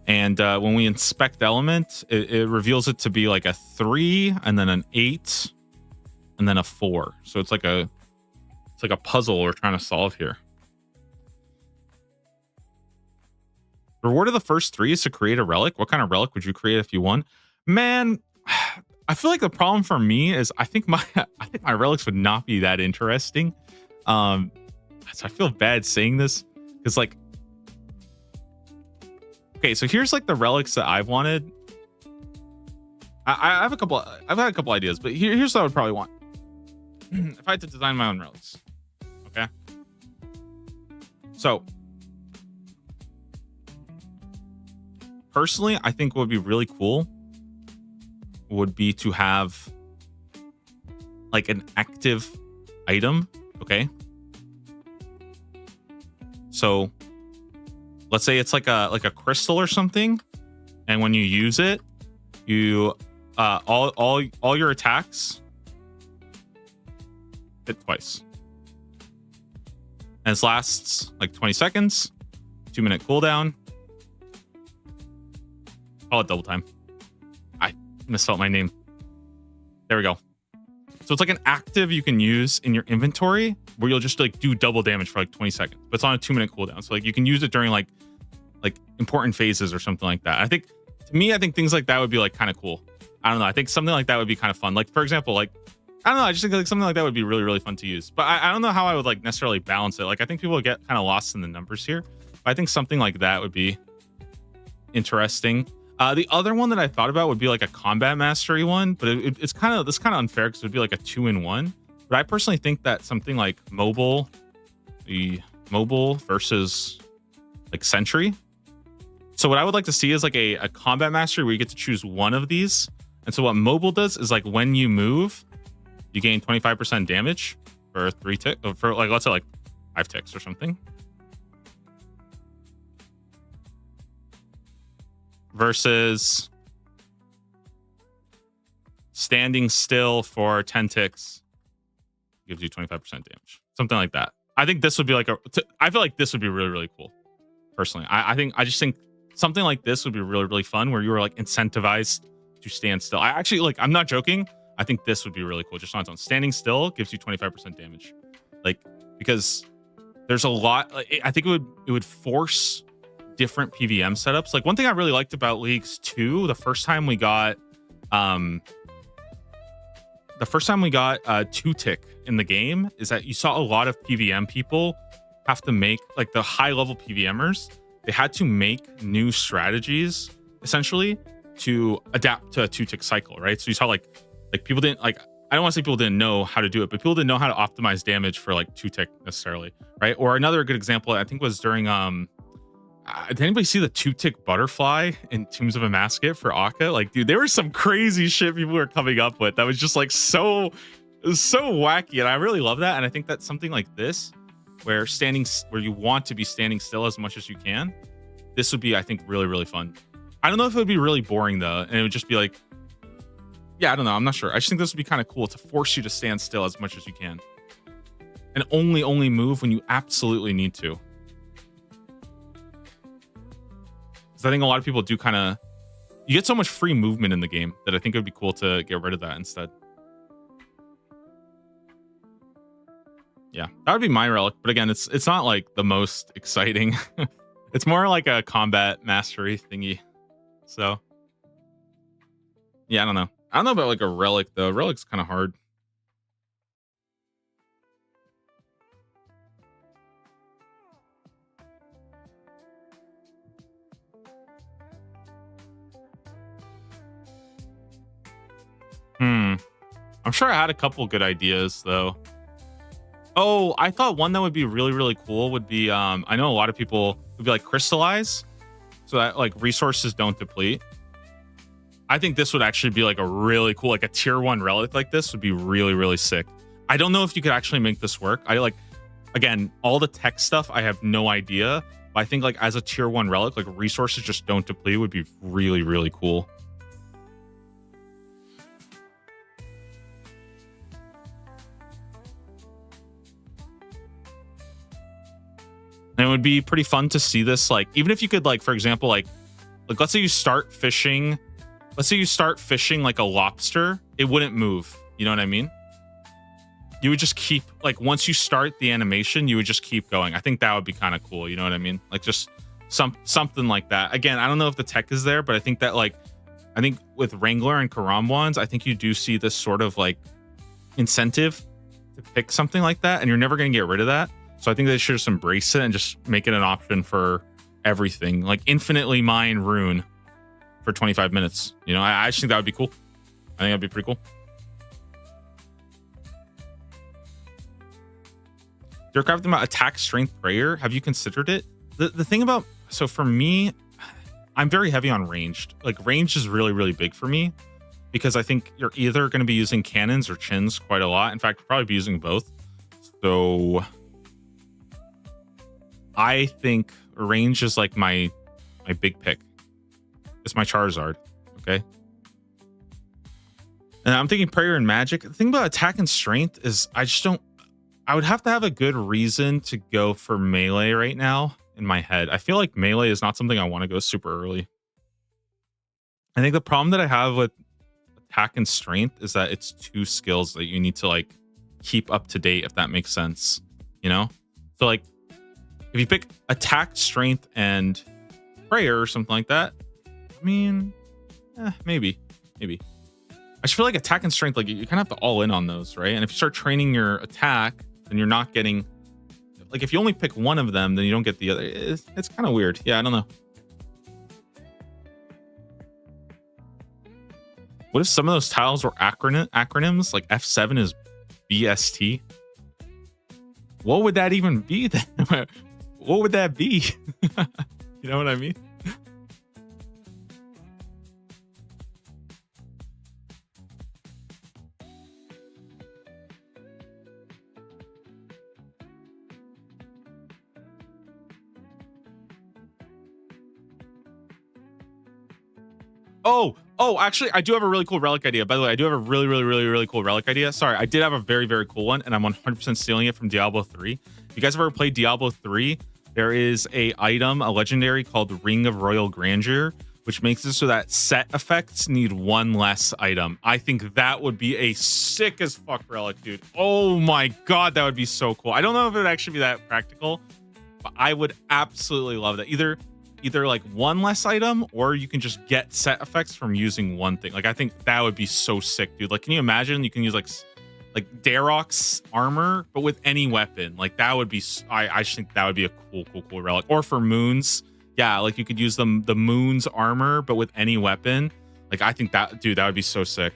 And when we inspect element, it reveals it to be like a 3 and then an 8 and then a 4. So it's like a puzzle we're trying to solve here. Reward of the first 3 is to create a relic. What kind of relic would you create if you won? Man, I feel like the problem for me is I think my relics would not be that interesting. So I feel bad saying this because like, okay, so here's like the relics that I've wanted. I have a couple. I've had a couple ideas, but here's what I would probably want if I had to design my own relics. Okay. So personally, I think what would be really cool would be to have like an active item. Okay. So let's say it's like a crystal or something, and when you use it, you all your attacks hit twice, and this lasts like 20 seconds 2-minute cooldown. Call it double time. I misspelled my name. There we go. So it's like an active you can use in your inventory where you'll just like do double damage for like 20 seconds. But it's on a 2-minute cooldown. So like you can use it during like important phases or something like that. I think things like that would be like kind of cool. I don't know. I think something like that would be kind of fun. Like for example, like I don't know. I just think like something like that would be really, really fun to use. But I don't know how I would like necessarily balance it. Like I think people get kind of lost in the numbers here. But I think something like that would be interesting. The other one that I thought about would be like a combat mastery one, but it's kind of unfair because it would be like a 2-in-1. But I personally think that something like mobile versus like sentry. So what I would like to see is like a combat mastery where you get to choose one of these. And so what mobile does is like when you move, you gain 25% damage for 3 ticks, for like let's say like 5 ticks or something. Versus standing still for 10 ticks gives you 25% damage. Something like that. I think this would be like I feel like this would be really, really cool. Personally. I just think something like this would be really, really fun where you were like incentivized to stand still. I actually like, I'm not joking. I think this would be really cool. Just on its own. Standing still gives you 25% damage. Like, because there's a lot, I think it would force different PVM setups. Like one thing I really liked about Leagues 2, the first time we got 2-tick in the game is that you saw a lot of PVM people have to make like the high level PVMers. They had to make new strategies essentially to adapt to a 2-tick cycle, right? So you saw like people didn't like, I don't want to say people didn't know how to do it, but people didn't know how to optimize damage for like 2-tick necessarily, right? Or another good example, I think was during did anybody see the 2-tick butterfly in Tombs of Amascut for Akka? Like, dude, there was some crazy shit people were coming up with that was just like so wacky, and I really love that. And I think that's something like this, where you want to be standing still as much as you can. This would be, I think, really, really fun. I don't know if it would be really boring though, and it would just be like, yeah, I don't know. I'm not sure. I just think this would be kind of cool to force you to stand still as much as you can, and only move when you absolutely need to. Because I think a lot of people do kind of, you get so much free movement in the game that I think it would be cool to get rid of that instead. Yeah, that would be my relic. But again, it's not like the most exciting. It's more like a combat mastery thingy. So yeah, I don't know. I don't know about like a relic though. Relic's kind of hard. I'm sure I had a couple good ideas though. Oh, I thought one that would be really, really cool would be, I know a lot of people would be like crystallize, so that like resources don't deplete. I think this would actually be like a really cool, like a tier 1 relic like this would be really, really sick. I don't know if you could actually make this work. I like, again, all the tech stuff, I have no idea. But I think like as a tier 1 relic, like resources just don't deplete would be really, really cool. And it would be pretty fun to see this, like, even if you could, like, for example, like let's say you start fishing like a lobster, it wouldn't move. You know what I mean? You would just keep, like, once you start the animation, you would just keep going. I think that would be kind of cool. You know what I mean? Like, just something like that. Again, I don't know if the tech is there, but I think that, like, I think with Wrangler and Karamwans, I think you do see this sort of, like, incentive to pick something like that, and you're never going to get rid of that. So I think they should just embrace it and just make it an option for everything. Like infinitely mine rune for 25 minutes. You know, I just think that would be cool. I think that'd be pretty cool. Dirtcraft about attack strength prayer. Have you considered it? The thing about, so for me, I'm very heavy on ranged. Like ranged is really, really big for me because I think you're either going to be using cannons or chins quite a lot. In fact, you'll probably be using both. So I think range is like my big pick. It's my Charizard. Okay. And I'm thinking prayer and magic. The thing about attack and strength is I would have to have a good reason to go for melee right now in my head. I feel like melee is not something I want to go super early. I think the problem that I have with attack and strength is that it's two skills that you need to like keep up to date, if that makes sense, you know? So like if you pick attack, strength, and prayer or something like that, I mean, maybe. I just feel like attack and strength, like you kind of have to all in on those, right? And if you start training your attack, then you're not getting, like if you only pick one of them, then you don't get the other. It's kind of weird. Yeah, I don't know. What if some of those tiles were acronyms? Like F7 is BST. What would that even be then? What would that be? You know what I mean? Oh, actually, I do have a really cool relic idea. By the way, I do have a really cool relic idea. Sorry, I did have a very cool one, and I'm 100% stealing it from Diablo 3. If you guys have ever played Diablo 3, there is a item, a legendary called Ring of Royal Grandeur, which makes it so that set effects need one less item. I think that would be a sick as fuck relic, dude. Oh my god, that would be so cool. I don't know if it would actually be that practical, but I would absolutely love that. Either like one less item, or you can just get set effects from using one thing. Like I think that would be so sick, dude. Like, can you imagine you can use like Darok's armor, but with any weapon? Like that would be, I just think that would be a cool relic. Or for moons, yeah, like you could use the moon's armor, but with any weapon. Like I think that, dude, that would be so sick.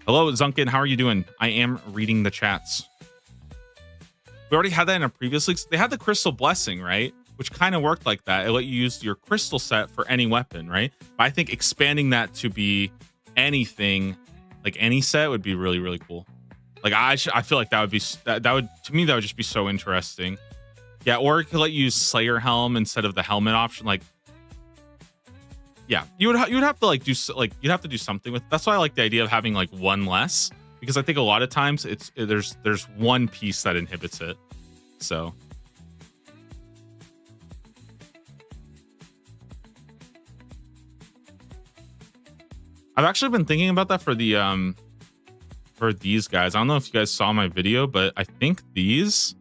Hello, Zunkin, how are you doing? I am reading the chats. We already had that in a previous league. They had the Crystal Blessing, right? Which kind of worked like that. It let you use your crystal set for any weapon, right? But I think expanding that to be anything, like any set, would be really cool. Like I feel like that would be that would, to me, that would just be so interesting. Yeah, or it could let you use Slayer Helm instead of the helmet option. Like, yeah, you would have to like do you'd have to do something with. That's why I like the idea of having like one less. Because I think a lot of times there's one piece that inhibits it. So I've actually been thinking about that for the for these guys. I don't know if you guys saw my video, but I think these.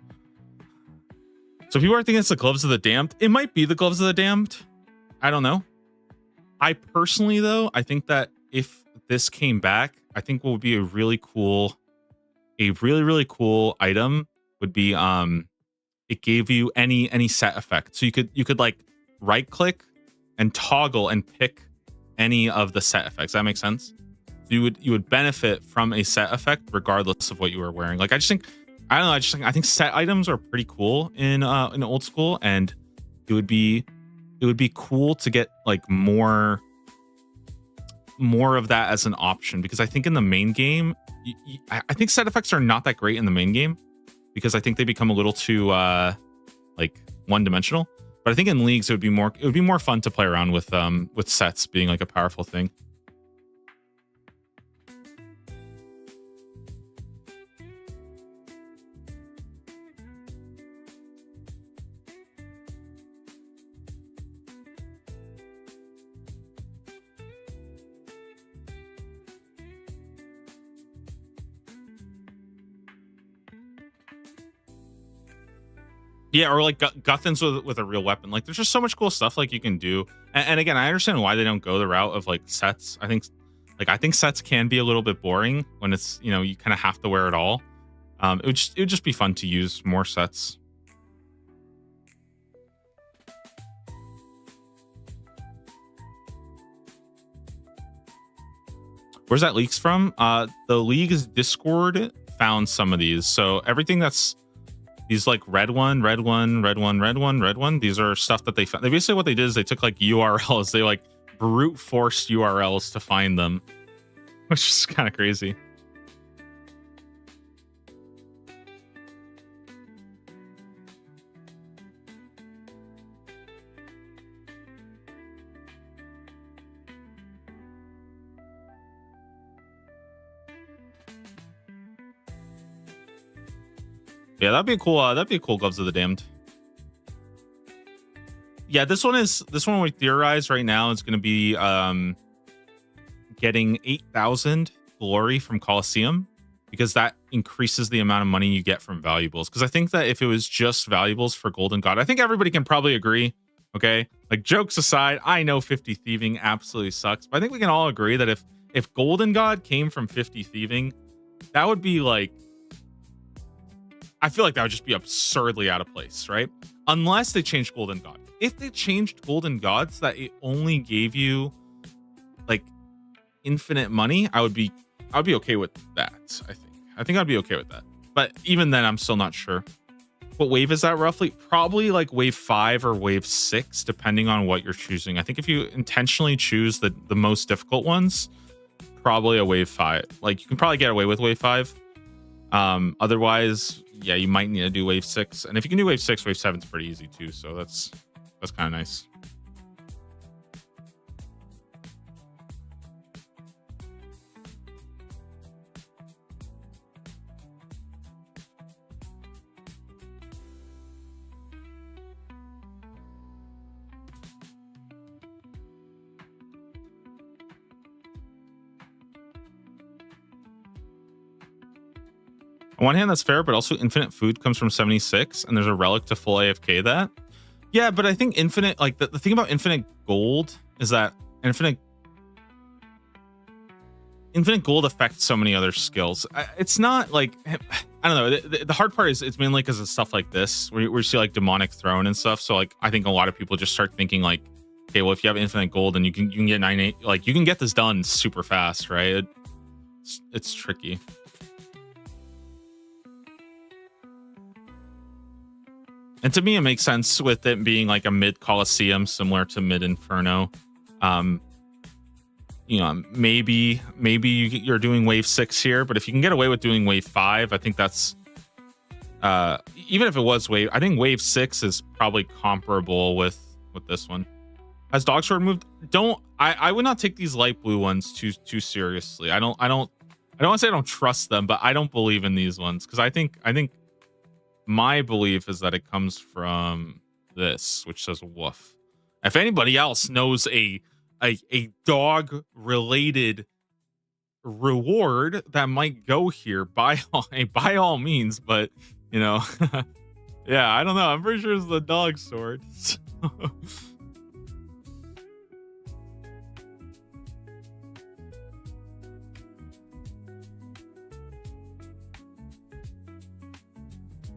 So people are thinking it's the Gloves of the Damned. It might be the Gloves of the Damned. I don't know. I personally, though, I think that if this came back, I think what would be a really cool item would be it gave you any set effect. So you could like right click and toggle and pick any of the set effects. That makes sense? So you would benefit from a set effect regardless of what you were wearing. Like I think set items are pretty cool in old school, and it would be cool to get like more of that as an option, because I think in the main game, I think set effects are not that great in the main game, because I think they become a little too like one-dimensional. But I think in leagues it would be more fun to play around with sets being like a powerful thing. Yeah, or like Guthans with a real weapon. Like there's just so much cool stuff like you can do. And again, I understand why they don't go the route of like sets. I think sets can be a little bit boring when it's, you know, you kind of have to wear it all. It would just be fun to use more sets. Where's that leaks from? The league's Discord found some of these. So everything that's these like red one. These are stuff that they found. They basically, what they did is they took like URLs. They like brute forced URLs to find them, which is kind of crazy. Yeah, that'd be a cool Gloves of the Damned. Yeah, this one we theorize right now is going to be getting 8,000 glory from Colosseum, because that increases the amount of money you get from valuables. Because I think that if it was just valuables for Golden God, I think everybody can probably agree. Okay, like jokes aside, I know 50 thieving absolutely sucks, but I think we can all agree that if Golden God came from 50 thieving, that would be like, I feel like that would just be absurdly out of place, right? Unless they changed Golden God. If they changed Golden Gods that it only gave you like infinite money, I'd be okay with that. I think I'd be okay with that. But even then, I'm still not sure. What wave is that roughly? Probably like wave 5 or wave 6, depending on what you're choosing. I think if you intentionally choose the most difficult ones, probably a wave 5. Like you can probably get away with wave 5. Otherwise, yeah, you might need to do wave 6. And if you can do wave 6, wave 7 is pretty easy too. So that's kind of nice. On one hand, that's fair, but also infinite food comes from 76, and there's a relic to full AFK that. Yeah, but I think infinite, like the thing about infinite gold is that infinite gold affects so many other skills. It's not like, I don't know. The hard part is it's mainly because of stuff like this, where you see like demonic throne and stuff. So like, I think a lot of people just start thinking like, okay, well, if you have infinite gold, then you can get 9-8, like you can get this done super fast, right? It's tricky. And to me, it makes sense with it being like a mid Colosseum, similar to mid Inferno. You know, maybe you're doing wave 6 here, but if you can get away with doing wave 5, I think that's even if it was wave, I think wave 6 is probably comparable with this one. Has Dogsword moved? I would not take these light blue ones too seriously. I don't want to say I don't trust them, but I don't believe in these ones because I think my belief is that it comes from this, which says woof. If anybody else knows a dog-related reward that might go here, by all means, but, you know, yeah, I don't know. I'm pretty sure it's the dog sword.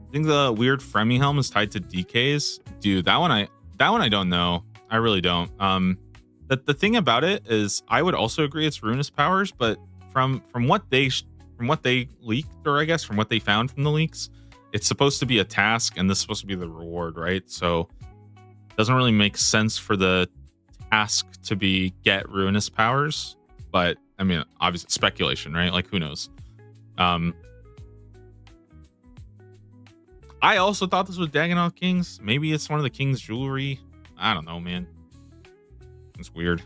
I think the weird Fremi helm is tied to DKs. Dude, that one I don't know. I really don't. The thing about it is I would also agree it's ruinous powers, but from what they leaked, or I guess from what they found from the leaks, it's supposed to be a task and this is supposed to be the reward, right? So it doesn't really make sense for the task to be get ruinous powers, but I mean, obviously speculation, right? Like who knows? I also thought this was Dagannoth Kings. Maybe it's one of the King's jewelry. I don't know, man. It's weird.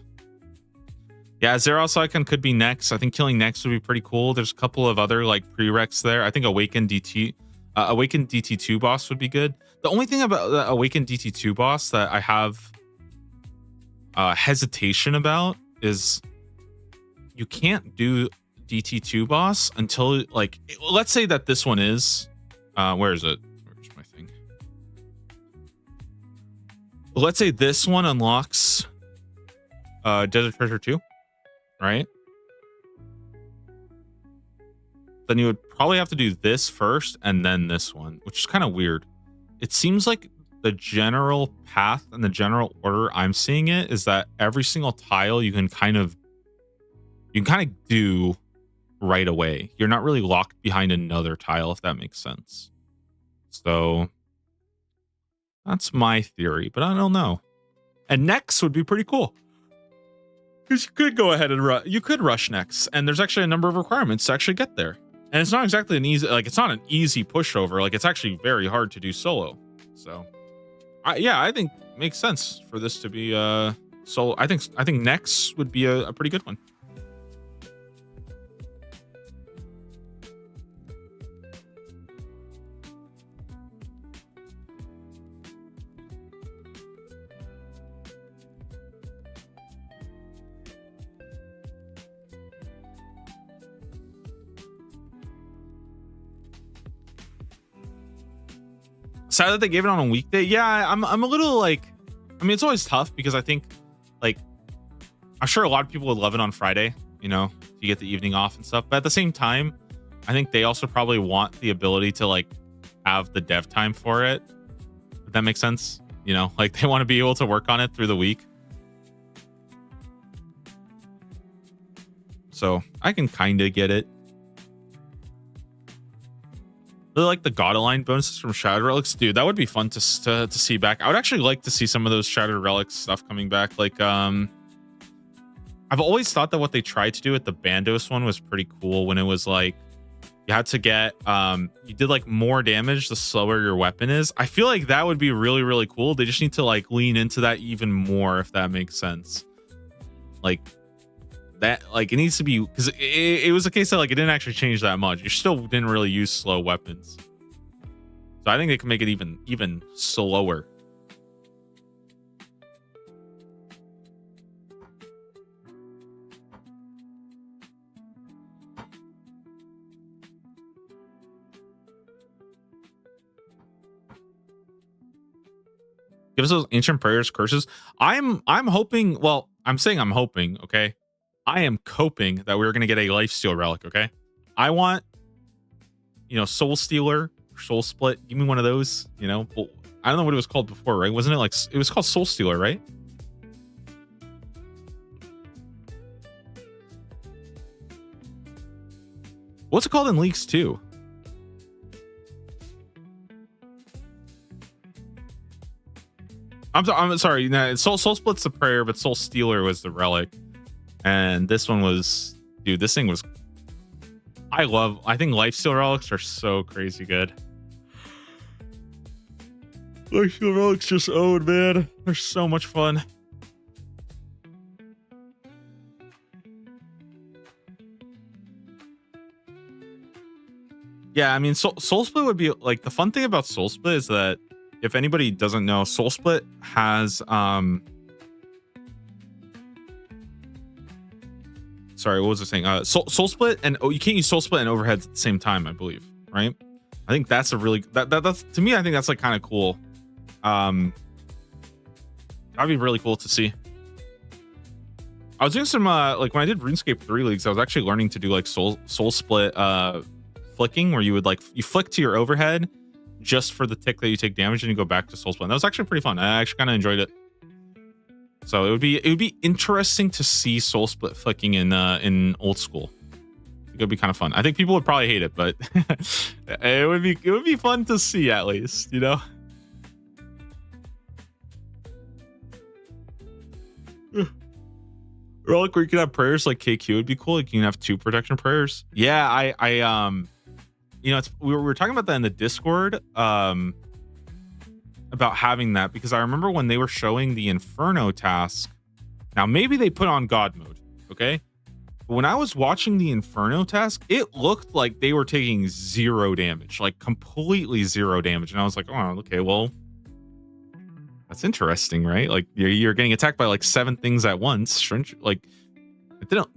Yeah, Zeros Icon could be next. I think killing next would be pretty cool. There's a couple of other like prereqs there. I think Awakened DT2 boss would be good. The only thing about the Awakened DT2 boss that I have hesitation about is you can't do DT2 boss until like, let's say that this one is, where is it? Where's my thing? Let's say this one unlocks Desert Treasure 2, right? Then you would probably have to do this first and then this one, which is kind of weird. It seems like the general path and the general order I'm seeing it is that every single tile you can kind of do right away. You're not really locked behind another tile, if that makes sense. So that's my theory, but I don't know. And next would be pretty cool. Because you could go ahead and rush next, and there's actually a number of requirements to actually get there. And it's not exactly an easy, like it's not an easy pushover. Like it's actually very hard to do solo. So, I think it makes sense for this to be solo. I think next would be a pretty good one. sad that they gave it on a weekday. Yeah, I'm a little like, I mean, it's always tough because I think like, I'm sure a lot of people would love it on Friday, you know, you get the evening off and stuff. But at the same time, I think they also probably want the ability to like have the dev time for it. If that makes sense. You know, like they want to be able to work on it through the week. So I can kind of get it. Really like the God Aligned bonuses from Shattered Relics. Dude, that would be fun to see back. I would actually like to see some of those Shattered Relics stuff coming back. Like, I've always thought that what they tried to do with the Bandos one was pretty cool when it was like, you had to get, you did like more damage the slower your weapon is. I feel like that would be really, really cool. They just need to like lean into that even more, if that makes sense. Like that, like it needs to be, because it was a case that like it didn't actually change that much. You still didn't really use slow weapons. So I think they can make it even slower. Give us those ancient prayers, curses. I'm hoping. Well, I'm saying I'm hoping. Okay, I am coping that we're gonna get a lifesteal relic. Okay, I want, you know, Soul Stealer, Soul Split. Give me one of those. You know, well, I don't know what it was called before, right? Wasn't it like it was called Soul Stealer, right? What's it called in Leagues 2? I'm sorry. No, Soul Split's the prayer, but Soul Stealer was the relic, and this one was, dude. This thing was. I think lifesteal relics are so crazy good. Lifesteal relics just owed, man. They're so much fun. Yeah, I mean, Soul Split would be like, the fun thing about Soul Split is that, if anybody doesn't know, Soul Split has sorry, what was I saying? Soul Split, and you can't use Soul Split and overheads at the same time, I believe, right? I think that's a really that's, to me, I think that's like kind of cool. That'd be really cool to see. I was doing some like when I did RuneScape 3 leagues, I was actually learning to do like Soul Split flicking, where you would like, you flick to your overhead just for the tick that you take damage, and you go back to Soul Split. That was actually pretty fun. I actually kind of enjoyed it. So it would be interesting to see Soul Split flicking in old school. It would be kind of fun. I think people would probably hate it, but it would be fun to see, at least, you know. Relic where you could have prayers like KQ would be cool. Like you can have 2 protection prayers. Yeah, I you know, we were talking about that in the Discord, about having that, because I remember when they were showing the Inferno task. Now maybe they put on God mode, okay? But when I was watching the Inferno task, it looked like they were taking 0 damage, like completely 0 damage, and I was like, oh, okay, well, that's interesting, right? Like you're getting attacked by like 7 things at once. Like it didn't.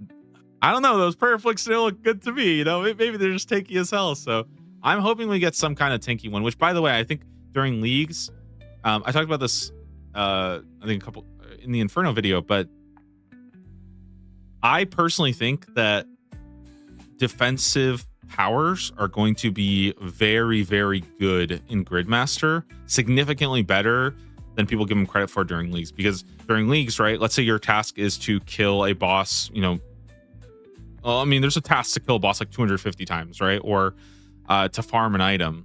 I don't know. Those prayer flicks still look good to me. You know, maybe they're just tanky as hell. So I'm hoping we get some kind of tanky one. Which, by the way, I think during leagues, I talked about this. I think a couple in the Inferno video, but I personally think that defensive powers are going to be very, very good in Gridmaster. Significantly better than people give them credit for during leagues. Because during leagues, right? Let's say your task is to kill a boss. You know. Well, I mean, there's a task to kill a boss like 250 times, right? Or to farm an item.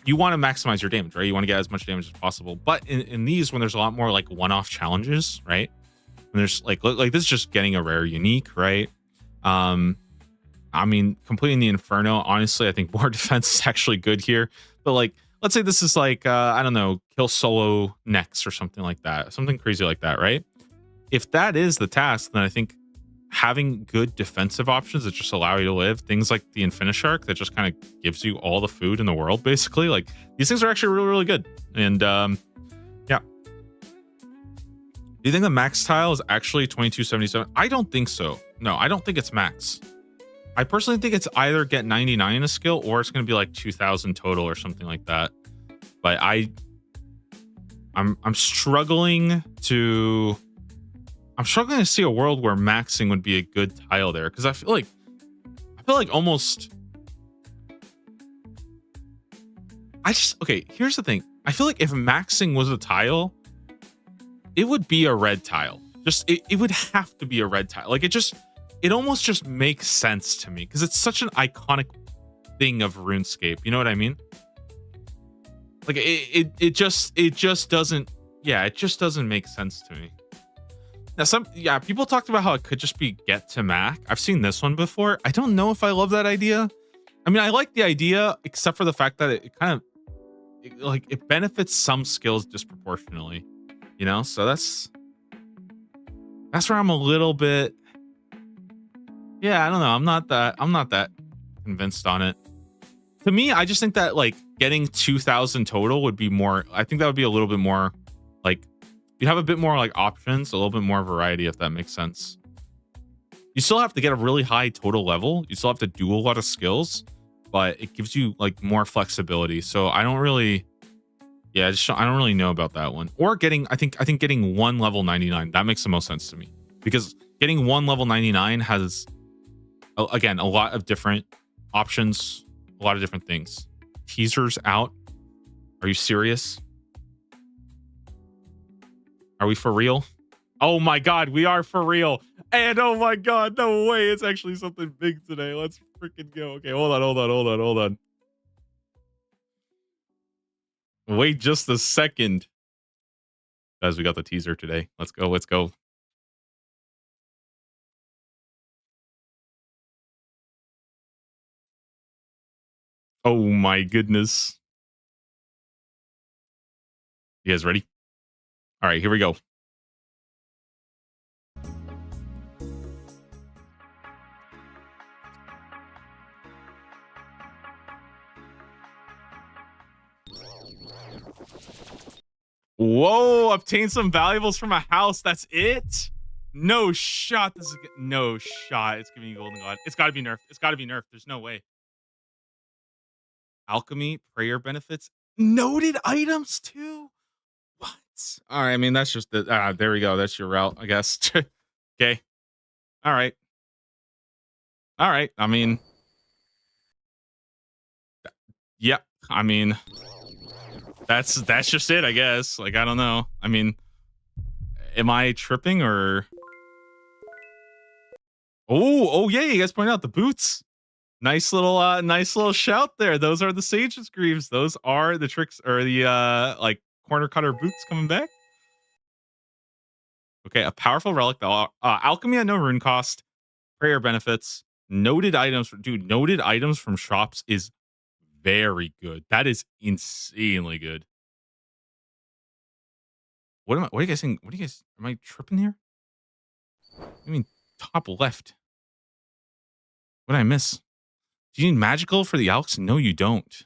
You want to maximize your damage, right? You want to get as much damage as possible. But in these, when there's a lot more like one-off challenges, right? And there's like this is just getting a rare unique, right? I mean, completing the Inferno, honestly, I think more defense is actually good here. But like, let's say this is like, I don't know, kill solo next or something like that. Something crazy like that, right? If that is the task, then I think having good defensive options that just allow you to live, things like the Infinishark that just kind of gives you all the food in the world, basically, like these things are actually really, really good. And yeah. Do you think the max tile is actually 2277? I don't think so. No, I don't think it's max. I personally think it's either get 99 in a skill or it's going to be like 2,000 total or something like that. But I'm struggling to see a world where maxing would be a good tile there, because I feel like almost okay, here's the thing. I feel like if maxing was a tile, it would be a red tile. Just it would have to be a red tile. Like it almost just makes sense to me because it's such an iconic thing of RuneScape. You know what I mean? Like it just doesn't, yeah, it just doesn't make sense to me. Now people talked about how it could just be get to Mac. I've seen this one before. I don't know if I love that idea. I mean, I like the idea except for the fact that it kind of it benefits some skills disproportionately, you know? So that's where I'm a little bit, yeah, I don't know. I'm not that convinced on it. To me, I just think that like getting 2,000 total would be more, I think that would be a little bit more like, you'd have a bit more like options, a little bit more variety, if that makes sense. You still have to get a really high total level. You still have to do a lot of skills, but it gives you like more flexibility. So I don't really, yeah, I don't really know about that one. Or getting, I think getting one level 99, that makes the most sense to me, because getting one level 99 has, again, a lot of different options, a lot of different things. Teasers out. Are you serious? Are we for real? Oh my God, we are for real. And oh my God, no way. It's actually something big today. Let's freaking go. Okay, hold on. Wait just a second. Guys, we got the teaser today. Let's go. Oh my goodness. You guys ready? All right, here we go. Whoa, obtain some valuables from a house. That's it? No shot. No shot. It's giving you golden god. It's got to be nerfed. There's no way. Alchemy, prayer benefits, noted items too. What? All right. I mean, that's just the. There we go. That's your route, I guess. Okay. All right. I mean, yeah. I mean, that's just it, I guess. Like, I don't know. I mean, am I tripping or? Oh yeah. You guys point out the boots. Nice little shout there. Those are the Sage's Greaves. Those are the tricks, or the like corner cutter boots coming back. Okay, a powerful relic though. Alchemy at no rune cost. Prayer benefits. Noted items. Dude, noted items from shops is very good. That is insanely good. What are you guys saying? Am I tripping here? I mean, top left. What did I miss? Do you need magical for the Alks? No, you don't.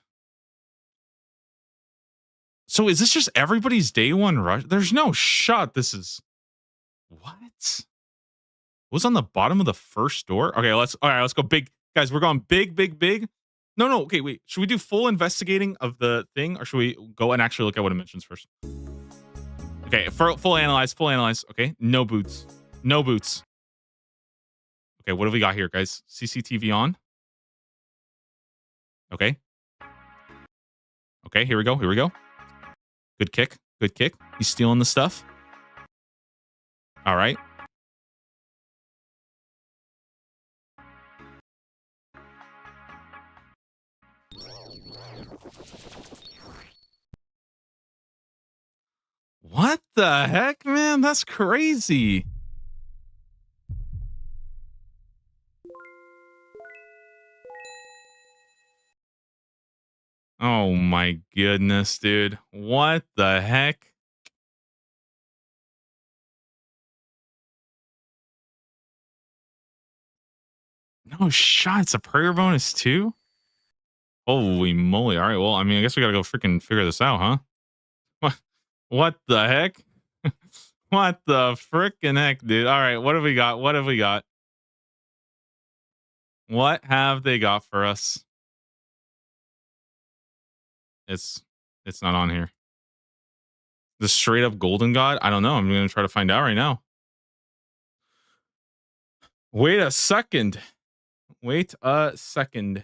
So is this just everybody's day one rush? There's no shot. This is what? What's on the bottom of the first door? Okay, let's go big. Guys, we're going big. No. Okay, wait. Should we do full investigating of the thing, or should we go and actually look at what it mentions first? Okay, full analyze. Okay, no boots. Okay, what have we got here, guys? CCTV on. Okay, here we go. Good kick. He's stealing the stuff. All right. What the heck, man? That's crazy. Oh my goodness, dude. What the heck? No shot. It's a prayer bonus too? Holy moly. All right. Well, I mean, I guess we got to go freaking figure this out, huh? What the heck? What the freaking heck, dude? All right. What have we got? What have they got for us? It's not on here. The straight up golden god? I don't know. I'm gonna try to find out right now. Wait a second. Wait a second.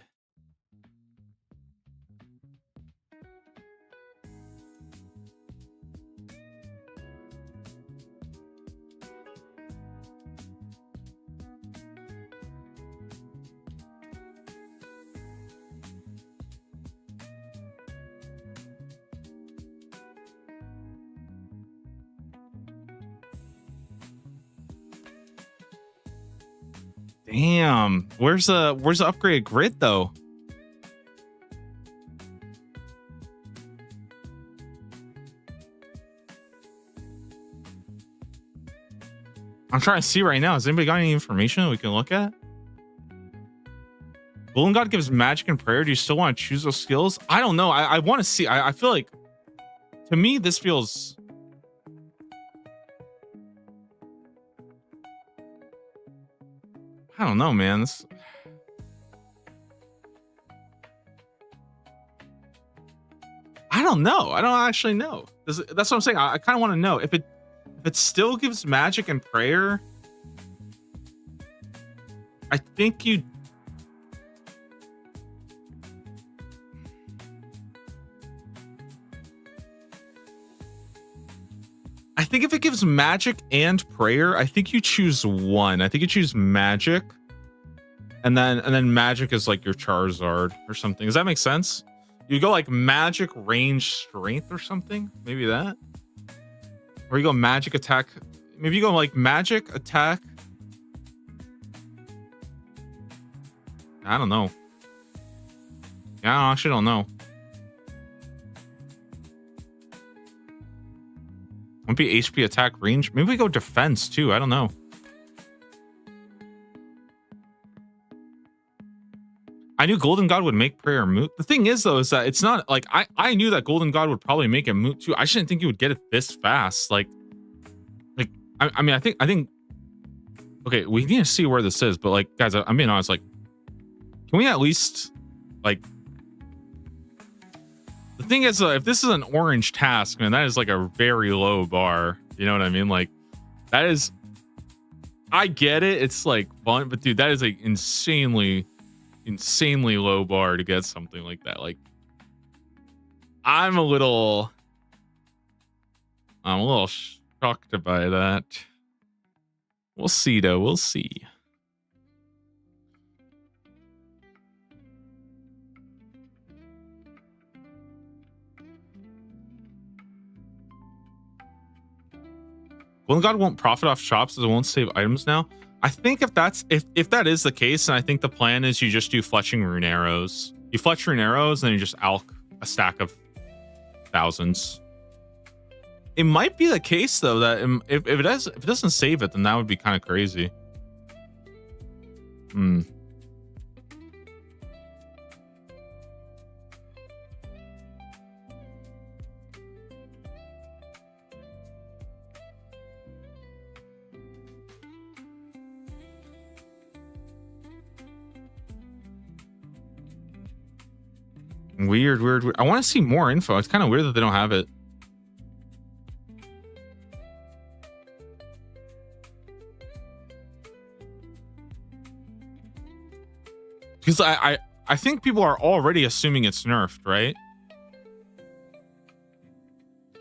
Damn. Where's the upgraded grid though? I'm trying to see right now. Has anybody got any information we can look at? Golden God gives magic and prayer. Do you still want to choose those skills? I don't know. I want to see. I feel like, to me, this feels... I don't know, man. I don't know. I don't actually know. That's what I'm saying. I kind of want to know if it still gives magic and prayer. I think you... I think if it gives magic and prayer, I think you choose one. I think you choose magic, and then magic is like your Charizard or something. Does that make sense? You go like magic, range, strength or something. Maybe that. Or you go magic, attack. Maybe you go like magic, attack. I don't know. Yeah, I actually don't know. Won't be HP, attack, range. Maybe we go defense too. I don't know. I knew Golden God would make prayer moot. The thing is though, is that it's not like I knew that Golden God would probably make it moot too. I shouldn't think he would get it this fast. Like I mean, I think okay, we need to see where this is, but like guys, I'm being honest, like can we at least like... The thing is, if this is an orange task, man, that is like a very low bar. You know what I mean? Like, that is... I get it. It's like fun, but dude, that is like insanely low bar to get something like that. Like, I'm a little shocked by that. We'll see, though. We'll see. Golden God won't profit off shops as it won't save items now. I think if that is the case, and I think the plan is you just do fletching rune arrows. You fletch rune arrows, and then you just alch a stack of thousands. It might be the case though that if it doesn't save it, then that would be kind of crazy. Weird. I want to see more info. It's kind of weird that they don't have it. Because I think people are already assuming it's nerfed, right?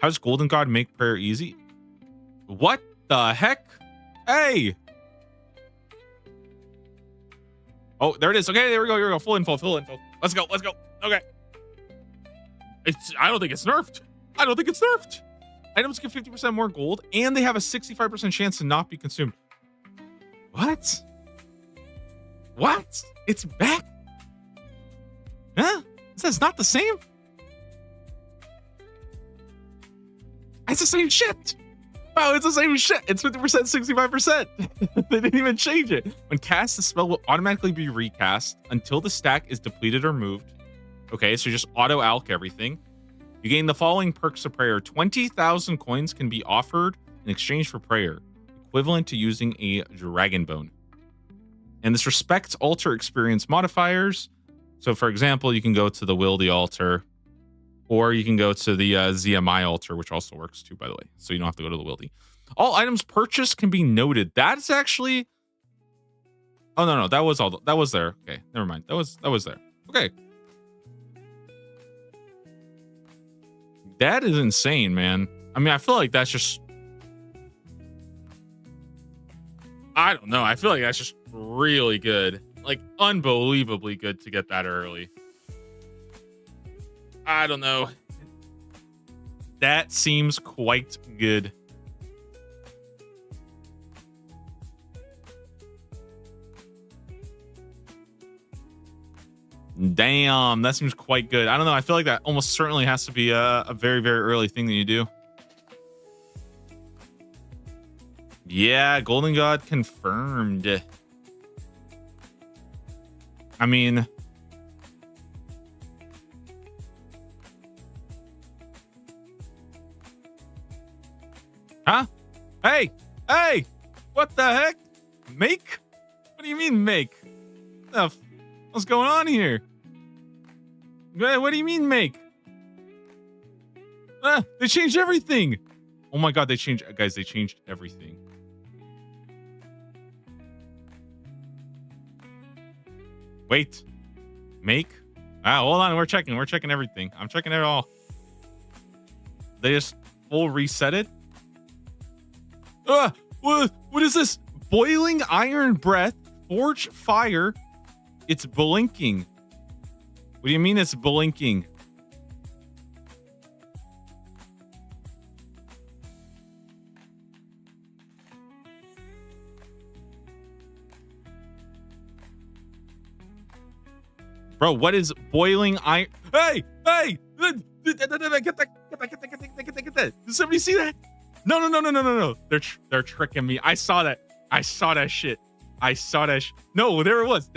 How does Golden God make prayer easy? What the heck? Hey! Oh, there it is. Okay, there we go. Here we go. Full info. Let's go. Okay. I don't think it's nerfed. Items give 50% more gold, and they have a 65% chance to not be consumed. What? It's back? Huh? It's not the same? It's the same shit. Oh, it's the same shit. It's 50%, 65%. They didn't even change it. When cast, the spell will automatically be recast until the stack is depleted or moved. Okay, so just auto-alch everything. You gain the following perks of prayer. 20,000 coins can be offered in exchange for prayer, equivalent to using a dragon bone. And this respects altar experience modifiers. So, for example, you can go to the Wildy altar, or you can go to the ZMI altar, which also works too, by the way. So you don't have to go to the Wildy. All items purchased can be noted. That's actually. Oh no, that was all. That was there. Okay, never mind. That was there. Okay. That is insane, man. I mean, I feel like that's just. I don't know. I feel like that's just really good. Like, unbelievably good to get that early. I don't know. That seems quite good. Damn, that seems quite good. I don't know. I feel like that almost certainly has to be a very, very early thing that you do. Yeah, Golden God confirmed. I mean, huh? Hey, what the heck? Make? What do you mean make? What's going on here? What do you mean make? They changed everything. Oh my God, they changed everything. Wait, make? Hold on, we're checking everything. I'm checking it all. They just full reset it. What is this? Boiling iron breath, forge fire. It's blinking. What do you mean it's blinking? Bro, what is boiling iron? Hey! Get that. Did somebody see that? No. They're tricking me. I saw that shit. No, there it was.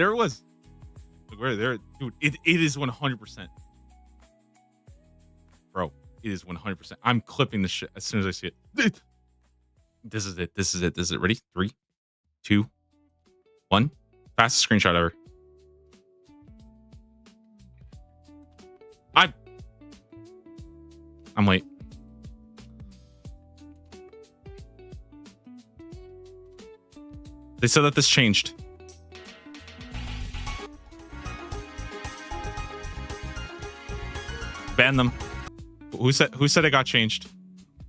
Where there, dude, it is 100%. Bro, it is 100%. I'm clipping this shit as soon as I see it. This is it. Ready? 3, 2, 1. Fastest screenshot ever. I'm late. They said that this changed. Ban them. Who said it got changed?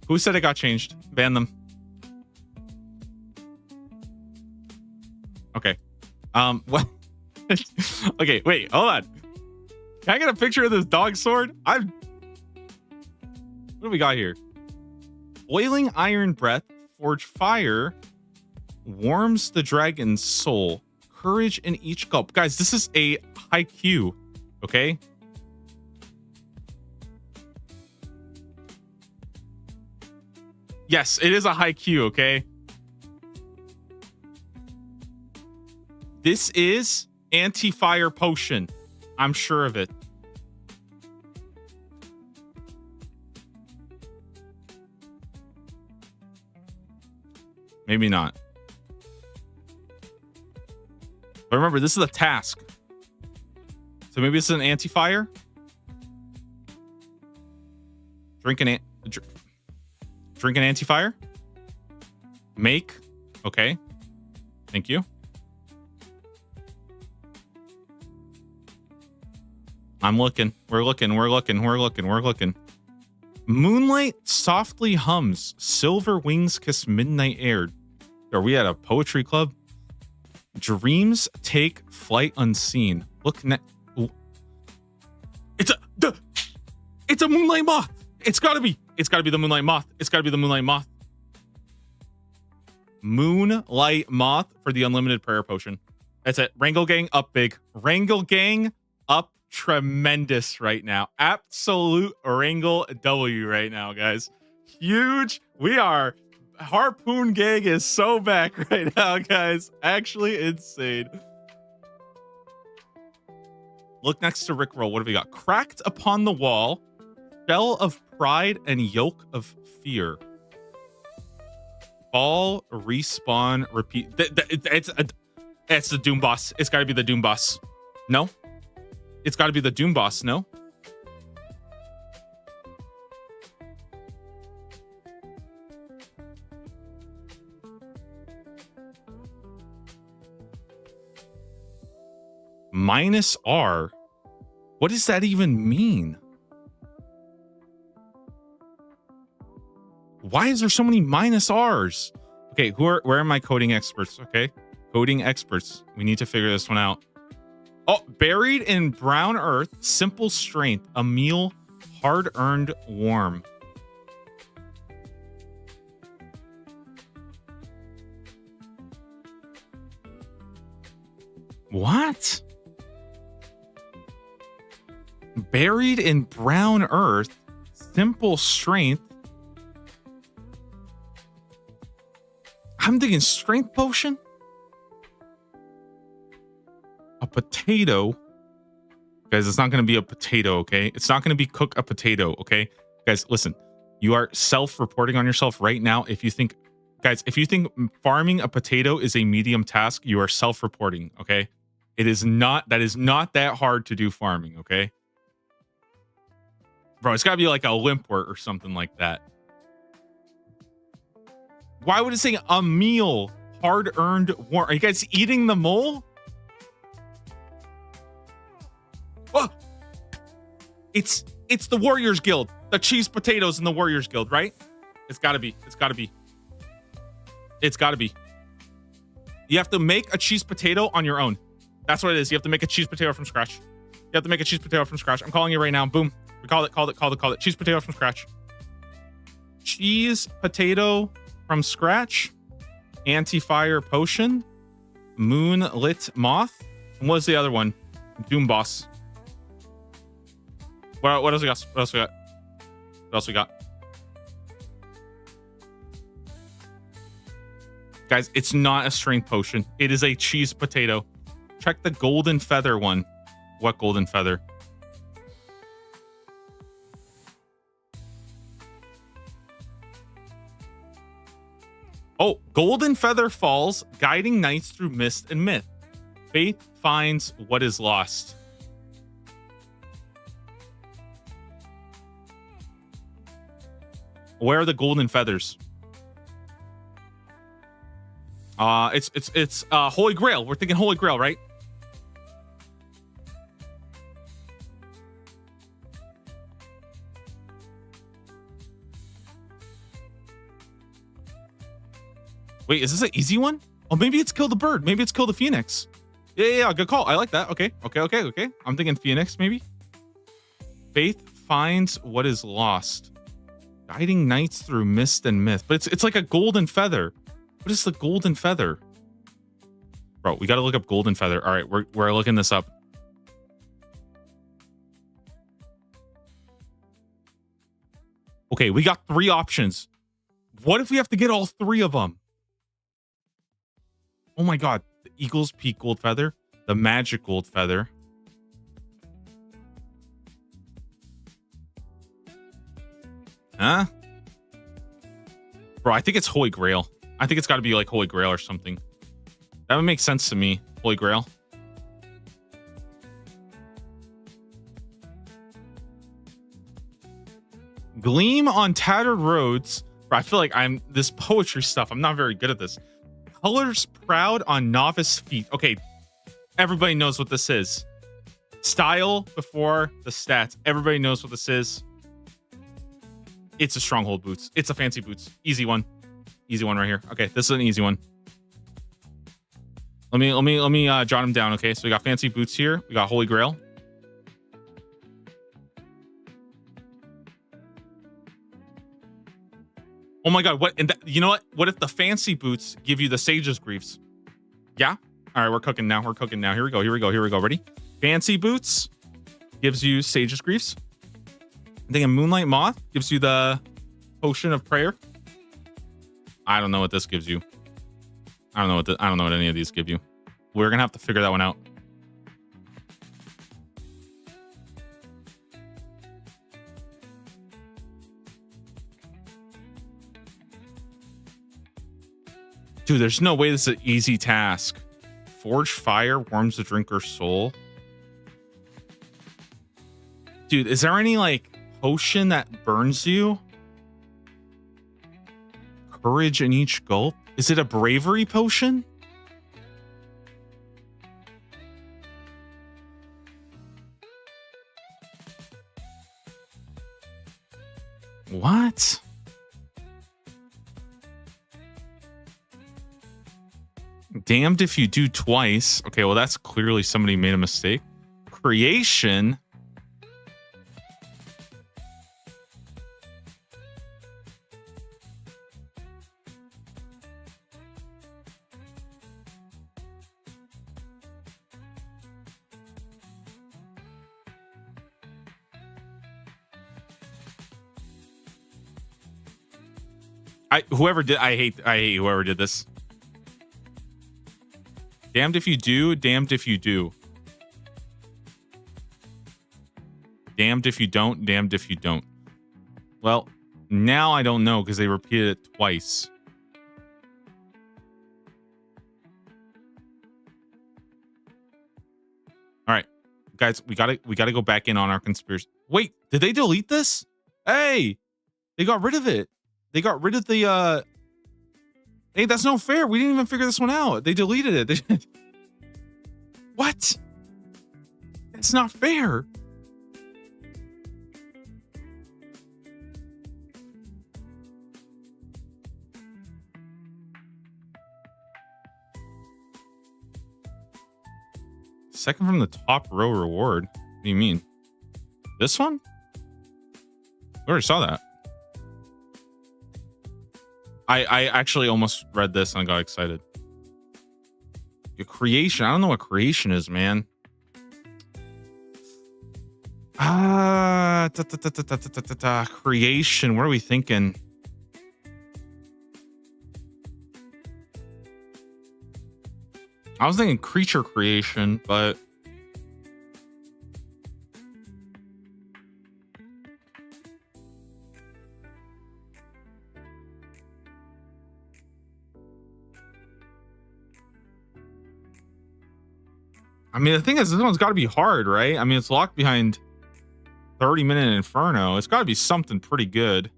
Who said it got changed? Ban them. Okay. What? Okay, wait, hold on. Can I get a picture of this dog sword? What do we got here? Boiling iron breath, forge fire, warms the dragon's soul. Courage in each gulp. Guys, this is a high Q, okay? Yes, it is a high Q, okay? This is anti-fire potion. I'm sure of it. Maybe not. But remember, this is a task. So maybe this is an anti-fire? Drink an anti-fire? Make. Okay. Thank you. I'm looking. We're looking. Moonlight softly hums. Silver wings kiss midnight air. Are we at a poetry club? Dreams take flight unseen. Look It's a moonlight moth. It's gotta be the moonlight moth. Moonlight moth for the unlimited prayer potion. That's it. Wrangle gang up big. Wrangle gang up tremendous right now. Absolute Wrangle W right now, guys. Huge. We are. Harpoon gang is so back right now, guys. Actually insane. Look next to Rickroll. What have we got? Cracked upon the wall. Shell of pride and yoke of fear. Fall, respawn, repeat. It's the Doom Boss. It's got to be the Doom Boss. No? It's got to be the Doom Boss. No? Minus R? What does that even mean? Why is there so many minus R's? Okay, where are my coding experts? Okay, coding experts. We need to figure this one out. Oh, buried in brown earth, simple strength, a meal hard-earned warm. What? Buried in brown earth, simple strength. I'm thinking strength potion. A potato. Guys, it's not going to be a potato, okay? It's not going to be cook a potato, okay? Guys, listen. You are self-reporting on yourself right now. If you think, guys, if you think farming a potato is a medium task, you are self-reporting, okay? It is not, that is not that hard to do farming, okay? Bro, it's got to be like a limpwort or something like that. Why would it say a meal hard-earned warm? Are you guys eating the mole? Oh, it's the Warriors Guild. The cheese potatoes in the Warriors Guild, right? It's got to be. It's got to be. It's got to be. You have to make a cheese potato on your own. That's what it is. You have to make a cheese potato from scratch. You have to make a cheese potato from scratch. I'm calling it right now. Boom. We called it. Cheese potato from scratch. Cheese potato from scratch. Anti-fire potion. Moonlit moth. And what was the other one? Doom boss. What else we got? What else we got? What else we got? Guys, it's not a strength potion. It is a cheese potato. Check the golden feather one. What golden feather? Oh, golden feather falls, guiding knights through mist and myth. Faith finds what is lost. Where are the golden feathers? It's Holy Grail. We're thinking Holy Grail, right? Wait, is this an easy one? Oh, maybe it's kill the bird. Maybe it's kill the phoenix. Yeah, good call. I like that. Okay. I'm thinking phoenix, maybe. Faith finds what is lost. Guiding knights through mist and myth. But it's like a golden feather. What is the golden feather? Bro, we got to look up golden feather. All right, we're looking this up. Okay, we got 3 options. What if we have to get all 3 of them? Oh my god. The Eagle's Peak gold feather. The magic gold feather. Huh? Bro, I think it's Holy Grail. I think it's got to be like Holy Grail or something. That would make sense to me. Holy Grail. Gleam on tattered roads. Bro, I feel like this poetry stuff. I'm not very good at this. Colors proud on novice feet. Okay, everybody knows what this is. Style before the stats. Everybody knows what this is. It's a stronghold boots. It's a fancy boots. Easy one. Easy one right here. Okay, this is an easy one. Let me jot them down. Okay, so we got fancy boots here. We got Holy Grail. Oh my god, what? And you know what? What if the fancy boots give you the Sage's Griefs? Yeah? All right, we're cooking now. Here we go. Ready? Fancy boots gives you Sage's Griefs. I think a Moonlight Moth gives you the Potion of Prayer. I don't know what this gives you. I don't know what any of these give you. We're gonna have to figure that one out. Dude, there's no way this is an easy task. Forge fire warms the drinker's soul. Dude, is there any like potion that burns you? Courage in each gulp? Is it a bravery potion? What? Damned if you do twice. Okay, well, that's clearly somebody made a mistake. Creation. I hate whoever did this. Damned if you do, damned if you do. Damned if you don't, damned if you don't. Well, now I don't know because they repeated it twice. All right, guys, we gotta go back in on our conspiracy. Wait, did they delete this? Hey, they got rid of it. They got rid of the hey, that's no fair. We didn't even figure this one out. They deleted it. What? That's not fair. Second from the top row reward. What do you mean? This one? We already saw that. I actually almost read this and I got excited. Your creation. I don't know what creation is, man. Creation. What are we thinking? I was thinking creature creation, but I mean, the thing is, this one's got to be hard, right? I mean, it's locked behind 30-minute Inferno. It's got to be something pretty good.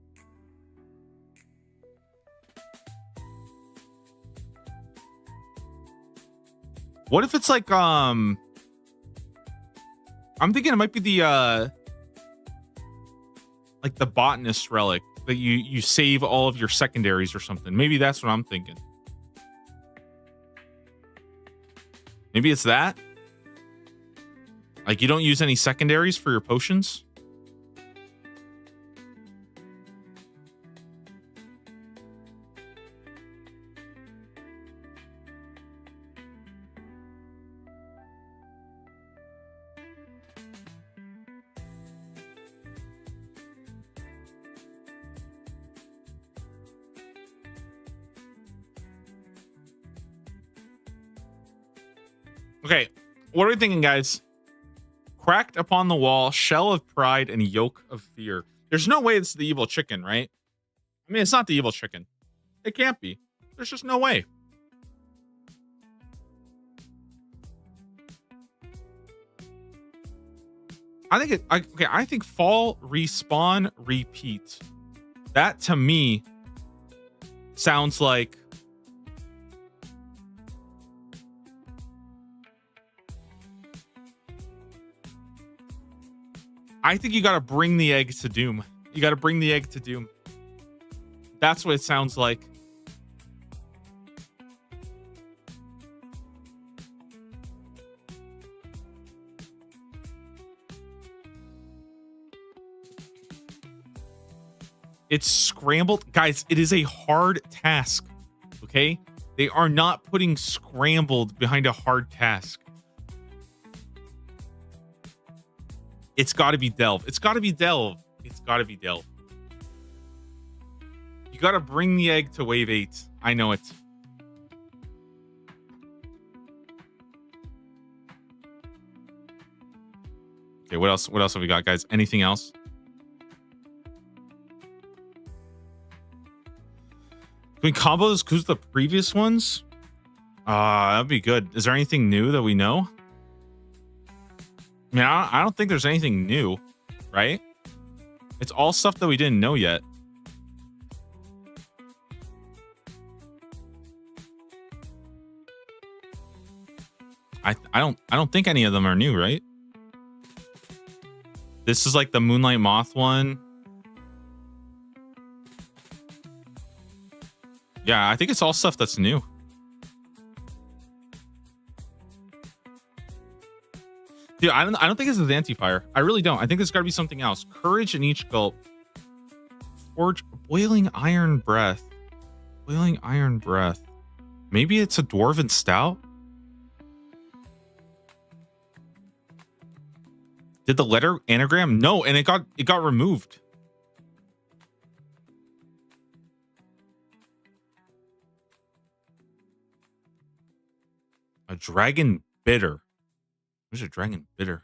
What if it's like, I'm thinking it might be the, like the botanist relic that you save all of your secondaries or something. Maybe that's what I'm thinking. Maybe it's that. Like you don't use any secondaries for your potions? Okay, what are we thinking, guys? Cracked upon the wall, shell of pride and yoke of fear. There's no way it's the evil chicken, right? I mean, it's not the evil chicken. It can't be. There's just no way. I think I think fall, respawn, repeat. That to me sounds like I think you got to bring the egg to doom. You got to bring the egg to doom. That's what it sounds like. It's scrambled. Guys, it is a hard task. Okay? They are not putting scrambled behind a hard task. It's got to be delve. It's got to be delve. It's got to be delve. You got to bring the egg to wave 8. I know it. Okay, what else? What else have we got, guys? Anything else? Can we combo this because the previous ones? That'd be good. Is there anything new that we know? I mean, I don't think there's anything new, right? It's all stuff that we didn't know yet. I don't think any of them are new, right? This is like the Moonlight Moth one. Yeah, I think it's all stuff that's new. Dude, I don't think this is anti-fire. I really don't. I think there's got to be something else. Courage in each gulp. Forge boiling iron breath. Boiling iron breath. Maybe it's a dwarven stout. Did the letter anagram? No, and it got removed. A dragon bitter. Where's a dragon bitter?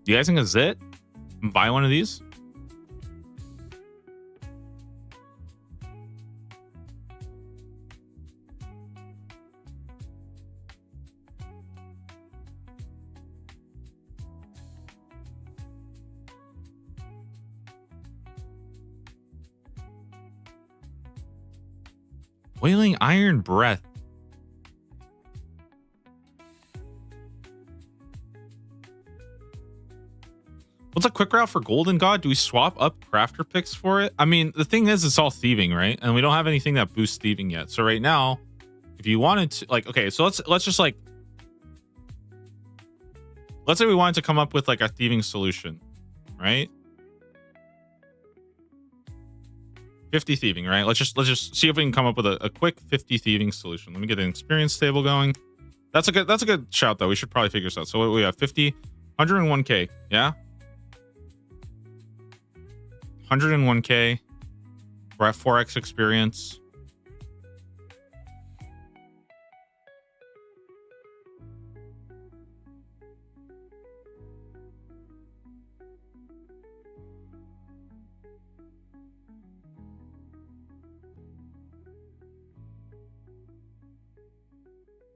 You guys think it's it? Buy one of these? Boiling iron breath. What's a quick route for Golden God? Do we swap up crafter picks for it? I mean, the thing is, it's all thieving, right? And we don't have anything that boosts thieving yet. So right now, if you wanted to, like, okay, so let's just like, let's say we wanted to come up with like a thieving solution, right? 50 thieving, right? Let's just see if we can come up with a quick 50 thieving solution. Let me get an experience table going. That's a good shout though. We should probably figure this out. So what we have 50, 101k, yeah? 101k. We're at 4x experience.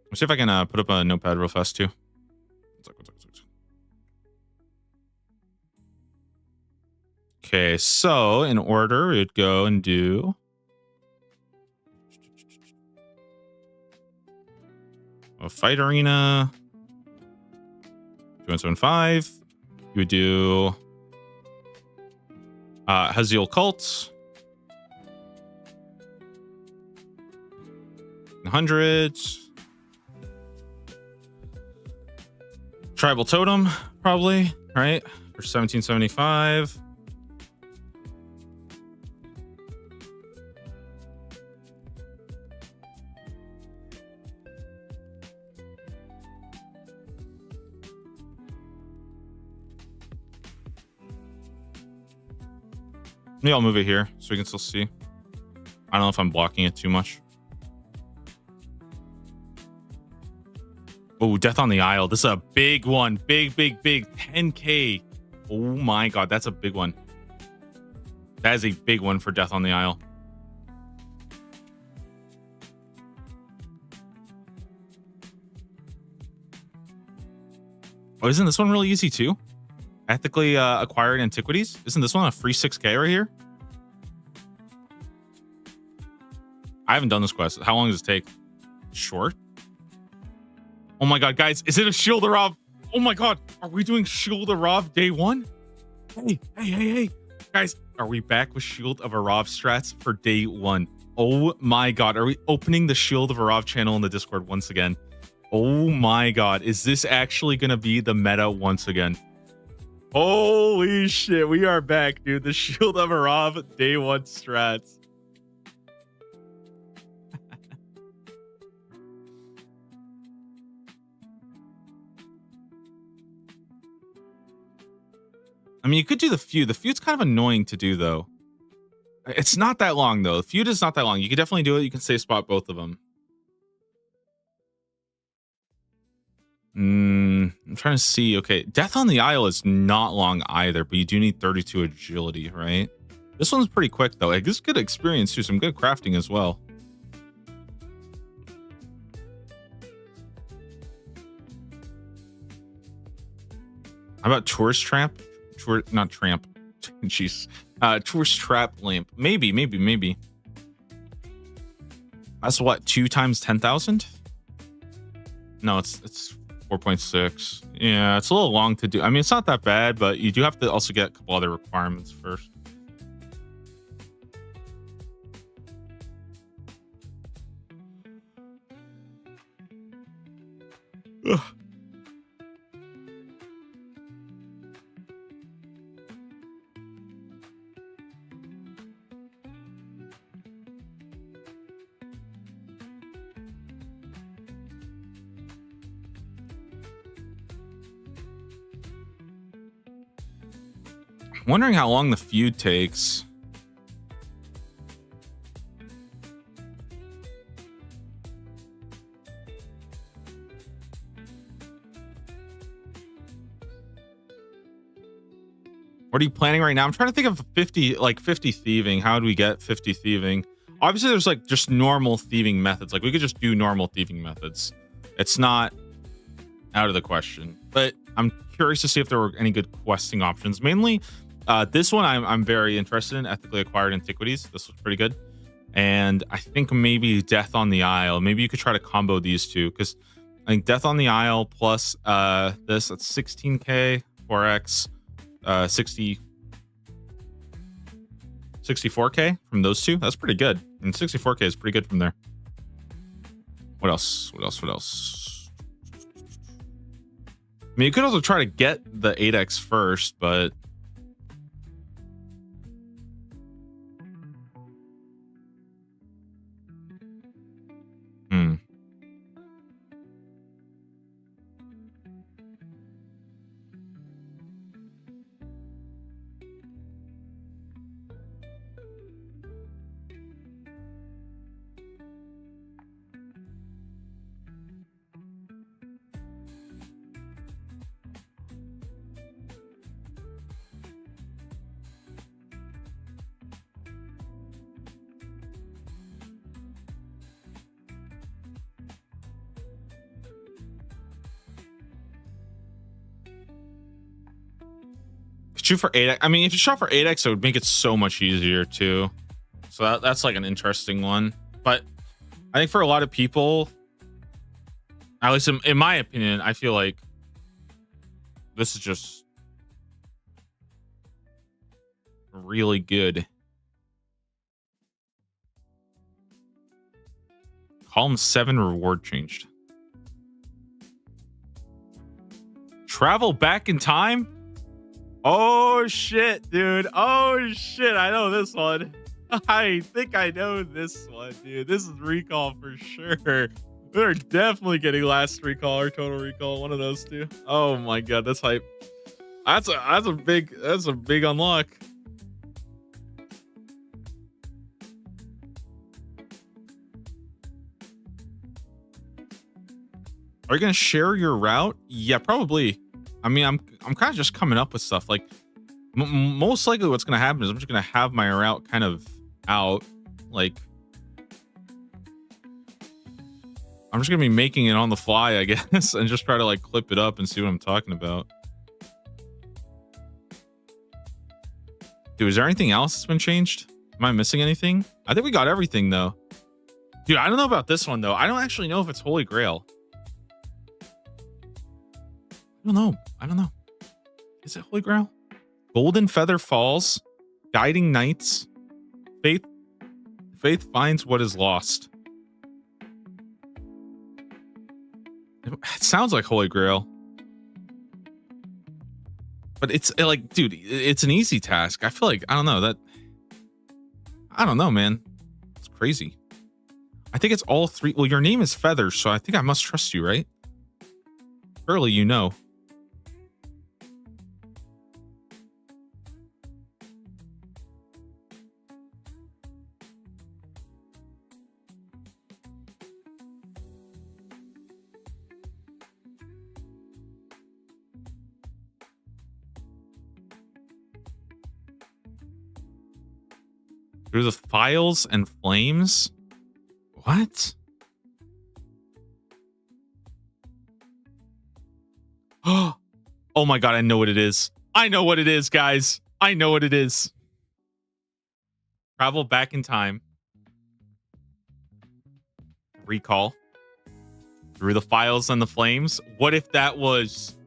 Let's see if I can put up a notepad real fast too. Okay, so in order, we'd go and do a fight arena 2175. You would do Haziel Cult 100. Tribal Totem, probably, right? For 1775. Maybe I'll move it here so we can still see. I don't know if I'm blocking it too much. Oh, Death on the Isle. This is a big one. Big. 10k. Oh my god, that's a big one. That is a big one for Death on the Isle. Oh, isn't this one really easy too? Ethically acquired antiquities. Isn't this one a free 6k right here? I haven't done this quest. How long does it take? Short? Oh my god, guys, is it a Shield of Rav? Oh my god, are we doing Shield of Rav day one? Hey. Guys, are we back with Shield of Arav strats for day one? Oh my god, are we opening the Shield of Arav channel in the Discord once again? Oh my god, is this actually gonna be the meta once again? Holy shit, we are back, dude. The Shield of Arav day one strats. I mean, you could do the feud. The feud's kind of annoying to do, though. It's not that long, though. The feud is not that long. You could definitely do it. You can save spot both of them. I'm trying to see. Okay, Death on the Isle is not long either, but you do need 32 agility, right? This one's pretty quick though. Like, this is good experience too. Some good crafting as well. How about Tourist Tramp? Not Tramp. Jeez. Tourist Trap Lamp. Maybe. That's what, 2 times 10,000? No, it's 4.6. Yeah, it's a little long to do. I mean, it's not that bad, but you do have to also get a couple other requirements first. Ugh. Wondering how long the feud takes. What are you planning right now? I'm trying to think of 50 thieving. How do we get 50 thieving? Obviously, there's like just normal thieving methods. Like, we could just do normal thieving methods. It's not out of the question. But I'm curious to see if there were any good questing options. Mainly, this one I'm very interested in, ethically acquired antiquities. This looks pretty good. And I think maybe Death on the Isle. Maybe you could try to combo these two, because I think Death on the Isle plus that's 16k 4x 64k from those two. That's pretty good. And 64k is pretty good from there. What else? I mean, you could also try to get the 8x first, but shoot for 8x. I mean, if you shot for 8x, it would make it so much easier too. So that's like an interesting one. But I think for a lot of people, at least in my opinion, I feel like this is just really good. Column 7 reward changed. Travel back in time? Oh shit, dude. Oh shit, I know this one. I think I know this one, dude. This is recall for sure. We're definitely getting last recall or total recall, one of those two. Oh my god, that's hype. That's a big unlock. Are you gonna share your route? Yeah, probably. I mean, I'm kind of just coming up with stuff. Like, most likely, what's gonna happen is I'm just gonna have my route kind of out. Like, I'm just gonna be making it on the fly, I guess, and just try to like clip it up and see what I'm talking about. Dude, is there anything else that's been changed? Am I missing anything? I think we got everything though. Dude, I don't know about this one though. I don't actually know if it's Holy Grail. I don't know. Is it Holy Grail? Golden Feather Falls, Guiding Knights, Faith finds what is lost. It sounds like Holy Grail. But it's like, dude, it's an easy task. I feel like, I don't know, man. It's crazy. I think it's all three. Well, your name is Feathers, so I think I must trust you, right? Surely you know. Through the files and flames? What? Oh my god, I know what it is. I know what it is, guys. I know what it is. Travel back in time. Recall. Through the files and the flames. What if that was...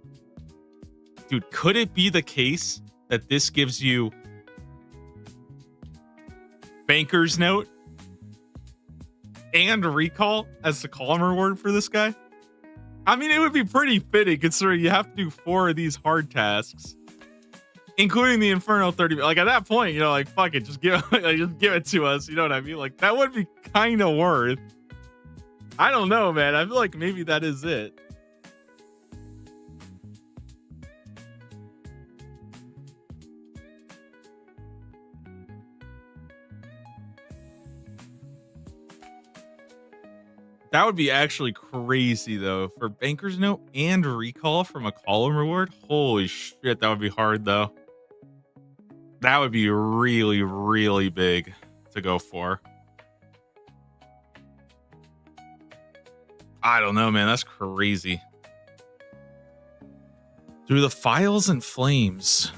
Dude, could it be the case that this gives you Banker's Note and Recall as the column reward for this guy? I mean, it would be pretty fitting considering you have to do 4 of these hard tasks, including the Inferno 30. Like at that point, you know, like fuck it, just give it to us. You know what I mean? Like that would be kind of worth. I don't know, man. I feel like maybe that is it. That would be actually crazy, though, for Banker's Note and Recall from a column reward. Holy shit, that would be hard, though. That would be really, really big to go for. I don't know, man. That's crazy. Through the files and flames.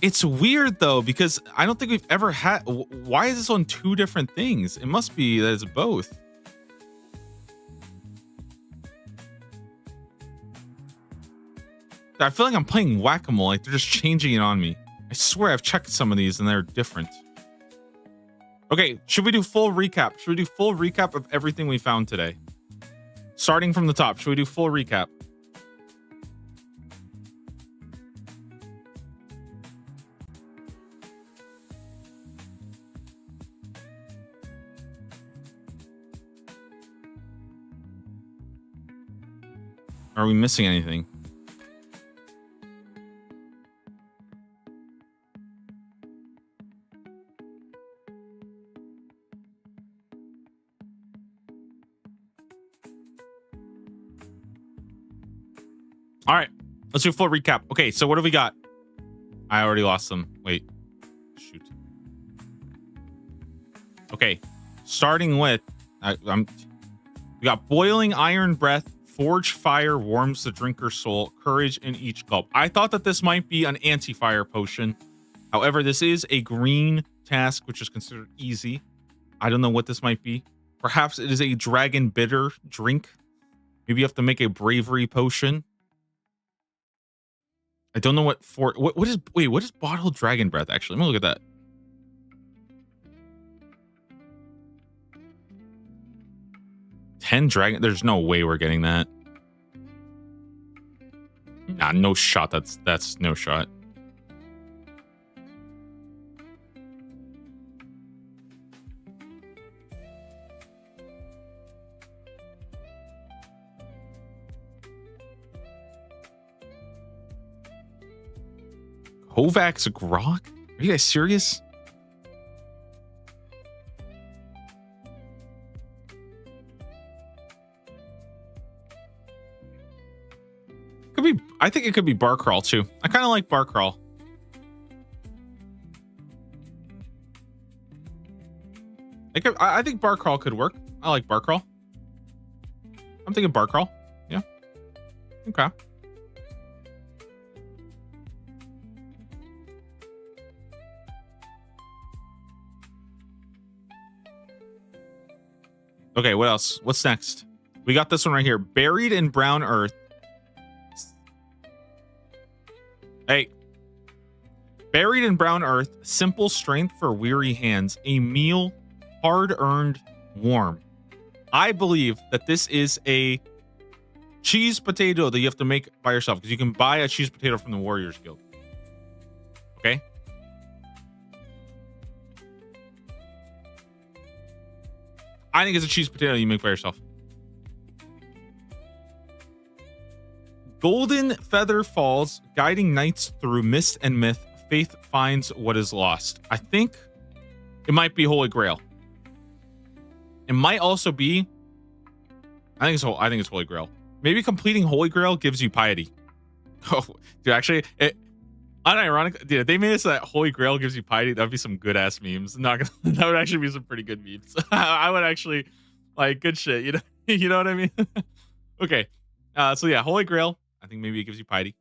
It's weird, though, because I don't think we've ever had... Why is this on 2 different things? It must be that it's both. I feel like I'm playing whack-a-mole. Like, they're just changing it on me. I swear I've checked some of these, and they're different. Okay, should we do full recap? Should we do full recap of everything we found today? Starting from the top, should we do full recap? Are we missing anything? All right, let's do a full recap. Okay, so what do we got? I already lost them. Wait, shoot. Okay, starting with, we got Boiling Iron Breath. Forge fire warms the drinker's soul. Courage in each gulp. I thought that this might be an anti-fire potion. However, this is a green task, which is considered easy. I don't know what this might be. Perhaps it is a dragon bitter drink. Maybe you have to make a bravery potion. I don't know what is bottled dragon breath actually? Let me look at that. There's no way we're getting that. Nah, no shot. That's no shot. Kovacs Grok? Are you guys serious? I think it could be bar crawl too. I kind of like bar crawl. I think bar crawl could work. I like bar crawl. I'm thinking bar crawl. Yeah. Okay. Okay, what else? What's next? We got this one right here. Buried in brown earth. Hey. Buried in brown earth, simple strength for weary hands, a meal hard-earned warm. I believe that this is a cheese potato that you have to make by yourself because you can buy a cheese potato from the Warriors Guild. Okay? I think it's a cheese potato you make by yourself. Golden Feather Falls, guiding knights through mist and myth. Faith finds what is lost. I think it might be Holy Grail. It might also be. I think it's Holy Grail. Maybe completing Holy Grail gives you piety. Oh, dude, actually, Unironic, dude, if they made us that Holy Grail gives you piety, that'd be some good ass memes. Not gonna, that would actually be some pretty good memes. I would actually like good shit. You know, you know what I mean? Okay. So yeah, Holy Grail. I think maybe it gives you piety.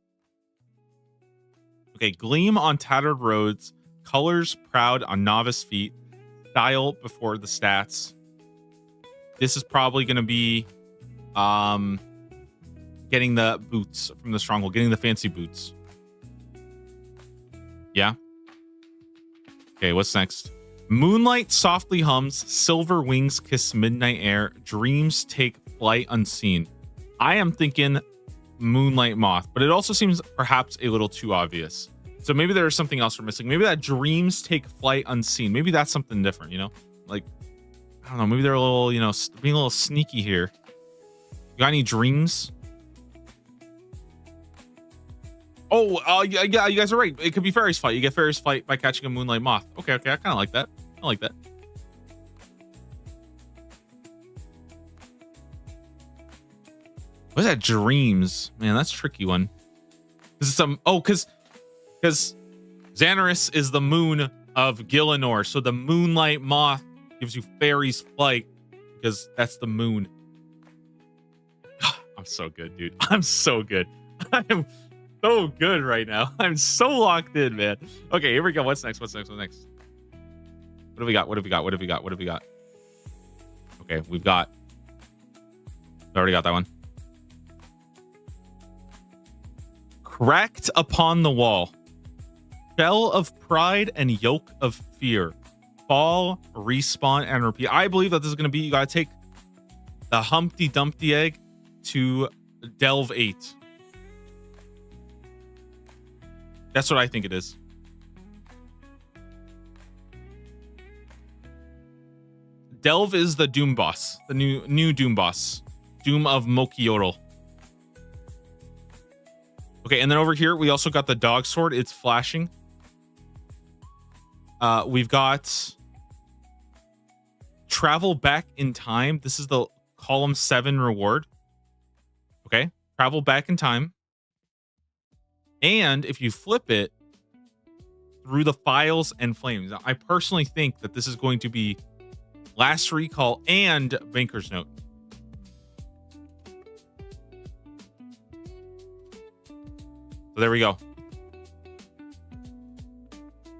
Okay, gleam on tattered roads, colors proud on novice feet, style before the stats. This is probably gonna be getting the boots from the stronghold, getting the fancy boots. Yeah. Okay, what's next? Moonlight softly hums, silver wings kiss midnight air, dreams take flight unseen. I am thinking Moonlight Moth, but it also seems perhaps a little too obvious. So maybe there's something else we're missing. Maybe that dreams take flight unseen. Maybe that's something different, you know? Like, I don't know, maybe they're a little, you know, being a little sneaky here. You got any dreams? Oh, yeah, you guys are right. It could be Fairy's Flight. You get Fairy's Flight by catching a Moonlight Moth. Okay, I kind of like that. I like that. What is that? Dreams, man. That's a tricky one. This is some. Oh, because Xanaris is the moon of Gielinor, so the Moonlight Moth gives you Fairy's Flight because that's the moon. I'm so good, dude. I'm so good. I am so good right now. I'm so locked in, man. Okay, here we go. What's next? What do we got? Okay, we've got. I already got that one. Cracked upon the wall. Shell of pride and yoke of fear. Fall, respawn, and repeat. I believe that this is going to be, you got to take the Humpty Dumpty egg to Delve 8. That's what I think it is. Delve is the Doom boss, the new Doom boss, Doom of Mokioro. Okay, and then over here we also got the dog sword. It's flashing. We've got travel back in time. This is the column 7 reward. Okay, travel back in time. And if you flip it through the files and flames, now, I personally think that this is going to be last recall and Banker's Note. So there we go.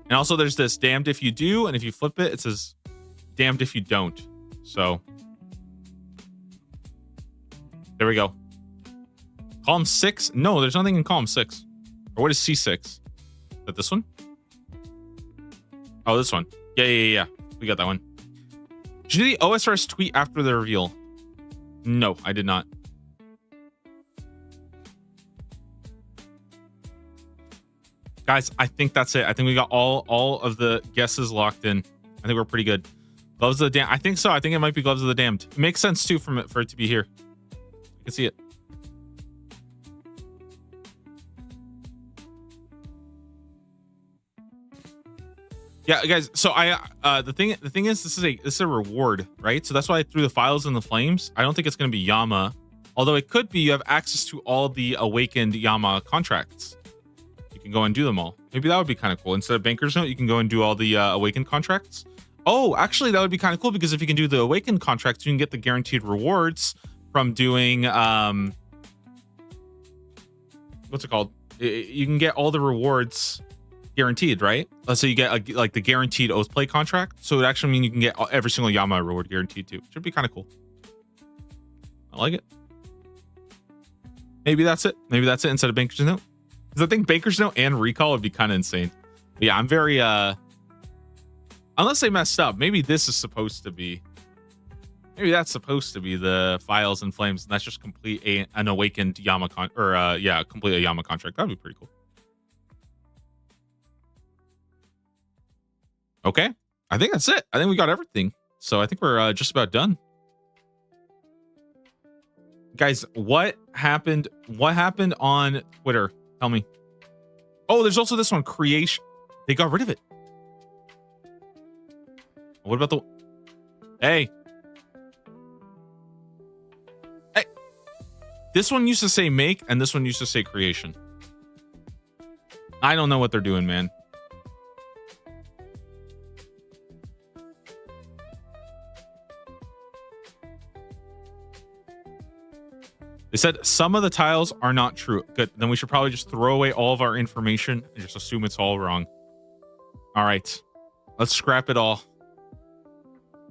And also there's this damned if you do, and if you flip it, it says damned if you don't. So there we go. Column 6? No, there's nothing in column 6. Or what is C6? Is that this one? Oh, this one. Yeah. We got that one. Did you do the OSRS tweet after the reveal? No, I did not. Guys, I think that's it. I think we got all of the guesses locked in. I think we're pretty good. Gloves of the Damned. I think so. I think it might be Gloves of the Damned. It makes sense too for it to be here. You can see it. Yeah, guys. So the thing is, this is a reward, right? So that's why I threw the files in the flames. I don't think it's going to be Yama, although it could be. You have access to all the awakened Yama contracts. You can go and do them all. Maybe that would be kind of cool. Instead of Banker's Note, you can go and do all the awakened contracts. Oh, actually, that would be kind of cool because if you can do the awakened contracts, you can get the guaranteed rewards from doing what's it called? You can get all the rewards guaranteed, right? Let's say you get like the guaranteed Oathplay contract, so it actually means you can get every single Yama reward guaranteed too. Should be kind of cool. I like it. Maybe that's it. Maybe that's it instead of Banker's Note. Because I think Banker's Note and Recall would be kind of insane. But yeah, I'm very unless they messed up, maybe this is supposed to be. Maybe that's supposed to be the files and flames, and that's just complete an awakened Yama complete a Yama contract. That'd be pretty cool. Okay, I think that's it. I think we got everything. So I think we're just about done. Guys, what happened? What happened on Twitter? Tell me. Oh, there's also this one, Creation. They got rid of it. What about the... Hey. This one used to say make, and this one used to say creation. I don't know what they're doing, man. They said some of the tiles are not true. Good. Then we should probably just throw away all of our information and just assume it's all wrong. All right. Let's scrap it all.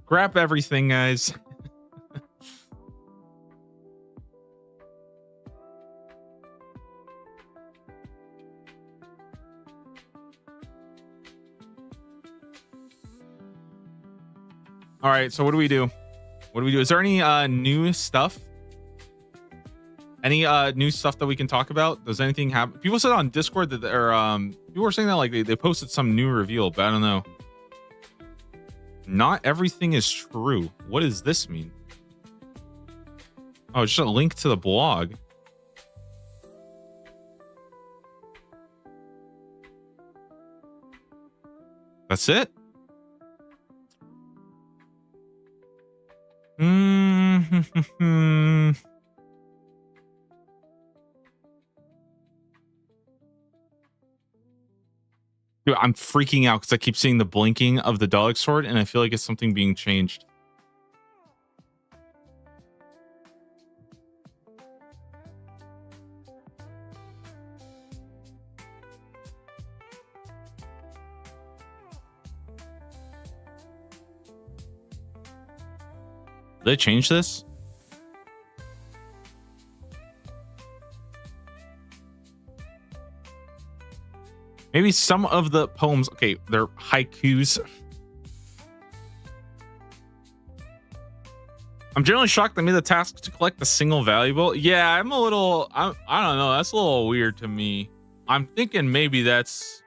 Scrap everything, guys. All right. So what do we do? What do we do? Is there any new stuff? Any new stuff that we can talk about? Does anything happen? People said on Discord that they're people were saying that like they posted some new reveal, but I don't know. Not everything is true. What does this mean? Oh, it's just a link to the blog. That's it? Dude, I'm freaking out because I keep seeing the blinking of the Dalek sword, and I feel like it's something being changed. Did they change this? Maybe some of the poems, okay, they're haikus. I'm generally shocked they made the task to collect a single valuable. Yeah, I don't know. That's a little weird to me. I'm thinking maybe that's,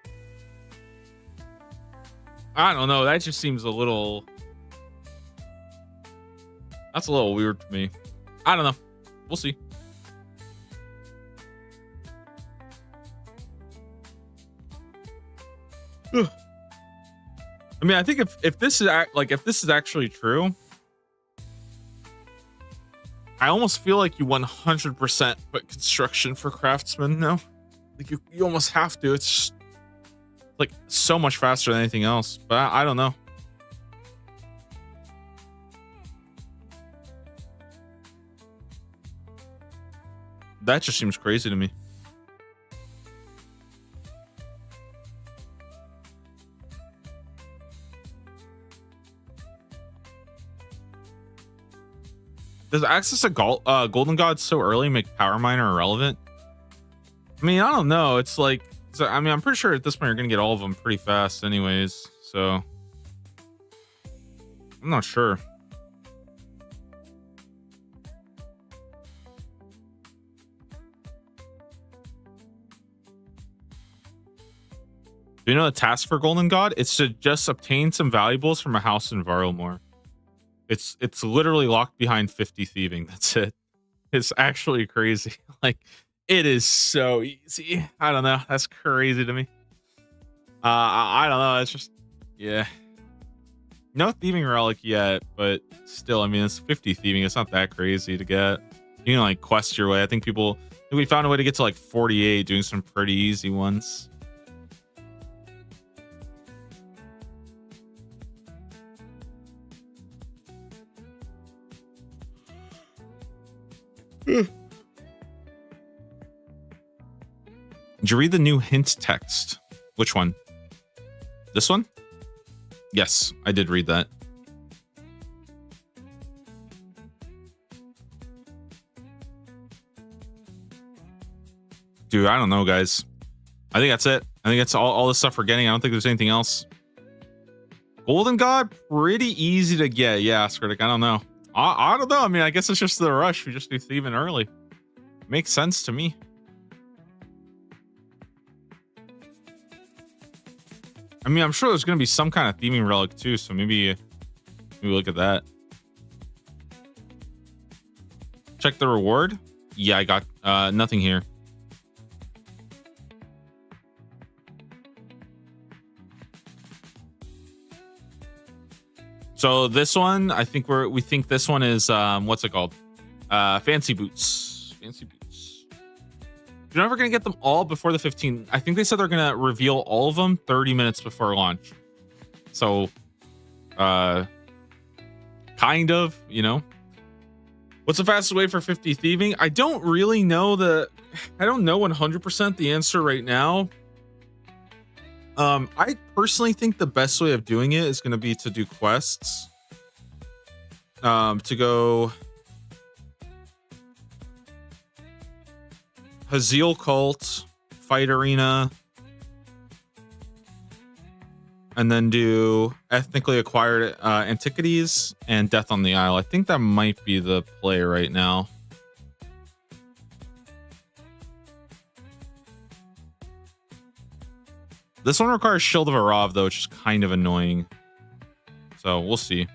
I don't know. That just seems a little, that's a little weird to me. I don't know. We'll see. I mean, I think if this is if this is actually true, I almost feel like you 100% put construction for craftsmen now. Like you almost have to. It's just, like so much faster than anything else. But I don't know. That just seems crazy to me. Does access to Golden God so early make Power Miner irrelevant? I mean, I don't know. It's like, I mean, I'm pretty sure at this point you're gonna get all of them pretty fast, anyways. So I'm not sure. Do you know the task for Golden God? It's to just obtain some valuables from a house in Varlamore. It's literally locked behind 50 thieving. That's it. It's actually crazy. Like, it is so easy. I don't know. That's crazy to me. I don't know. It's just, yeah. No thieving relic yet, but still, I mean, it's 50 thieving. It's not that crazy to get. You can like quest your way. I think we found a way to get to like 48 doing some pretty easy ones. Did you read the new hint text? Which one? This one? Yes, I did read that. Dude, I don't know, guys. I think that's it. I think that's all the stuff we're getting. I don't think there's anything else. Golden God, pretty easy to get. Yeah, Skritic, I don't know. I don't know. I mean, I guess it's just the rush. We just do thieving early. Makes sense to me. I mean, I'm sure there's going to be some kind of thieving relic too. So maybe look at that. Check the reward. Yeah, I got nothing here. So this one, I think we think this one is what's it called? Fancy boots. Fancy boots. You're never going to get them all before the 15th. I think they said they're going to reveal all of them 30 minutes before launch. So, kind of, you know. What's the fastest way for 50 thieving? I don't really know I don't know 100% the answer right now. I personally think the best way of doing it is going to be to do quests. To go Haziel Cult, Fight Arena, and then do ethnically acquired antiquities and Death on the Isle. I think that might be the play right now. This one requires Shield of Arav, though, which is kind of annoying. So we'll see.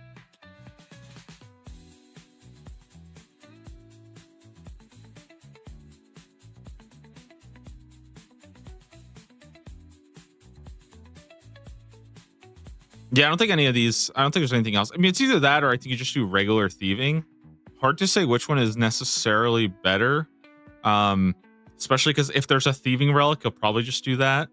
Yeah, I don't think any of these. I don't think there's anything else. I mean, it's either that or I think you just do regular thieving. Hard to say which one is necessarily better. Especially because if there's a thieving relic, you'll probably just do that.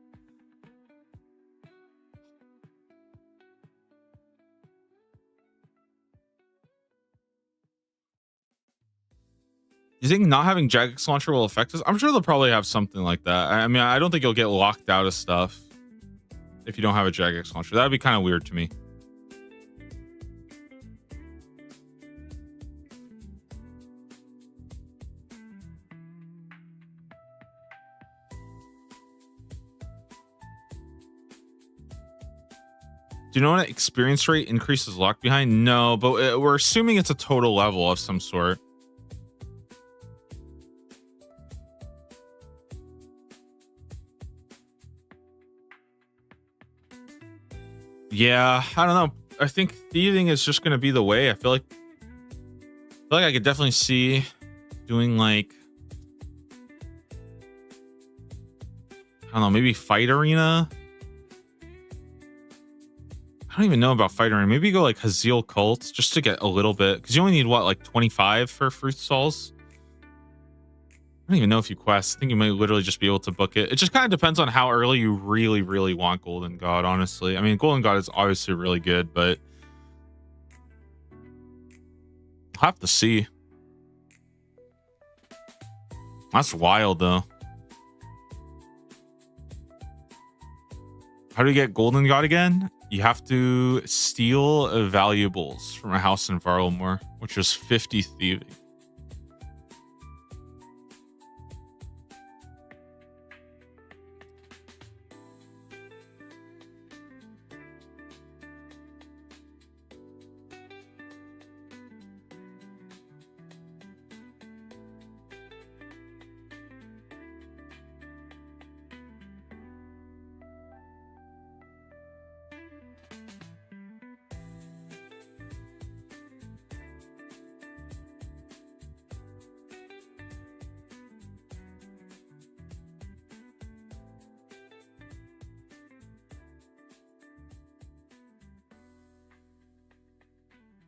You think not having Jagex launcher will affect us? I'm sure they'll probably have something like that. I mean, I don't think you'll get locked out of stuff if you don't have a Jagex launcher. That'd be kind of weird to me. Do you know what experience rate increases locked behind? No, but we're assuming it's a total level of some sort. Yeah, I don't know. I think thieving is just going to be the way. I feel like I could definitely see doing like, I don't know, maybe Fight Arena. I don't even know about Fight Arena. Maybe go like Haziel Cult just to get a little bit, because you only need what, like 25 for fruit stalls. I don't even know if you quest. I think you might literally just be able to book it. It just kind of depends on how early you really, really want Golden God, honestly. I mean, Golden God is obviously really good, but I'll have to see. That's wild, though. How do you get Golden God again? You have to steal valuables from a house in Varlamore, which is 50 thieving.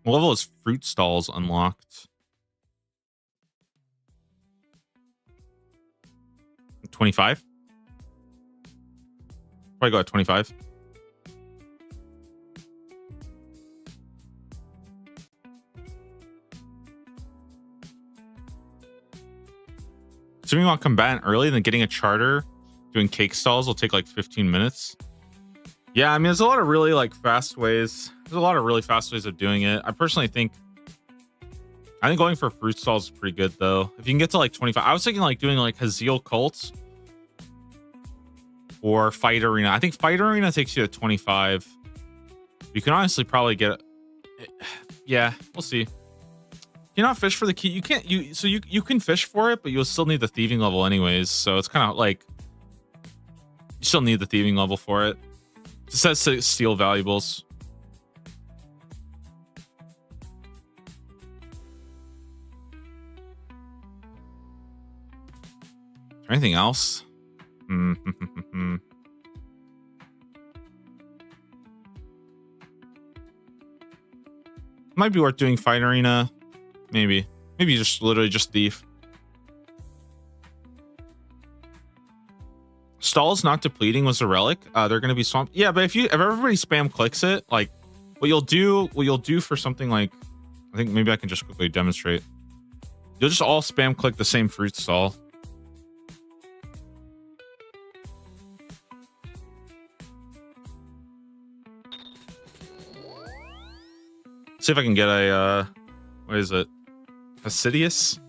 What level is fruit stalls unlocked? 25? Probably go at 25. Assuming you want combatant early, then getting a charter, doing cake stalls will take like 15 minutes. Yeah, I mean, there's a lot of really like fast ways. There's a lot of really fast ways of doing it. I personally think, going for fruit stalls is pretty good though. If you can get to like 25, I was thinking like doing like Haziel Cults or Fight Arena. I think Fight Arena takes you to 25. You can honestly probably get, yeah, we'll see. You not fish for the key. You can't. You can fish for it, but you'll still need the thieving level anyways. So it's kind of like you still need the thieving level for it. It says to steal valuables. Is there anything else? Might be worth doing Fight Arena. Maybe just literally just thief. Stalls not depleting was a relic. They're gonna be swamped. Yeah, but if everybody spam clicks it, like what you'll do for something like, I think maybe I can just quickly demonstrate. You'll just all spam click the same fruit stall. See if I can get a what is it? Fastidious?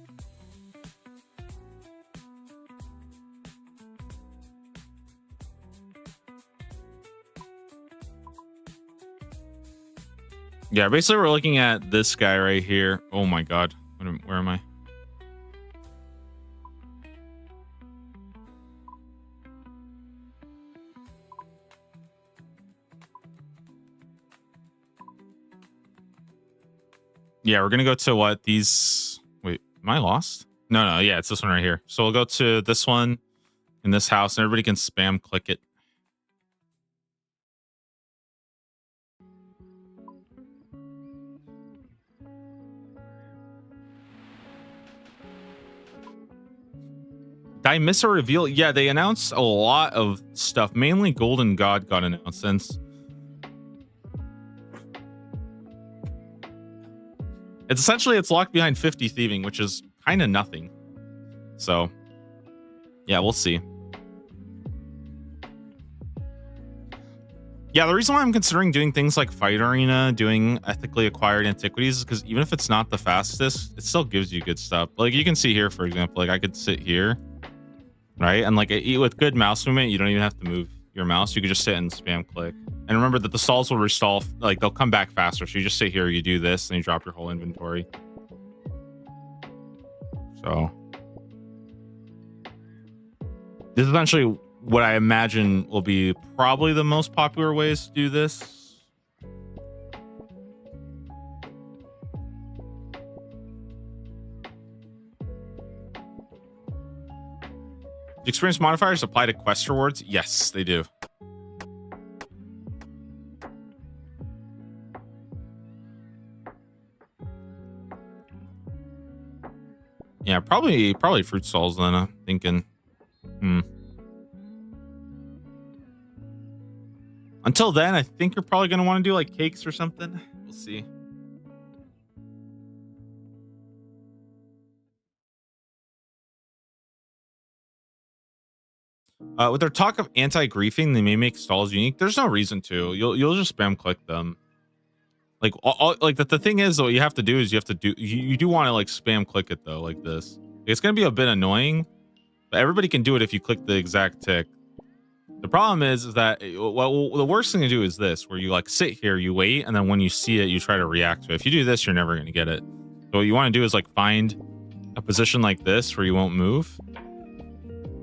Yeah, basically we're looking at this guy right here. Oh my god. Where am I? Yeah, we're gonna go to what these. Wait, am I lost? No, yeah, it's this one right here. So we'll go to this one in this house, and everybody can spam click it. Did I miss a reveal? Yeah, they announced a lot of stuff. Mainly Golden God got announced since. It's essentially, it's locked behind 50 thieving, which is kind of nothing. So, yeah, we'll see. Yeah, the reason why I'm considering doing things like Fight Arena, doing ethically acquired antiquities, is because even if it's not the fastest, it still gives you good stuff. Like you can see here, for example, like I could sit here, right? And like with good mouse movement, you don't even have to move your mouse. You could just sit and spam click. And remember that the stalls will restall, like they'll come back faster. So you just sit here, you do this, and you drop your whole inventory. So this is essentially what I imagine will be probably the most popular ways to do this. Do experience modifiers apply to quest rewards? Yes, they do. Yeah, probably fruit stalls then, I'm thinking. Until then, I think you're probably going to want to do like cakes or something. We'll see. With their talk of anti-griefing, they may make stalls unique. There's no reason to. You'll just spam click them. Like the thing is, what you have to do is you do want to like spam click it though, like this. It's gonna be a bit annoying, but everybody can do it if you click the exact tick. The problem is that the worst thing to do is this, where you like sit here, you wait, and then when you see it, you try to react to it. If you do this, you're never gonna get it. So what you want to do is like find a position like this where you won't move,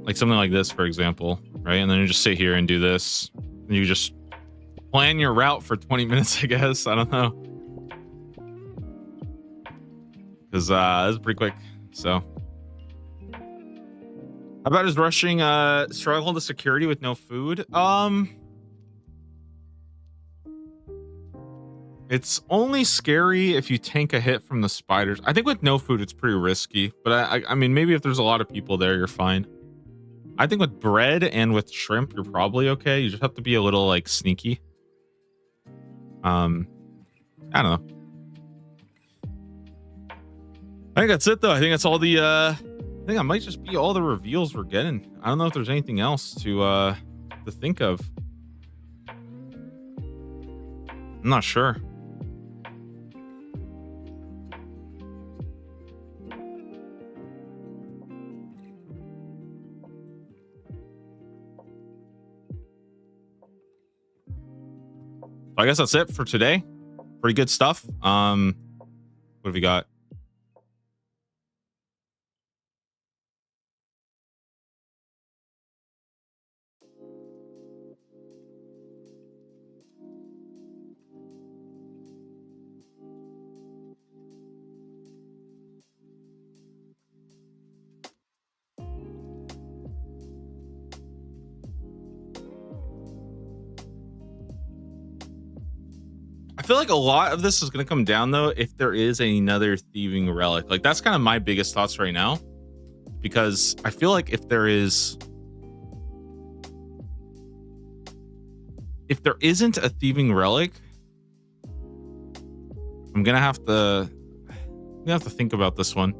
like something like this, for example, right? And then you just sit here and do this. And you just plan your route for 20 minutes, I guess. I don't know. Because it's pretty quick. So how about is rushing struggle to security with no food? It's only scary if you tank a hit from the spiders. I think with no food it's pretty risky, but I mean maybe if there's a lot of people there you're fine. I think with bread and with shrimp you're probably okay. You just have to be a little like sneaky. I don't know. I think that's it though. I think that's all the I think that might just be all the reveals we're getting. I don't know if there's anything else to think of. I'm not sure. I guess that's it for today. Pretty good stuff. What have we got? I feel like a lot of this is going to come down though if there is another thieving relic. Like that's kind of my biggest thoughts right now, because I feel like if there is if there isn't a thieving relic, I'm gonna have to think about this one.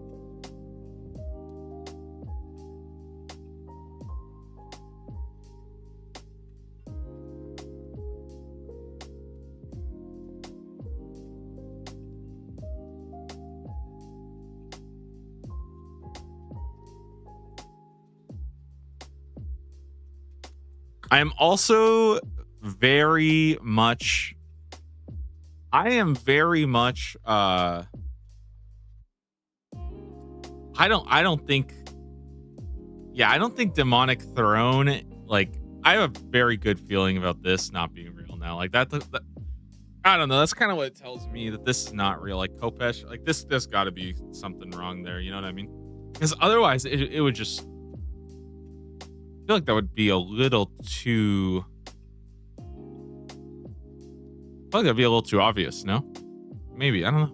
I am also very much I don't think Demonic Throne, like, I have a very good feeling about this not being real now. Like that I don't know, that's kind of what it tells me, that this is not real. Like Kopesh, like this got to be something wrong there, you know what I mean? Because otherwise it would just, I feel like that would be a little too, I feel like that'd be a little too obvious, no? Maybe, I don't know.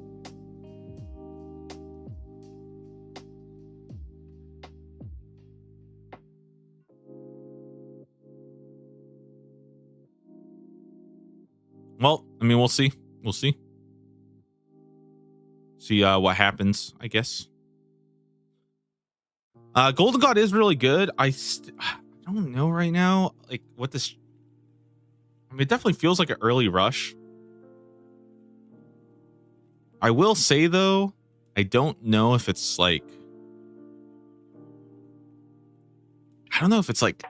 Well, I mean, we'll see. We'll see. See what happens, I guess. Golden God is really good. I don't know right now, like, what this, I mean, it definitely feels like an early rush. I will say though, I don't know if it's like, I don't know if it's like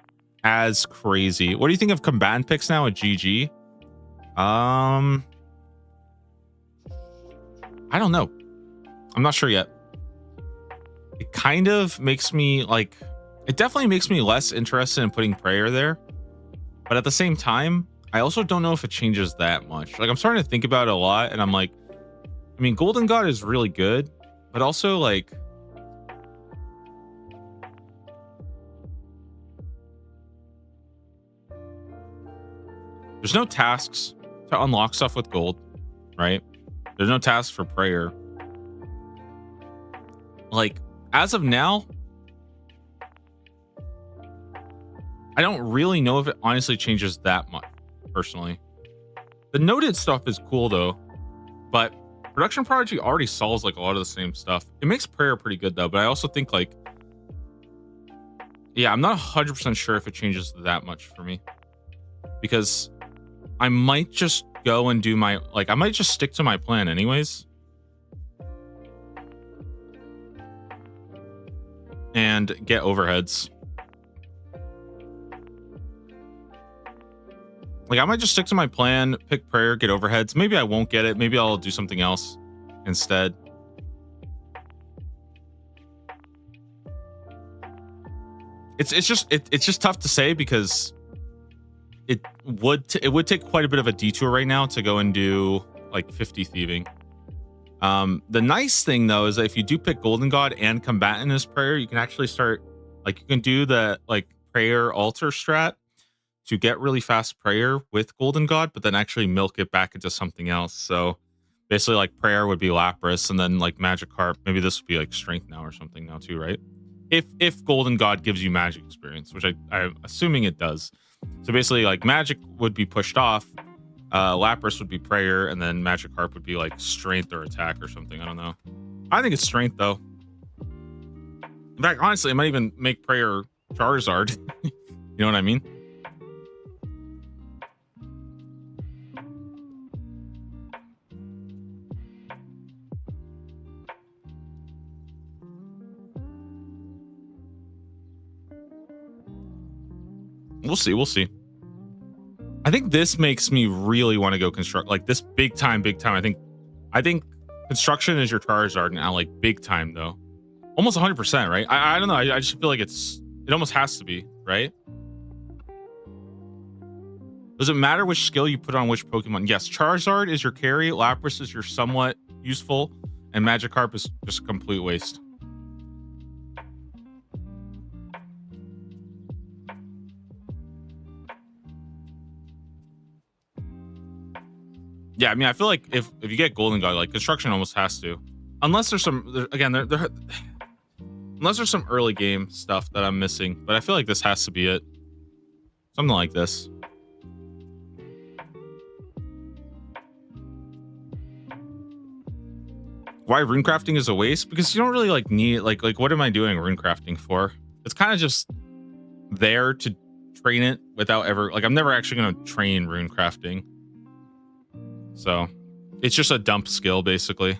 as crazy. What do you think of combatant picks now at GG? I don't know. I'm not sure yet. It kind of makes me like, it definitely makes me less interested in putting prayer there. But at the same time, I also don't know if it changes that much. Like, I'm starting to think about it a lot, and I'm like, I mean, Golden God is really good, but also like, there's no tasks to unlock stuff with gold, right? There's no tasks for prayer. Like, as of now, I don't really know if it honestly changes that much, personally. The noted stuff is cool though, but Production Prodigy already solves like a lot of the same stuff. It makes prayer pretty good though, but I also think like, yeah, I'm not 100% sure if it changes that much for me, because I might just go and do my, like, I might just stick to my plan anyways. And get overheads. Like, I might just stick to my plan, pick prayer, get overheads. Maybe I won't get it. Maybe I'll do something else instead. It's just tough to say, because it would take quite a bit of a detour right now to go and do like 50 thieving. The nice thing though is that if you do pick Golden God and combatant as prayer, you can actually start, like, you can do the like prayer altar strat to get really fast prayer with Golden God, but then actually milk it back into something else. So basically, like, prayer would be Lapras, and then like Magikarp, maybe this would be like strength now or something now too, right? If Golden God gives you magic experience, which I'm assuming it does. So basically, like, magic would be pushed off, Lapras would be prayer, and then Magikarp would be like strength or attack or something. I don't know. I think it's strength though. In fact, honestly, it might even make prayer Charizard. You know what I mean? We'll see. We'll see. I think this makes me really want to go construct, like, this big time. I think construction is your Charizard now, like, big time though. Almost 100%, right? I don't know. I just feel like it almost has to be, right? Does it matter which skill you put on which Pokemon? Yes, Charizard is your carry, Lapras is your somewhat useful, and Magikarp is just a complete waste. Yeah, I mean, I feel like if you get Golden God, like, construction almost has to, unless there's some, again, unless there's some early game stuff that I'm missing. But I feel like this has to be it. Something like this. why runecrafting is a waste, because you don't really like need like what am I doing runecrafting for? It's kind of just there to train it without ever like I'm never actually going to train runecrafting. So it's just a dump skill basically.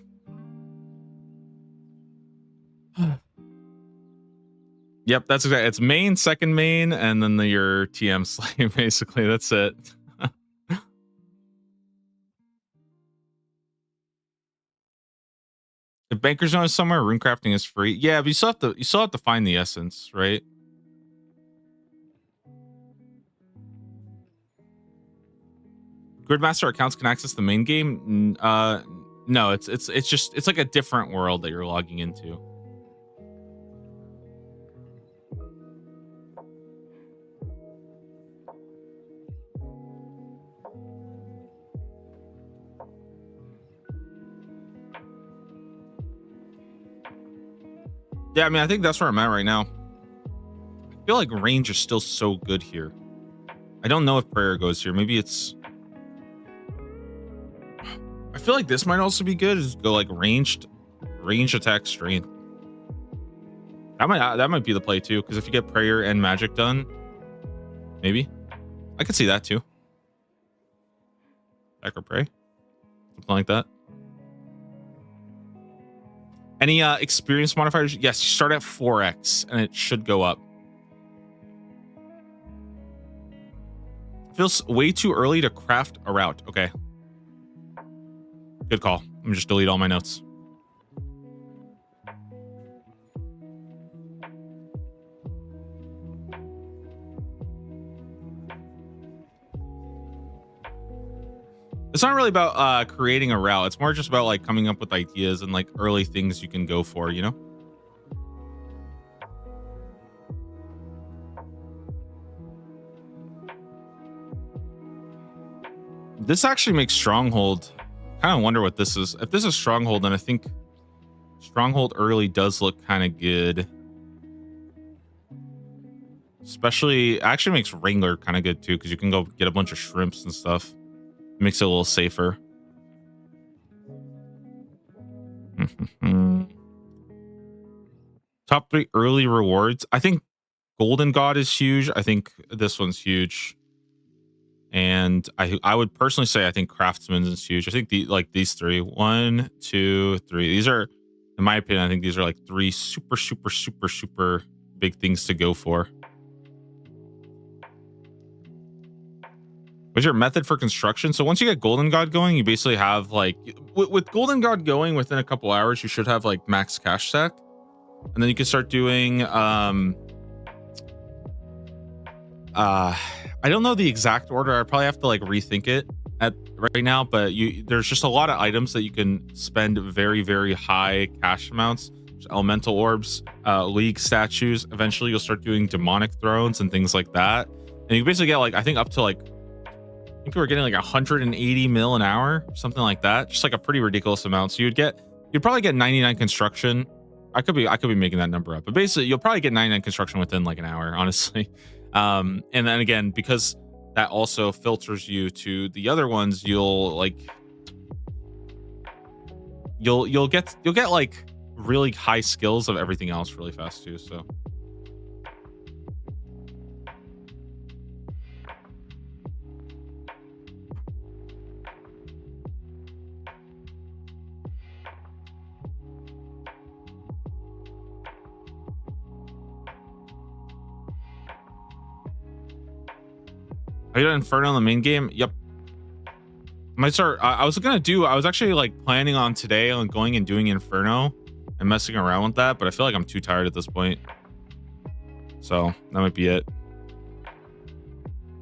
Yep, that's exactly. It's main, second main, and then your TM slave. Basically, that's it. If Banker Zone is somewhere, runecrafting is free. Yeah, but you still have to find the essence, right? Gridmaster accounts can access the main game. No, it's like a different world that you're logging into. Yeah, I mean, I think that's where I'm at right now. I feel like range is still so good here. I don't know if prayer goes here. Maybe it's... I feel like this might also be good. Is go like range attack strength. That might be the play too. Because if you get prayer and magic done, maybe I could see that too. Attack or pray, something like that. Any experience modifiers? Yes, you start at 4x and it should go up. Feels way too early to craft a route. Okay. Good call. Let me just delete all my notes. It's not really about creating a route. It's more just about like coming up with ideas and like early things you can go for, you know? This actually makes Stronghold. Kind of wonder what this is. If this is Stronghold, then I think Stronghold early does look kind of good. Especially, actually makes Wrangler kind of good too, because you can go get a bunch of shrimps and stuff. Makes it a little safer. Top 3 early rewards. I think Golden God is huge. I think this one's huge. And I would personally say I think Craftsman's is huge. I think these 3. 1, 2, 3. These are, in my opinion, I think these are like 3 super big things to go for. What's your method for construction? So once you get Golden God going, you basically have like with Golden God going within a couple hours, you should have like max cash stack, and then you can start doing I don't know the exact order. I probably have to like rethink it at right now, but there's just a lot of items that you can spend very high cash amounts. There's elemental orbs, league statues. Eventually you'll start doing demonic thrones and things like that, and you basically get like I think up to like I think we were getting like 180 mil an hour, something like that. Just like a pretty ridiculous amount. So you'd probably get 99 construction. I could be making that number up, but basically you'll probably get 99 construction within like an hour, honestly. And then again, because that also filters you to the other ones, you'll get like really high skills of everything else really fast too. So. Are you done Inferno in the main game? Yep. Might start. I was actually like planning on today on going and doing Inferno and messing around with that, but I feel like I'm too tired at this point. So that might be it.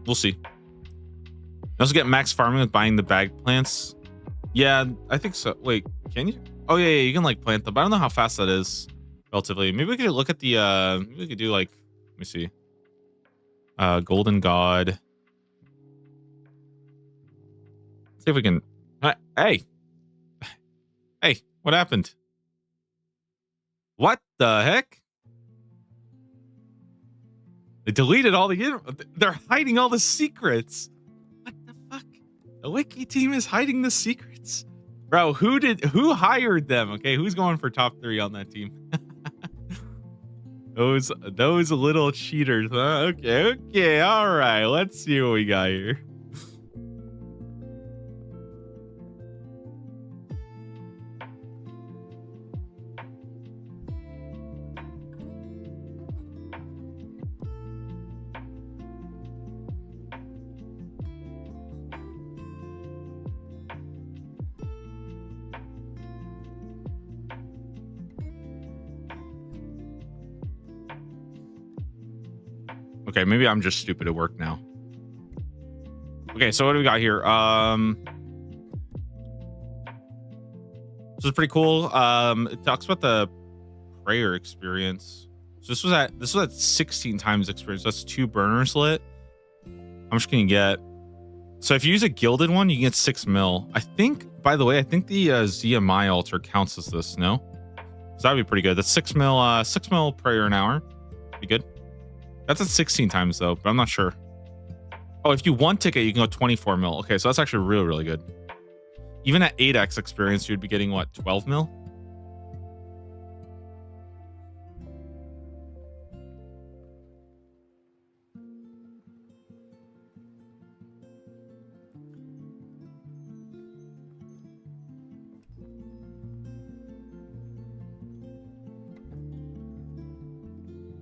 We'll see. You also get max farming with buying the bag plants. Yeah, I think so. Wait, can you? Oh yeah, you can like plant them. But I don't know how fast that is relatively. Maybe we could look at the maybe we could do like, let me see. Golden God. See if we can. Hey, what happened? What the heck? They deleted all the. They're hiding all the secrets. What the fuck? The wiki team is hiding the secrets. Bro, who hired them? Okay, who's going for top 3 on that team? those little cheaters, huh? Okay, all right. Let's see what we got here. Okay, maybe I'm just stupid at work now. Okay, so what do we got here? This is pretty cool. It talks about the prayer experience. So this was at 16 times experience. That's 2 burners lit. How much can you get? So if you use a gilded one, you can get 6 mil. I think, by the way, I think the ZMI altar counts as this, no? So that'd be pretty good. That's 6 mil prayer an hour. Be good. That's at 16 times though, but I'm not sure. Oh, if you one ticket, you can go 24 mil. Okay, so that's actually really, really good. Even at 8x experience, you'd be getting what, 12 mil?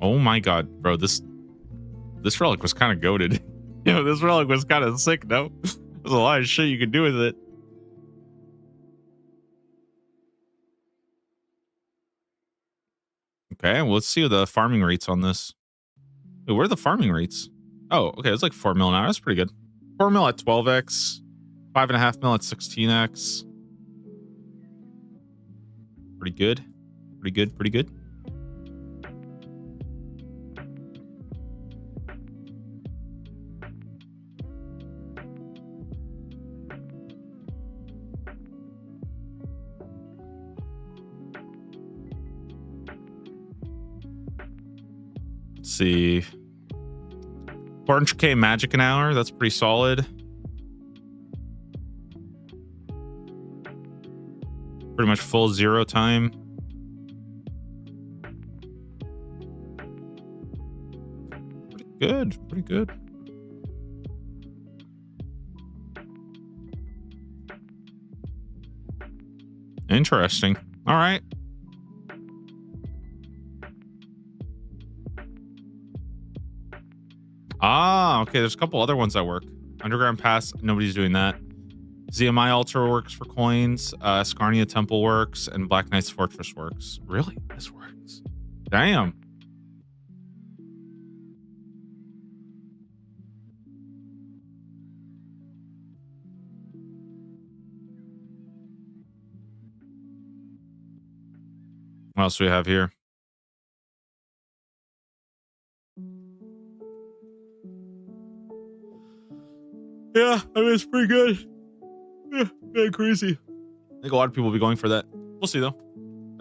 Oh my god, bro, this relic was kind of goated. You know, this relic was kind of sick, no? There's a lot of shit you could do with it. Okay, well, let's see the farming rates on this. Wait, where are the farming rates? Oh, okay, it's like 4 mil an hour. That's pretty good. 4 mil at 12x, 5.5 mil at 16x. Pretty good. Pretty good, pretty good. Let's see. 400k magic an hour. That's pretty solid. Pretty much full 0 time. Pretty good. Pretty good. Interesting. All right. Ah, okay. There's a couple other ones that work. Underground Pass, nobody's doing that. ZMI Altar works for coins. Scarnia Temple works, and Black Knight's Fortress works. Really? This works. Damn. What else do we have here? Yeah, I mean, it's pretty good. Yeah, very crazy. I think a lot of people will be going for that. We'll see though.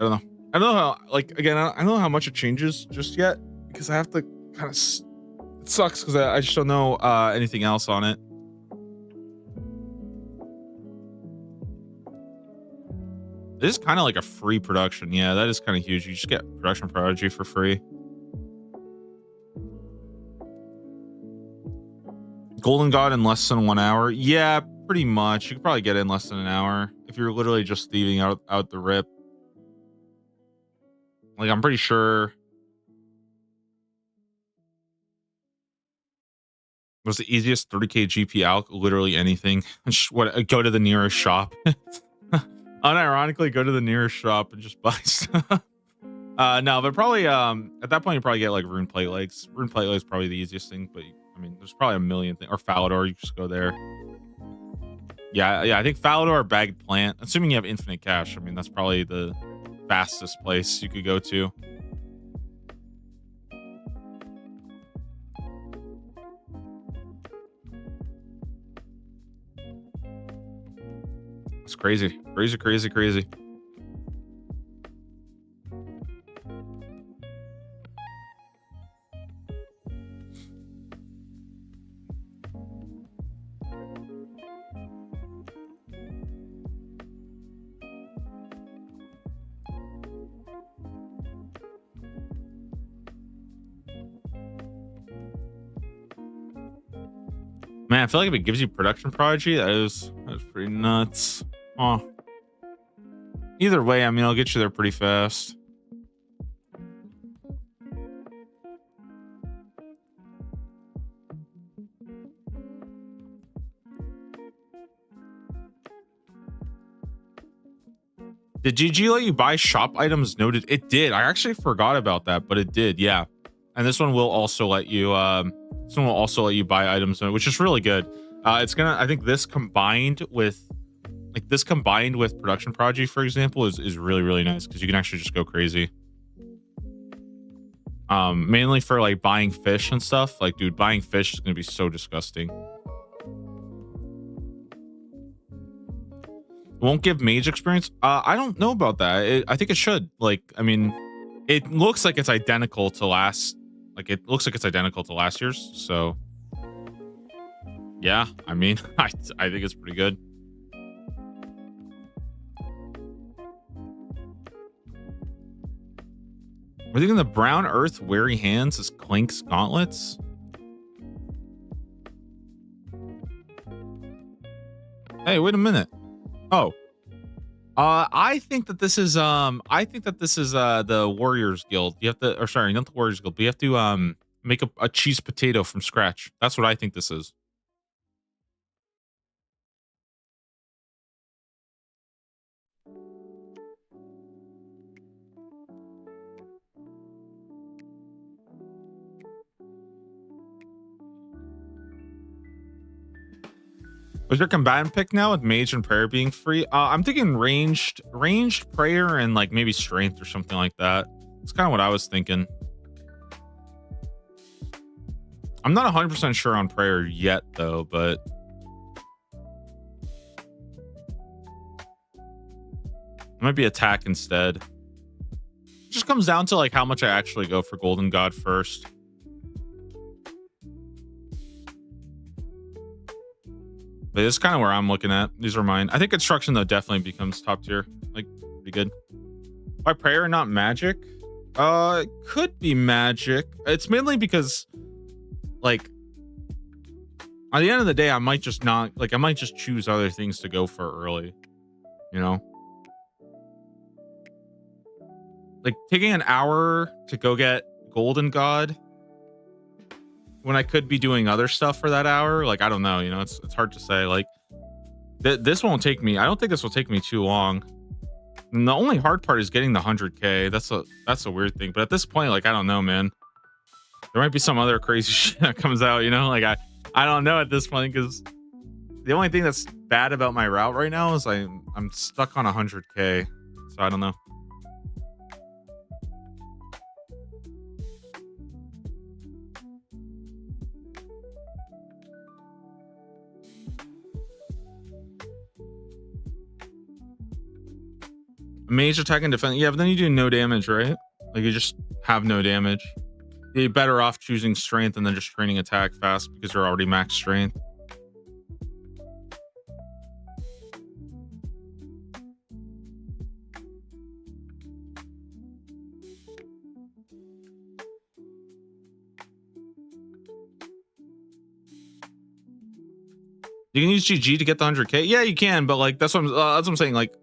I don't know. I don't know how, like, again, I don't know how much it changes just yet because I have to kind of, it sucks because I just don't know anything else on it. It is kind of like a free production. Yeah, that is kind of huge. You just get Production Prodigy for free. Golden God in less than 1 hour. Yeah, pretty much. You could probably get it in less than an hour if you're literally just thieving out the rip. Like, I'm pretty sure. Was the easiest 30k GP out? Literally anything. Just go to the nearest shop. Unironically, go to the nearest shop and just buy stuff. No, but probably at that point you probably get like Rune Plate Legs. Rune Plate Legs probably the easiest thing, but I mean, there's probably a million things. Or Falador, you just go there. Yeah, I think Falador or Bagged Plant. Assuming you have infinite cash, I mean, that's probably the fastest place you could go to. It's crazy. Crazy. Man, I feel like if it gives you production prodigy, that's pretty nuts. Oh. Either way, I mean, I'll get you there pretty fast. Did GG let you buy shop items noted? It did. I actually forgot about that, but it did. Yeah. And this one will also let you buy items, which is really good. It's gonna, I think this combined with production prodigy, for example, is really, really nice because you can actually just go crazy. Mainly for like buying fish and stuff. Like, dude, buying fish is gonna be so disgusting. Won't give mage experience. I don't know about that. I think it should. Like, I mean, it looks like it's identical to last. Like, it looks like it's identical to last year's. So, yeah. I mean, I think it's pretty good. We're thinking the brown earth weary hands is Clink's gauntlets. Hey, wait a minute. Oh, I think that this is the Warriors Guild. You have to, or sorry, not the Warriors Guild, but you have to make a cheese potato from scratch. That's what I think this is. Was your combatant pick now with mage and prayer being free? I'm thinking ranged prayer and like maybe strength or something like that. It's kind of what I was thinking. I'm not 100% sure on prayer yet though, but it might be attack instead. It just comes down to like how much I actually go for Golden God first. But this is kind of where I'm looking at. These are mine. I think construction though definitely becomes top tier. Like, pretty good. Why prayer and not magic? It could be magic. It's mainly because, like, at the end of the day, I might just not, like, I might just choose other things to go for early. You know? Like, taking an hour to go get Golden God when I could be doing other stuff for that hour, like, I don't know, you know, it's hard to say. Like, this won't take me, I don't think this will take me too long. And the only hard part is getting the 100k. That's a weird thing, but at this point, like, I don't know, man. There might be some other crazy shit that comes out, you know, like, I don't know at this point, because the only thing that's bad about my route right now is I'm stuck on 100k, so I don't know. Mage attack and defense. Yeah, but then you do no damage, right? Like, you just have no damage. You're better off choosing strength and then just training attack fast because you're already max strength. You can use GG to get the 100k. Yeah, you can, but like that's what I'm saying. Like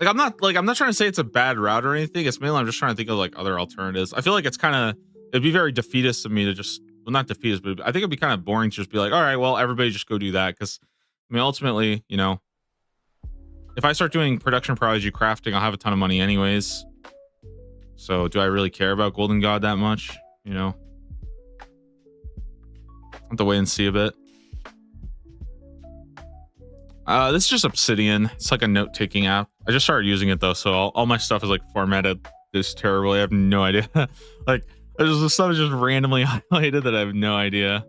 I'm not trying to say it's a bad route or anything. It's mainly I'm just trying to think of like other alternatives. I feel like it's kind of, it'd be very defeatist of me to just, well, not defeatist, but I think it'd be kind of boring to just be like, all right, well, everybody just go do that. Because I mean, ultimately, you know, if I start doing production prodigy crafting, I'll have a ton of money anyways. So do I really care about Golden God that much? You know, I'll have to wait and see a bit. This is just Obsidian. It's like a note-taking app. I just started using it though, so all my stuff is like formatted this terribly. I have no idea. Like, there's this stuff just randomly highlighted that I have no idea.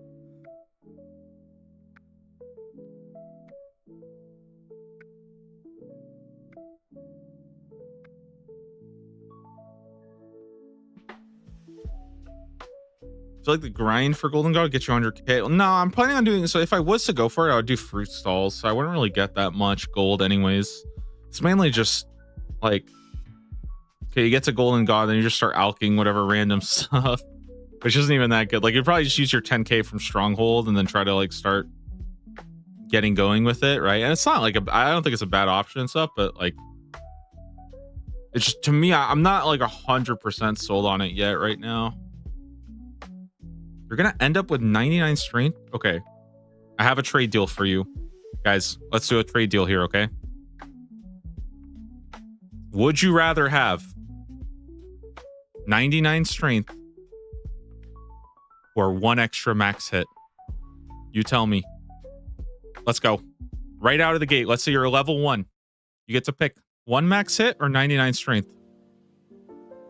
I feel like the grind for Golden God gets you 100k. Well, no, I'm planning on doing, so if I was to go for it, I would do fruit stalls, so I wouldn't really get that much gold anyways. It's mainly just like, okay, you get to Golden God, then you just start alking whatever random stuff. which isn't even that good. Like you'd probably just use your 10k from Stronghold and then try to like start getting going with it, right? And it's not like I don't think it's a bad option and stuff, but like it's just, to me, I'm not like 100% sold on it yet right now. You're gonna end up with 99 strength. Okay, I have a trade deal for you guys. Let's do a trade deal here, okay? Would you rather have 99 strength or 1 extra max hit? You tell me. Let's go. Right out of the gate. Let's say you're a level 1. You get to pick 1 max hit or 99 strength.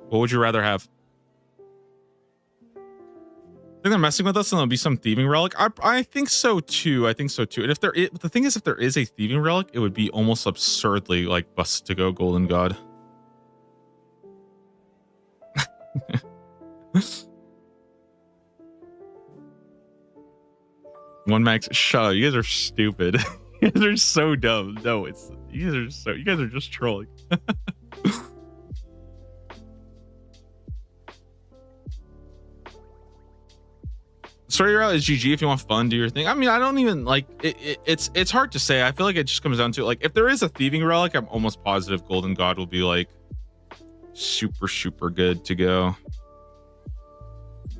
What would you rather have? I think they're messing with us and there'll be some thieving relic. I think so too. And if the thing is, if there is a thieving relic, it would be almost absurdly like busted to go Golden God. One max. Shut up. You guys are stupid. You guys are so dumb. No, you guys are just trolling. Story route is GG if you want fun, do your thing. I mean, I don't even like it. It's hard to say. I feel like it just comes down to like if there is a thieving relic, I'm almost positive Golden God will be like super good to go.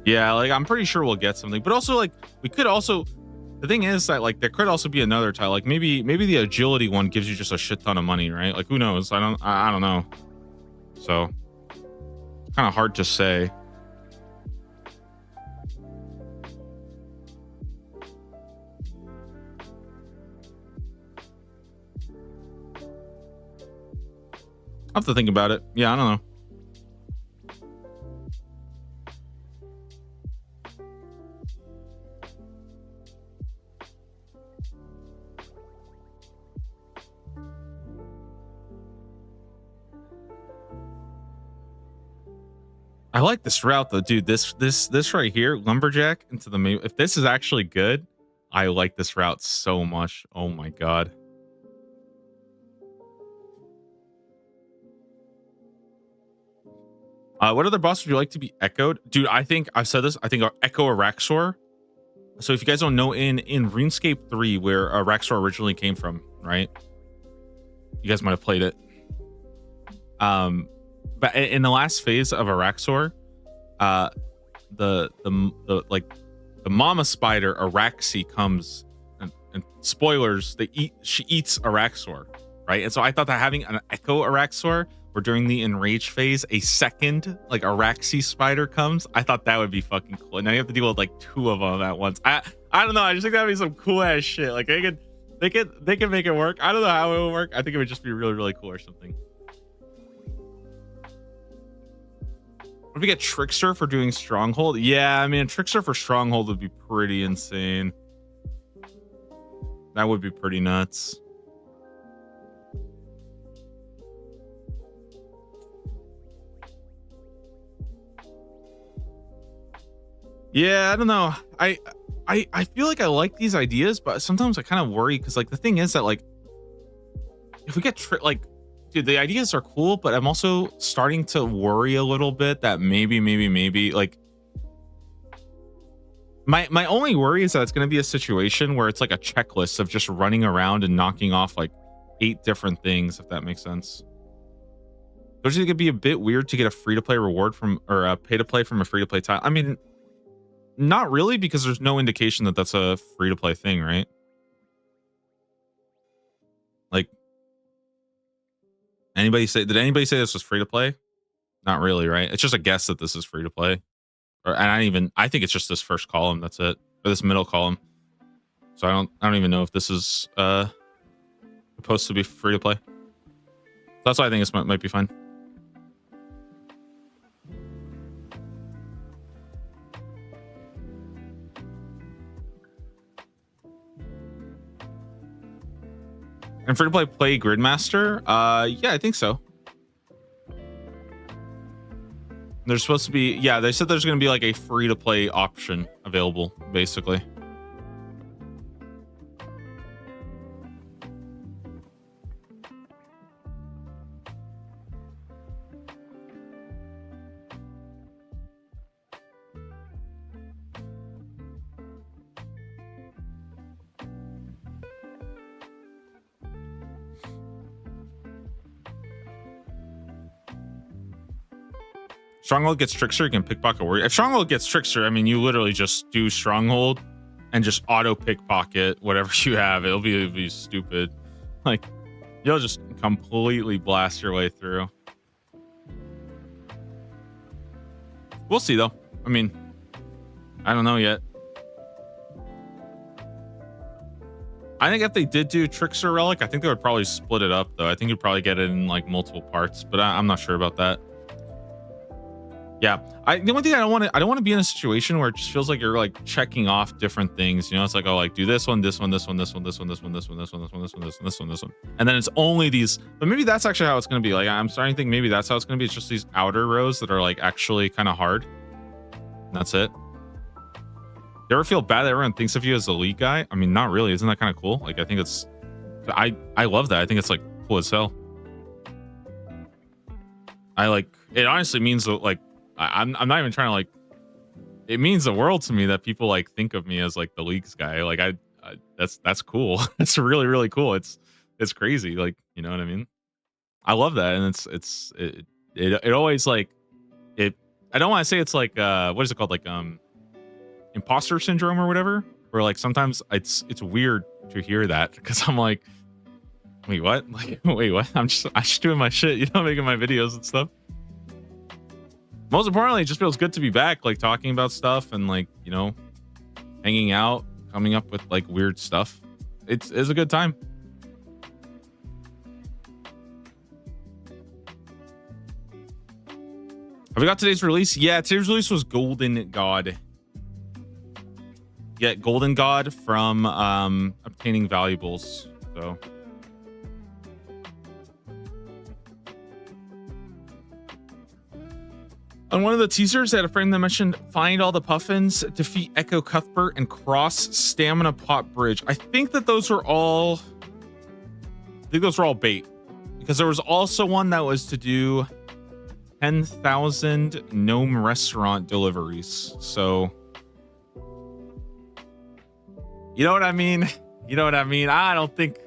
Yeah, like I'm pretty sure we'll get something, but also like we could also. The thing is that like there could also be another tile. Like maybe the agility one gives you just a shit ton of money, right? Like who knows? I don't know. So it's kind of hard to say. I'll have to think about it. Yeah, I don't know. I like this route though, dude. This right here, lumberjack into the main. If this is actually good, I like this route so much. Oh my god. What other boss would you like to be echoed? Dude, I think I've said this. I think Echo Araxor. So if you guys don't know, in RuneScape 3, where Araxor originally came from, right? You guys might have played it. But in the last phase of Araxor, the mama spider Araxi comes and spoilers, she eats Araxor, right? And so I thought that having an Echo Araxor where during the enrage phase a second like Araxi spider comes, I thought that would be fucking cool. Now you have to deal with like 2 of them at once. I don't know. I just think that'd be some cool ass shit. Like they could make it work. I don't know how it would work. I think it would just be really cool or something. What if we get Trickster for doing Stronghold? Yeah, I mean, Trickster for Stronghold would be pretty insane. That would be pretty nuts. Yeah, I don't know. I feel like I like these ideas, but sometimes I kind of worry because like the thing is that like if we get dude, the ideas are cool, but I'm also starting to worry a little bit that maybe like my only worry is that it's going to be a situation where it's like a checklist of just running around and knocking off like 8 different things, if that makes sense. Don't you think it'd be a bit weird to get a free-to-play reward from or a pay-to-play from a free-to-play tile? I mean, not really, because there's no indication that that's a free-to-play thing, right? Like, did anybody say this was free-to-play? Not really, right? It's just a guess that this is free-to-play. And I think it's just this first column, that's it. Or this middle column. So I don't even know if this is supposed to be free-to-play. That's why I think this might be fine. And free to play Gridmaster? Yeah, I think so. There's supposed to be, yeah, they said there's going to be like a free to play option available, basically. Stronghold gets Trickster, you can pickpocket warrior. If Stronghold gets Trickster, I mean, you literally just do Stronghold and just auto pickpocket whatever you have. It'll be stupid. Like, you'll just completely blast your way through. We'll see, though. I mean, I don't know yet. I think if they did do Trickster Relic, I think they would probably split it up, though. I think you'd probably get it in like multiple parts, but I'm not sure about that. Yeah, the only thing I don't want to be in a situation where it just feels like you're like checking off different things. You know, it's like, oh, like do this one, this one, this one, this one, this one, this one, this one, this one, this one, this one, this one, this one, this one, and then it's only these. But maybe that's actually how it's going to be. Like, I'm starting to think maybe that's how it's going to be. It's just these outer rows that are like actually kind of hard. And that's it. You ever feel bad that everyone thinks of you as the lead guy? I mean, not really. Isn't that kind of cool? Like, I think it's, I love that. I think it's like cool as hell. I like it. Honestly means that like. I'm not even trying to like. It means the world to me that people like think of me as like the leagues guy. Like that's cool. That's really really cool. It's crazy. Like, you know what I mean? I love that, and it always like it. I don't want to say it's like what is it called, like imposter syndrome or whatever. Where like sometimes it's weird to hear that because I'm like, wait, what? Like, wait, what? I'm just doing my shit, you know, making my videos and stuff. Most importantly, it just feels good to be back, like talking about stuff and like, you know, hanging out, coming up with like weird stuff. It's a good time. Have we got today's release? Yeah, today's release was Golden God. Get Golden God from obtaining valuables. So on one of the teasers, I had a friend that mentioned find all the puffins, defeat Echo Cuthbert, and cross Stamina Pot Bridge. I think that those were all bait, because there was also one that was to do 10,000 Gnome Restaurant deliveries. So, you know what I mean? You know what I mean? I don't think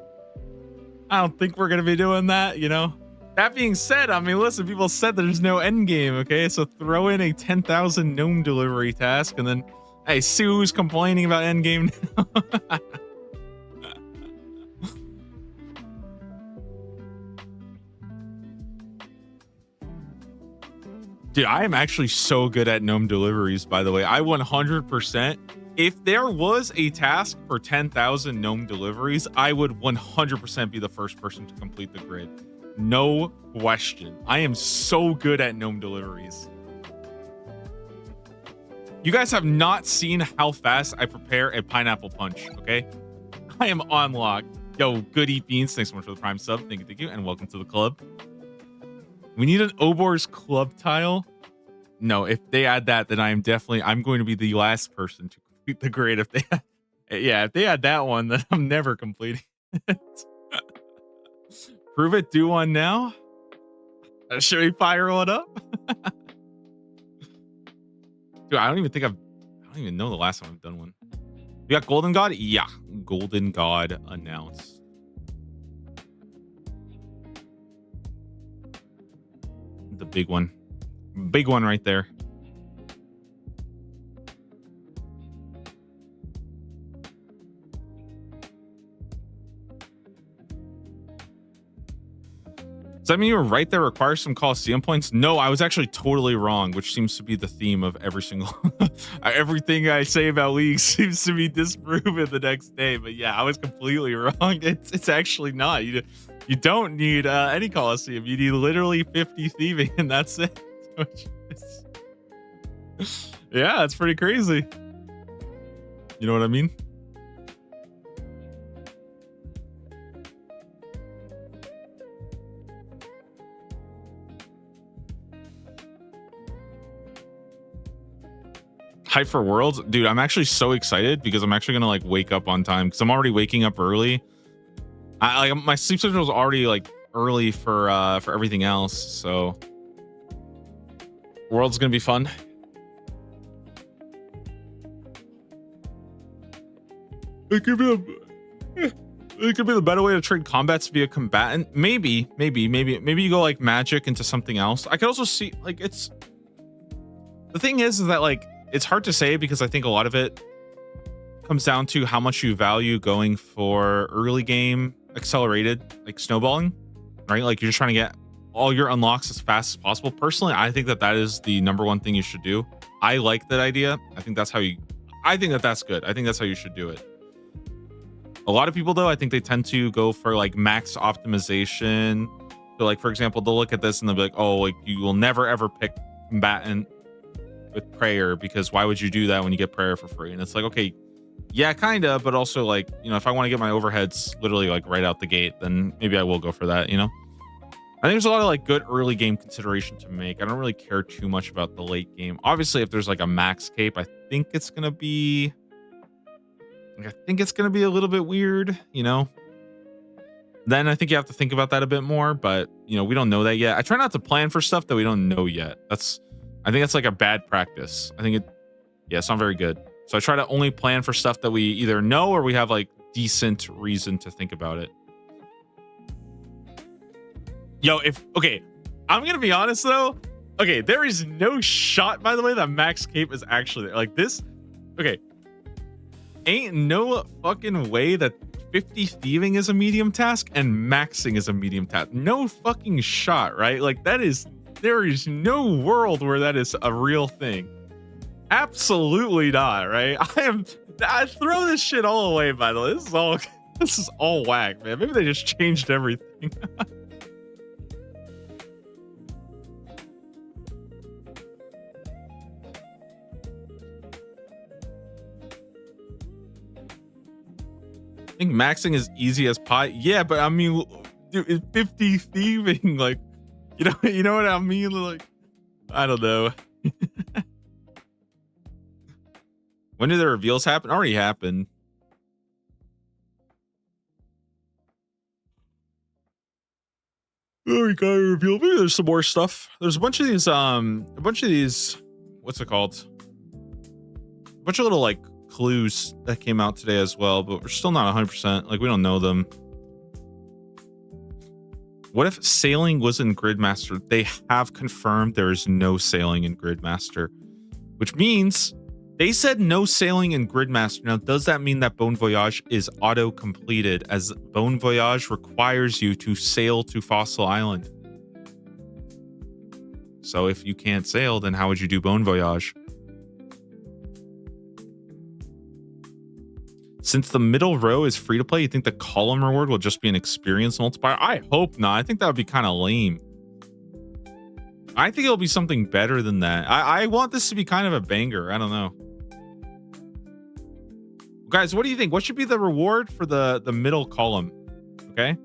we're gonna be doing that, you know? That being said, I mean, listen, people said there's no end game, okay? So throw in a 10,000 gnome delivery task, and then, hey, Sue's complaining about end game now. Dude, I am actually so good at gnome deliveries, by the way. I 100%. If there was a task for 10,000 gnome deliveries, I would 100% be the first person to complete the grid. No question. I am so good at gnome deliveries. You guys have not seen how fast I prepare a pineapple punch, okay? I am on lock. Yo, good eat beans. Thanks so much for the prime sub. Thank you, and welcome to the club. We need an Obor's club tile. No, if they add that, then I'm going to be the last person to complete the grade. If they add that one, then I'm never completing it. Prove it, do one now. Should we fire one up? Dude, I don't even know the last time I've done one. We got Golden God? Yeah, Golden God announced. The big one. Big one right there. Does that mean you were right there requires some Coliseum points? No, I was actually totally wrong, which seems to be the theme of every single everything I say about leagues seems to be disproven the next day. But yeah, I was completely wrong. It's actually not. You don't need any Coliseum. You need literally 50 thieving, and that's it. Yeah, it's pretty crazy. You know what I mean? Hype for Worlds, dude. I'm actually so excited because I'm actually gonna like wake up on time because I'm already waking up early. My sleep schedule is already like early for everything else, so World's gonna be fun. It could be the better way to trade combats via combatant. Maybe you go like magic into something else. I could also see like The thing is that like it's hard to say because I think a lot of it comes down to how much you value going for early game accelerated, like snowballing, right? Like you're just trying to get all your unlocks as fast as possible. Personally, I think that is the number one thing you should do. I like that idea. I think that's good. I think that's how you should do it. A lot of people though, I think they tend to go for like max optimization. So like, for example, they'll look at this and they'll be like, oh, like you will never ever pick combatant with prayer because why would you do that when you get prayer for free? And it's like, okay, yeah, kind of, but also like, you know, if I want to get my overheads literally like right out the gate, then maybe I will go for that, you know? I think there's a lot of like good early game consideration to make. I don't really care too much about the late game. Obviously, if there's like a max cape, I think it's going to be a little bit weird, you know? Then I think you have to think about that a bit more, but you know, we don't know that yet. I try not to plan for stuff that we don't know yet. I think that's like a bad practice. It's not very good. So I try to only plan for stuff that we either know or we have like decent reason to think about it. Yo, I'm going to be honest though. Okay, there is no shot, by the way, that max cape is actually there. Like this. Okay. Ain't no fucking way that 50 thieving is a medium task and maxing is a medium task. No fucking shot, right? Like there is no world where that is a real thing. Absolutely not, right? I throw this shit all away, by the way. This is all whack, man. Maybe they just changed everything. I think maxing is easy as pie. Yeah, but I mean, dude, it's 50 thieving. Like, you know what I mean? Like, I don't know. When did the reveals happen? Already happened. Oh, we got a reveal. Maybe there's some more stuff. There's a bunch of these, what's it called? A bunch of little like clues that came out today as well, but we're still not 100%. Like we don't know them. What if sailing was in Gridmaster? They have confirmed there is no sailing in Gridmaster, which means they said no sailing in Gridmaster. Now, does that mean that Bon Voyage is auto-completed, as Bon Voyage requires you to sail to Fossil Island? So if you can't sail, then how would you do Bon Voyage? Since the middle row is free to play, you think the column reward will just be an experience multiplier? I hope not. I think that would be kind of lame. I think it'll be something better than that. I want this to be kind of a banger. I don't know. Guys, what do you think? What should be the reward for the middle column? Okay.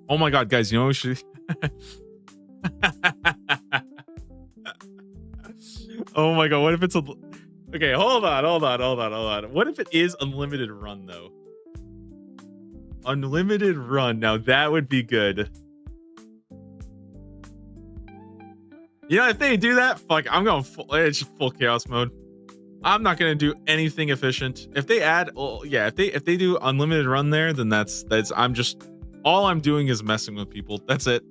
Oh my God, guys, you know what we should... Oh my God, what if it's a... Okay, hold on. What if it is unlimited run, though? Unlimited run. Now, that would be good. You know, if they do that, fuck, I'm going it's just full chaos mode. I'm not going to do anything efficient. If they add... Oh, yeah, if they do unlimited run there, then that's... I'm just... All I'm doing is messing with people. That's it.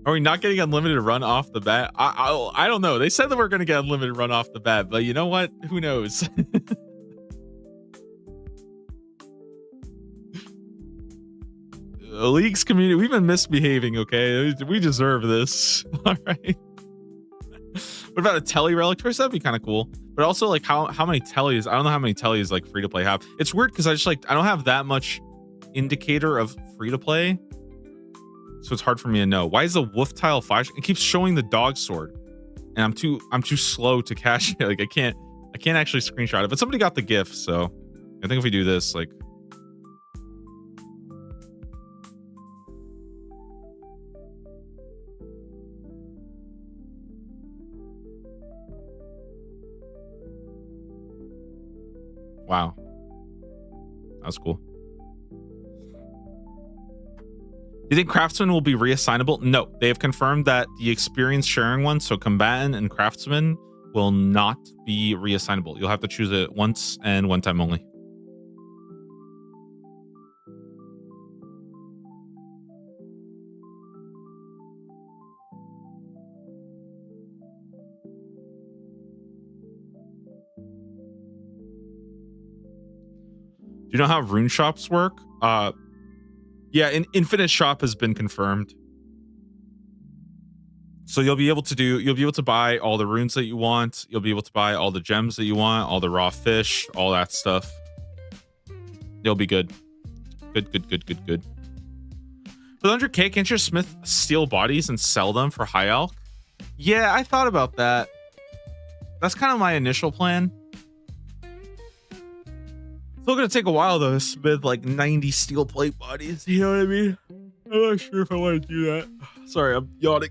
Are we not getting unlimited run off the bat? I don't know. They said that we're going to get unlimited run off the bat, but you know what? Who knows? The League's community, we've been misbehaving, okay? We deserve this. All right. What about a telly relic choice? That'd be kind of cool. But also, like, how many tellies? I don't know how many tellies like free to play have. It's weird because I don't have that much indicator of free to play. So it's hard for me to know. Why is the wolf tile 5? It keeps showing the dog sword, and I'm too slow to cache it. Like I can't actually screenshot it. But somebody got the GIF, so I think if we do this, like, wow, that was cool. Do you think Craftsman will be reassignable? No, they have confirmed that the experience sharing one, so Combatant and Craftsman, will not be reassignable. You'll have to choose it once and one time only. you know how rune shops work? Yeah, an infinite shop has been confirmed. So you'll be able to buy all the runes that you want. You'll be able to buy all the gems that you want, all the raw fish, all that stuff. You'll be good. Good. For 100k, can't your smith steal bodies and sell them for high elk? Yeah, I thought about that. That's kind of my initial plan. Still gonna take a while though to smith like 90 steel plate bodies. You know what I mean? I'm not sure if I want to do that. Sorry, I'm yawning.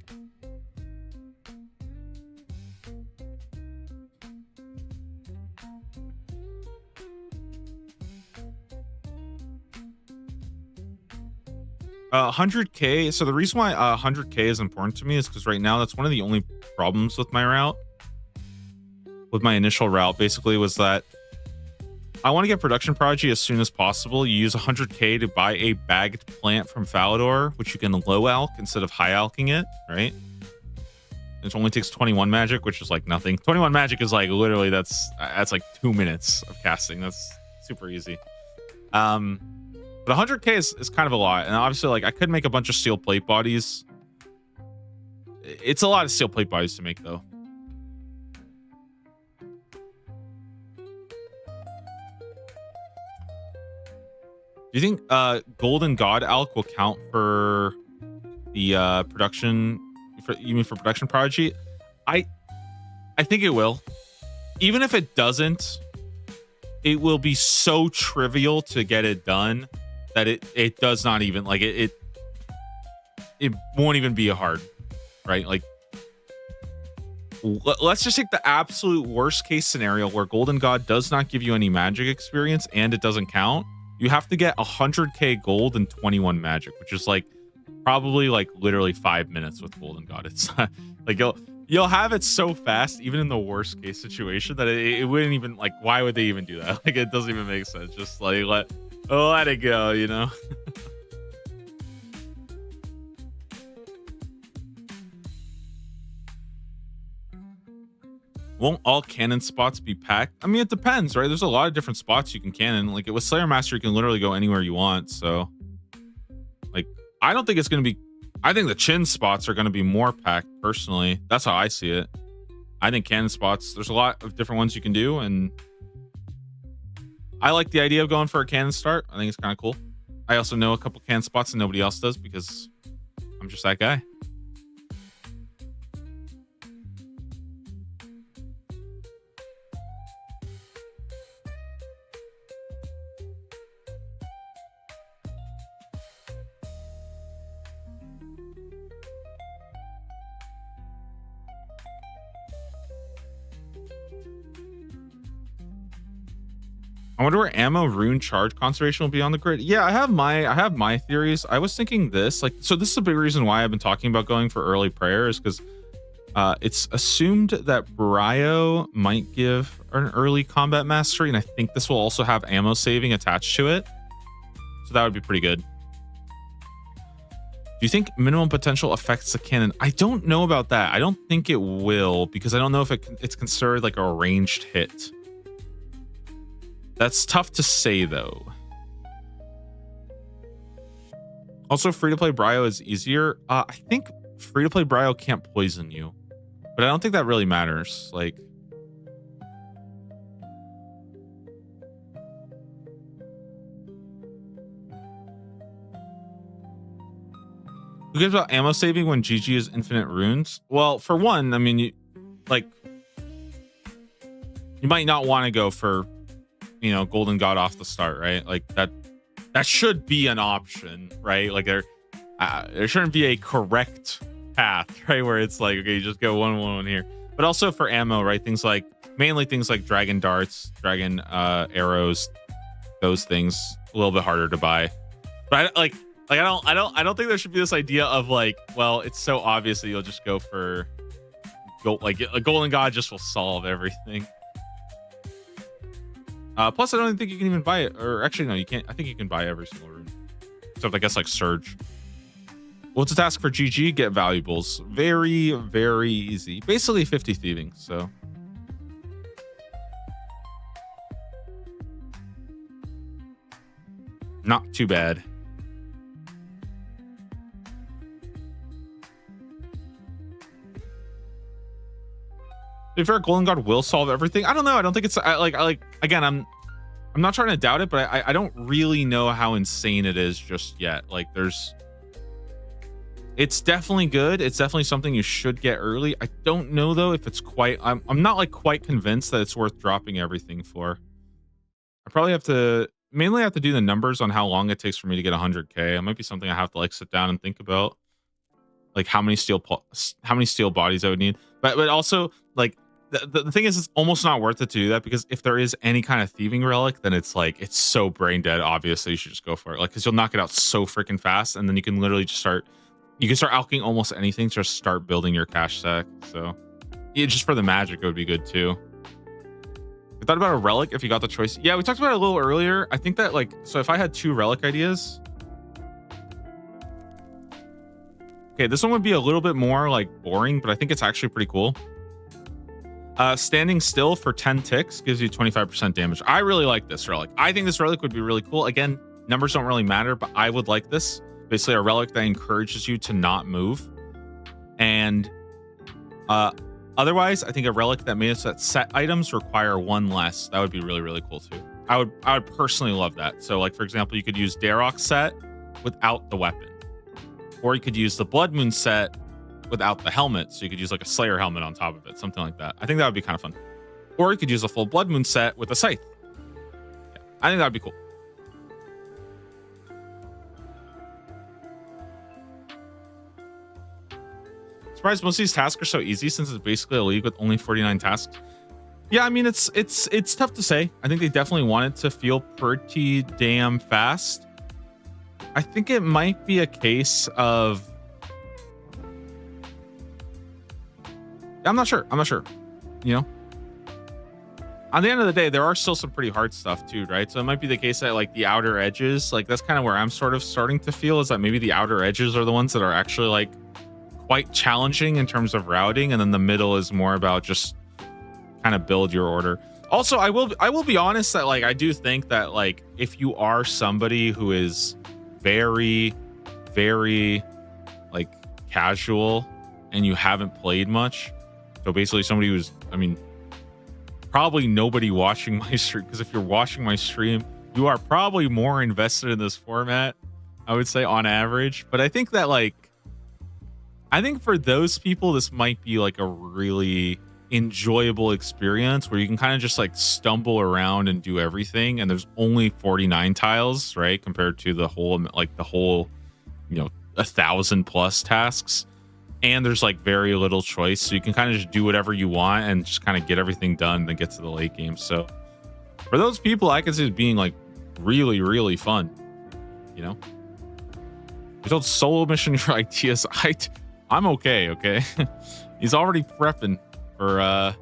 Uh, 100k. So the reason why 100k is important to me is because right now that's one of the only problems with my route, with my initial route, basically, was that I want to get production prodigy as soon as possible. You use 100k to buy a bagged plant from Falador, which you can low alch instead of high alching it, right? It only takes 21 magic, which is like nothing. 21 magic is like literally that's like 2 minutes of casting. That's super easy. But 100k is kind of a lot, and obviously, like, I could make a bunch of steel plate bodies. It's a lot of steel plate bodies to make, though. Do you think Golden God Alch will count for the production? You mean for production prodigy? I think it will. Even if it doesn't, it will be so trivial to get it done that it does not even like it won't even be a hard, right? Like, let's just take the absolute worst case scenario where Golden God does not give you any magic experience and it doesn't count. You have to get 100k gold and 21 magic, which is like probably like literally 5 minutes with Golden God. It's like you'll have it so fast, even in the worst case situation, that it wouldn't even, like, why would they even do that? Like, it doesn't even make sense. Just like let it go, you know. Won't all cannon spots be packed? I mean, it depends, right? There's a lot of different spots you can cannon. Like with Slayer Master, you can literally go anywhere you want. So, like, I don't think it's going to be. I think the chin spots are going to be more packed, personally. That's how I see it. I think cannon spots, there's a lot of different ones you can do, and I like the idea of going for a cannon start. I think it's kind of cool. I also know a couple cannon spots and nobody else does because I'm just that guy. I wonder where ammo rune charge conservation will be on the grid. Yeah, I have my theories. I was thinking this, like, so this is a big reason why I've been talking about going for early prayer, is because it's assumed that Brio might give an early combat mastery, and I think this will also have ammo saving attached to it. So that would be pretty good. Do you think minimum potential affects the cannon? I don't know about that. I don't think it will, because I don't know if it's considered like a ranged hit. That's tough to say, though. Also, free-to-play Brio is easier. I think free-to-play Brio can't poison you, but I don't think that really matters. Like, who gives about ammo saving when GG is infinite runes? Well, for one, I mean, you might not want to go for, you know, Golden God off the start, right? Like that should be an option, right? Like there shouldn't be a correct path, right? Where it's like, okay, you just go one here. But also for ammo, right? Mainly things like dragon darts, dragon arrows, those things a little bit harder to buy. But I don't think there should be this idea of like, well, it's so obvious that you'll just go for like a Golden God just will solve everything. Plus, I don't even think you can even buy it. Or actually, no, you can't. I think you can buy every single rune. Except, I guess, like Surge. What's the task for GG? Get valuables. Very, very easy. Basically 50 thieving, so. not too bad. To be fair, Golden God will solve everything. I don't know. I don't think it's again, I'm not trying to doubt it, but I don't really know how insane it is just yet. Like it's definitely good. It's definitely something you should get early. I don't know though if it's quite I'm not like quite convinced that it's worth dropping everything for. I probably mainly have to do the numbers on how long it takes for me to get 100k. It might be something I have to like sit down and think about. Like how many steel bodies I would need. But also like the thing is, it's almost not worth it to do that, because if there is any kind of thieving relic, then it's like it's so brain dead. Obviously, you should just go for it. Like, because you'll knock it out so freaking fast, and then you can literally just start alching almost anything. Just start building your cash stack. So yeah, just for the magic, it would be good too. We thought about a relic if you got the choice. Yeah, we talked about it a little earlier. I think that like, so if I had 2 relic ideas. Okay, this one would be a little bit more like boring, but I think it's actually pretty cool. Standing still for 10 ticks gives you 25% damage. I really like this relic. I think this relic would be really cool. Again, numbers don't really matter, but I would like this. Basically a relic that encourages you to not move. And otherwise, I think a relic that made us that set items require 1 less. That would be really, really cool too. I would personally love that. So like, for example, you could use Darok set without the weapon. Or you could use the Blood Moon set without the helmet, so you could use like a Slayer helmet on top of it, something like that. I think that would be kind of fun. Or you could use a full Blood Moon set with a scythe. Yeah, I think that would be cool. Surprised most of these tasks are so easy since it's basically a league with only 49 tasks. Yeah, I mean it's tough to say. I think they definitely want it to feel pretty damn fast. I think it might be a case of I'm not sure. You know, on the end of the day, there are still some pretty hard stuff too, right? So it might be the case that like the outer edges, like that's kind of where I'm sort of starting to feel is that maybe the outer edges are the ones that are actually like quite challenging in terms of routing, and then the middle is more about just kind of build your order. Also, I will be honest that like I do think that like if you are somebody who is very, very like casual and you haven't played much. So basically somebody who's, I mean, probably nobody watching my stream, because if you're watching my stream, you are probably more invested in this format, I would say on average. But I think that like, I think for those people, this might be like a really enjoyable experience where you can kind of just like stumble around and do everything. And there's only 49 tiles, right? Compared to the whole, you know, 1,000+ tasks. And there's like very little choice, so you can kind of just do whatever you want and just kind of get everything done and then get to the late game. So for those people, I can see it being like really, really fun. You know, you told Solo Mission your ideas. I'm okay. He's already prepping for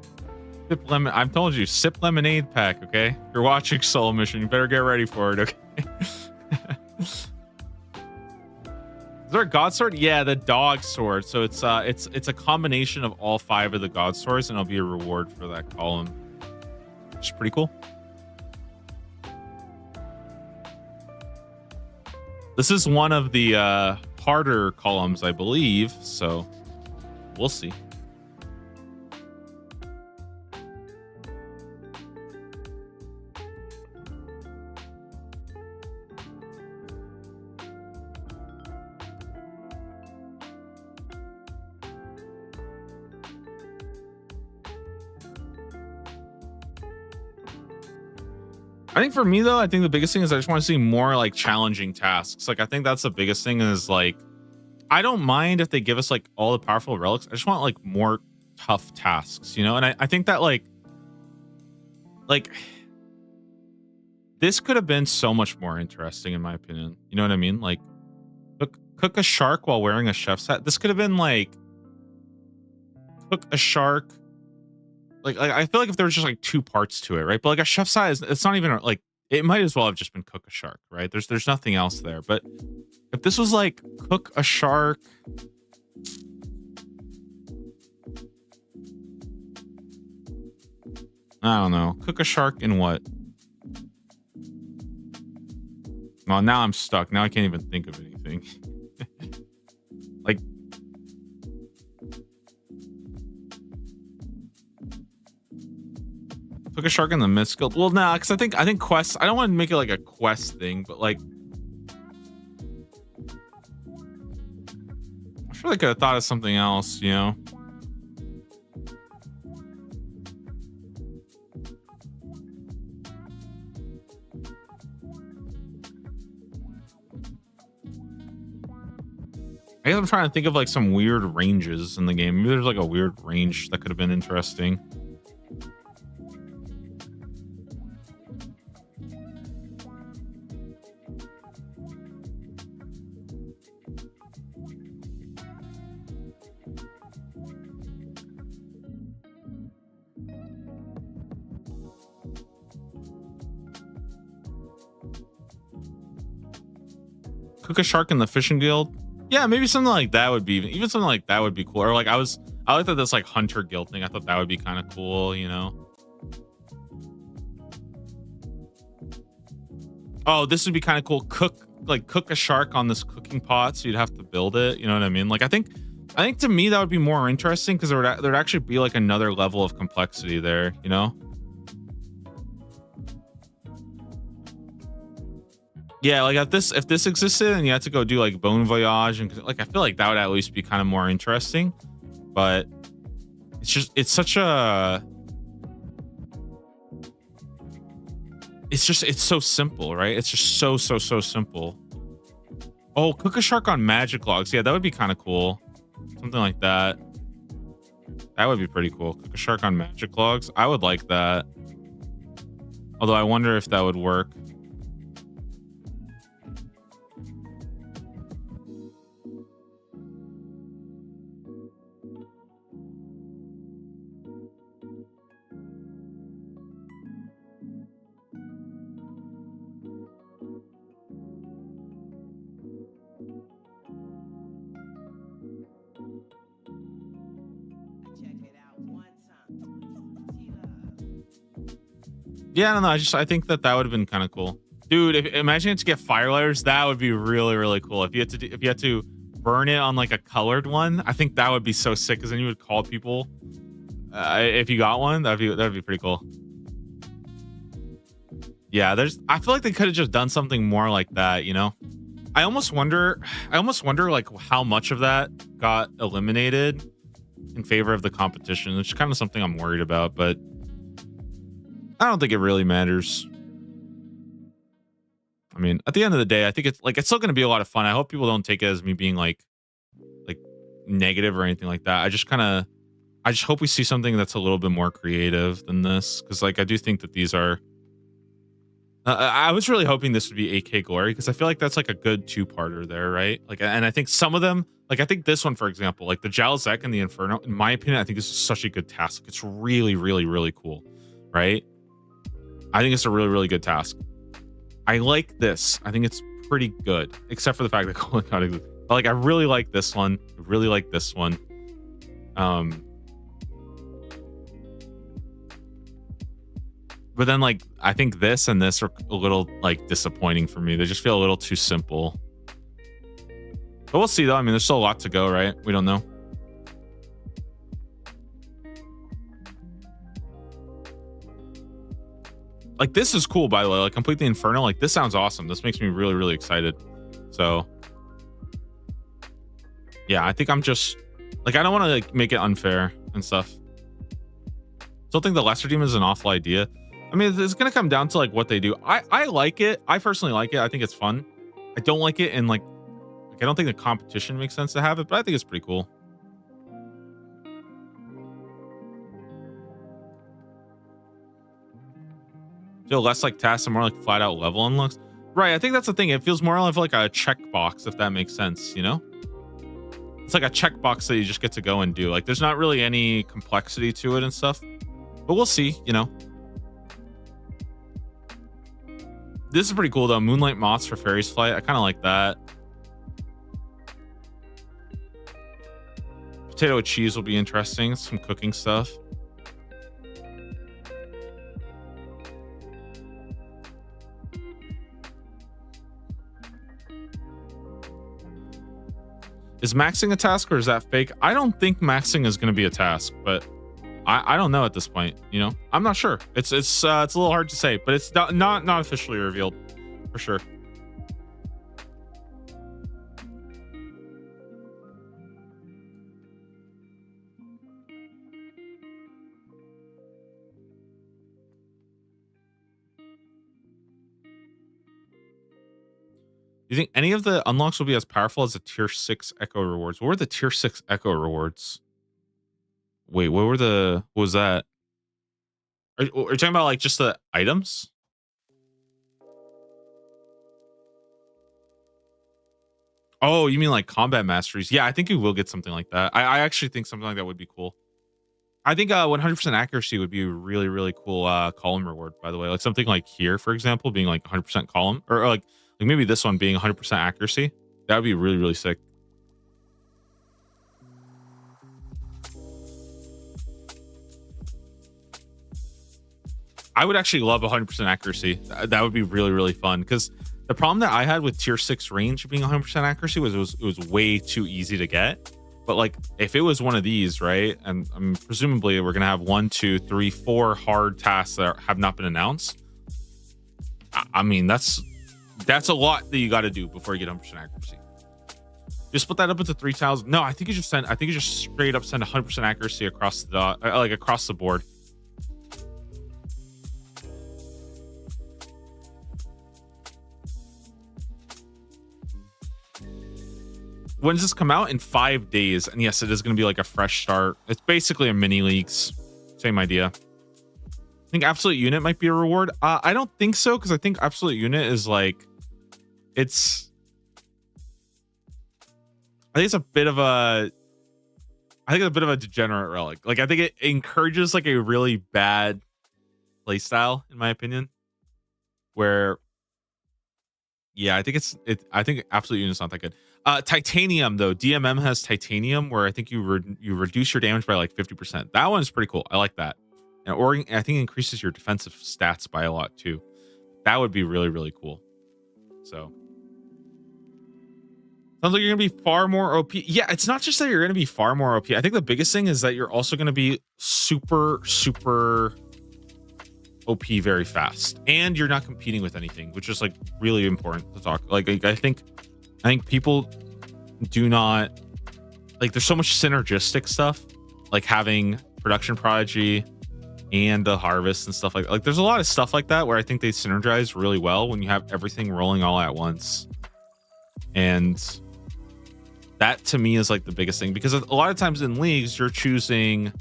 sip lemon. I've told you, sip lemonade pack. Okay, if you're watching Solo Mission, you better get ready for it. Okay. Is there a god sword? Yeah, the dog sword. So it's a combination of all 5 of the god swords, and it'll be a reward for that column. Which is pretty cool. This is one of the harder columns, I believe. So we'll see. I think for me though, I think the biggest thing is I just want to see more like challenging tasks. Like I think that's the biggest thing is like, I don't mind if they give us like all the powerful relics. I just want like more tough tasks, you know? And I think that like this could have been so much more interesting in my opinion. You know what I mean? Like cook a shark while wearing a chef's hat. This could have been like cook a shark. Like I feel like if there was just like 2 parts to it, right? But like a chef's hat is, it's not even like, it might as well have just been cook a shark, right? There's nothing else there. But if this was like cook a shark, I don't know, cook a shark in what? Well, now I'm stuck. Now I can't even think of anything. Like, took a shark in the Myth Guild. Well, nah, because I think quests. I don't want to make it like a quest thing, but like, I feel like I could have thought of something else. You know. I guess I'm trying to think of like some weird ranges in the game. Maybe there's like a weird range that could have been interesting. Cook a shark in the fishing guild. Yeah, maybe something like that would be even something like that would be cool. Or like I like that this like hunter guild thing. I thought that would be kind of cool, you know. Oh, this would be kind of cool. Cook a shark on this cooking pot, so you'd have to build it. You know what I mean? Like I think to me that would be more interesting because there'd actually be like another level of complexity there, you know. Yeah, like if this existed and you had to go do like Bon Voyage and like I feel like that would at least be kind of more interesting. But it's so simple, right? It's just so simple. Oh, cook a shark on magic logs. Yeah, that would be kind of cool. Something like that. That would be pretty cool. Cook a shark on magic logs. I would like that. Although I wonder if that would work. Yeah, I don't know. I think that would have been kind of cool, dude. Imagine to get firelights, that would be really cool. If you had to burn it on like a colored one, I think that would be so sick. Because then you would call people if you got one. That'd be pretty cool. Yeah, I feel like they could have just done something more like that. You know, I almost wonder like how much of that got eliminated in favor of the competition. It's kind of something I'm worried about, but I don't think it really matters. I mean, at the end of the day, I think it's still going to be a lot of fun. I hope people don't take it as me being like negative or anything like that. I just hope we see something that's a little bit more creative than this, because like I do think that these are. I was really hoping this would be 8K Glory because I feel like that's like a good two-parter there, right? Like, and I think some of them, like I think this one, for example, like the Jalzek and the Inferno, in my opinion, I think this is such a good task. It's really cool, right? I think it's a really good task. I like this. I think it's pretty good, except for the fact that Golden God exists. But like, I really like this one. I really like this one. But then like, I think this and this are a little like disappointing for me. They just feel a little too simple. But we'll see though. I mean, there's still a lot to go, right? We don't know. Like this is cool, by the way. Like Complete the Inferno. Like this sounds awesome. This makes me really excited. So yeah, I think I'm just like, I don't want to like make it unfair and stuff. Still think the Lesser Demon is an awful idea. I mean, it's gonna come down to like what they do. I like it. I personally like it. I think it's fun. I don't like it, and like I don't think the competition makes sense to have it, but I think it's pretty cool. Feel less like tasks and more like flat out level unlocks. Right. I think that's the thing. It feels more of like a checkbox, if that makes sense. You know, it's like a checkbox that you just get to go and do. Like, there's not really any complexity to it and stuff. But we'll see. You know. This is pretty cool though. Moonlight Moths for Fairy's Flight. I kind of like that. Potato with cheese will be interesting. Some cooking stuff. Is maxing a task or is that fake? I don't think maxing is going to be a task, but I don't know at this point. You know, I'm not sure. It's a little hard to say, but it's not officially revealed for sure. You think any of the unlocks will be as powerful as the tier 6 echo rewards? What were the tier 6 echo rewards? Wait, what was that? Are you talking about like just the items? Oh, you mean like combat masteries? Yeah, I think you will get something like that. I actually think something like that would be cool. I think 100% accuracy would be a really, really cool column reward, by the way. Like something like here, for example, being like 100% column, or like maybe this one being 100% accuracy. That would be really, really sick. I would actually love 100% accuracy. That would be really, really fun. Because the problem that I had with tier 6 range being 100% accuracy was it was way too easy to get. But like if it was one of these, right? And presumably we're gonna have 1, 2, 3, 4 hard tasks that have not been announced. I mean, that's a lot that you got to do before you get 100% accuracy. Just split that up into 3 tiles. No, I think you just straight up send 100% accuracy across the across the board. When does this come out? In 5 days. And yes, it is going to be like a fresh start. It's basically a mini leagues. Same idea. I think Absolute Unit might be a reward. I don't think so, because I think Absolute Unit is like, I think it's a bit of a degenerate relic. Like I think it encourages like a really bad playstyle, in my opinion. Where, yeah, I think Absolute Unit's not that good. Titanium though, DMM has Titanium, where I think you reduce your damage by like 50%. That one's pretty cool. I like that. And I think it increases your defensive stats by a lot too. That would be really, really cool. So sounds like you're gonna be far more OP. Yeah, it's not just that you're gonna be far more OP. I think the biggest thing is that you're also gonna be super, super OP very fast, and you're not competing with anything, which is like really important to talk. Like I think people do not like. There's so much synergistic stuff, like having Production Prodigy and the Harvest and stuff like there's a lot of stuff like that where I think they synergize really well when you have everything rolling all at once. And that to me is like the biggest thing, because a lot of times in leagues you're choosing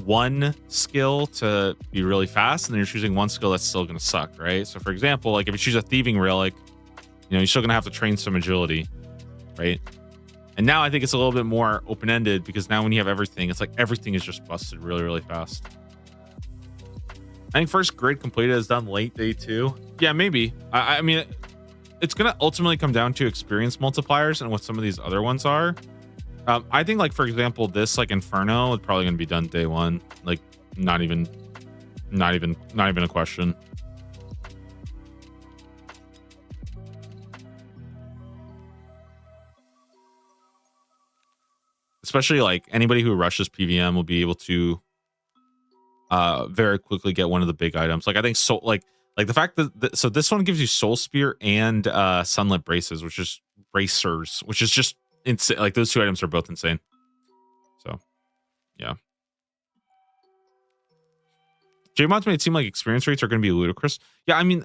one skill to be really fast, and then you're choosing one skill that's still going to suck, right? So for example, like if you choose a Thieving Relic, you're still going to have to train some agility, right? And now I think it's a little bit more open-ended, because now when you have everything, it's like everything is just busted really, really fast. I think first grid completed is done late day 2. Yeah, maybe. I mean, it's going to ultimately come down to experience multipliers and what some of these other ones are. I think, like, for example, this, like, Inferno is probably going to be done day 1. Like, not even a question. Especially, like, anybody who rushes PVM will be able to very quickly get one of the big items. Like, I think so. Like the fact that so this one gives you Soul Spear and Sunlit Braces, which is bracers, which is just insane. Like those two items are both insane. So, yeah. JMods made it seem like experience rates are going to be ludicrous. Yeah, I mean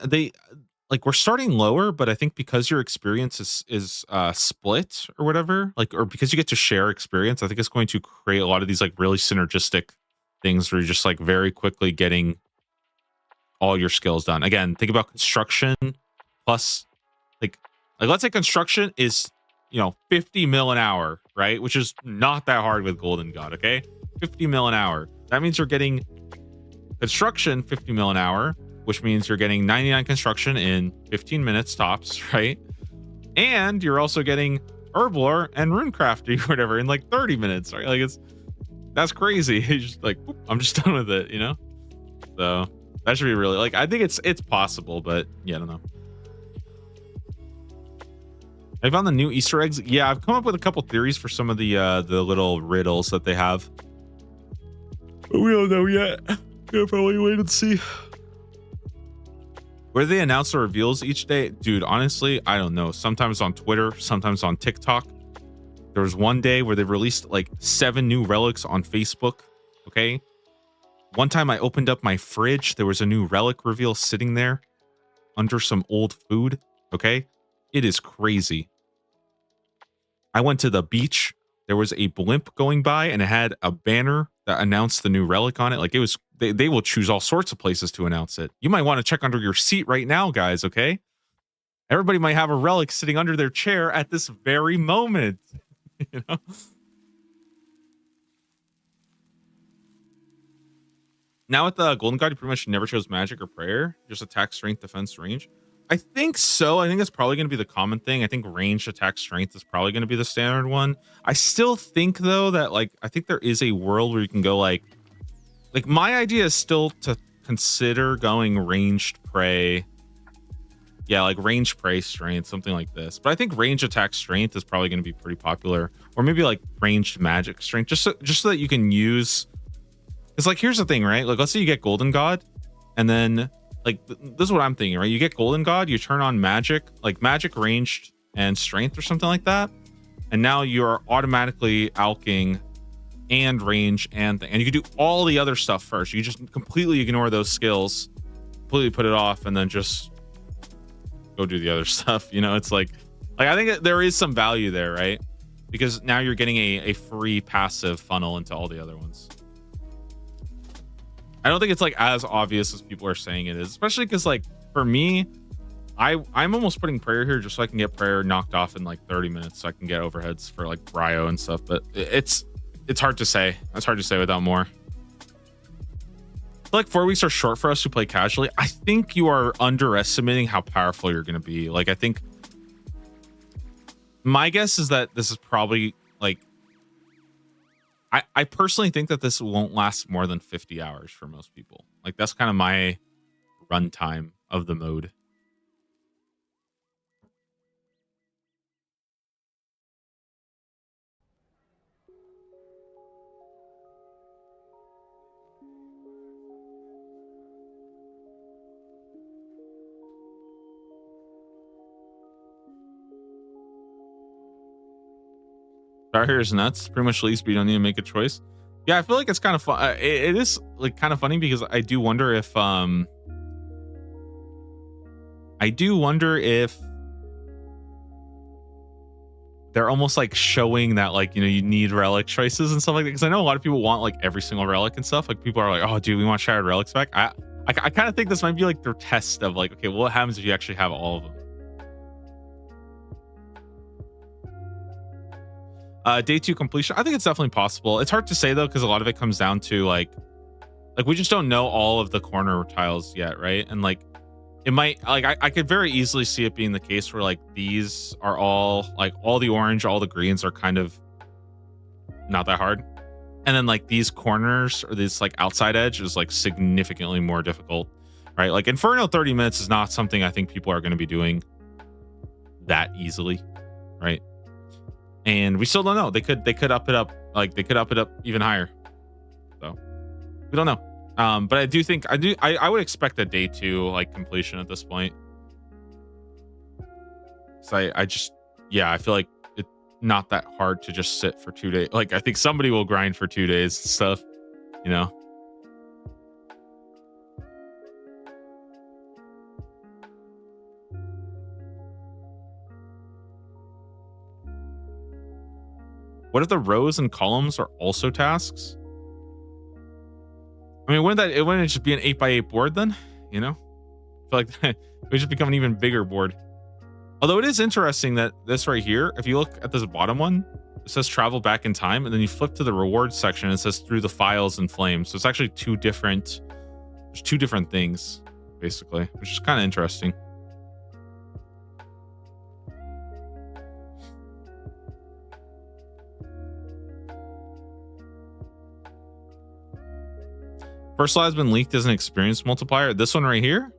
we're starting lower, but I think because your experience is split or whatever, like, or because you get to share experience, I think it's going to create a lot of these like really synergistic things where you're just like very quickly getting all your skills done. Again, think about construction plus like let's say construction is 50 mil an hour, right? Which is not that hard with Golden God. Okay, 50 mil an hour. That means you're getting construction 50 mil an hour, which means you're getting 99 construction in 15 minutes tops, right? And you're also getting Herblore and Runecrafting or whatever in like 30 minutes, right? Like that's crazy. It's just like, whoop, I'm just done with it, So that should be really, like, I think it's possible, but yeah, I don't know. I found the new Easter eggs. Yeah, I've come up with a couple theories for some of the little riddles that they have. But we don't know yet. Yeah, probably wait and see. Where they announce the reveals each day, dude, honestly, I don't know. Sometimes on Twitter, sometimes on TikTok. There was one day where they released like 7 new relics on Facebook. Okay. One time I opened up my fridge. There was a new relic reveal sitting there under some old food. Okay. It is crazy. I went to the beach. There was a blimp going by and it had a banner that announced the new relic on it. Like it was, they will choose all sorts of places to announce it. You might want to check under your seat right now, guys. Okay. Everybody might have a relic sitting under their chair at this very moment. You know? Now with the Golden God, you pretty much never chose magic or prayer, just attack, strength, defense, range. I think so. I think it's probably going to be the common thing. I think range, attack, strength is probably going to be the standard one. I still think though that like I think there is a world where you can go like my idea is still to consider going ranged pray. Yeah, like range pray strength, something like this. But I think range attack strength is probably going to be pretty popular, or maybe like ranged magic strength, just so that you can use. It's like here's the thing, right? Like let's say you get Golden God, and then like this is what I'm thinking, right? You get Golden God, you turn on magic, like magic ranged and strength or something like that, and now you're automatically alching and range and you can do all the other stuff first. You just completely ignore those skills, completely put it off, and then just go do the other stuff. You know, it's like I think there is some value there, right? Because now you're getting a free passive funnel into all the other ones. I don't think it's like as obvious as people are saying it is, especially because like for me, I'm almost putting prayer here just so I can get prayer knocked off in like 30 minutes so I can get overheads for like Bryo and stuff. But it's hard to say. It's hard to say without more. I feel like 4 weeks are short for us who play casually. I think you are underestimating how powerful you're going to be. Like, I think my guess is that this is probably like, I personally think that this won't last more than 50 hours for most people. Like, that's kind of my runtime of the mode. Star here is nuts. Pretty much leaves, but you don't need to make a choice. Yeah, I feel like it's kind of fun. It is like kind of funny because I do wonder if they're almost like showing that like, you know, you need relic choices and stuff like that. Because I know a lot of people want like every single relic and stuff. Like people are like, oh, dude, we want Shattered Relics back. I kind of think this might be like their test of like, okay, what happens if you actually have all of them? Day 2 completion. I think it's definitely possible. It's hard to say though, because a lot of it comes down to like we just don't know all of the corner tiles yet, right? And like it might like I could very easily see it being the case where like these are all like all the orange, all the greens are kind of not that hard. And then like these corners or this like outside edge is like significantly more difficult, right? Like Inferno 30 minutes is not something I think people are going to be doing that easily, right? And we still don't know. They could up it up, like they could up it up even higher. So we don't know. But I do think I would expect a day 2 like completion at this point. So I just I feel like it's not that hard to just sit for 2 days. Like I think somebody will grind for 2 days and stuff, you know. What if the rows and columns are also tasks? I mean, wouldn't it just be an 8x8 board then? You know, I feel like it would just become an even bigger board. Although it is interesting that this right here, if you look at this bottom one, it says travel back in time, and then you flip to the rewards section, and it says through the files in flames. So it's actually there's two different things, basically, which is kind of interesting. First slot has been leaked as an experience multiplier. This one right here?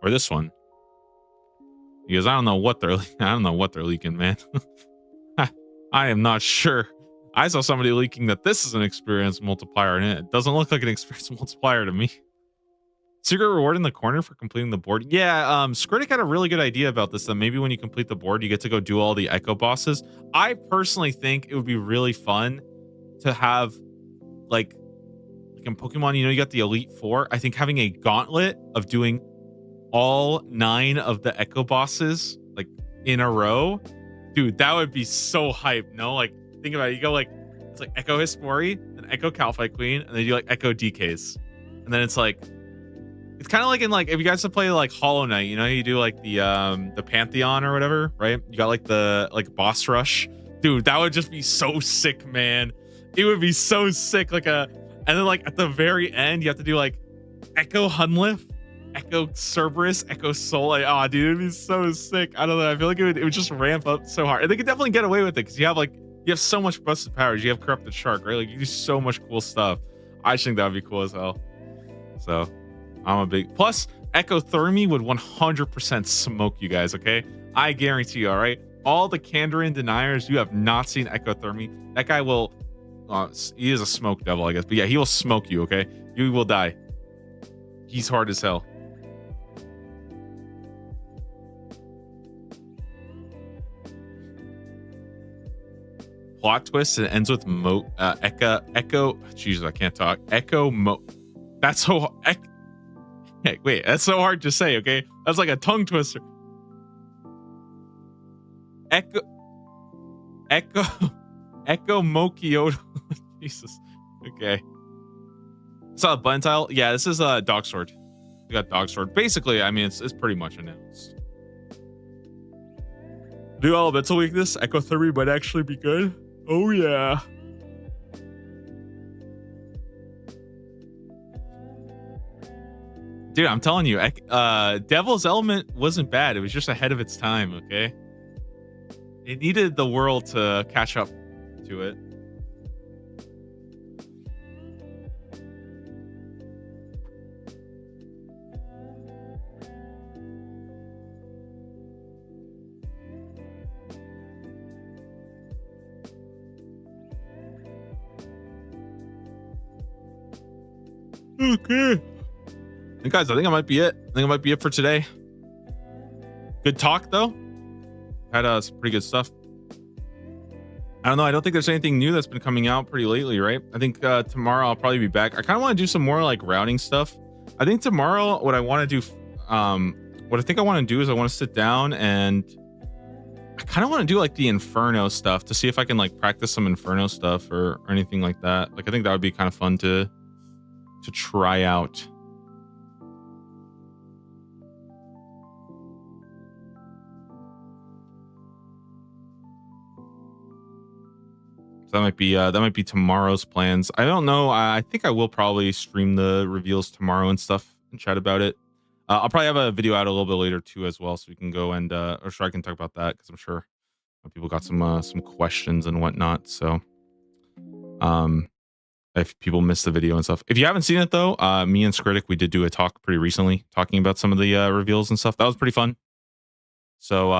Or this one? Because I don't know what they're leaking, man. I am not sure. I saw somebody leaking that this is an experience multiplier, and it doesn't look like an experience multiplier to me. Secret reward in the corner for completing the board. Yeah, Skritic had a really good idea about this. That maybe when you complete the board, you get to go do all the Echo bosses. I personally think it would be really fun to have, like in Pokemon, you got the Elite Four. I think having a gauntlet of doing all 9 of the Echo bosses like in a row, dude, that would be so hype. No, like think about it. You go like it's like Echo Hespori, then Echo Calphite Queen, and then you do like Echo DKs, and then it's like. It's kind of like in like if you guys have played like Hollow Knight, you do like the Pantheon or whatever, right? You got like the boss rush, dude. That would just be so sick, man. It would be so sick, and then like at the very end, you have to do like Echo Hunlif, Echo Cerberus, Echo Soul. Like, oh, dude, it'd be so sick. I don't know. I feel like it would just ramp up so hard, and they could definitely get away with it because you have so much busted powers. You have Corrupted Shark, right? Like you do so much cool stuff. I just think that would be cool as hell. So. I'm a big plus Ectothermy would 100% smoke you guys. Okay, I guarantee you. All right, all the Kandarin deniers, you have not seen Ectothermy. That guy will. He is a smoke devil, I guess, but yeah, he will smoke you. Okay, you will die. He's hard as hell. Plot twist and it ends with Echo. Jesus, I can't talk. That's so. Hey, wait, that's so hard to say, okay? That's like a tongue twister. Echo Mokioto. Jesus. Okay. Saw a button tile. Yeah, this is a Dog Sword. We got Dog Sword. Basically, I mean, it's pretty much announced. Do all mental weakness. Ectothermy might actually be good. Oh, yeah. Dude, I'm telling you, Devil's Element wasn't bad. It was just ahead of its time, okay? It needed the world to catch up to it. Okay. And guys, I think that might be it. I think it might be it for today. Good talk, though. Had some pretty good stuff. I don't know. I don't think there's anything new that's been coming out pretty lately, right? I think tomorrow I'll probably be back. I kind of want to do some more like routing stuff. I think tomorrow, what I want to do, what I think I want to do is I want to sit down and I kind of want to do like the Inferno stuff to see if I can like practice some Inferno stuff or anything like that. Like I think that would be kind of fun to try out. That might be tomorrow's plans. I don't know. I think I will probably stream the reveals tomorrow and stuff and chat about it. I'll probably have a video out a little bit later too as well, so we can go and or sure I can talk about that because I'm sure people got some questions and whatnot. So, if people missed the video and stuff, if you haven't seen it though, me and Skritic, we did do a talk pretty recently talking about some of the reveals and stuff. That was pretty fun. So,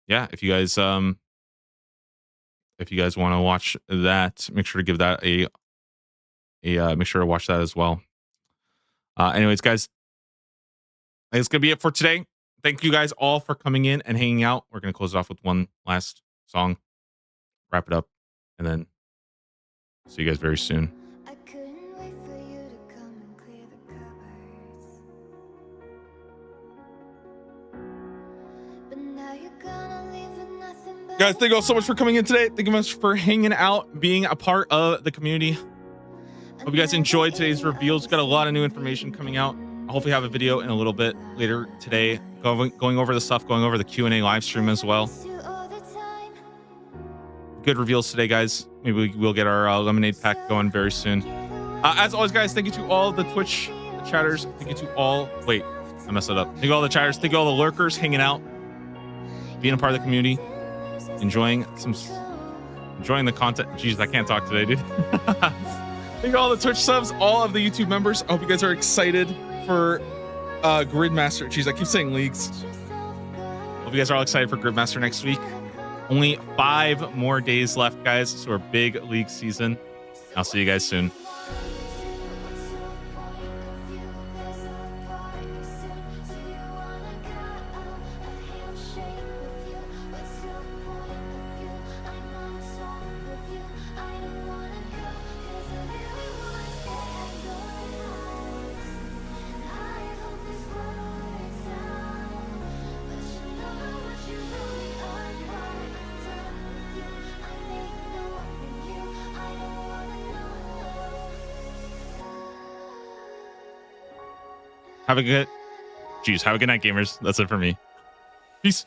yeah, if you guys want to watch that, make sure to give that make sure to watch that as well. Anyways, guys, I think it's gonna be it for today. Thank you guys all for coming in and hanging out. We're gonna close it off with one last song, wrap it up, and then see you guys very soon. I couldn't wait for you to come and clear the cupboards. But now you're gonna leave with nothing but Guys, thank you all so much for coming in today. Thank you much for hanging out, being a part of the community. Hope you guys enjoyed today's reveals. Got a lot of new information coming out. I'll hopefully have a video in a little bit later today, going over the stuff, going over the Q&A live stream as well. Good reveals today, guys. Maybe we'll get our lemonade pack going very soon. As always, guys, thank you to all the Twitch chatters. Thank you to all. Wait, I messed it up. Thank you all the chatters. Thank you all the lurkers hanging out, being a part of the community, enjoying the content. Jeez, I can't talk today, dude. Thank you all the Twitch subs, all of the YouTube members. I hope you guys are excited for Gridmaster. Jeez, I keep saying leagues. Hope you guys are all excited for Gridmaster next week. Only 5 more days left, guys. So our big league season. I'll see you guys soon. Have a good night, gamers. That's it for me. Peace.